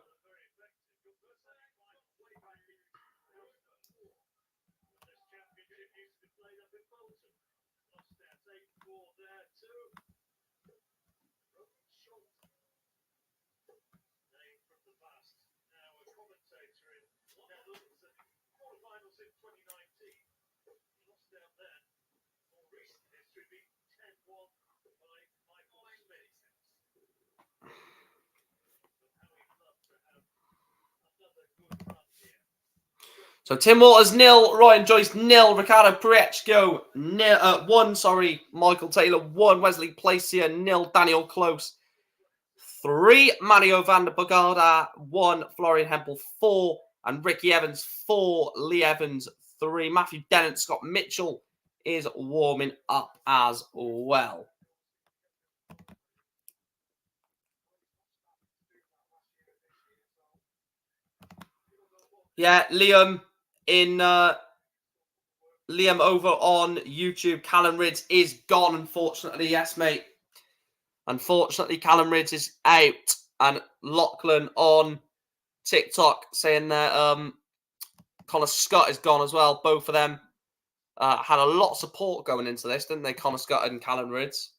So Tim Waters 0, Ryan Joyce 0, Ricardo Purecchio 1, Michael Taylor 1, Wesley Placier 0, Daniel Close 3, Mario van der Bogarda 1, Florian Hempel 4, and Ricky Evans 4, Lee Evans 3. Matthew Dennett, Scott Mitchell is warming up as well. Yeah, Liam over on YouTube. Callum Ridds is gone, unfortunately. Yes, mate. Unfortunately, Callum Ridds is out. And Lachlan on TikTok saying that Connor Scott is gone as well. Both of them had a lot of support going into this, didn't they? Connor Scott and Callan Rydz.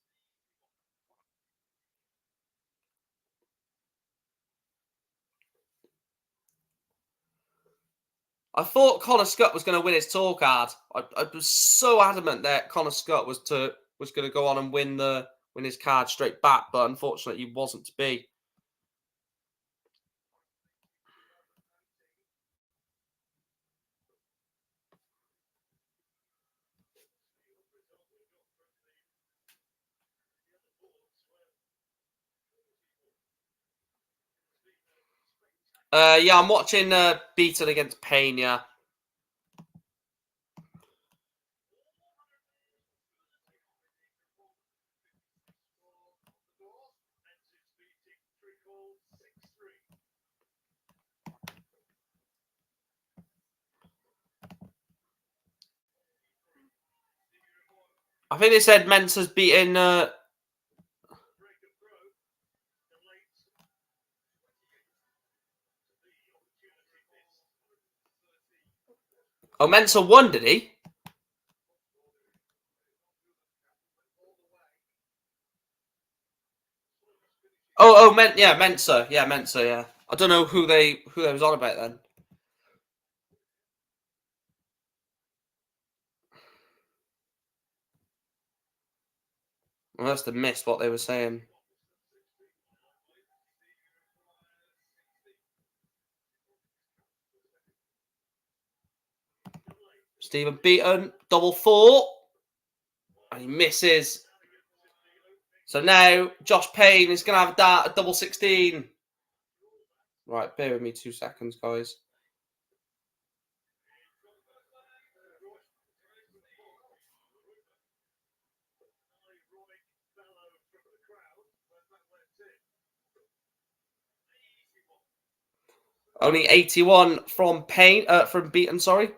I thought Connor Scott was going to win his tour card. I was so adamant that Connor Scott was going to go on and win his card straight back, but unfortunately, he wasn't to be. Yeah, I'm watching Beaton against Payne. Yeah. I think they said Mensa's beaten. Oh, Mensa won, did he? Mensa. Yeah, Mensa. Yeah. I don't know who they was on about then. I must have missed what they were saying. Stephen Beaton, double 4. And he misses. So now Josh Payne is going to have a dart at double 16. Right, bear with me 2 seconds, guys. Only 81 from Payne, from Beaton, sorry.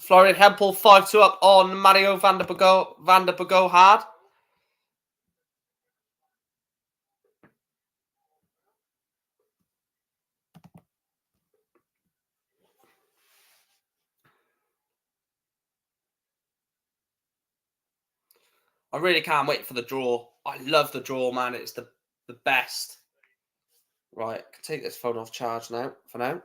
Florian Hempel 5-2 up on Mario van der Bogaard. I really can't wait for the draw. I love the draw, man. It's the best. Right, I can take this phone off charge now, for now.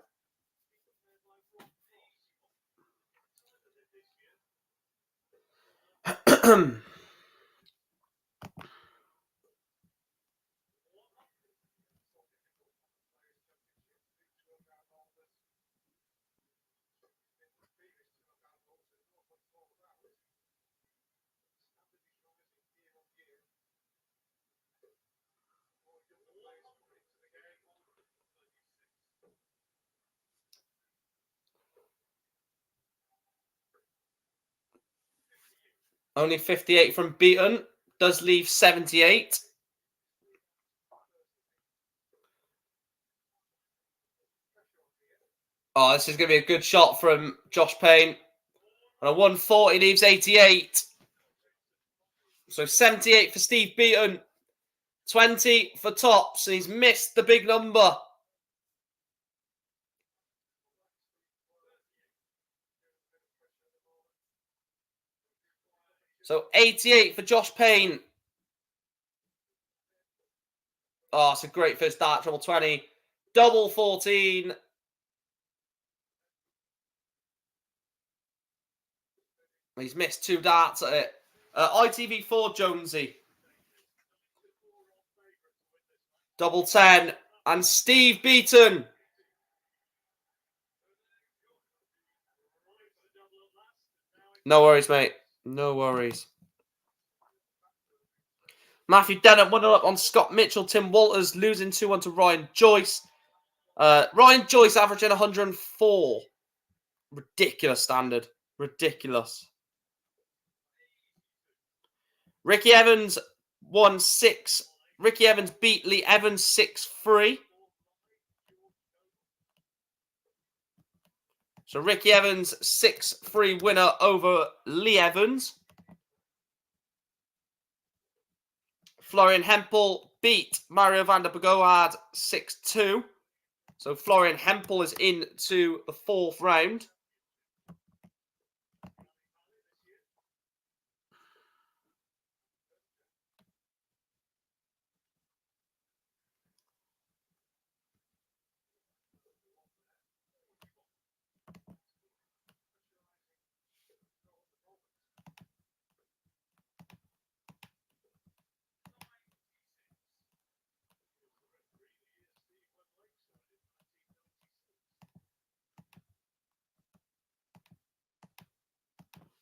Only 58 from Beaton. Does leave 78. Oh, this is going to be a good shot from Josh Payne. And a 140 leaves 88. So 78 for Steve Beaton. 20 for Tops. And he's missed the big number. So 88 for Josh Payne. Oh, it's a great first dart. Treble 20. Double 14. He's missed 2 darts at it. ITV4 Jonesy. Double 10. And Steve Beaton. No worries, mate. No worries. Matthew Dennett 1-up on Scott Mitchell. Tim Walters losing 2-1 to Ryan Joyce. Ryan Joyce averaging 104. Ridiculous standard. Ridiculous. Ricky Evans won 6. Ricky Evans beat Lee Evans 6-3. So Ricky Evans 6-3 winner over Lee Evans. Florian Hempel beat Mario van der Bogaard 6-2. So Florian Hempel is into the 4th round.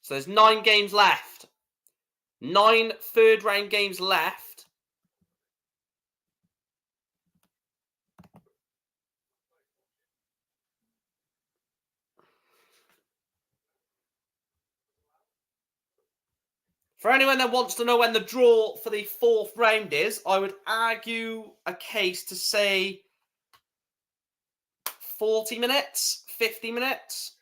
So there's 9 games left. 9 third round games left. For anyone that wants to know when the draw for the 4th round is, I would argue a case to say 40 minutes, 50 minutes.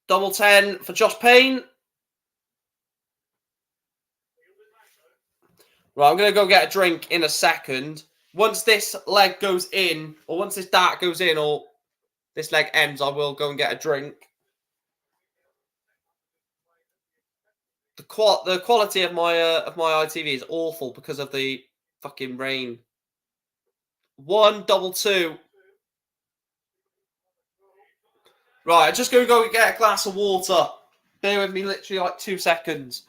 Double 10 for Josh Payne. Right, I'm going to go get a drink in a second. Once this leg goes in, or once this dart goes in, or this leg ends, I will go and get a drink. The quality of my ITV is awful because of the fucking rain. 1, double 2. Right, I'm just going to go get a glass of water. Bear with me literally like 2 seconds.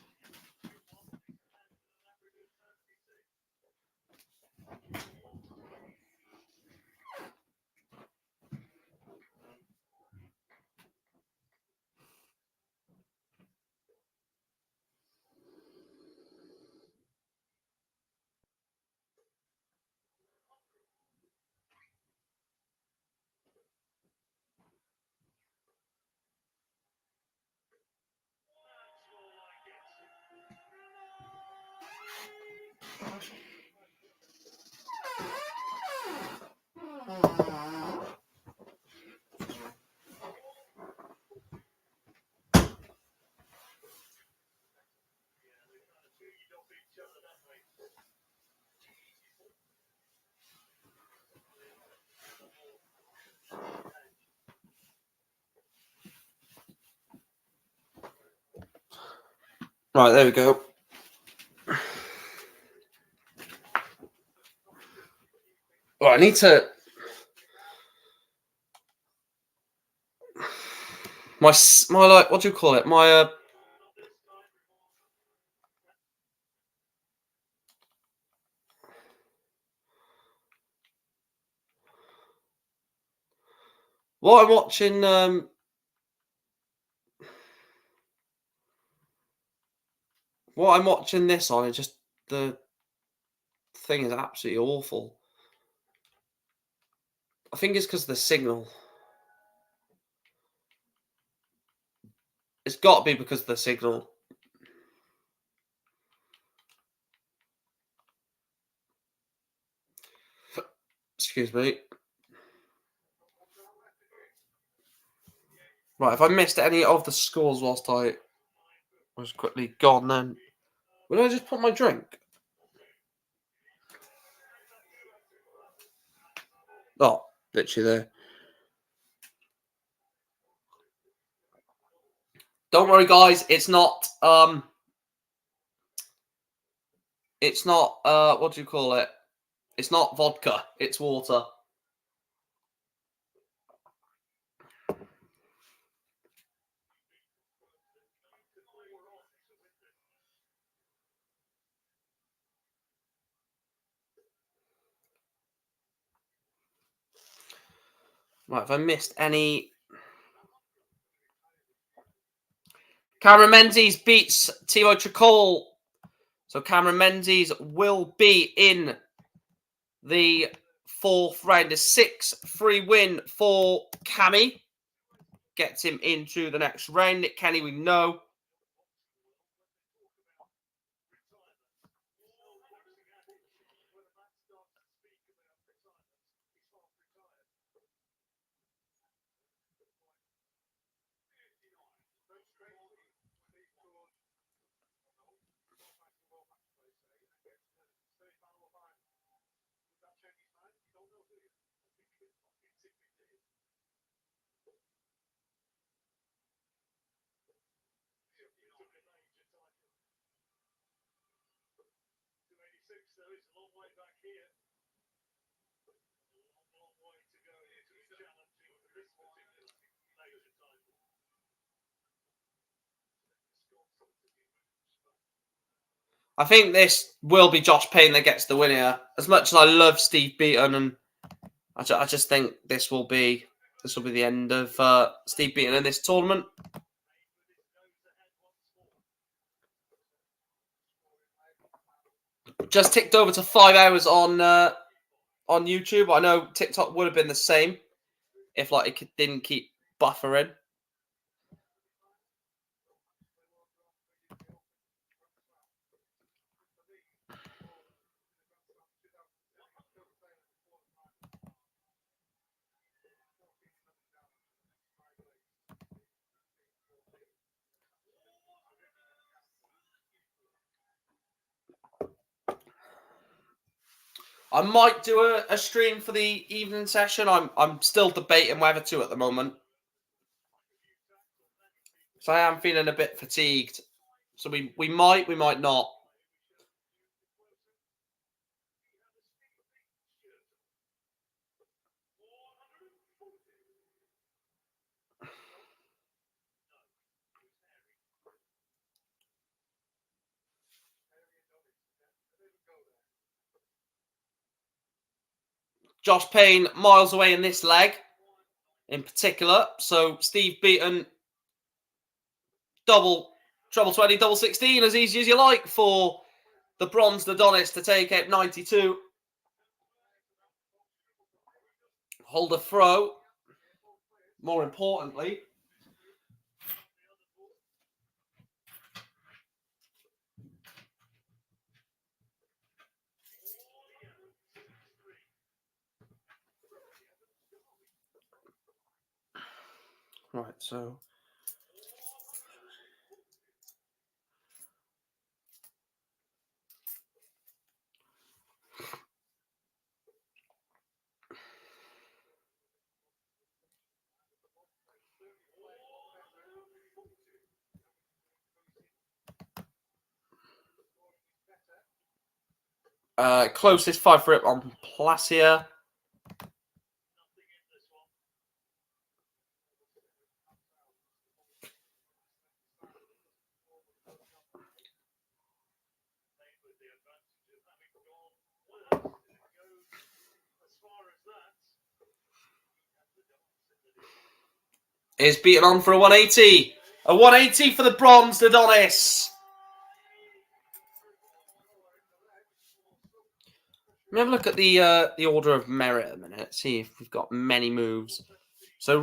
Right, there we go. Right, I need to... My like, what do you call it? My, what I'm watching, what I'm watching this on is just, the thing is absolutely awful. I think it's because of the signal. It's got to be because of the signal. Excuse me. Right, if I missed any of the scores whilst I was quickly gone, then would I just put my drink? Oh, literally there. Don't worry, guys. It's not. It's not. What do you call it? It's not vodka. It's water. Right, if I missed any... Cameron Menzies beats Thibaut Tricol. So Cameron Menzies will be in the fourth round. A 6-3 win for Cammy. Gets him into the next round. Nick Kenny, we know. I think this will be Josh Payne that gets the win here. As much as I love Steve Beaton, and I just think this will be the end of Steve Beaton in this tournament. Just ticked over to 5 hours on YouTube. I know TikTok would have been the same if it didn't keep buffering. I might do a stream for the evening session. I'm still debating whether to at the moment. So I am feeling a bit fatigued. So we might not. Josh Payne miles away in this leg in particular. So Steve Beaton, treble 20, double 16, as easy as you like for the bronze Adonis to take out 92. Hold a throw. More importantly. Right, so closest 5 for it on Placia. Is beaten on for a 180. A 180 for the bronze Adonis. Let me have a look at the order of merit a minute. See if we've got many moves. So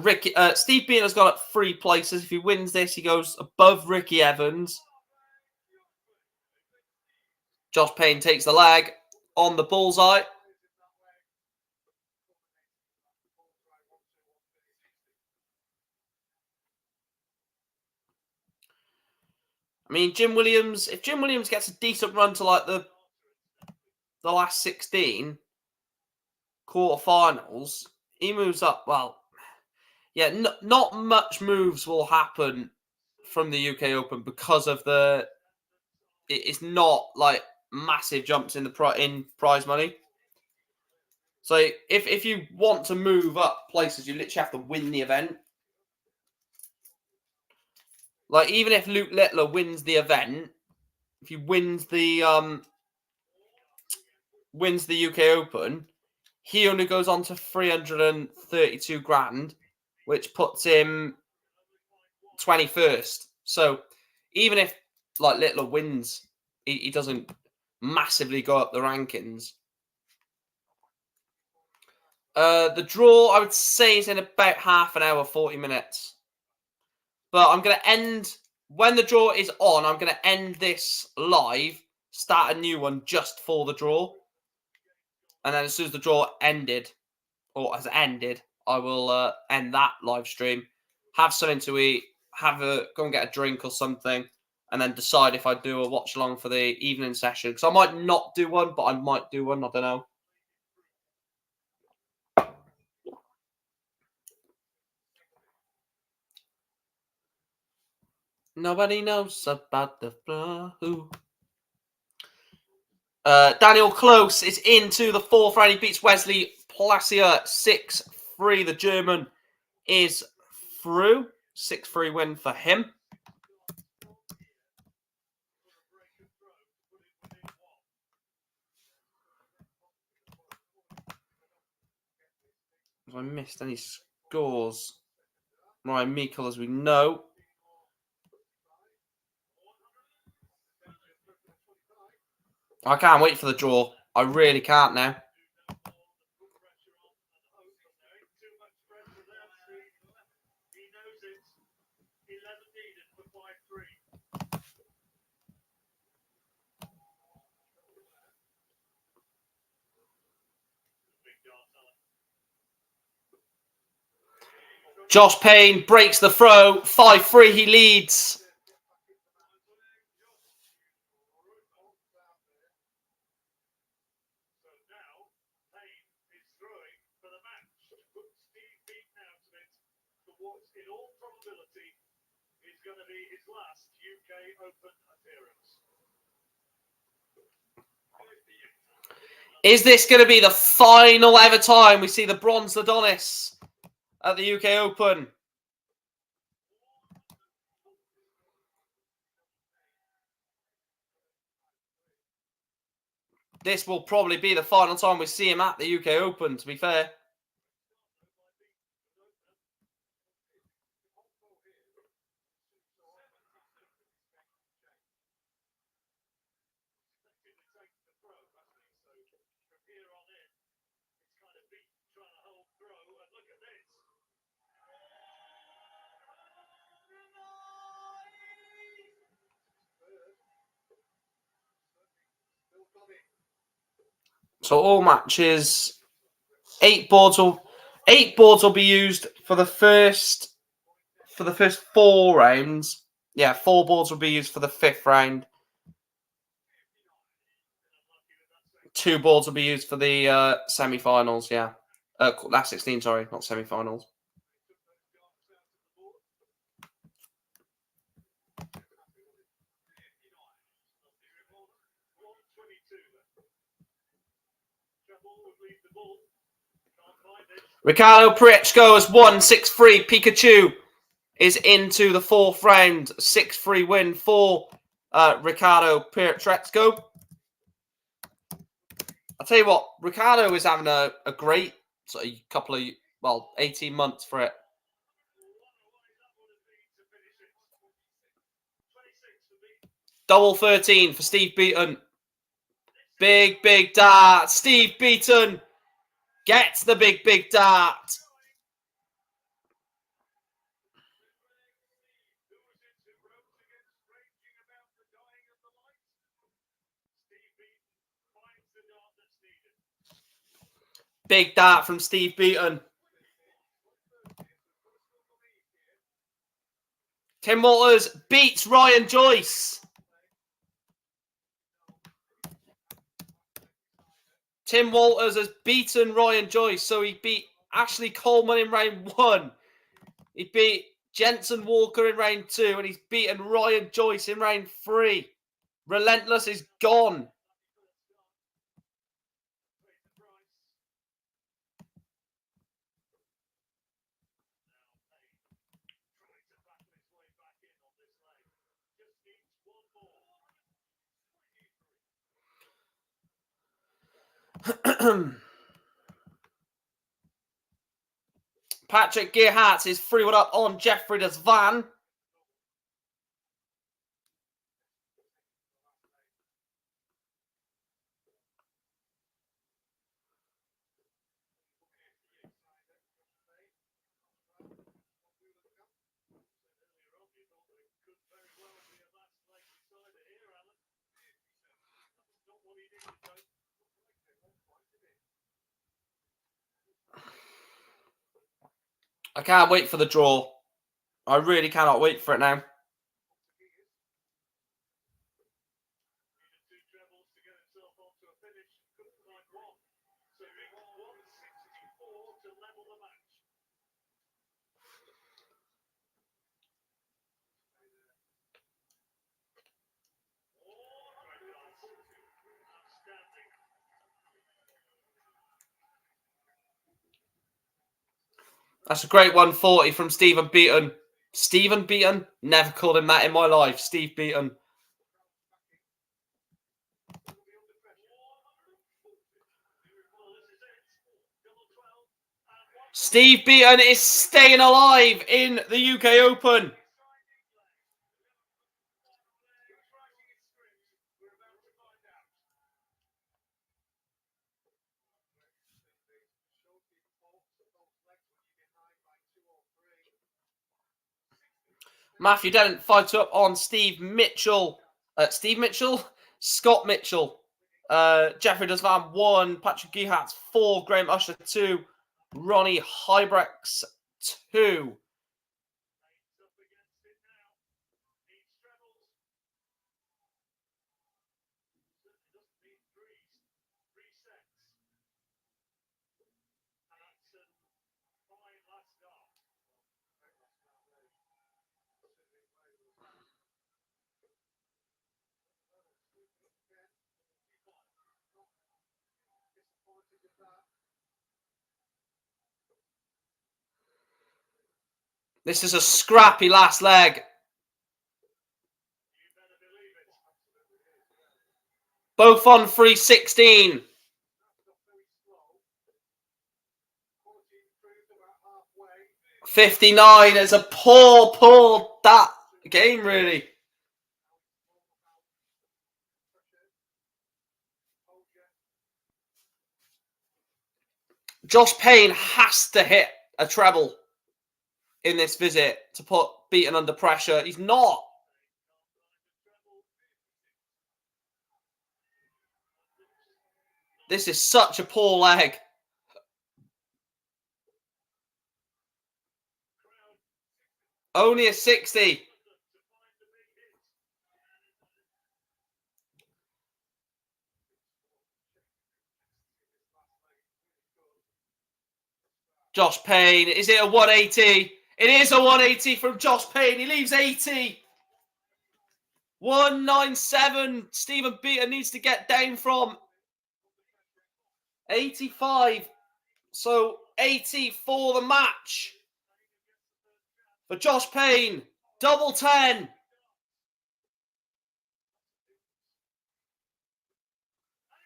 Steve Beaton has got 3 places. If he wins this, he goes above Ricky Evans. Josh Payne takes the lag on the bullseye. I mean, Jim Williams, if Jim Williams gets a decent run to the last 16 quarterfinals, he moves up. Well, yeah, not much moves will happen from the UK Open because of it's not massive jumps in in prize money. So if you want to move up places, you literally have to win the event. Even if Luke Littler wins the event, if he wins the UK Open, he only goes on to 332 grand, which puts him 21st. So even if like Littler wins, he doesn't massively go up the rankings. The draw, I would say, is in about half an hour, 40 minutes. But I'm going to end, when the draw is on, I'm going to end this live, start a new one just for the draw. And then as soon as the draw ended, or has ended, I will end that live stream, have something to eat, go and get a drink or something, and then decide if I do a watch along for the evening session. Because I might not do one, but I might do one. I don't know. Nobody knows about the flow. Daniel Close is into the fourth round. He beats Wesley Placier 6-3. The German is through. 6-3 win for him. Have I missed any scores? Ryan Meikle, as we know. I can't wait for the draw. I really can't now. Josh Payne breaks the throw. 5-3, he leads. In all probability, is going to be his last UK Open appearance. Is this going to be the final ever time we see the bronze Adonis at the UK Open? This will probably be the final time we see him at the UK Open, to be fair. So all matches, 8 boards will be used for the first 4 rounds. Yeah, 4 boards will be used for the 5th round. 2 boards will be used for the semi-finals. Yeah, last 16. Sorry, not semi-finals. Ricardo Prechko has won 6-3. Pikachu is into the 4th round. 6-3 win for Ricardo Prechko. I'll tell you what, Ricardo is having a great sort of couple of, 18 months for it. Double 13 for Steve Beaton. Big dart. Steve Beaton gets the big dart. Big dart from Steve Beaton. Tim Walters beats Ryan Joyce. Tim Walters has beaten Ryan Joyce, so he beat Ashley Coleman in round 1. He beat Jensen Walker in round 2, and he's beaten Ryan Joyce in round 3. Relentless is gone. Patrick Gearhart is 3-1 up on Jeffrey Desvan. I can't wait for the draw. I really cannot wait for it now. That's a great 140 from Stephen Beaton. Stephen Beaton? Never called him that in my life. Steve Beaton. Steve Beaton is staying alive in the UK Open. Matthew Dennett 5-2 up on Steve Mitchell. Scott Mitchell. Jeffrey Desvan 1. Patrick Gehartz 4. Graham Usher 2. Ronnie Hybrex 2. This is a scrappy last leg. Both on 316. 59 is a poor that game, really. Josh Payne has to hit a treble in this visit to put Beaton under pressure. He's not. This is such a poor leg. Only a 60. Josh Payne. Is it a 180? It is a 180 from Josh Payne. He leaves 80. 197. Stephen Beaton needs to get down from 85. So 80 for the match. For Josh Payne. Double 10.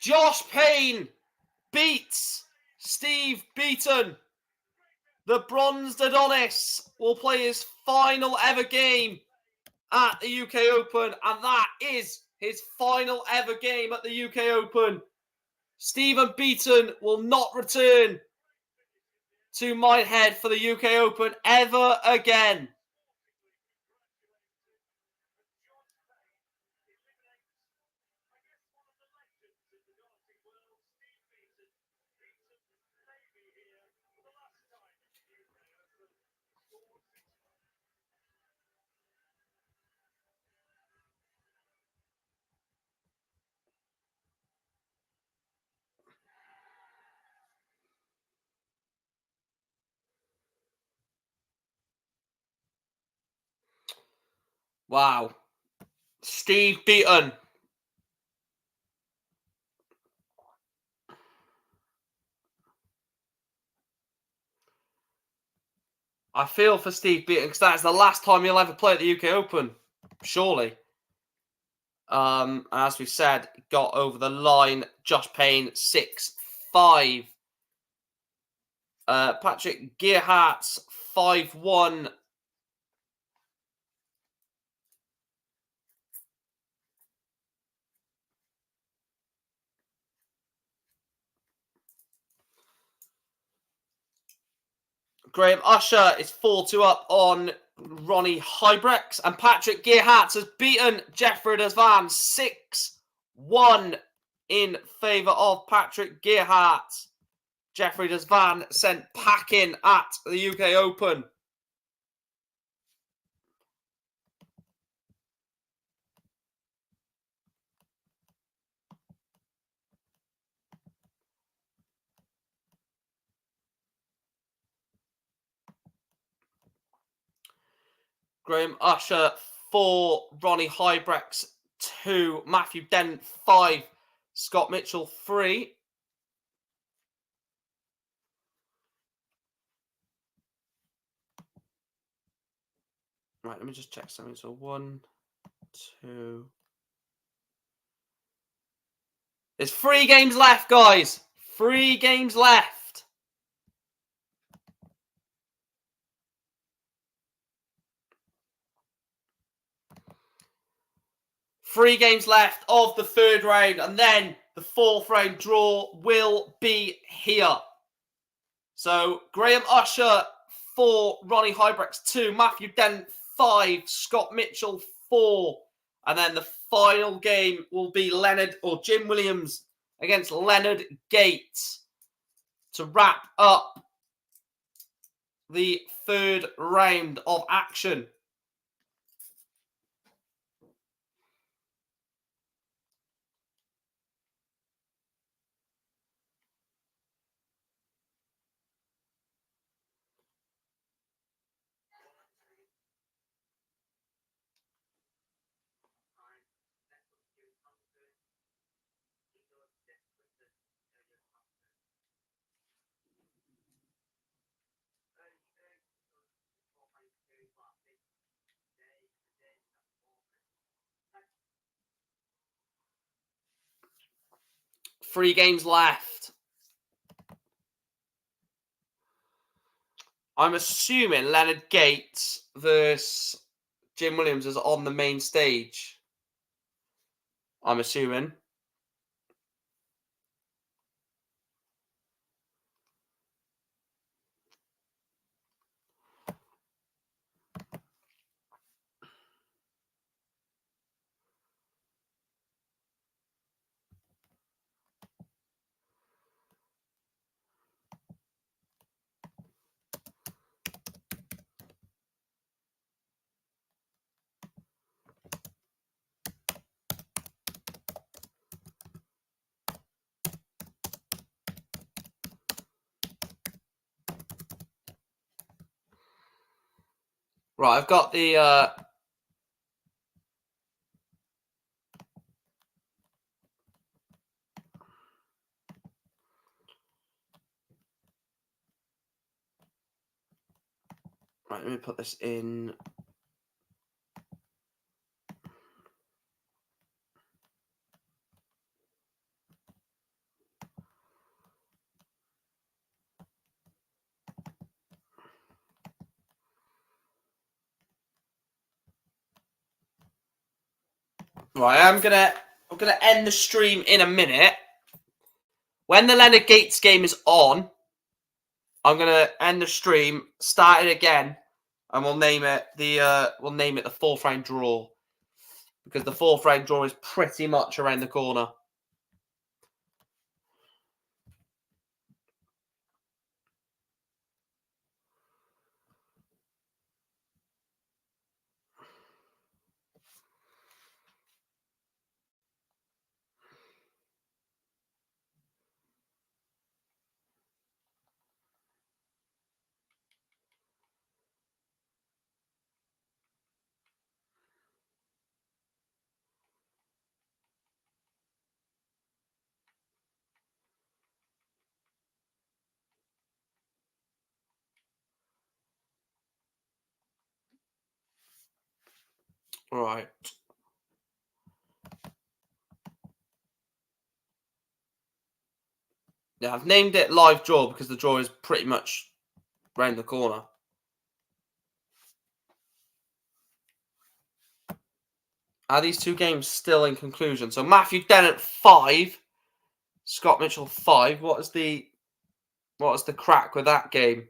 Josh Payne beats Steve Beaton. The bronzed Adonis will play his final ever game at the UK Open, and that is his final ever game at the UK Open. Stephen Beaton will not return to Minehead for the UK Open ever again. Wow. Steve Beaton. I feel for Steve Beaton because that's the last time he'll ever play at the UK Open, surely. As we said, got over the line. Josh Payne 6-5. Patrick Gehartz 5-1. Graham Usher is 4-2 up on Ronnie Hybrex. And Patrick Gehartz has beaten Jeffrey Desvan 6-1. in favour of Patrick Gerhardt. Jeffrey Desvan sent packing at the UK Open. Graham Usher 4, Ronnie Hybrex 2, Matthew Dent 5, Scott Mitchell 3. Right, let me just check something. So 1, 2. There's 3 games left, guys. 3 games left. Three games left of the third round, and then the fourth round draw will be here. So Graham Usher 4, Ronnie Hybrex 2, Matthew Dent 5, Scott Mitchell 4, and then the final game will be Jim Williams against Leonard Gates to wrap up the third round of action. Three games left. I'm assuming Leonard Gates versus Jim Williams is on the main stage. I'm assuming. Right, I've got the right, let me put this in. Right, I'm gonna end the stream in a minute. When the Leonard Gates game is on, I'm gonna end the stream, start it again, and we'll name it the fourth round draw, because the fourth round draw is pretty much around the corner. Right. Yeah, I've named it live draw because the draw is pretty much round the corner. Are these two games still in conclusion? So Matthew Dennett 5, Scott Mitchell 5. What is the crack with that game?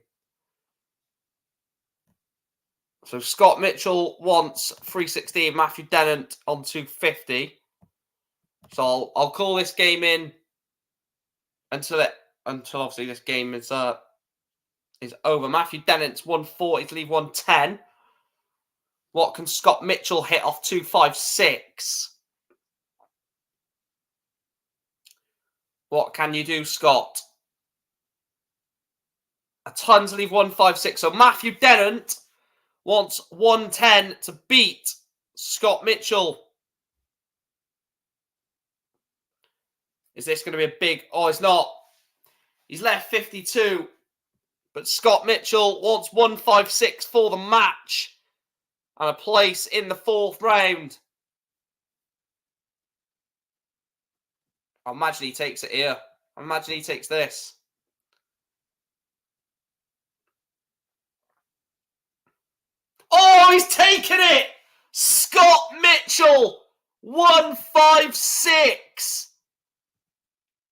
So Scott Mitchell wants 316, Matthew Dennett on 250. So I'll call this game in until obviously this game is over. Matthew Dennant's 140 to leave 110. What can Scott Mitchell hit off 256? What can you do, Scott? A ton to leave 156. So Matthew Dennant wants 110 to beat Scott Mitchell. Is this going to be a big... Oh, it's not. He's left 52. But Scott Mitchell wants 156 for the match. And a place in the 4th round. I imagine he takes it here. I imagine he takes this. Oh, he's taken it! Scott Mitchell, 156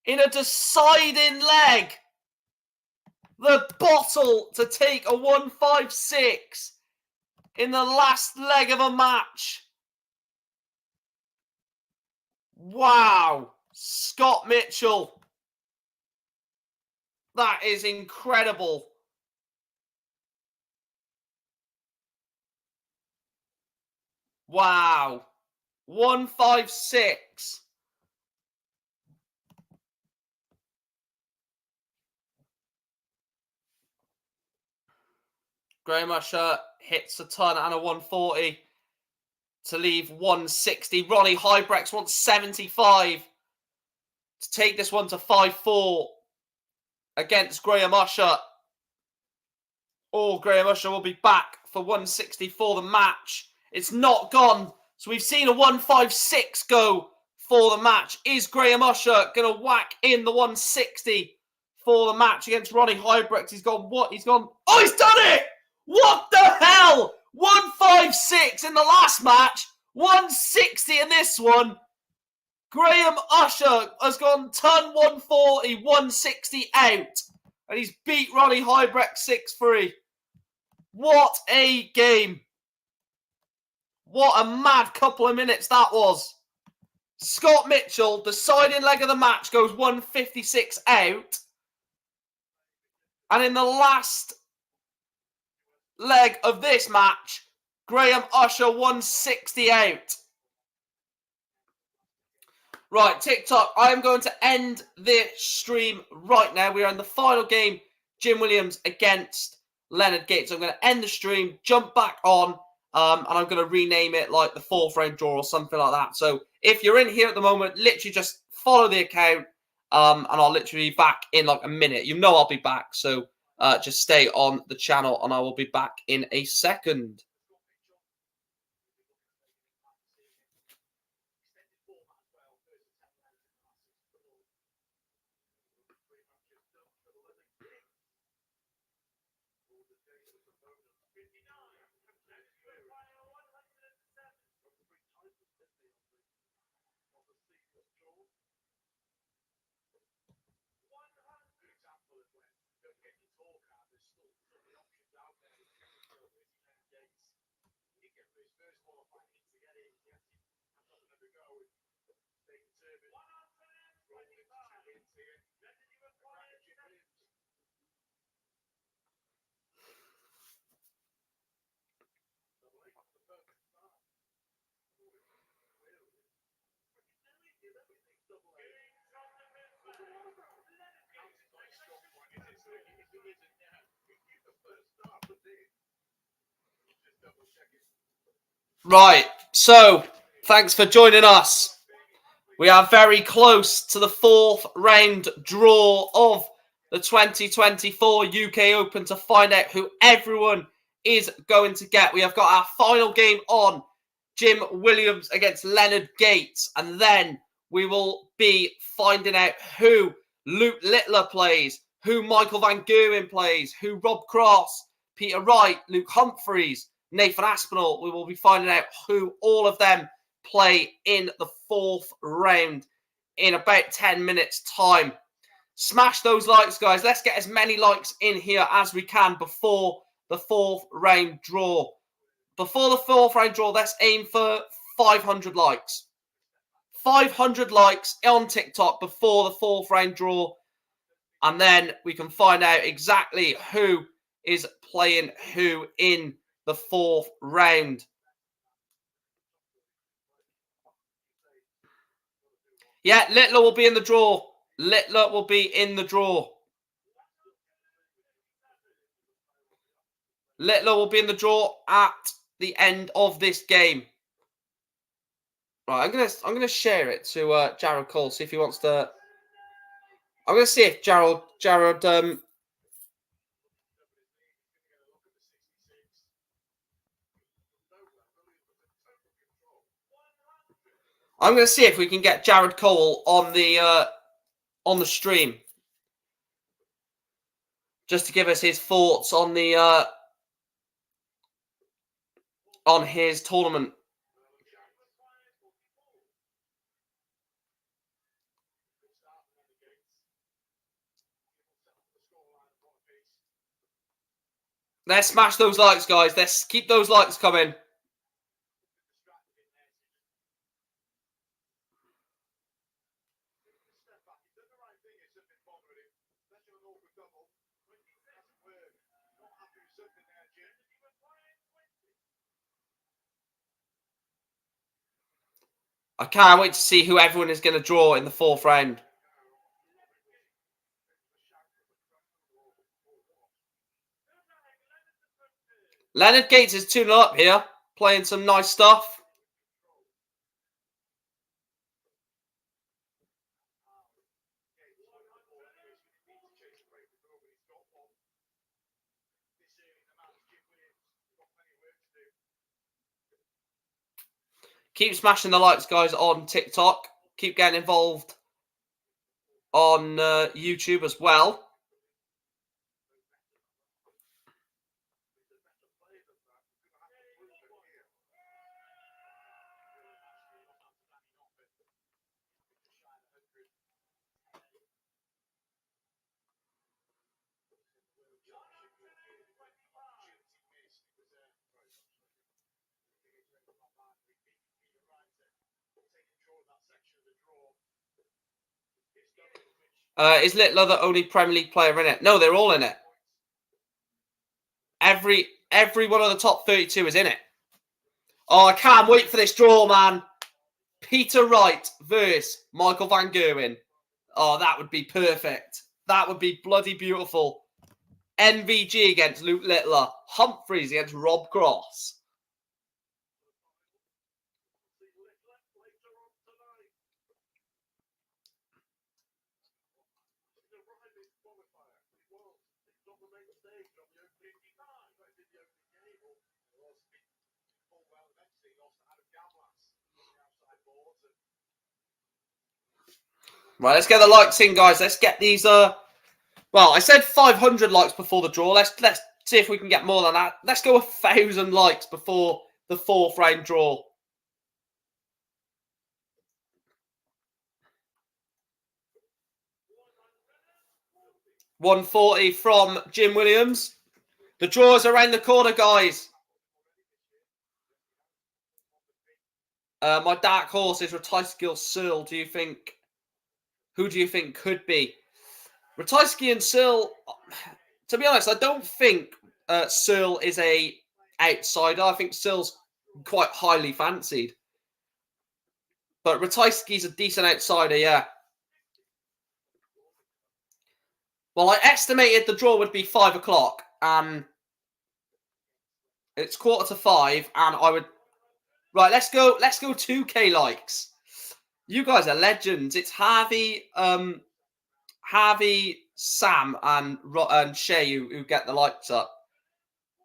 in a deciding leg. The bottle to take a 156 in the last leg of a match. Wow, Scott Mitchell. That is incredible. Wow. 156. Graham Usher hits a ton and a 140 to leave 160. Ronnie Hybrex wants 75 to take this one to 5-4 against Graham Usher. Oh, Graham Usher will be back for 160 for the match. It's not gone. So we've seen a 156 go for the match. Is Graham Usher going to whack in the 160 for the match against Ronnie Hybrex? He's gone what? He's gone. Oh, he's done it! What the hell? 156 in the last match. 160 in this one. Graham Usher has gone ton 140, 160 out. And he's beat Ronnie Hybrex 6-3. What a game. What a mad couple of minutes that was. Scott Mitchell, deciding leg of the match, goes 156 out. And in the last leg of this match, Graham Usher 160 out. Right, TikTok, I am going to end this stream right now. We are in the final game, Jim Williams against Leonard Gates. I'm going to end the stream, jump back on, and I'm going to rename it like the 4th round draw or something like that. So if you're in here at the moment, literally just follow the account, and I'll literally be back in like a minute. You know I'll be back, so just stay on the channel, and I will be back in a second. Right, so thanks for joining us. We are very close to the 4th round draw of the 2024 UK Open to find out who everyone is going to get. We have got our final game on, Jim Williams against Leonard Gates, and then we will be finding out who Luke Littler plays, who Michael Van Gerwen plays, who Rob Cross, Peter Wright, Luke Humphreys, Nathan Aspinall. We will be finding out who all of them play in the 4th round in about 10 minutes time. Smash those likes, guys. Let's get as many likes in here as we can before the 4th round draw. Before the 4th round draw, let's aim for 500 likes. 500 likes on TikTok before the 4th round draw. And then we can find out exactly who is playing who in the 4th round. Yeah, Littler will be in the draw. Littler will be in the draw. Littler will be in the draw at the end of this game. Right, I'm gonna share it to Jared Cole, see if he wants to. I'm gonna see if Jared I'm gonna see if we can get Jared Cole on the stream, just to give us his thoughts on the on his tournament. Let's smash those likes, guys. Let's keep those likes coming. I can't wait to see who everyone is going to draw in the 4th round. Leonard Gates is 2-0 up here, playing some nice stuff. Keep smashing the likes, guys, on TikTok. Keep getting involved on YouTube as well. Is Littler the only Premier League player in it? No, they're all in it. Every one of the top 32 is in it. Oh, I can't wait for this draw, man. Peter Wright versus Michael Van Gerwen. Oh, that would be perfect. That would be bloody beautiful. MVG against Luke Littler. Humphreys against Rob Cross. Right, let's get the likes in, guys. Let's get these. Well, I said 500 likes before the draw. Let's see if we can get more than that. Let's go 1,000 likes before the 4th round draw. $140 from Jim Williams. The draw is around the corner, guys. My dark horse is Ratajski Searle. Who do you think could be? Ratajski and Searle, to be honest, I don't think Searle is a outsider. I think Searle's quite highly fancied. But Ratajski's a decent outsider, yeah. Well, I estimated the draw would be 5 o'clock. It's 4:45, and I would. Right, let's go 2K likes. You guys are legends. It's Harvey, Sam, and Shay who get the likes up.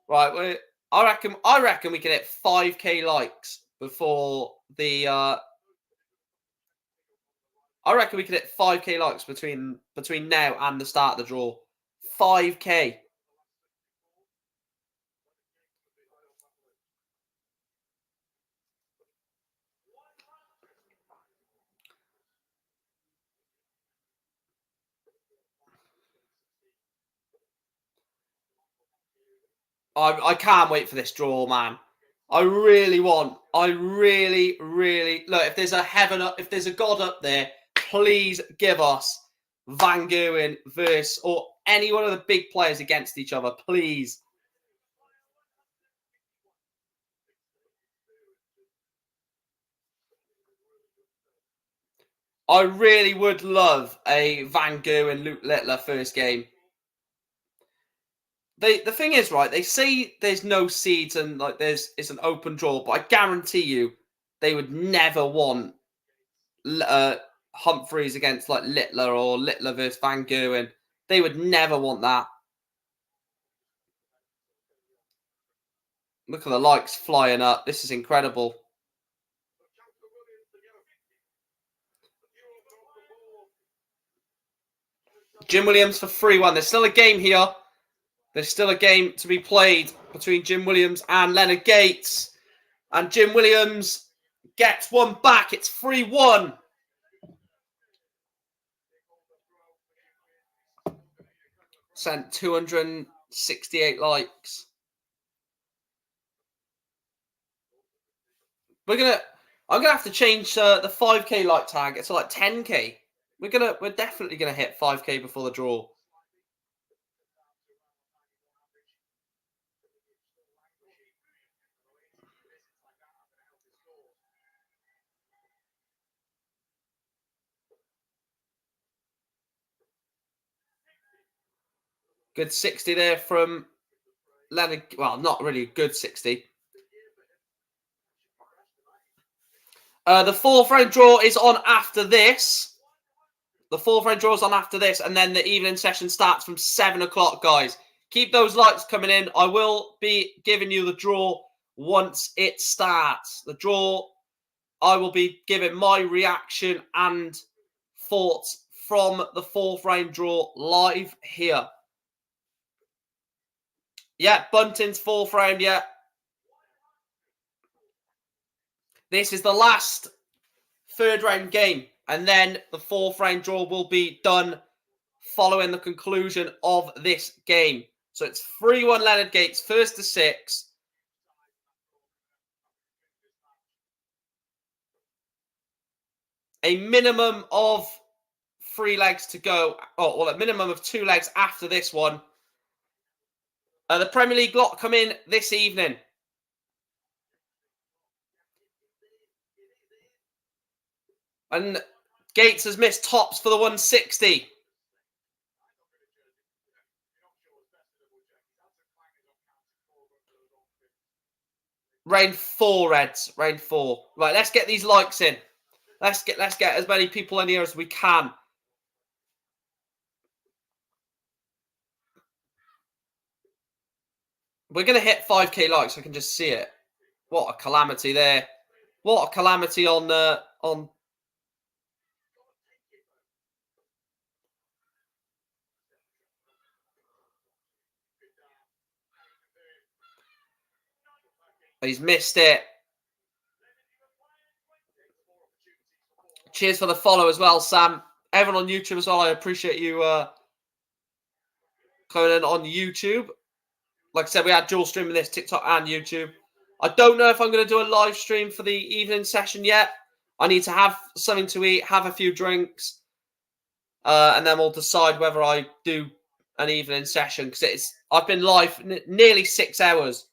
Right, I reckon we can hit 5K likes before the. I reckon we can hit 5K likes between now and the start of the draw. 5K. I can't wait for this draw, man. I really want. I really look. If there's a heaven up, if there's a God up there, please give us Van Gerwen versus or any one of the big players against each other, please. I really would love a Van Gerwen Luke Littler first game. The thing is, right, they say there's no seeds and like it's an open draw, but I guarantee you they would never want Humphreys against like Littler or Littler versus Van Gerwen. They would never want that. Look at the likes flying up. This is incredible. Jim Williams for 3-1. There's still a game here. There's still a game to be played between Jim Williams and Leonard Gates. And Jim Williams gets one back. It's 3-1. Sent 268 likes. I'm gonna have to change the 5k like target to like 10k. We're definitely gonna hit 5k before the draw. Good 60 there from Leonard. Well, not really a good 60. The 4th round draw is on after this. The 4th round draw is on after this, and then the evening session starts from 7 o'clock, guys. Keep those likes coming in. I will be giving you the draw once it starts. The draw, I will be giving my reaction and thoughts from the 4th round draw live here. Yeah, Bunting's 4th round, yeah. This is the last 3rd round game, and then the 4th round draw will be done following the conclusion of this game. So it's 3-1 Leonard Gates, 1st to 6. A minimum of 3 legs to go. Oh, well, a minimum of 2 legs after this one. The Premier League lot come in this evening. And Gates has missed tops for the 160. Rain 4, Reds. Rain 4. Right, let's get these likes in. Let's get as many people in here as we can. We're going to hit 5k likes. I can just see it. What a calamity there. What a calamity on He's missed it. Cheers for the follow as well, Sam. Everyone on YouTube as well. I appreciate you coming in on YouTube. Like I said, we had dual streaming this, TikTok and YouTube. I don't know if I'm going to do a live stream for the evening session yet. I need to have something to eat, have a few drinks, and then we'll decide whether I do an evening session, because I've been live nearly 6 hours.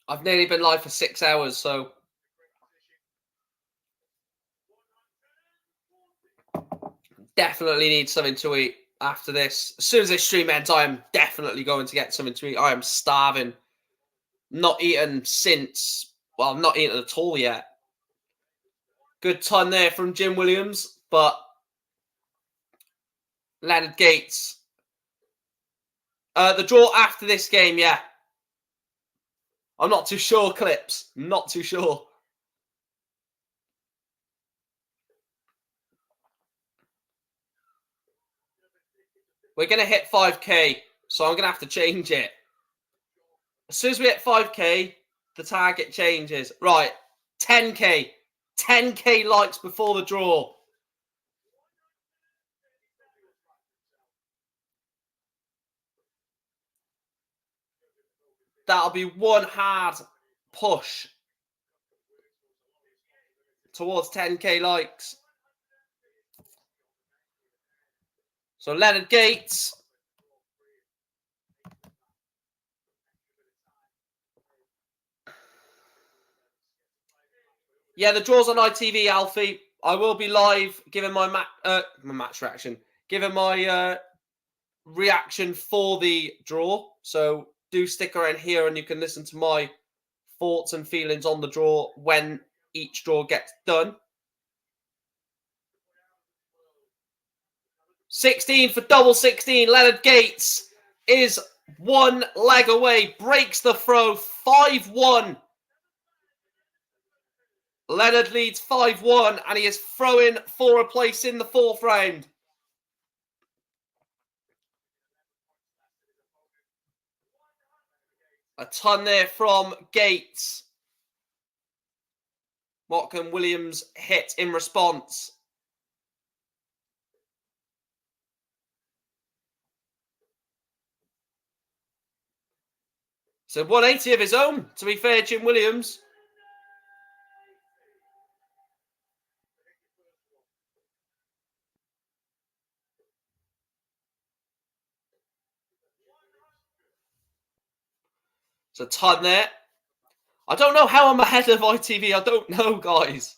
I've nearly been live for 6 hours, so definitely need something to eat after this. As soon as this stream ends, I am definitely going to get something to eat. I am starving. Not eaten since, well, not eaten at all yet. Good ton there from Jim Williams, but Leonard Gates. The draw after this game, yeah. I'm not too sure, Clips. Not too sure. We're going to hit 5k, so I'm going to have to change it. As soon as we hit 5k, the target changes. Right, 10k. 10k likes before the draw. that'll be one hard push towards 10k likes. So Leonard Gates. Yeah, the draw's on ITV, Alfie. I will be live giving my match reaction, giving my reaction for the draw. So do stick around here and you can listen to my thoughts and feelings on the draw when each draw gets done. 16 for double 16. Leonard Gates is one leg away. Breaks the throw. 5-1. Leonard leads 5-1 and he is throwing for a place in the 4th round. A ton there from Gates. What can Williams hit in response? So 180 of his own, to be fair, Jim Williams. It's a ton there. I don't know how I'm ahead of ITV. I don't know, guys.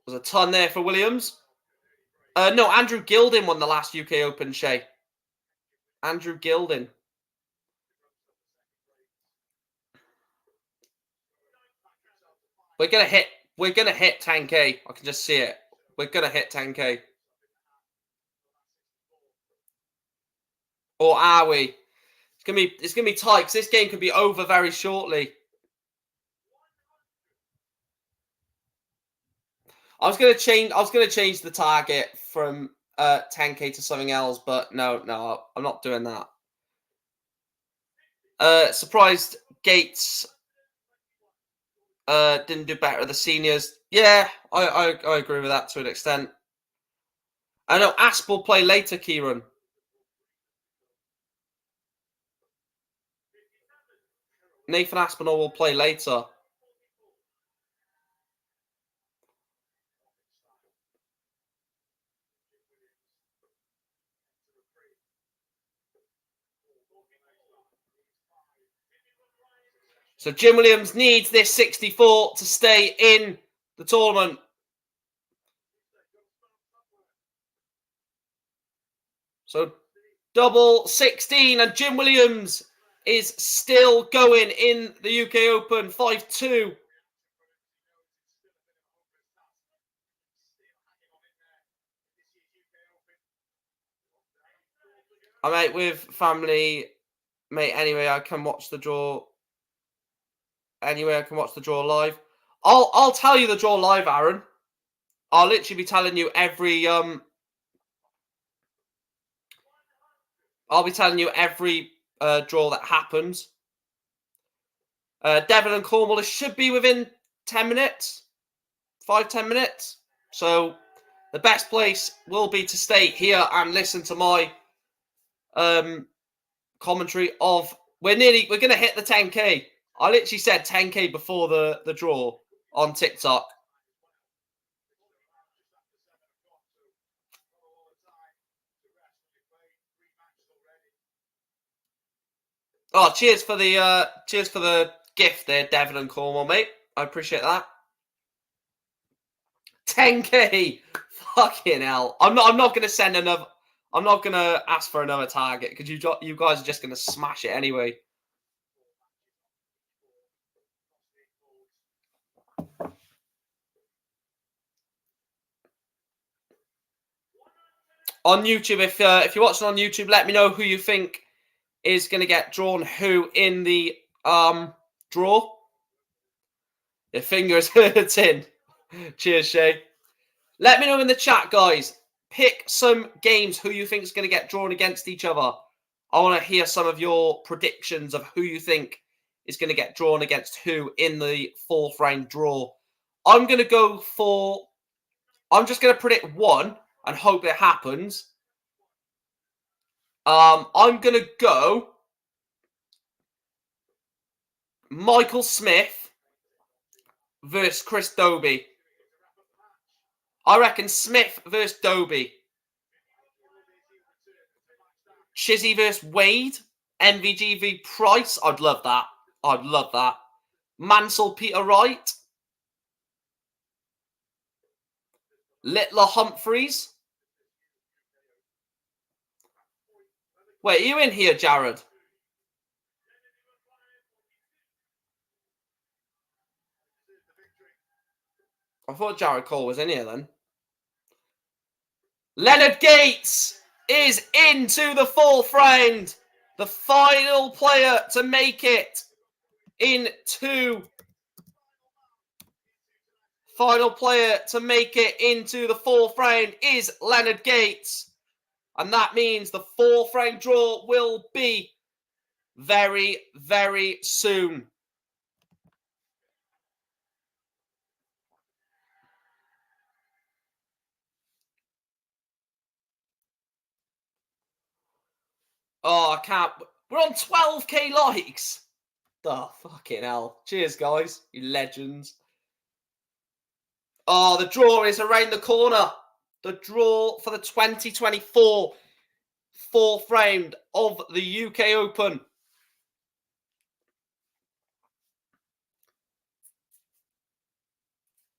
There's a ton there for Williams. No, Andrew Gilding won the last UK Open, Shay. Andrew Gilding. We're gonna hit 10k. I can just see it. We're gonna hit 10k. Or are we? It's gonna be tight because this game could be over very shortly. I was gonna change the target from 10k to something else, but no, I'm not doing that. Surprised Gates didn't do better at the seniors. Yeah, I agree with that to an extent. I know Asp will play later, Kieran. Nathan Aspinall will play later. So Jim Williams needs this 64 to stay in the tournament. So double 16 and Jim Williams is still going in the UK Open 5-2. I'm out with family, mate. Anyway, I can watch the draw. Anyway, I can watch the draw live. I'll tell you the draw live, Aaron. I'll literally be telling you every I'll be telling you every draw that happens. Devon and Cornwall should be within 10 minutes. 5-10 minutes. So the best place will be to stay here and listen to my commentary of we're going to hit the 10k. I literally said 10k before the draw on TikTok. Oh, cheers for the gift there, Devon and Cornwall, mate. I appreciate that. 10k, fucking hell! I'm not going to send another. I'm not going to ask for another target because you guys are just going to smash it anyway. On YouTube, if you're watching on YouTube, let me know who you think is going to get drawn who in the draw. Your fingers hurting. Cheers, Shay. Let me know in the chat, guys. Pick some games who you think is going to get drawn against each other. I want to hear some of your predictions of who you think is going to get drawn against who in the 4th round draw. I'm just going to predict one, and hope it happens. I'm going to go Michael Smith versus Chris Dobie. I reckon Smith versus Dobie. Chizzy versus Wade. MVG v Price. I'd love that. I'd love that. Mansell Peter Wright. Littler Humphreys. Wait, are you in here, Jared? I thought Jared Cole was in here then. Leonard Gates is into the fourth round. The final player to make it into the fourth round is Leonard Gates. And that means the fourth round draw will be very, very soon. Oh, I can't. We're on 12k likes. Oh, fucking hell. Cheers, guys. You legends. Oh, the draw is around the corner. The draw for the 2024 fourth round of the UK Open.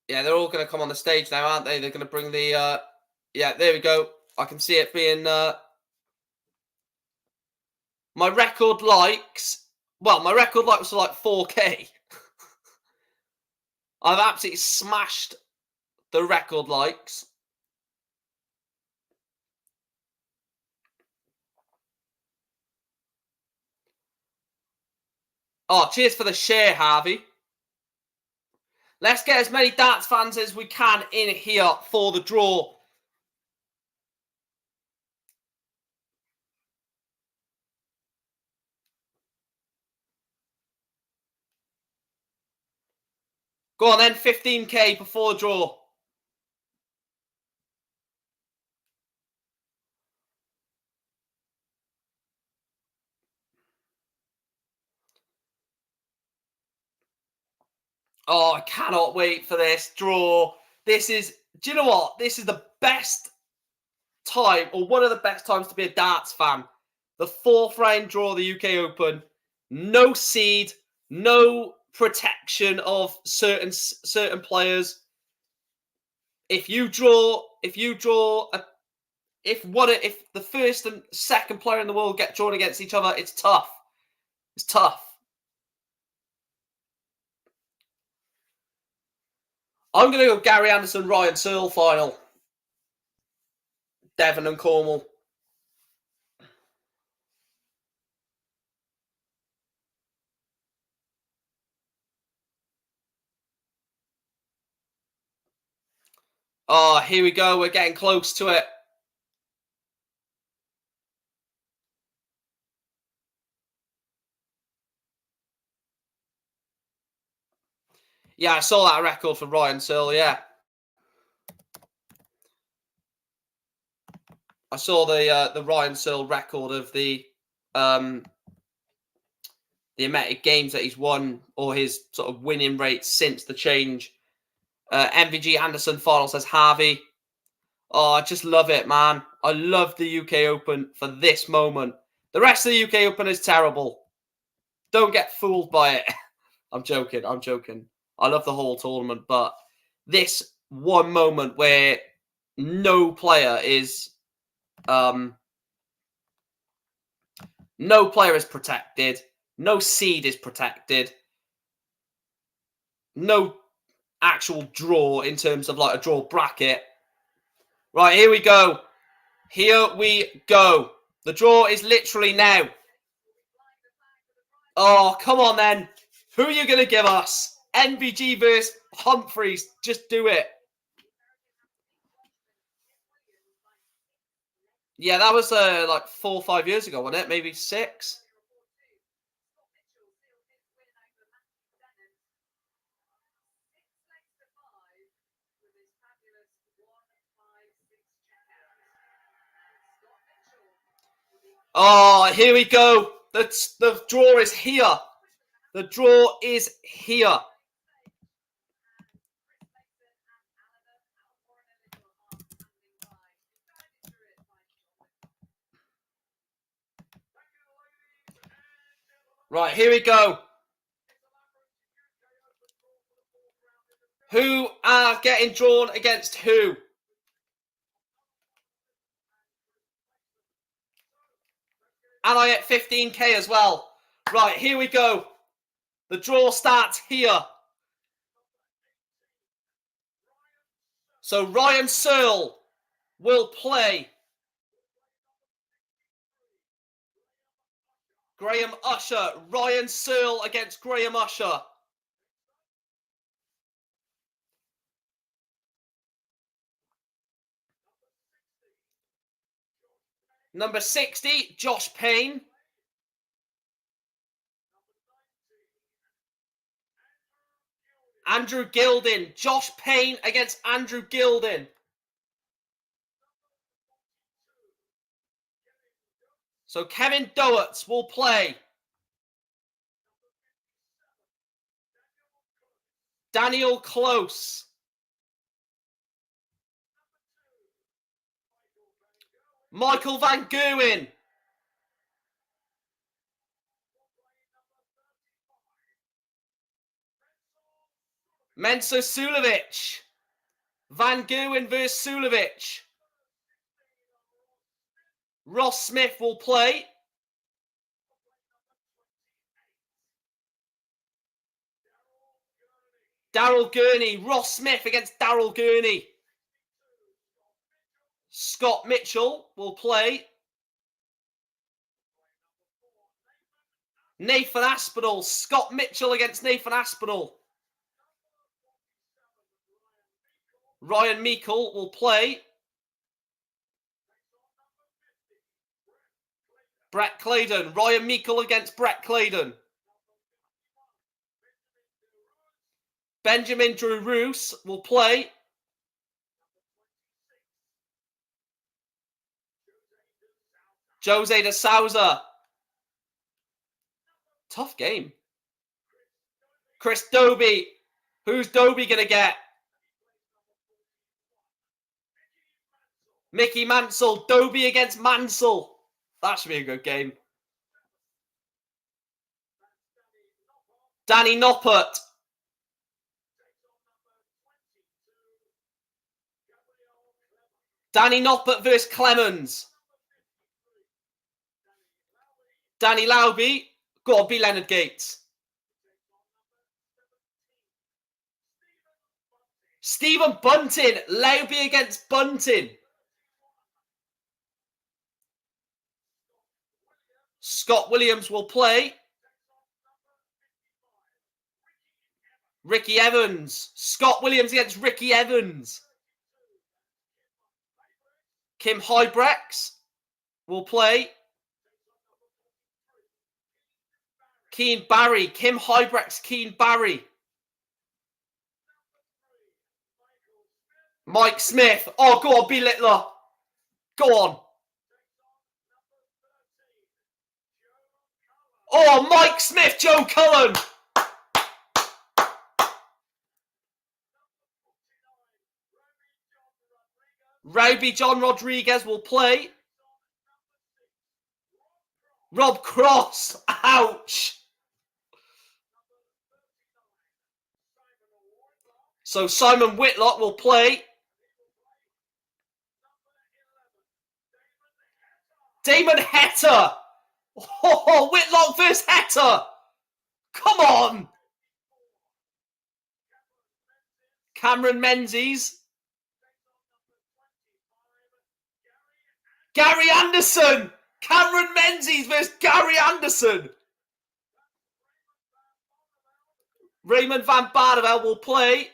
Yeah, they're all going to come on the stage now, aren't they? They're going to bring the... yeah, there we go. I can see it being... my record likes... Well, my record likes were like 4k. I've absolutely smashed the record likes. Oh, cheers for the share, Harvey. Let's get as many darts fans as we can in here for the draw. Go on then, 15k before the draw. Oh, I cannot wait for this draw. This is, do you know what? This is the best time, or one of the best times to be a darts fan. The fourth round draw of the UK Open. No seed, no protection of certain players. If the first and second player in the world get drawn against each other, it's tough. It's tough. I'm going to go Gary Anderson, Ryan Searle final. Devon and Cornwall. Oh, here we go. We're getting close to it. Yeah, I saw that record for Ryan Searle, yeah. I saw the Ryan Searle record of the amount of games that he's won, or his sort of winning rate since the change. MVG Anderson final, says Harvey. Oh, I just love it, man. I love the UK Open for this moment. The rest of the UK Open is terrible. Don't get fooled by it. I'm joking. I love the whole tournament, but this one moment where no player is protected, no seed is protected, no actual draw in terms of like a draw bracket. Right, here we go. Here we go. The draw is literally now. Oh, come on then. Who are you going to give us? NVG versus Humphreys. Just do it. Yeah, that was like 4 or 5 years ago, wasn't it? Maybe 6. Oh, here we go. The draw is here. The draw is here. Right, here we go. Who are getting drawn against who? And I get 15k as well. Right, here we go. The draw starts here. So Ryan Searle will play Graham Usher. Ryan Searle against Graham Usher. Number 60, Josh Payne. Andrew Gilding. Josh Payne against Andrew Gilding. So Kevin Doherty will play Daniel Close. Michael Van Gerwen. Mensa Sulovic. Van Gerwen versus Sulovic. Ross Smith will play Daryl Gurney. Ross Smith against Daryl Gurney. Scott Mitchell will play Nathan Aspinall. Scott Mitchell against Nathan Aspinall. Ryan Meikle will play Brett Claydon. Ryan Meikle against Brett Claydon. Benjamin Drew Roos will play Jose de Souza. Tough game. Chris Dobie. Who's Dobie going to get? Mickey Mansell. Dobie against Mansell. That should be a good game. Danny Noppert. Danny Noppert versus Clemens. Danny Lauby. Got to be Leonard Gates. Stephen Bunting. Lauby against Bunting. Scott Williams will play Ricky Evans. Scott Williams against Ricky Evans. Kim Hybrex will play Keen Barry. Kim Hybrex, Keen Barry. Mike Smith. Oh, go on, B. Littler. Go on. Oh, Mike Smith, Joe Cullen. Roby John Rodriguez will play Rob Cross. Ouch. So Simon Whitlock will play Damon Hector. Oh, Whitlock versus Hector. Come on. Cameron Menzies. Gary Anderson. Cameron Menzies versus Gary Anderson. Raymond Van Barneveld will play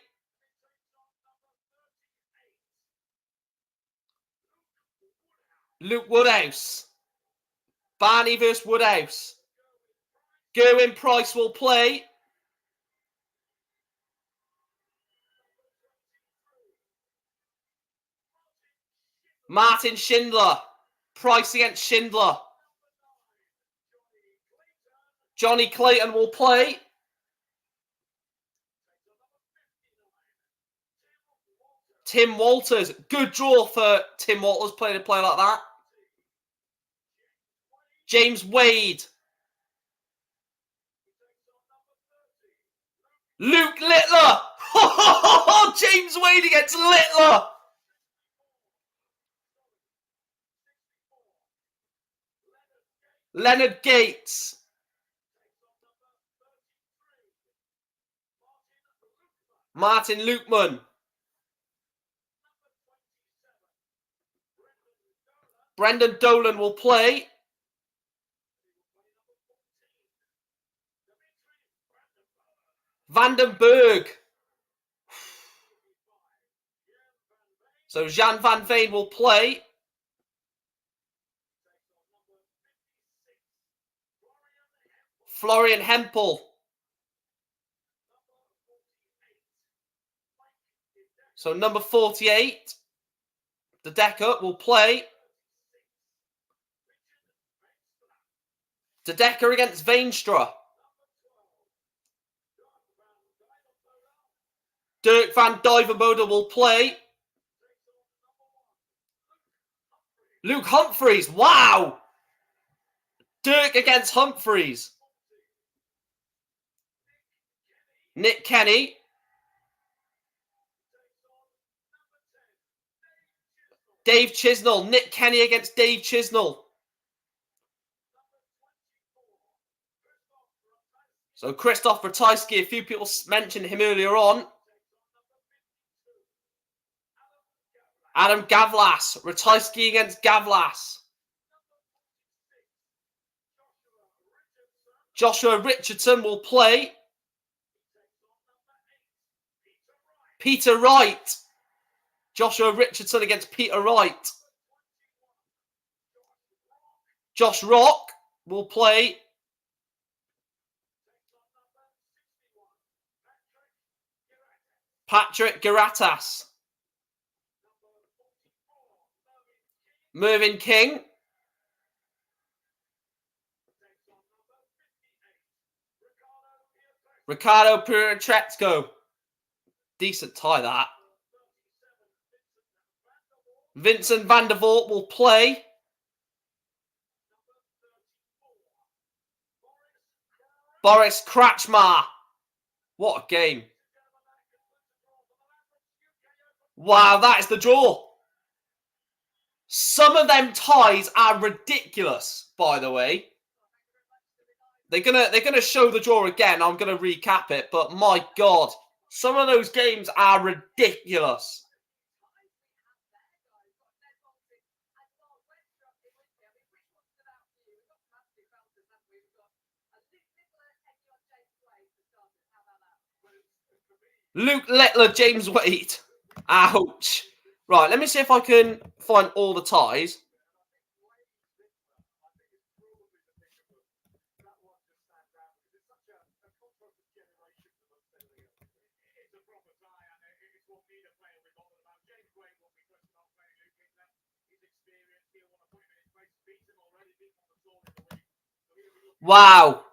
Luke Woodhouse. Barney versus Woodhouse. Gerwin Price will play Martin Schindler. Price against Schindler. Johnny Clayton will play. Tim Walters. Good draw for Tim Walters playing a play like that. James Wade. Luke Littler. James Wade against Littler. Leonard Gates. Martin Lukeman. Brendan Dolan will play. Vandenberg. So Jan van Veen will play. Florian Hempel. So number 48, the Decker will play. De Decker against Veenstra. Dirk van Duivenbode will play. Luke Humphreys. Wow. Dirk against Humphreys. Nick Kenny. Dave Chisnell. Nick Kenny against Dave Chisnell. So Christoph Ratajski, a few people mentioned him earlier on. Adam Gavlas. Ratajski against Gavlas. Joshua Richardson will play. Peter Wright. Joshua Richardson against Peter Wright. Josh Rock will play. Patrick Garatas. Mervyn King. Ricardo Pietreczko. Decent tie, that. Vincent van der Voort will play. Boris Kratchmar. What a game. Wow, that is the draw. Some of them ties are ridiculous, by the way. They're gonna show the draw again. I'm gonna recap it, but my God, some of those games are ridiculous. Luke Littler, James Wade. Ouch. Right, let me see if I can find all the ties. Wow.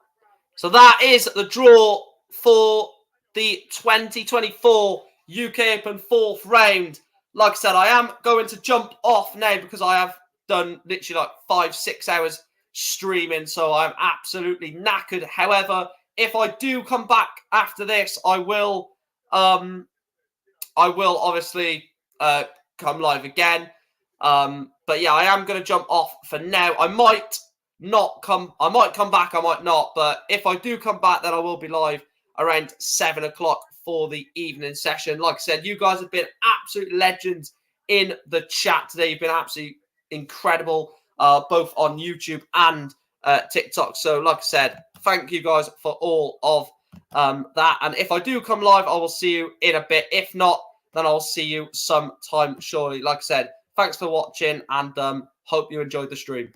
So that is the draw for the 2024 UK Open 4th round. Like I said, I am going to jump off now because I have done literally like 5-6 hours streaming, so I'm absolutely knackered. However, if I do come back after this, I will obviously come live again. But yeah, I am going to jump off for now. I might come back, I might not, but if I do come back, then I will be live around 7 o'clock for the evening session. Like I said, you guys have been absolute legends in the chat today. You've been absolutely incredible, both on YouTube and TikTok. So like I said, thank you guys for all of that. And if I do come live, I will see you in a bit. If not, then I'll see you sometime shortly. Like I said, thanks for watching and hope you enjoyed the stream.